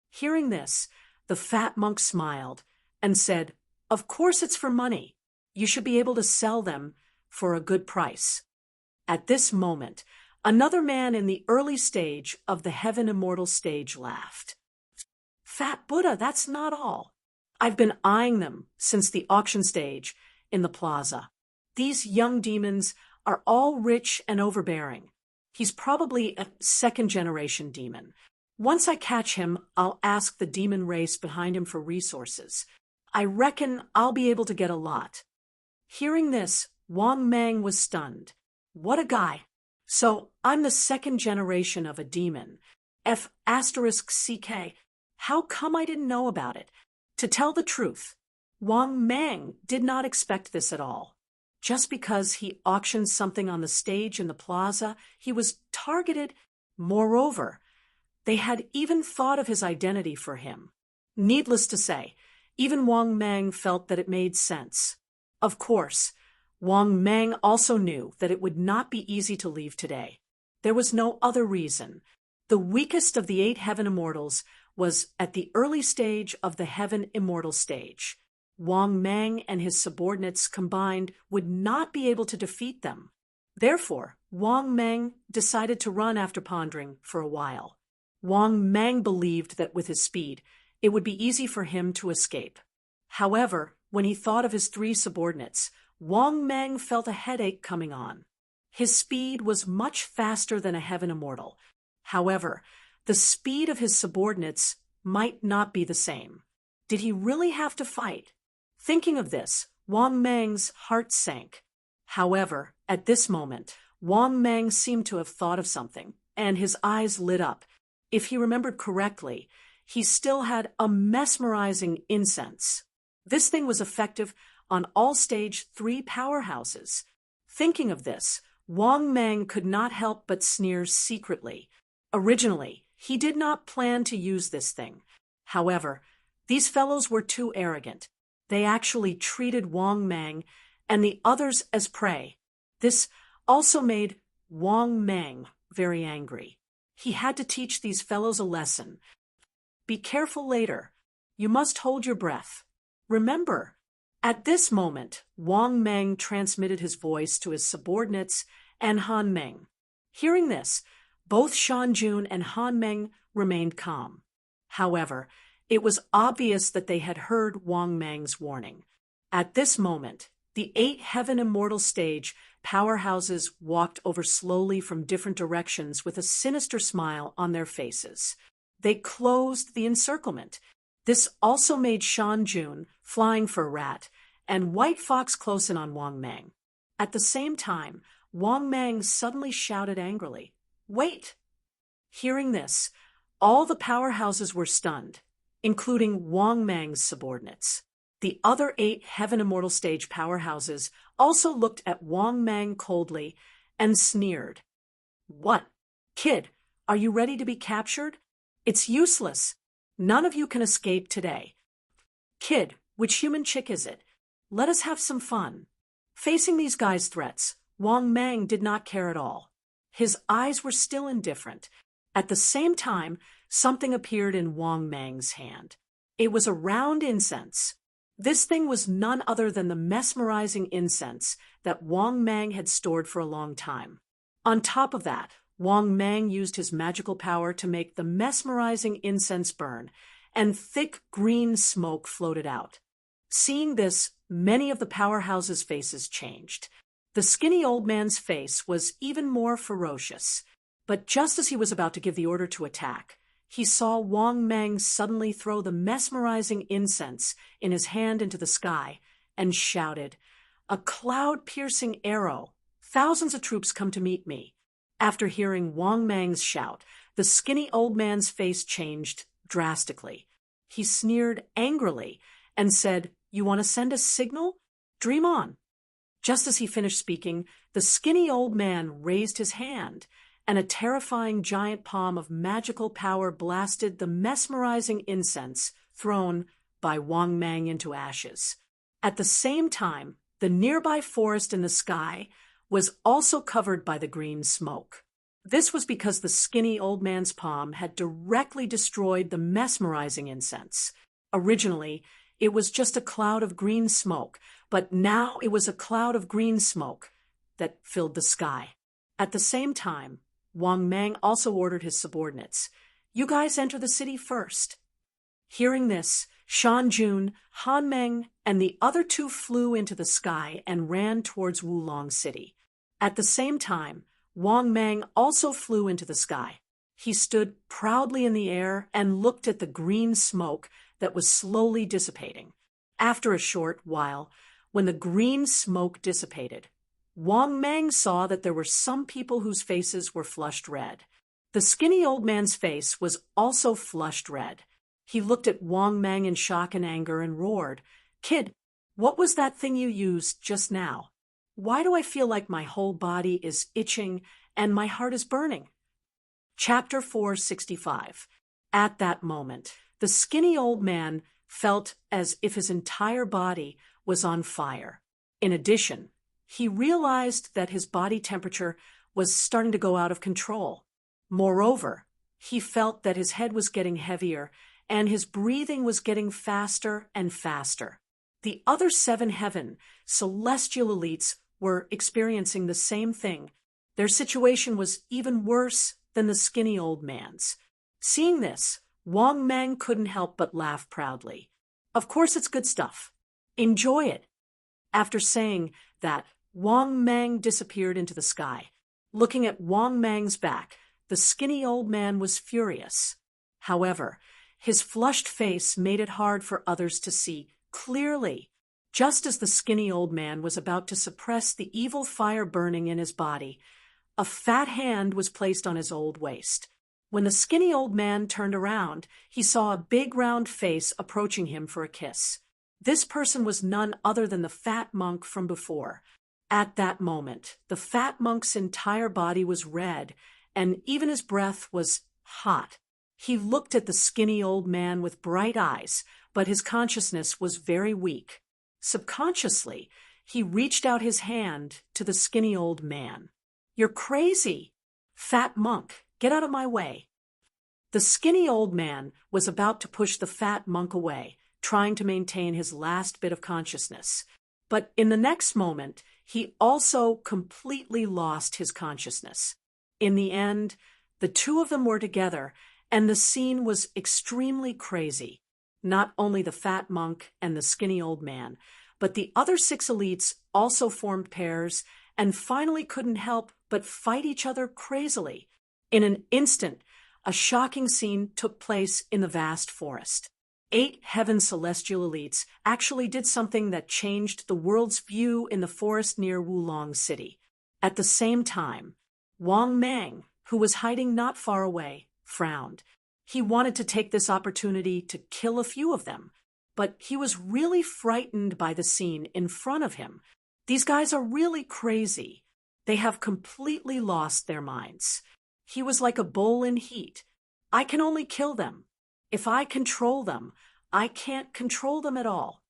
Hearing this, the fat monk smiled and said, "Of course it's for money. You should be able to sell them for a good price." At this moment, another man in the early stage of the heaven immortal stage laughed. "Fat Buddha, that's not all. I've been eyeing them since the auction stage in the plaza. These young demons are all rich and overbearing. He's probably a 2nd-generation demon. Once I catch him, I'll ask the demon race behind him for resources. I reckon I'll be able to get a lot." Hearing this, Wang Mang was stunned. What a guy. So I'm the 2nd generation of a demon. F***CK. How come I didn't know about it? To tell the truth, Wang Mang did not expect this at all. Just because he auctioned something on the stage in the plaza, he was targeted. Moreover, they had even thought of his identity for him. Needless to say, even Wang Mang felt that it made sense. Of course, Wang Mang also knew that it would not be easy to leave today. There was no other reason. The weakest of the 8 heaven immortals was at the early stage of the heaven immortal stage. Wang Mang and his subordinates combined would not be able to defeat them. Therefore, Wang Mang decided to run after pondering for a while. Wang Mang believed that with his speed, it would be easy for him to escape. However, when he thought of his 3 subordinates, Wang Mang felt a headache coming on. His speed was much faster than a heaven immortal. However, the speed of his subordinates might not be the same. Did he really have to fight? Thinking of this, Wang Mang's heart sank. However, at this moment, Wang Mang seemed to have thought of something, and his eyes lit up. If he remembered correctly, he still had a mesmerizing incense. This thing was effective on all stage 3 powerhouses. Thinking of this, Wang Mang could not help but sneer secretly. Originally, he did not plan to use this thing. However, these fellows were too arrogant. They actually treated Wang Mang and the others as prey. This also made Wang Mang very angry. He had to teach these fellows a lesson. Be careful later. You must hold your breath. Remember, at this moment, Wang Mang transmitted his voice to his subordinates and Han Meng. Hearing this, both Shan Jun and Han Meng remained calm. However, it was obvious that they had heard Wang Mang's warning. At this moment, the 8 Heaven Immortal stage powerhouses walked over slowly from different directions with a sinister smile on their faces. They closed the encirclement. This also made Shan Jun, Flying Fur Rat, and White Fox close in on Wang Mang. At the same time, Wang Mang suddenly shouted angrily, "Wait!" Hearing this, all the powerhouses were stunned, including Wang Mang's subordinates. The other 8 Heaven Immortal stage powerhouses also looked at Wang Mang coldly and sneered. "What? Kid, are you ready to be captured? It's useless. None of you can escape today. Kid, which human chick is it? Let us have some fun." Facing these guys' threats, Wang Mang did not care at all. His eyes were still indifferent. At the same time, something appeared in Wang Mang's hand. It was a round incense. This thing was none other than the mesmerizing incense that Wang Mang had stored for a long time. On top of that, Wang Mang used his magical power to make the mesmerizing incense burn, and thick green smoke floated out. Seeing this, many of the powerhouses' faces changed. The skinny old man's face was even more ferocious. But just as he was about to give the order to attack, he saw Wang Mang suddenly throw the mesmerizing incense in his hand into the sky and shouted, "A cloud-piercing arrow! Thousands of troops come to meet me." After hearing Wang Mang's shout, the skinny old man's face changed drastically. He sneered angrily and said, "You want to send a signal? Dream on." Just as he finished speaking, the skinny old man raised his hand, and a terrifying giant palm of magical power blasted the mesmerizing incense thrown by Wang Mang into ashes. At the same time, the nearby forest in the sky was also covered by the green smoke. This was because the skinny old man's palm had directly destroyed the mesmerizing incense. Originally, it was just a cloud of green smoke, but now it was a cloud of green smoke that filled the sky. At the same time, Wang Mang also ordered his subordinates, "You guys enter the city first." Hearing this, Shan Jun, Han Meng, and the other 2 flew into the sky and ran towards Wulong City. At the same time, Wang Mang also flew into the sky. He stood proudly in the air and looked at the green smoke that was slowly dissipating. After a short while, when the green smoke dissipated, Wang Mang saw that there were some people whose faces were flushed red. The skinny old man's face was also flushed red. He looked at Wang Mang in shock and anger and roared, "Kid, what was that thing you used just now? Why do I feel like my whole body is itching and my heart is burning?" Chapter 465. At that moment, the skinny old man felt as if his entire body was on fire. In addition, he realized that his body temperature was starting to go out of control. Moreover, he felt that his head was getting heavier and his breathing was getting faster and faster. The other 7 heaven celestial elites were experiencing the same thing. Their situation was even worse than the skinny old man's. Seeing this, Wang Mang couldn't help but laugh proudly. "Of course it's good stuff. Enjoy it." After saying that, Wang Mang disappeared into the sky. Looking at Wang Mang's back, the skinny old man was furious. However, his flushed face made it hard for others to see clearly. Just as the skinny old man was about to suppress the evil fire burning in his body, a fat hand was placed on his old waist. When the skinny old man turned around, he saw a big round face approaching him for a kiss. This person was none other than the fat monk from before. At that moment, the fat monk's entire body was red, and even his breath was hot. He looked at the skinny old man with bright eyes, but his consciousness was very weak. Subconsciously, he reached out his hand to the skinny old man. "You're crazy! Fat monk, get out of my way." The skinny old man was about to push the fat monk away, trying to maintain his last bit of consciousness. But in the next moment, he also completely lost his consciousness. In the end, the two of them were together, and the scene was extremely crazy. Not only the fat monk and the skinny old man, but the other 6 elites also formed pairs and finally couldn't help but fight each other crazily. In an instant, a shocking scene took place in the vast forest. 8 heaven celestial elites actually did something that changed the world's view in the forest near Wulong City. At the same time, Wang Mang, who was hiding not far away, frowned. He wanted to take this opportunity to kill a few of them, but he was really frightened by the scene in front of him. These guys are really crazy. They have completely lost their minds. He was like a bull in heat. I can only kill them. If I control them, I can't control them at all.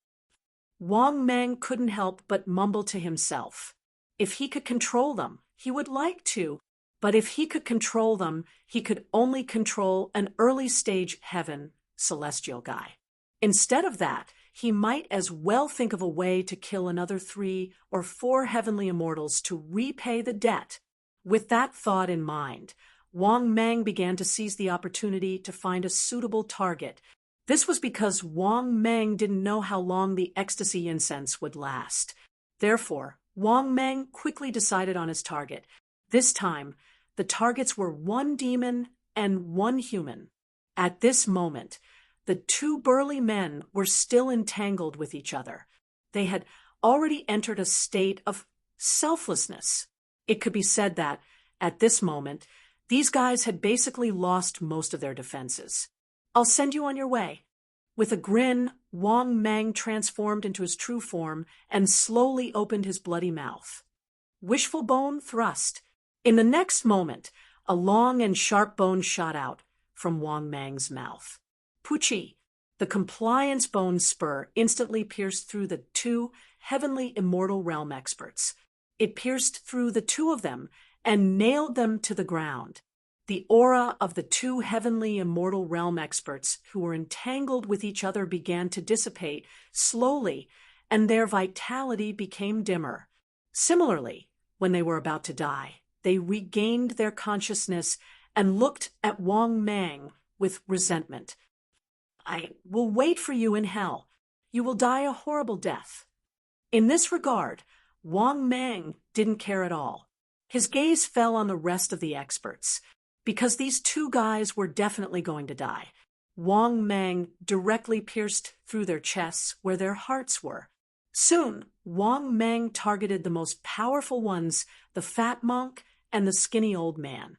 Wang Mang couldn't help but mumble to himself. If he could control them, he would like to, but if he could control them, he could only control an early-stage heaven celestial guy. Instead of that, he might as well think of a way to kill another 3 or 4 heavenly immortals to repay the debt. With that thought in mind, Wang Mang began to seize the opportunity to find a suitable target. This was because Wang Mang didn't know how long the ecstasy incense would last. Therefore, Wang Mang quickly decided on his target. This time, the targets were 1 demon and 1 human. At this moment, the 2 burly men were still entangled with each other. They had already entered a state of selflessness. It could be said that, at this moment, these guys had basically lost most of their defenses. "I'll send you on your way." With a grin, Wang Mang transformed into his true form and slowly opened his bloody mouth. Wishful bone thrust. In the next moment, a long and sharp bone shot out from Wang Mang's mouth. Puchi, the compliance bone spur, instantly pierced through the 2 heavenly immortal realm experts. It pierced through the 2 of them and nailed them to the ground. The aura of the 2 heavenly immortal realm experts who were entangled with each other began to dissipate slowly, and their vitality became dimmer. Similarly, when they were about to die, they regained their consciousness and looked at Wang Mang with resentment. "I will wait for you in hell. You will die a horrible death." In this regard, Wang Mang didn't care at all. His gaze fell on the rest of the experts. Because these 2 guys were definitely going to die, Wang Mang directly pierced through their chests where their hearts were. Soon, Wang Mang targeted the most powerful ones, the fat monk and the skinny old man.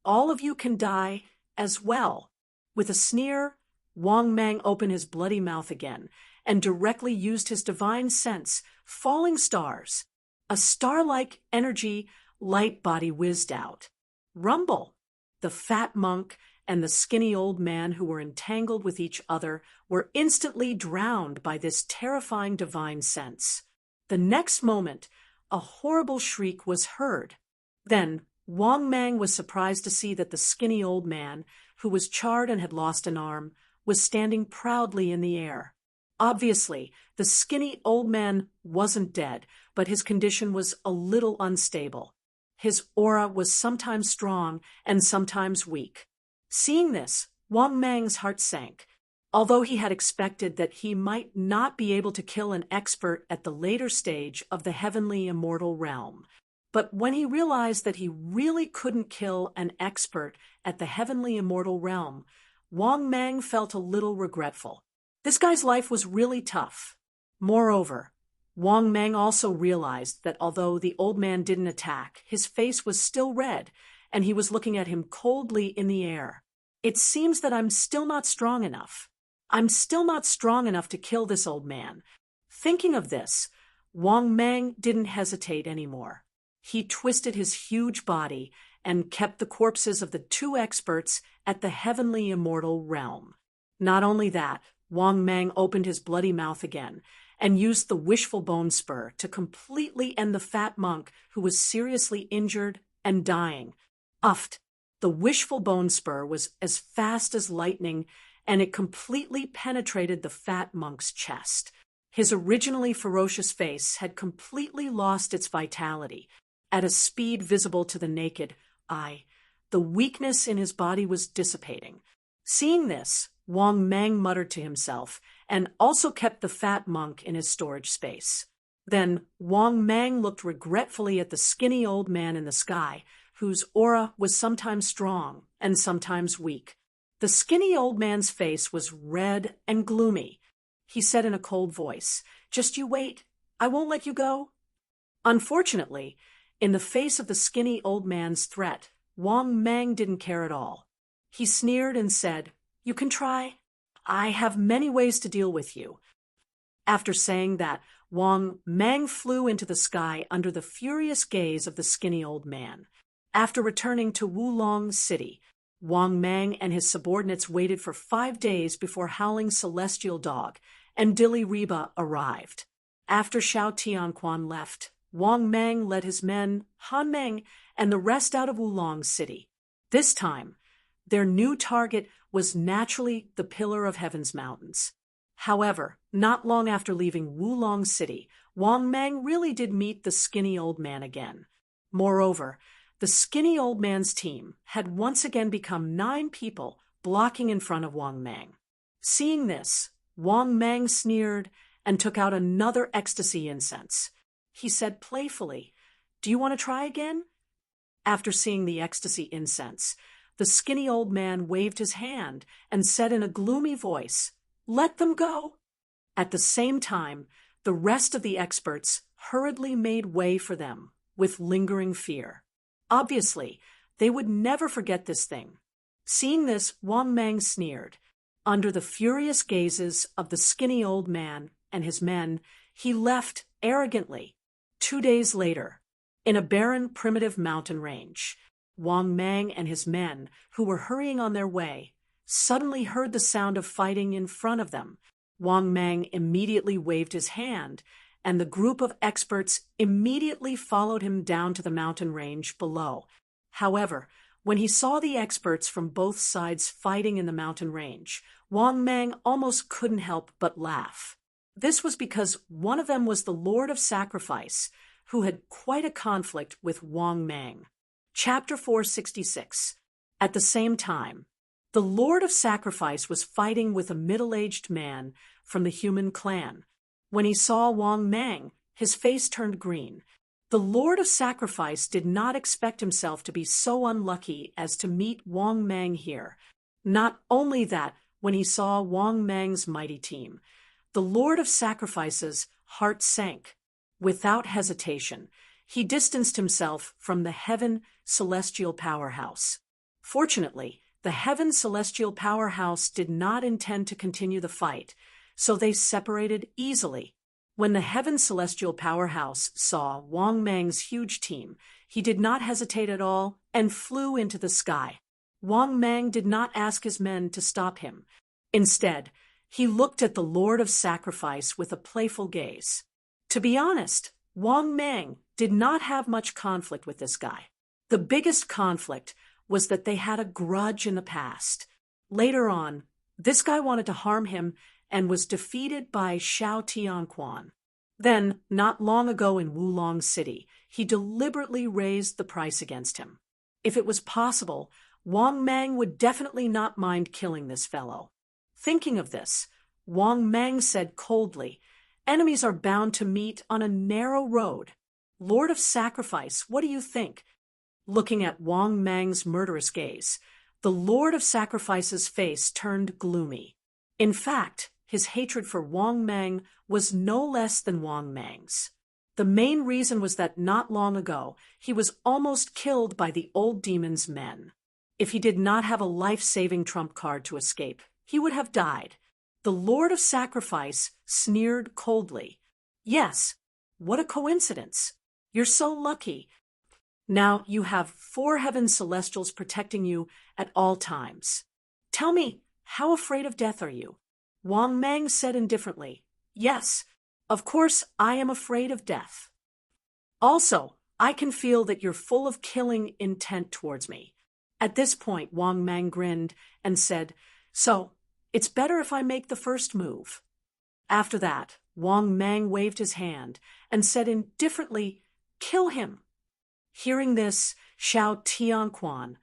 "All of you can die as well." With a sneer, Wang Mang opened his bloody mouth again and directly used his divine sense, falling stars. A star-like energy light body whizzed out. Rumble! The fat monk and the skinny old man who were entangled with each other were instantly drowned by this terrifying divine sense. The next moment, a horrible shriek was heard. Then, Wang Mang was surprised to see that the skinny old man, who was charred and had lost an arm, was standing proudly in the air. Obviously, the skinny old man wasn't dead, but his condition was a little unstable. His aura was sometimes strong and sometimes weak. Seeing this, Wang Mang's heart sank. although he had expected that he might not be able to kill an expert at the later stage of the heavenly immortal realm. But when he realized that he really couldn't kill an expert at the heavenly immortal realm, Wang Mang felt a little regretful. This guy's life was really tough. Moreover, Wang Mang also realized that although the old man didn't attack, his face was still red, and he was looking at him coldly in the air. It seems that I'm still not strong enough. I'm still not strong enough to kill this old man. Thinking of this, Wang Mang didn't hesitate anymore. He twisted his huge body and kept the corpses of the two experts at the heavenly immortal realm. Not only that, Wang Mang opened his bloody mouth again and used the wishful bone spur to completely end the fat monk who was seriously injured and dying. Uffed! The wishful bone spur was as fast as lightning, and it completely penetrated the fat monk's chest. His originally ferocious face had completely lost its vitality. At a speed visible to the naked eye, the weakness in his body was dissipating. Seeing this, Wang Mang muttered to himself and also kept the fat monk in his storage space. Then Wang Mang looked regretfully at the skinny old man in the sky, whose aura was sometimes strong and sometimes weak. The skinny old man's face was red and gloomy. He said in a cold voice, "Just you wait. I won't let you go." Unfortunately, in the face of the skinny old man's threat, Wang Mang didn't care at all. He sneered and said, "You can try. I have many ways to deal with you." After saying that, Wang Mang flew into the sky under the furious gaze of the skinny old man. After returning to Wulong City, Wang Mang and his subordinates waited for 5 days before Howling Celestial Dog and Dilly Reba arrived. After Xiao Tianquan left, Wang Mang led his men, Han Meng, and the rest out of Wulong City. This time, their new target was naturally the Pillar of Heaven's mountains. However, not long after leaving Wulong City, Wang Mang really did meet the skinny old man again. Moreover, the skinny old man's team had once again become 9 people blocking in front of Wang Mang. Seeing this, Wang Mang sneered and took out another ecstasy incense. He said playfully, "Do you want to try again?" After seeing the ecstasy incense, the skinny old man waved his hand and said in a gloomy voice, "Let them go." At the same time, the rest of the experts hurriedly made way for them with lingering fear. Obviously, they would never forget this thing. Seeing this, Wang Mang sneered. Under the furious gazes of the skinny old man and his men, he left arrogantly. 2 days later, in a barren, primitive mountain range, Wang Mang and his men, who were hurrying on their way, suddenly heard the sound of fighting in front of them. Wang Mang immediately waved his hand, and the group of experts immediately followed him down to the mountain range below. However, when he saw the experts from both sides fighting in the mountain range, Wang Mang almost couldn't help but laugh. This was because one of them was the Lord of Sacrifice, who had quite a conflict with Wang Mang. Chapter 466. At the same time, the Lord of Sacrifice was fighting with a middle-aged man from the human clan. When he saw Wang Mang, his face turned green. The Lord of Sacrifice did not expect himself to be so unlucky as to meet Wang Mang here. Not only that, when he saw Wang Mang's mighty team, the Lord of Sacrifice's heart sank. Without hesitation, he distanced himself from the Heaven Celestial Powerhouse. Fortunately, the Heaven Celestial Powerhouse did not intend to continue the fight, so they separated easily. When the Heaven Celestial Powerhouse saw Wang Mang's huge team, he did not hesitate at all and flew into the sky. Wang Mang did not ask his men to stop him. Instead, he looked at the Lord of Sacrifice with a playful gaze. To be honest, Wang Mang did not have much conflict with this guy. The biggest conflict was that they had a grudge in the past. Later on, this guy wanted to harm him and was defeated by Xiao Tianquan. Then, not long ago in Wulong City, he deliberately raised the price against him. If it was possible, Wang Mang would definitely not mind killing this fellow. Thinking of this, Wang Mang said coldly, "Enemies are bound to meet on a narrow road. Lord of Sacrifice, what do you think?" Looking at Wang Mang's murderous gaze, the Lord of Sacrifice's face turned gloomy. In fact, his hatred for Wang Mang was no less than Wang Mang's. The main reason was that not long ago, he was almost killed by the old demon's men. If he did not have a life-saving trump card to escape, he would have died. The Lord of Sacrifice sneered coldly. "Yes, what a coincidence. You're so lucky. Now you have 4 heaven celestials protecting you at all times. Tell me, how afraid of death are you?" Wang Mang said indifferently, "Yes, of course I am afraid of death. Also, I can feel that you're full of killing intent towards me." At this point, Wang Mang grinned and said, "So, it's better if I make the first move." After that, Wang Mang waved his hand and said indifferently, "Kill him." Hearing this, Xiao Tianquan,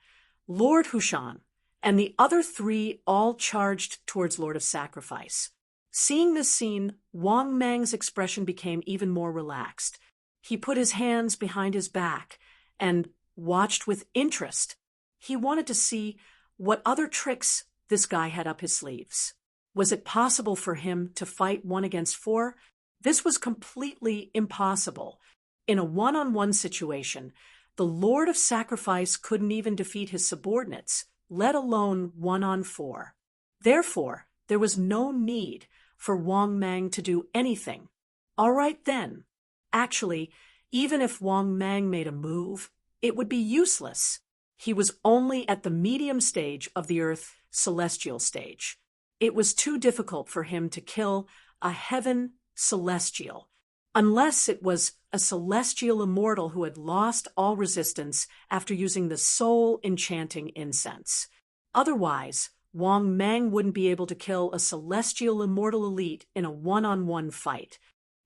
Lord Hushan, and the other 3 all charged towards Lord of Sacrifice. Seeing this scene, Wang Mang's expression became even more relaxed. He put his hands behind his back and watched with interest. He wanted to see what other tricks this guy had up his sleeves. Was it possible for him to fight 1 against 4? This was completely impossible. In a one-on-one situation, the Lord of Sacrifice couldn't even defeat his subordinates, let alone 1-on-4. Therefore, there was no need for Wang Mang to do anything. All right then. Actually, even if Wang Mang made a move, it would be useless. He was only at the medium stage of the Earth celestial stage. It was too difficult for him to kill a heaven celestial, unless it was a celestial immortal who had lost all resistance after using the soul enchanting incense. Otherwise, Wang Mang wouldn't be able to kill a celestial immortal elite in a one-on-one fight.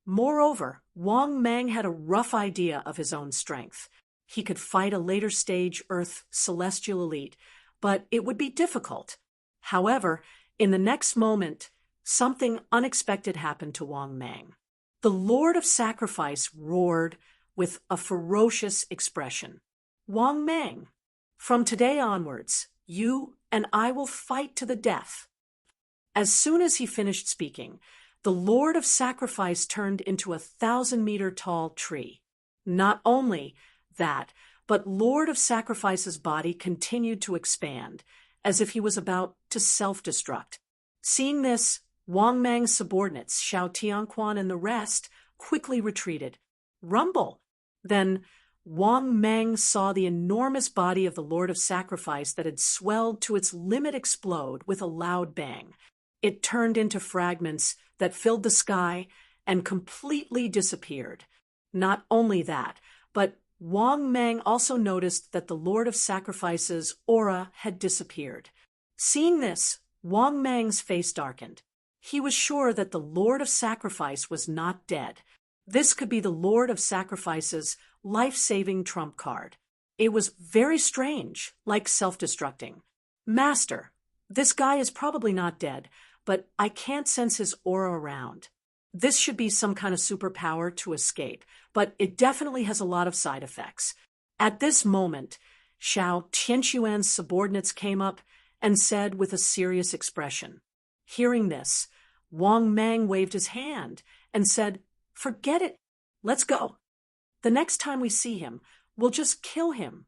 Moreover, Wang Mang had a rough idea of his own strength. He could fight a later stage Earth celestial elite, but it would be difficult. However, in the next moment, something unexpected happened to Wang Mang. The Lord of Sacrifice roared with a ferocious expression. "Wang Mang, from today onwards, you and I will fight to the death." As soon as he finished speaking, the Lord of Sacrifice turned into a 1,000-meter tall tree. Not only that, but Lord of Sacrifice's body continued to expand, as if he was about to self-destruct. Seeing this, Wang Mang's subordinates, Xiao Tianquan and the rest, quickly retreated. Rumble! Then Wang Mang saw the enormous body of the Lord of Sacrifice that had swelled to its limit explode with a loud bang. It turned into fragments that filled the sky and completely disappeared. Not only that, but Wang Mang also noticed that the Lord of Sacrifice's aura had disappeared. Seeing this, Wang Mang's face darkened. He was sure that the Lord of Sacrifice was not dead. This could be the Lord of Sacrifice's life-saving trump card. It was very strange, like self-destructing. "Master, this guy is probably not dead, but I can't sense his aura around. This should be some kind of superpower to escape, but it definitely has a lot of side effects." At this moment, Xiao Tianquan's subordinates came up and said with a serious expression. Hearing this, Wang Mang waved his hand and said, "Forget it. Let's go. The next time we see him, we'll just kill him.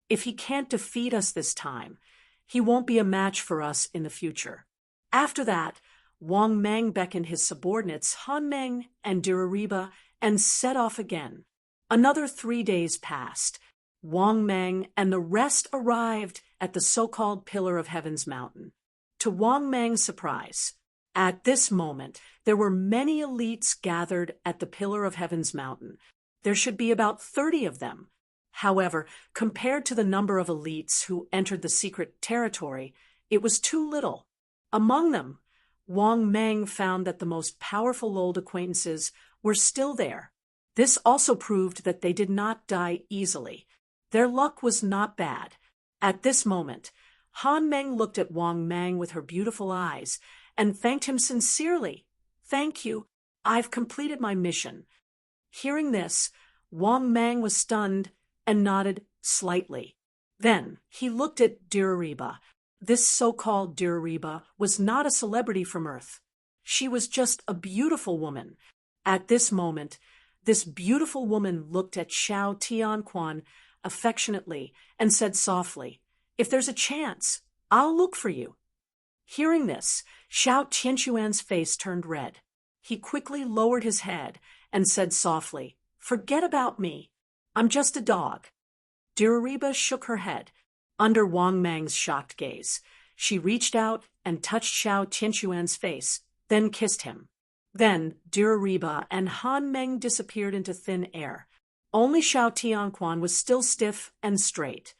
If he can't defeat us this time, he won't be a match for us in the future." After that, Wang Mang beckoned his subordinates Han Meng and Dirariba and set off again. Another 3 days passed. Wang Mang and the rest arrived at the so-called Pillar of Heaven's mountain. To Wang Mang's surprise, at this moment, there were many elites gathered at the Pillar of Heaven's mountain. There should be about 30 of them. However, compared to the number of elites who entered the secret territory, it was too little. Among them, Wang Mang found that the most powerful old acquaintances were still there. This also proved that they did not die easily. Their luck was not bad. At this moment, Han Meng looked at Wang Mang with her beautiful eyes and thanked him sincerely. "Thank you. I've completed my mission." Hearing this, Wang Mang was stunned and nodded slightly. Then he looked at Dirariba. This so-called Dirariba was not a celebrity from Earth. She was just a beautiful woman. At this moment, this beautiful woman looked at Xiao Tianquan affectionately and said softly, "If there's a chance, I'll look for you." Hearing this, Xiao Tianquan's face turned red. He quickly lowered his head and said softly, "Forget about me. I'm just a dog." Dirariba shook her head. Under Wang Mang's shocked gaze, she reached out and touched Xiao Tianquan's face, then kissed him. Then Dirariba and Han Meng disappeared into thin air. Only Xiao Tianquan was still stiff and straight.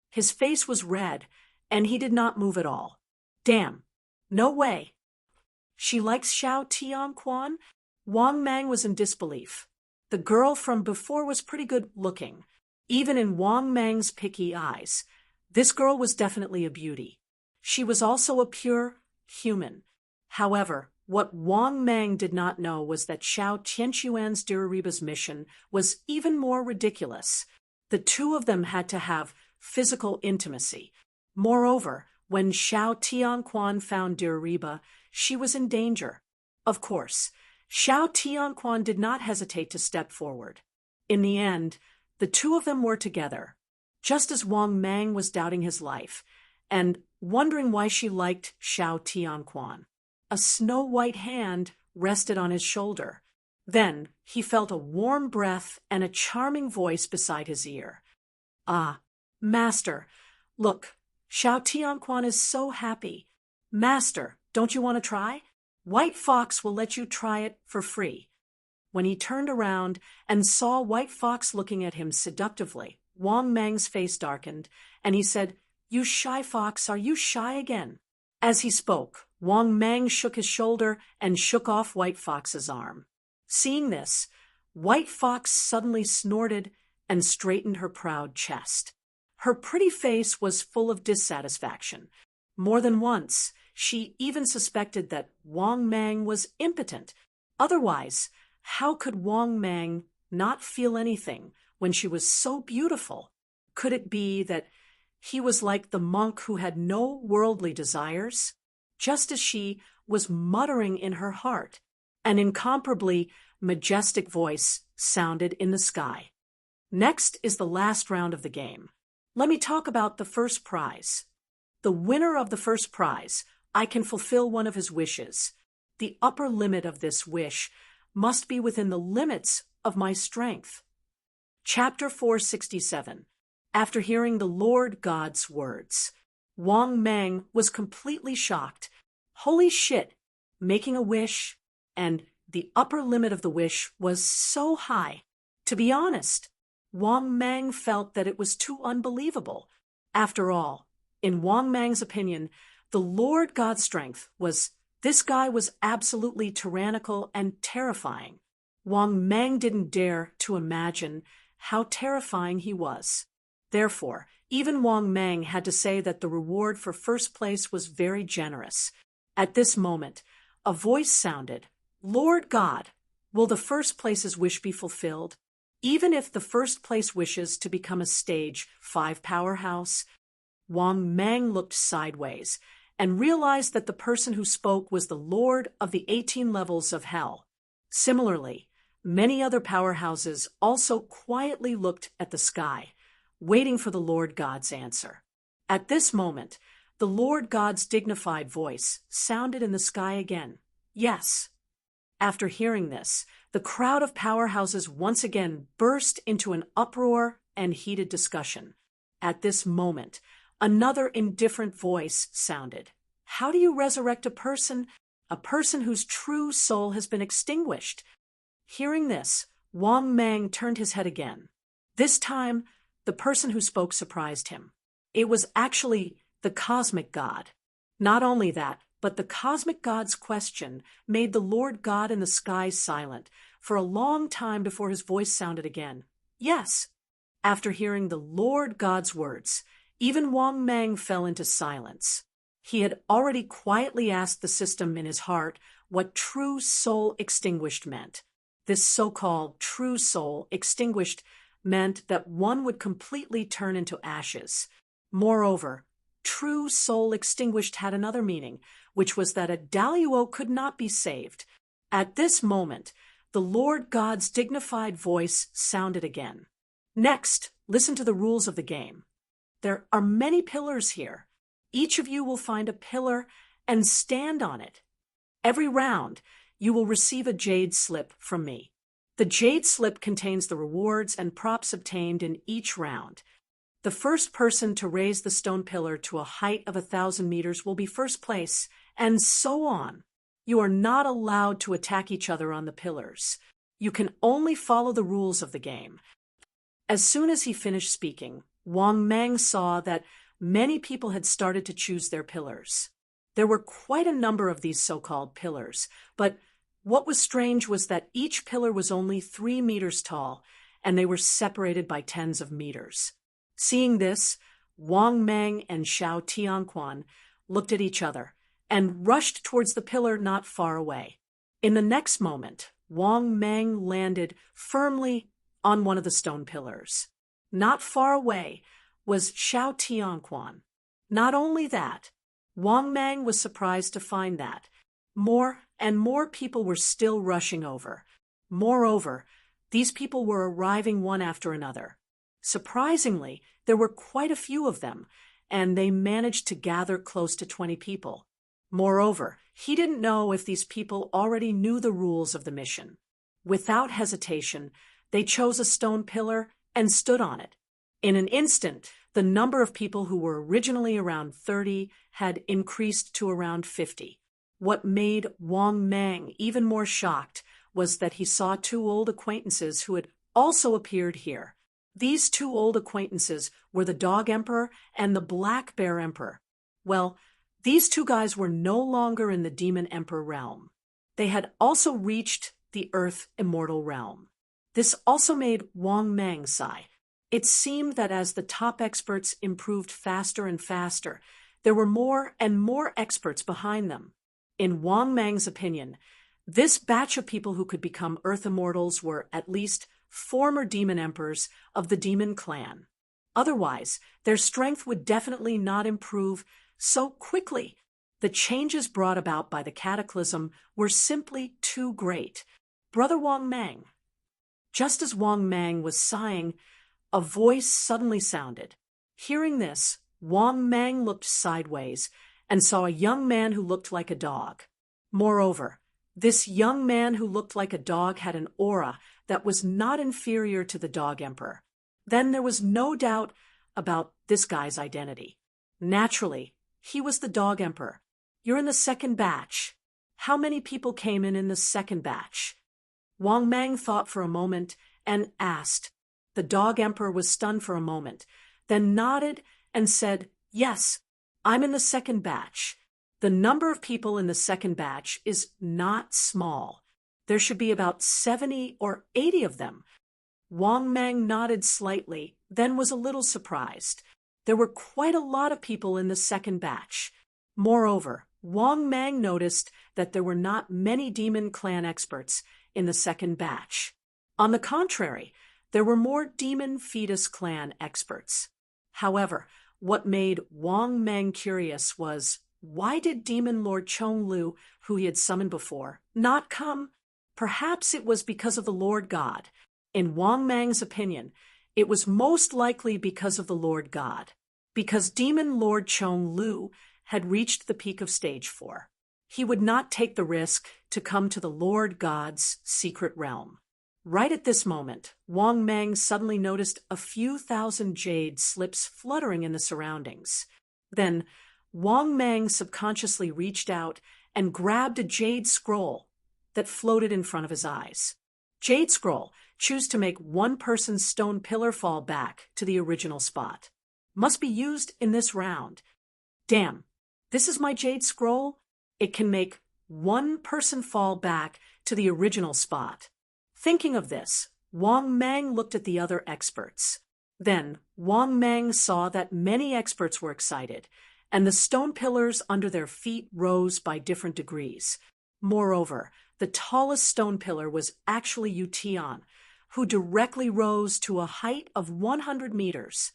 His face was red, and he did not move at all. Damn. No way. She likes Xiao Tianquan? Wang Mang was in disbelief. The girl from before was pretty good looking. Even in Wang Mang's picky eyes, this girl was definitely a beauty. She was also a pure human. However, what Wang Mang did not know was that Xiao Tianquan's Dirariba's mission was even more ridiculous. The two of them had to have physical intimacy. Moreover, when Xiao Tianquan found Dirariba, she was in danger. Of course, Xiao Tianquan did not hesitate to step forward. In the end, the two of them were together, just as Wang Mang was doubting his life and wondering why she liked Xiao Tianquan. A snow-white hand rested on his shoulder. Then he felt a warm breath and a charming voice beside his ear. "Ah, Master, look, Xiao Tianquan is so happy. Master, don't you want to try? White Fox will let you try it for free." When he turned around and saw White Fox looking at him seductively, Wang Mang's face darkened, and he said, "You shy fox, are you shy again?" As he spoke, Wang Mang shook his shoulder and shook off White Fox's arm. Seeing this, White Fox suddenly snorted and straightened her proud chest. Her pretty face was full of dissatisfaction. More than once, she even suspected that Wang Mang was impotent. Otherwise, how could Wang Mang not feel anything when she was so beautiful? Could it be that he was like the monk who had no worldly desires? Just as she was muttering in her heart, an incomparably majestic voice sounded in the sky. Next is the last round of the game. Let me talk about the first prize. The winner of the first prize, I can fulfill one of his wishes. The upper limit of this wish must be within the limits of my strength. Chapter 467. After hearing the Lord God's words, Wang Mang was completely shocked. Holy shit! Making a wish, and the upper limit of the wish was so high. To be honest, Wang Mang felt that it was too unbelievable. After all, in Wang Mang's opinion, the Lord God's strength was this guy was absolutely tyrannical and terrifying. Wang Mang didn't dare to imagine how terrifying he was. Therefore, even Wang Mang had to say that the reward for first place was very generous. At this moment, a voice sounded, "Lord God, will the first place's wish be fulfilled? Even if the first place wishes to become a stage 5 powerhouse?" Wang Mang looked sideways and realized that the person who spoke was the Lord of the 18 levels of hell. Similarly, many other powerhouses also quietly looked at the sky, waiting for the Lord God's answer. At this moment, the Lord God's dignified voice sounded in the sky again. "Yes." After hearing this, the crowd of powerhouses once again burst into an uproar and heated discussion. At this moment, another indifferent voice sounded. "How do you resurrect a person whose true soul has been extinguished?" Hearing this, Wang Mang turned his head again. This time, the person who spoke surprised him. It was actually the cosmic god. Not only that, but the cosmic god's question made the Lord God in the sky silent for a long time before his voice sounded again. "Yes." After hearing the Lord God's words, even Wang Mang fell into silence. He had already quietly asked the system in his heart what true soul extinguished meant. This so-called true soul extinguished meant that one would completely turn into ashes. Moreover, true soul extinguished had another meaning, which was that a Daluo could not be saved. At this moment, the Lord God's dignified voice sounded again. Next, listen to the rules of the game. There are many pillars here. Each of you will find a pillar and stand on it. Every round, you will receive a jade slip from me. The jade slip contains the rewards and props obtained in each round. The first person to raise the stone pillar to a height of 1,000 meters will be first place, and so on. You are not allowed to attack each other on the pillars. You can only follow the rules of the game. As soon as he finished speaking, Wang Mang saw that many people had started to choose their pillars. There were quite a number of these so-called pillars, but what was strange was that each pillar was only 3 meters tall, and they were separated by tens of meters. Seeing this, Wang Mang and Xiao Tianquan looked at each other and rushed towards the pillar not far away. In the next moment, Wang Mang landed firmly on one of the stone pillars. Not far away was Xiao Tianquan. Not only that, Wang Mang was surprised to find that more and more people were still rushing over. Moreover, these people were arriving one after another. Surprisingly, there were quite a few of them, and they managed to gather close to 20 people. Moreover, he didn't know if these people already knew the rules of the mission. Without hesitation, they chose a stone pillar and stood on it. In an instant, the number of people who were originally around 30 had increased to around 50. What made Wang Mang even more shocked was that he saw 2 old acquaintances who had also appeared here. These 2 old acquaintances were the Dog Emperor and the Black Bear Emperor. Well, these 2 guys were no longer in the Demon Emperor realm. They had also reached the Earth Immortal realm. This also made Wang Mang sigh. It seemed that as the top experts improved faster and faster, there were more and more experts behind them. In Wang Mang's opinion, this batch of people who could become Earth Immortals were at least former demon emperors of the demon clan. Otherwise, their strength would definitely not improve so quickly. The changes brought about by the cataclysm were simply too great. Brother Wang Mang. Just as Wang Mang was sighing, a voice suddenly sounded. Hearing this, Wang Mang looked sideways and saw a young man who looked like a dog. Moreover, this young man who looked like a dog had an aura that was not inferior to the Dog Emperor. Then there was no doubt about this guy's identity. Naturally, he was the Dog Emperor. You're in the second batch. How many people came in the second batch? Wang Mang thought for a moment and asked. The Dog Emperor was stunned for a moment, then nodded and said, "Yes, I'm in the second batch." The number of people in the second batch is not small. There should be about 70 or 80 of them. Wang Mang nodded slightly, then was a little surprised. There were quite a lot of people in the second batch. Moreover, Wang Mang noticed that there were not many Demon Clan experts in the second batch. On the contrary, there were more Demon Fetus Clan experts. However, what made Wang Mang curious was, why did Demon Lord Chonglu, who he had summoned before, not come? Perhaps it was because of the Lord God. In Wang Mang's opinion, it was most likely because of the Lord God, because Demon Lord Chonglu had reached the peak of stage 4. He would not take the risk to come to the Lord God's secret realm. Right at this moment, Wang Mang suddenly noticed a few thousand jade slips fluttering in the surroundings. Then, Wang Mang subconsciously reached out and grabbed a jade scroll that floated in front of his eyes. Jade scroll, choose to make one person's stone pillar fall back to the original spot. Must be used in this round. Damn, this is my jade scroll? It can make one person fall back to the original spot. Thinking of this, Wang Mang looked at the other experts. Then, Wang Mang saw that many experts were excited, and the stone pillars under their feet rose by different degrees. Moreover, the tallest stone pillar was actually Ution, who directly rose to a height of 100 meters.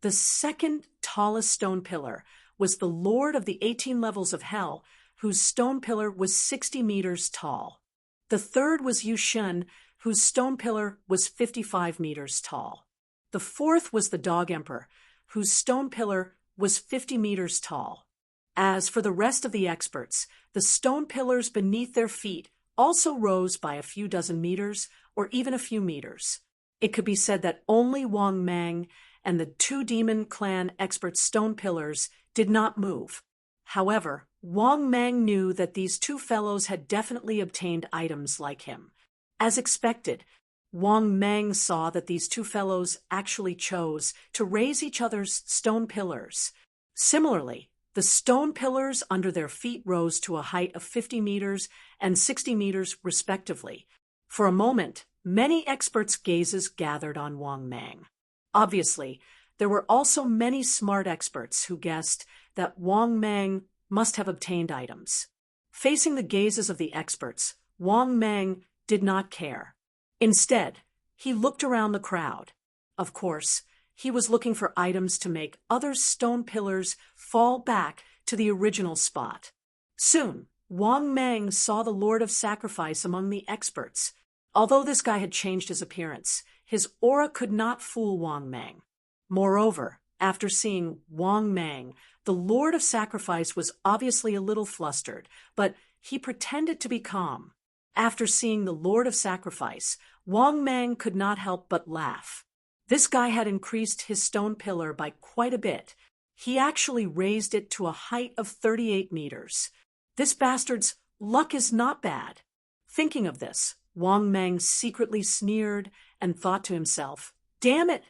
The second tallest stone pillar was the Lord of the 18 levels of hell, whose stone pillar was 60 meters tall. The third was Yushen, whose stone pillar was 55 meters tall. The fourth was the Dog Emperor, whose stone pillar was 50 meters tall. As for the rest of the experts, the stone pillars beneath their feet also rose by a few dozen meters or even a few meters. It could be said that only Wang Mang and the two demon clan experts' stone pillars did not move. However, Wang Mang knew that these two fellows had definitely obtained items like him. As expected, Wang Mang saw that these two fellows actually chose to raise each other's stone pillars. Similarly, the stone pillars under their feet rose to a height of 50 meters and 60 meters respectively. For a moment, many experts' gazes gathered on Wang Mang. Obviously, there were also many smart experts who guessed that Wang Mang must have obtained items. Facing the gazes of the experts, Wang Mang did not care. Instead, he looked around the crowd. Of course, he was looking for items to make other stone pillars fall back to the original spot. Soon, Wang Mang saw the Lord of Sacrifice among the experts. Although this guy had changed his appearance, his aura could not fool Wang Mang. Moreover, after seeing Wang Mang, the Lord of Sacrifice was obviously a little flustered, but he pretended to be calm. After seeing the Lord of Sacrifice, Wang Mang could not help but laugh. This guy had increased his stone pillar by quite a bit. He actually raised it to a height of 38 meters. This bastard's luck is not bad. Thinking of this, Wang Mang secretly sneered and thought to himself, "Damn it!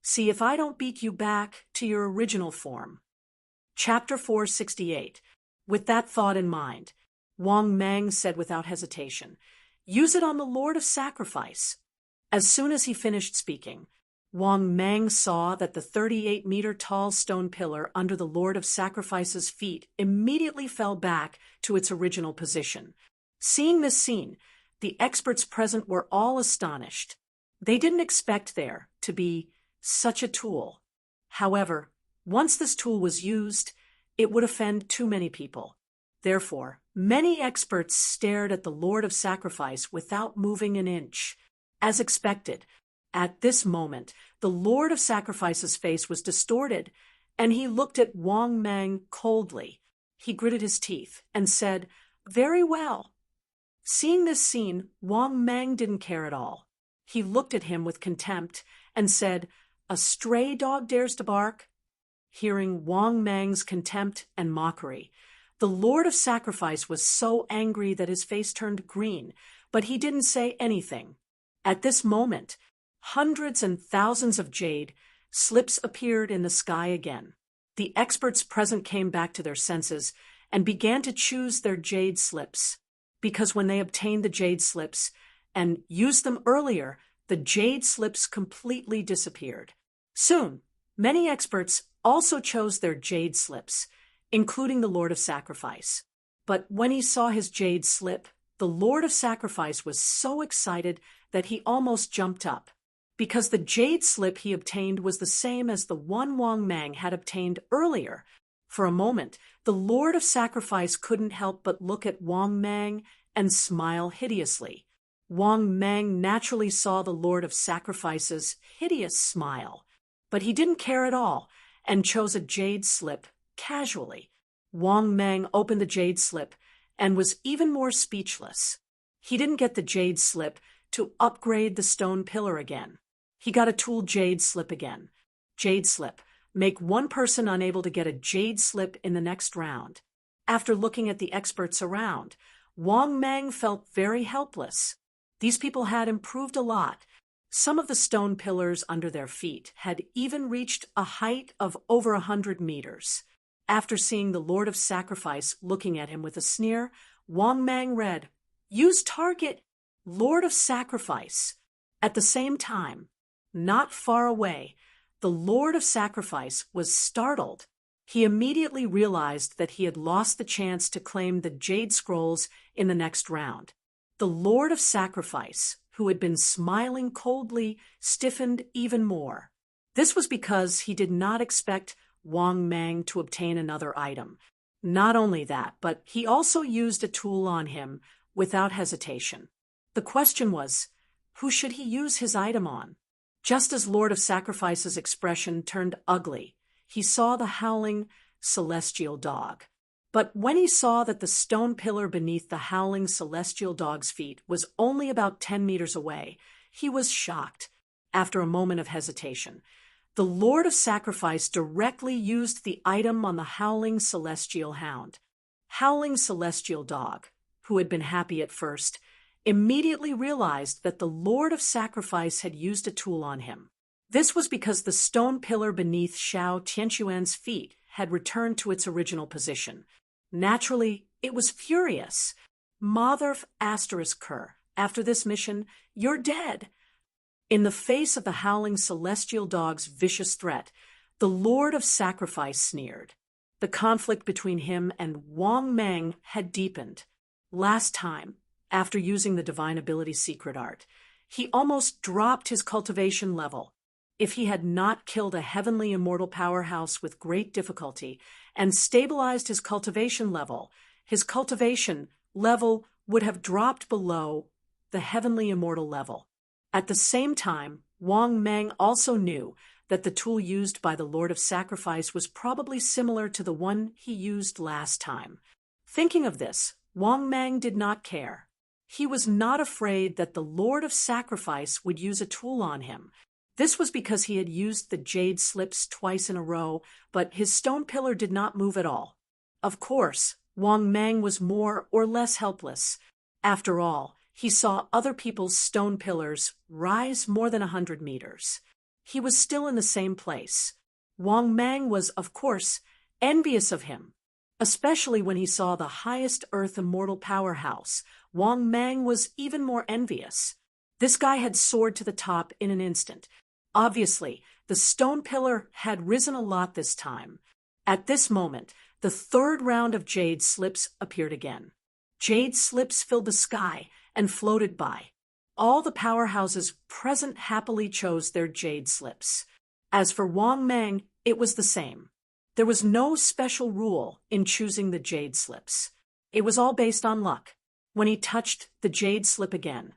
See if I don't beat you back to your original form." Chapter 468. With that thought in mind, Wang Mang said without hesitation, "Use it on the Lord of Sacrifice." As soon as he finished speaking, Wang Mang saw that the 38-meter-tall stone pillar under the Lord of Sacrifice's feet immediately fell back to its original position. Seeing this scene, the experts present were all astonished. They didn't expect there to be such a tool. However, once this tool was used, it would offend too many people. Therefore, many experts stared at the Lord of Sacrifice without moving an inch. As expected, at this moment, the Lord of Sacrifice's face was distorted, and he looked at Wang Mang coldly. He gritted his teeth and said, "Very well." Seeing this scene, Wang Mang didn't care at all. He looked at him with contempt and said, "A stray dog dares to bark?" Hearing Wang Mang's contempt and mockery, the Lord of Sacrifice was so angry that his face turned green, but he didn't say anything. At this moment, hundreds and thousands of jade slips appeared in the sky again. The experts present came back to their senses and began to choose their jade slips, because when they obtained the jade slips and used them earlier, the jade slips completely disappeared. Soon, many experts also chose their jade slips, including the Lord of Sacrifice. But when he saw his jade slip, the Lord of Sacrifice was so excited that he almost jumped up, because the jade slip he obtained was the same as the one Wang Mang had obtained earlier. For a moment, the Lord of Sacrifice couldn't help but look at Wang Mang and smile hideously. Wang Mang naturally saw the Lord of Sacrifice's hideous smile, but he didn't care at all and chose a jade slip casually. Wang Mang opened the jade slip and was even more speechless. He didn't get the jade slip to upgrade the stone pillar again. He got a tool jade slip again. Jade slip. Make one person unable to get a jade slip in the next round. After looking at the experts around, Wang Mang felt very helpless. These people had improved a lot. Some of the stone pillars under their feet had even reached a height of over 100 meters. After seeing the Lord of Sacrifice looking at him with a sneer, Wang Mang read, "Use target, Lord of Sacrifice." At the same time, not far away, the Lord of Sacrifice was startled. He immediately realized that he had lost the chance to claim the Jade Scrolls in the next round. The Lord of Sacrifice, who had been smiling coldly, stiffened even more. This was because he did not expect Wang Mang to obtain another item. Not only that, but he also used a tool on him without hesitation. The question was, who should he use his item on? Just as Lord of Sacrifice's expression turned ugly, he saw the howling celestial dog. But when he saw that the stone pillar beneath the howling celestial dog's feet was only about 10 meters away, he was shocked. After a moment of hesitation, the Lord of Sacrifice directly used the item on the howling celestial hound. Howling celestial dog, who had been happy at first, immediately realized that the Lord of Sacrifice had used a tool on him. This was because the stone pillar beneath Xiao Tianquan's feet had returned to its original position. Naturally, it was furious. Mother asterisk Kerr, after this mission, you're dead. In the face of the howling celestial dog's vicious threat, the Lord of Sacrifice sneered. The conflict between him and Wang Mang had deepened. Last time, after using the divine ability secret art, he almost dropped his cultivation level. If he had not killed a heavenly immortal powerhouse with great difficulty and stabilized his cultivation level would have dropped below the heavenly immortal level. At the same time, Wang Mang also knew that the tool used by the Lord of Sacrifice was probably similar to the one he used last time. Thinking of this, Wang Mang did not care. He was not afraid that the Lord of Sacrifice would use a tool on him. This was because he had used the jade slips twice in a row, but his stone pillar did not move at all. Of course, Wang Mang was more or less helpless. After all, he saw other people's stone pillars rise more than 100 meters. He was still in the same place. Wang Mang was, of course, envious of him. Especially when he saw the highest Earth immortal powerhouse, Wang Mang was even more envious. This guy had soared to the top in an instant. Obviously, the stone pillar had risen a lot this time. At this moment, the third round of jade slips appeared again. Jade slips filled the sky and floated by. All the powerhouses present happily chose their jade slips. As for Wang Mang, it was the same. There was no special rule in choosing the jade slips. It was all based on luck. When he touched the jade slip again,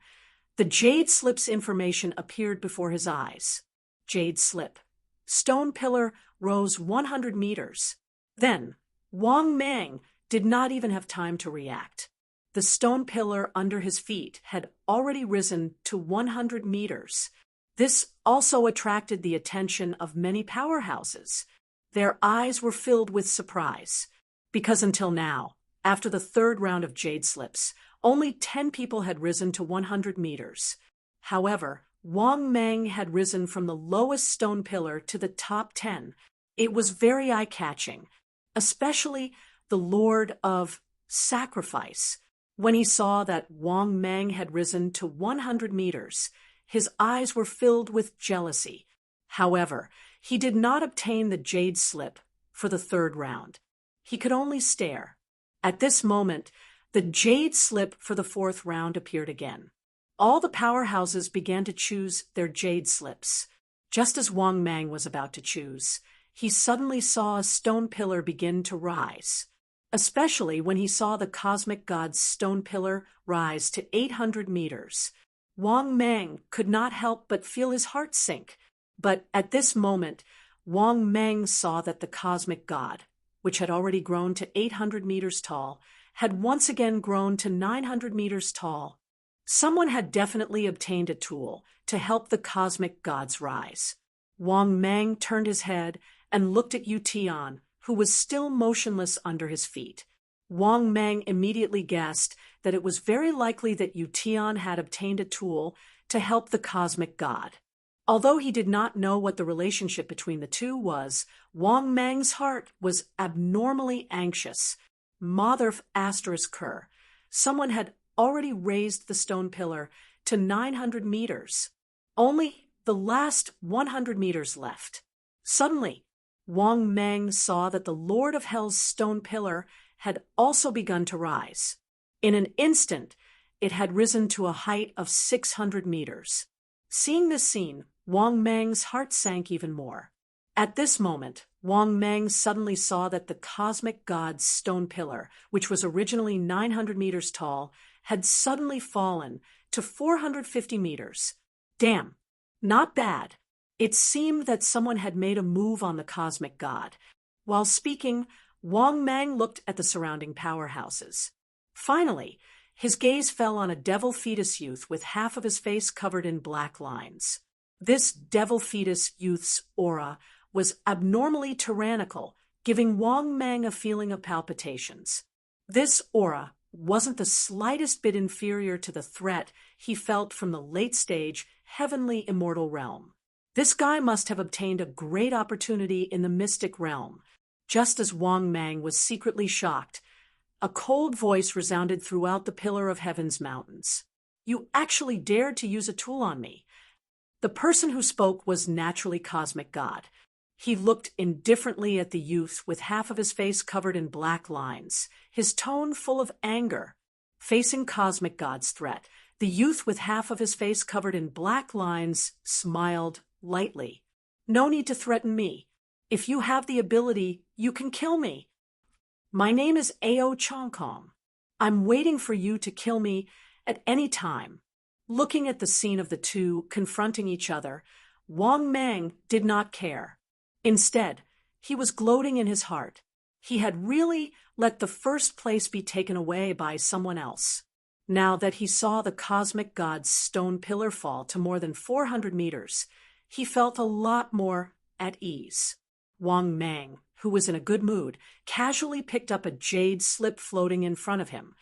the jade slip's information appeared before his eyes. Jade slip. Stone pillar rose 100 meters. Then, Wang Mang did not even have time to react. The stone pillar under his feet had already risen to 100 meters. This also attracted the attention of many powerhouses. Their eyes were filled with surprise, because until now, after the third round of jade slips, only 10 people had risen to 100 meters. However, Wang Mang had risen from the lowest stone pillar to the top 10. It was very eye-catching, especially the Lord of Sacrifice. When he saw that Wang Mang had risen to 100 meters, his eyes were filled with jealousy. However, he did not obtain the jade slip for the third round. He could only stare. At this moment, the jade slip for the fourth round appeared again. All the powerhouses began to choose their jade slips. Just as Wang Mang was about to choose, he suddenly saw a stone pillar begin to rise. Especially when he saw the cosmic god's stone pillar rise to 800 meters. Wang Mang could not help but feel his heart sink. But at this moment, Wang Mang saw that the cosmic god, which had already grown to 800 meters tall, had once again grown to 900 meters tall. Someone had definitely obtained a tool to help the cosmic gods rise. Wang Mang turned his head and looked at Yu Tian, who was still motionless under his feet. Wang Mang immediately guessed that it was very likely that Yu Tian had obtained a tool to help the cosmic god. Although he did not know what the relationship between the two was, Wang Mang's heart was abnormally anxious. Mother asterisk Kerr. Someone had already raised the stone pillar to 900 meters. Only the last 100 meters left. Suddenly, Wang Mang saw that the Lord of Hell's stone pillar had also begun to rise. In an instant, it had risen to a height of 600 meters. Seeing this scene, Wang Mang's heart sank even more. At this moment, Wang Mang suddenly saw that the cosmic god's stone pillar, which was originally 900 meters tall, had suddenly fallen to 450 meters. Damn, not bad. It seemed that someone had made a move on the cosmic god. While speaking, Wang Mang looked at the surrounding powerhouses. Finally, his gaze fell on a devil fetus youth with half of his face covered in black lines. This devil fetus youth's aura was abnormally tyrannical, giving Wang Mang a feeling of palpitations. This aura wasn't the slightest bit inferior to the threat he felt from the late-stage, heavenly immortal realm. This guy must have obtained a great opportunity in the mystic realm. Just as Wang Mang was secretly shocked, a cold voice resounded throughout the Pillar of Heaven's mountains. "You actually dared to use a tool on me." The person who spoke was naturally Cosmic God. He looked indifferently at the youth with half of his face covered in black lines, his tone full of anger. Facing Cosmic God's threat, the youth with half of his face covered in black lines smiled lightly. "No need to threaten me. If you have the ability, you can kill me. My name is Ao Chongkong. I'm waiting for you to kill me at any time." Looking at the scene of the two confronting each other, Wang Mang did not care. Instead, he was gloating in his heart. He had really let the first place be taken away by someone else. Now that he saw the cosmic god's stone pillar fall to more than 400 meters, he felt a lot more at ease. Wang Mang, who was in a good mood, casually picked up a jade slip floating in front of him.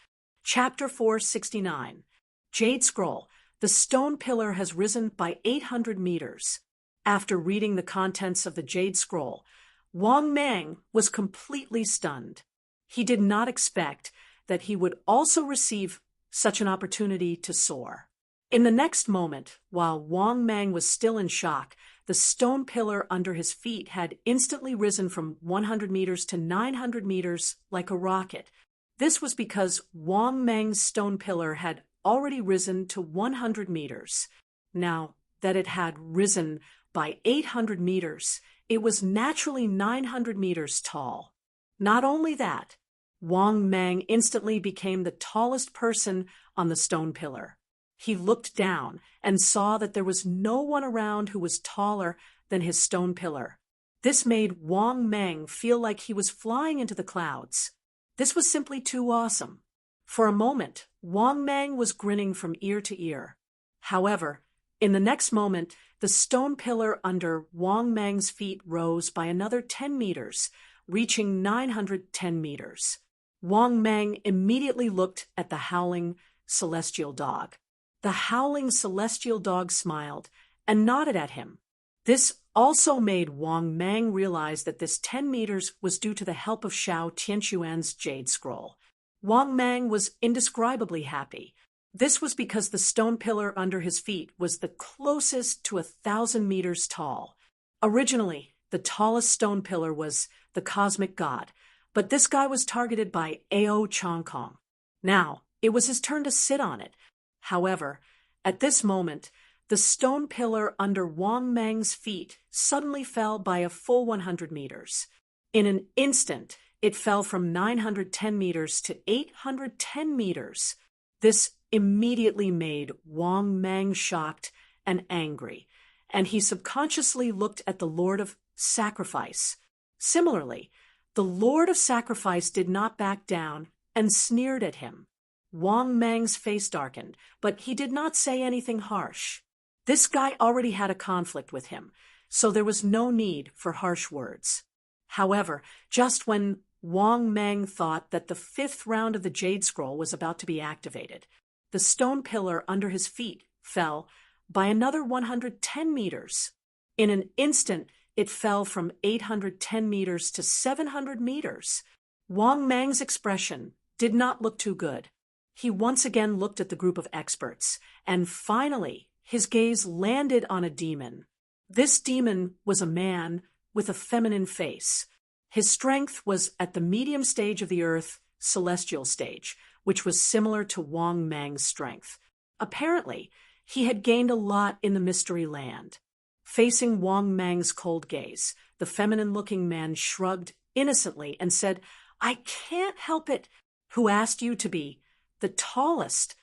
Chapter 469. Jade Scroll. The stone pillar has risen by 800 meters. After reading the contents of the Jade Scroll, Wang Mang was completely stunned. He did not expect that he would also receive such an opportunity to soar. In the next moment, while Wang Mang was still in shock, the stone pillar under his feet had instantly risen from 100 meters to 900 meters like a rocket. This was because Wang Mang's stone pillar had already risen to 100 meters. Now that it had risen by 800 meters, it was naturally 900 meters tall. Not only that, Wang Mang instantly became the tallest person on the stone pillar. He looked down and saw that there was no one around who was taller than his stone pillar. This made Wang Mang feel like he was flying into the clouds. This was simply too awesome. For a moment, Wang Mang was grinning from ear to ear. However, in the next moment, the stone pillar under Wang Mang's feet rose by another 10 meters, reaching 910 meters. Wang Mang immediately looked at the howling celestial dog. The howling celestial dog smiled and nodded at him. This also made Wang Mang realize that this 10 meters was due to the help of Shao Tianxuan's Jade Scroll. Wang Mang was indescribably happy. This was because the stone pillar under his feet was the closest to 1,000 meters tall. Originally, the tallest stone pillar was the cosmic god, but this guy was targeted by Ao Chongkong. Now, it was his turn to sit on it. However, at this moment, the stone pillar under Wang Mang's feet suddenly fell by a full 100 meters. In an instant, it fell from 910 meters to 810 meters. This immediately made Wang Mang shocked and angry, and he subconsciously looked at the Lord of Sacrifice. Similarly, the Lord of Sacrifice did not back down and sneered at him. Wang Mang's face darkened, but he did not say anything harsh. This guy already had a conflict with him, so there was no need for harsh words. However, just when Wang Mang thought that the 5th round of the Jade Scroll was about to be activated, the stone pillar under his feet fell by another 110 meters. In an instant, it fell from 810 meters to 700 meters. Wang Mang's expression did not look too good. He once again looked at the group of experts, and finally, his gaze landed on a demon. This demon was a man with a feminine face. His strength was at the medium stage of the Earth, celestial stage, which was similar to Wang Mang's strength. Apparently, he had gained a lot in the mystery land. Facing Wang Mang's cold gaze, the feminine-looking man shrugged innocently and said, "I can't help it." "Who asked you to be the tallest?"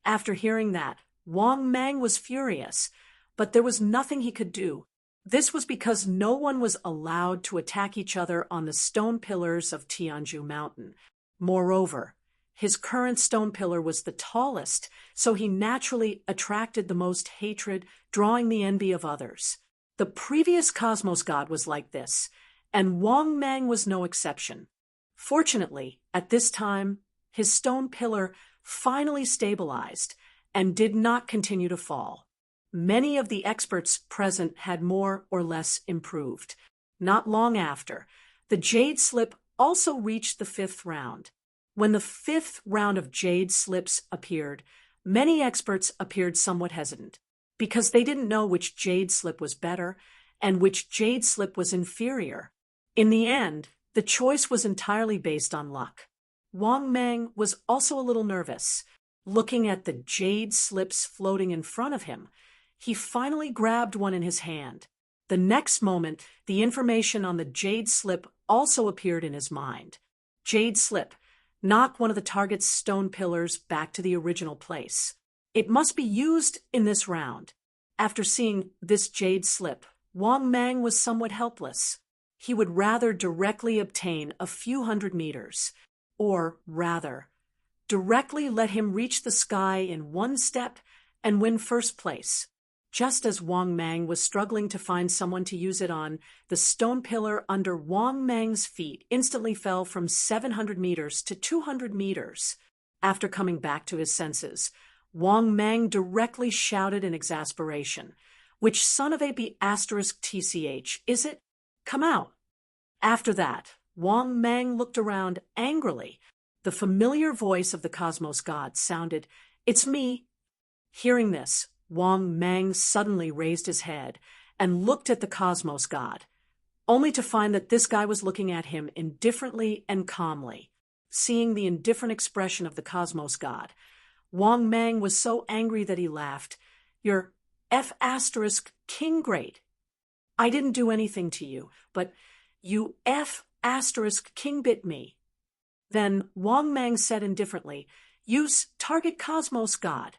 After hearing that, Wang Mang was furious, but there was nothing he could do. This was because no one was allowed to attack each other on the stone pillars of Tianju Mountain. Moreover, his current stone pillar was the tallest, so he naturally attracted the most hatred, drawing the envy of others. The previous Cosmos God was like this, and Wang Mang was no exception. Fortunately, at this time, his stone pillar finally stabilized and did not continue to fall. Many of the experts present had more or less improved. Not long after, the Jade Slip also reached the 5th round. When the 5th round of Jade Slips appeared, many experts appeared somewhat hesitant, because they didn't know which Jade Slip was better and which Jade Slip was inferior. In the end, the choice was entirely based on luck. Wang Mang was also a little nervous. Looking at the Jade Slips floating in front of him, he finally grabbed one in his hand. The next moment, the information on the Jade Slip also appeared in his mind. Jade Slip: knock one of the target's stone pillars back to the original place. It must be used in this round. After seeing this Jade Slip, Wang Mang was somewhat helpless. He would rather directly obtain a few hundred meters, or rather, directly let him reach the sky in one step and win first place. Just as Wang Mang was struggling to find someone to use it on, the stone pillar under Wang Mang's feet instantly fell from 700 meters to 200 meters. After coming back to his senses, Wang Mang directly shouted in exasperation, "Which son of a B***TCH is it? Come out!" After that, Wang Mang looked around angrily. The familiar voice of the Cosmos God sounded, "It's me." Hearing this, Wang Mang suddenly raised his head and looked at the Cosmos God, only to find that this guy was looking at him indifferently and calmly. Seeing the indifferent expression of the Cosmos God, Wang Mang was so angry that he laughed. "You're F***King Great. I didn't do anything to you, but you F***King bit me." Then Wang Mang said indifferently, "Use target Cosmos God."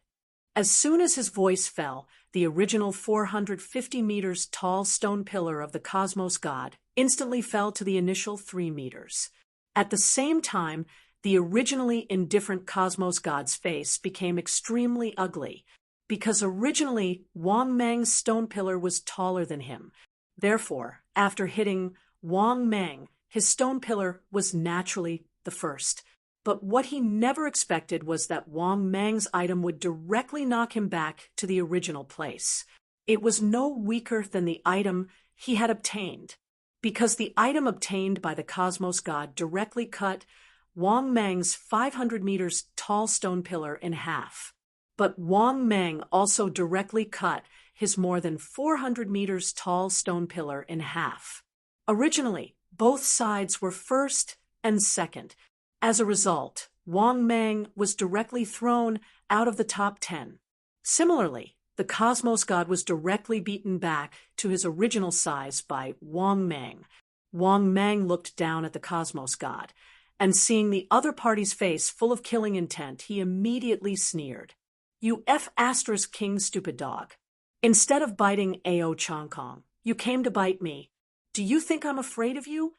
As soon as his voice fell, the original 450 meters tall stone pillar of the Cosmos God instantly fell to the initial 3 meters. At the same time, the originally indifferent Cosmos God's face became extremely ugly, because originally Wang Mang's stone pillar was taller than him. Therefore, after hitting Wang Mang, his stone pillar was naturally the first. But what he never expected was that Wang Mang's item would directly knock him back to the original place. It was no weaker than the item he had obtained, because the item obtained by the Cosmos God directly cut Wang Mang's 500 meters tall stone pillar in half. But Wang Mang also directly cut his more than 400 meters tall stone pillar in half. Originally, both sides were first and second. As a result, Wang Mang was directly thrown out of the top 10. Similarly, the Cosmos God was directly beaten back to his original size by Wang Mang. Wang Mang looked down at the Cosmos God, and seeing the other party's face full of killing intent, he immediately sneered. "You F***King stupid dog. Instead of biting Ao Chongkong, you came to bite me. Do you think I'm afraid of you?"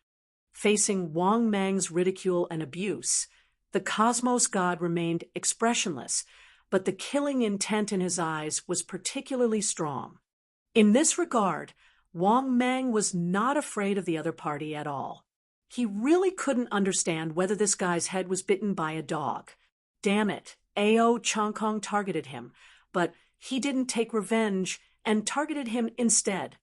Facing Wang Mang's ridicule and abuse, the Cosmos God remained expressionless, but the killing intent in his eyes was particularly strong. In this regard, Wang Mang was not afraid of the other party at all. He really couldn't understand whether this guy's head was bitten by a dog. Damn it, Ao Chongkong targeted him, but he didn't take revenge and targeted him instead.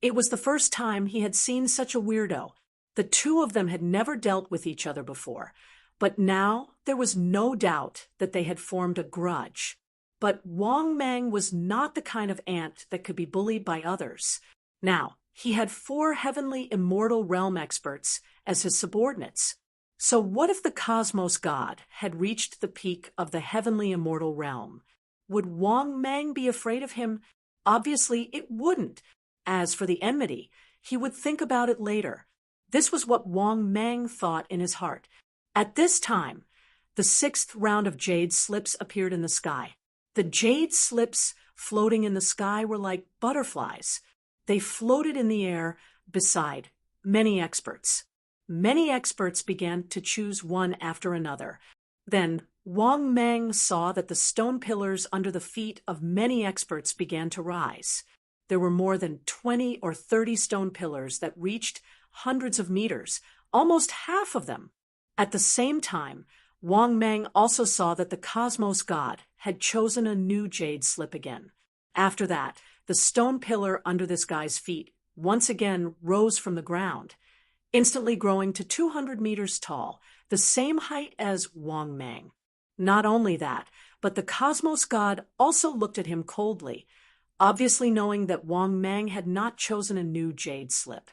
It was the first time he had seen such a weirdo. The two of them had never dealt with each other before, but now there was no doubt that they had formed a grudge. But Wang Mang was not the kind of ant that could be bullied by others. Now, He had 4 heavenly immortal realm experts as his subordinates. So what if the cosmos god had reached the peak of the heavenly immortal realm? Would Wang Mang be afraid of him? Obviously, it wouldn't. As for the enmity, he would think about it later. This was what Wang Mang thought in his heart. At this time, the 6th round of jade slips appeared in the sky. The jade slips floating in the sky were like butterflies. They floated in the air beside many experts. Many experts began to choose one after another. Then Wang Mang saw that the stone pillars under the feet of many experts began to rise. There were more than 20 or 30 stone pillars that reached hundreds of meters, almost half of them. At the same time, Wang Mang also saw that the cosmos god had chosen a new jade slip again. After that, the stone pillar under this guy's feet once again rose from the ground, instantly growing to 200 meters tall, the same height as Wang Mang. Not only that, but the cosmos god also looked at him coldly, obviously knowing that Wang Mang had not chosen a new jade slip.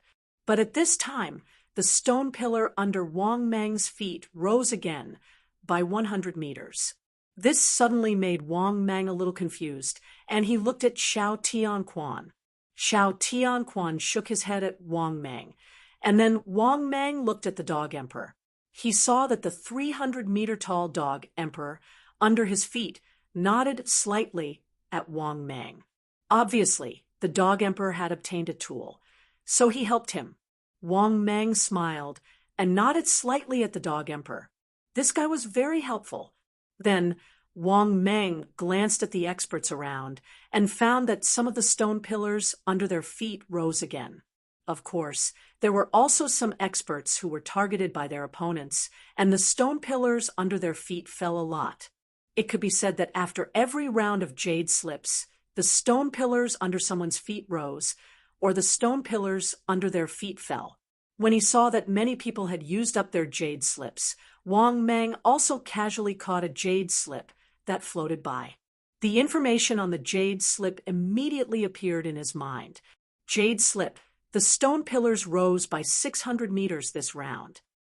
But at this time, the stone pillar under Wang Mang's feet rose again by 100 meters. This suddenly made Wang Mang a little confused, and he looked at Xiao Tianquan. Xiao Tianquan shook his head at Wang Mang, and then Wang Mang looked at the dog emperor. He saw that the 300-meter-tall dog emperor under his feet nodded slightly at Wang Mang. Obviously, the dog emperor had obtained a tool, so he helped him. Wang Mang smiled and nodded slightly at the dog emperor. This guy was very helpful. Then Wang Mang glanced at the experts around and found that some of the stone pillars under their feet rose again. Of course, there were also some experts who were targeted by their opponents, and the stone pillars under their feet fell a lot. It could be said that after every round of jade slips, the stone pillars under someone's feet rose, or the stone pillars under their feet fell. When he saw that many people had used up their jade slips, Wang Mang also casually caught a jade slip that floated by. The information on the jade slip immediately appeared in his mind. Jade slip. The stone pillars rose by 600 meters this round.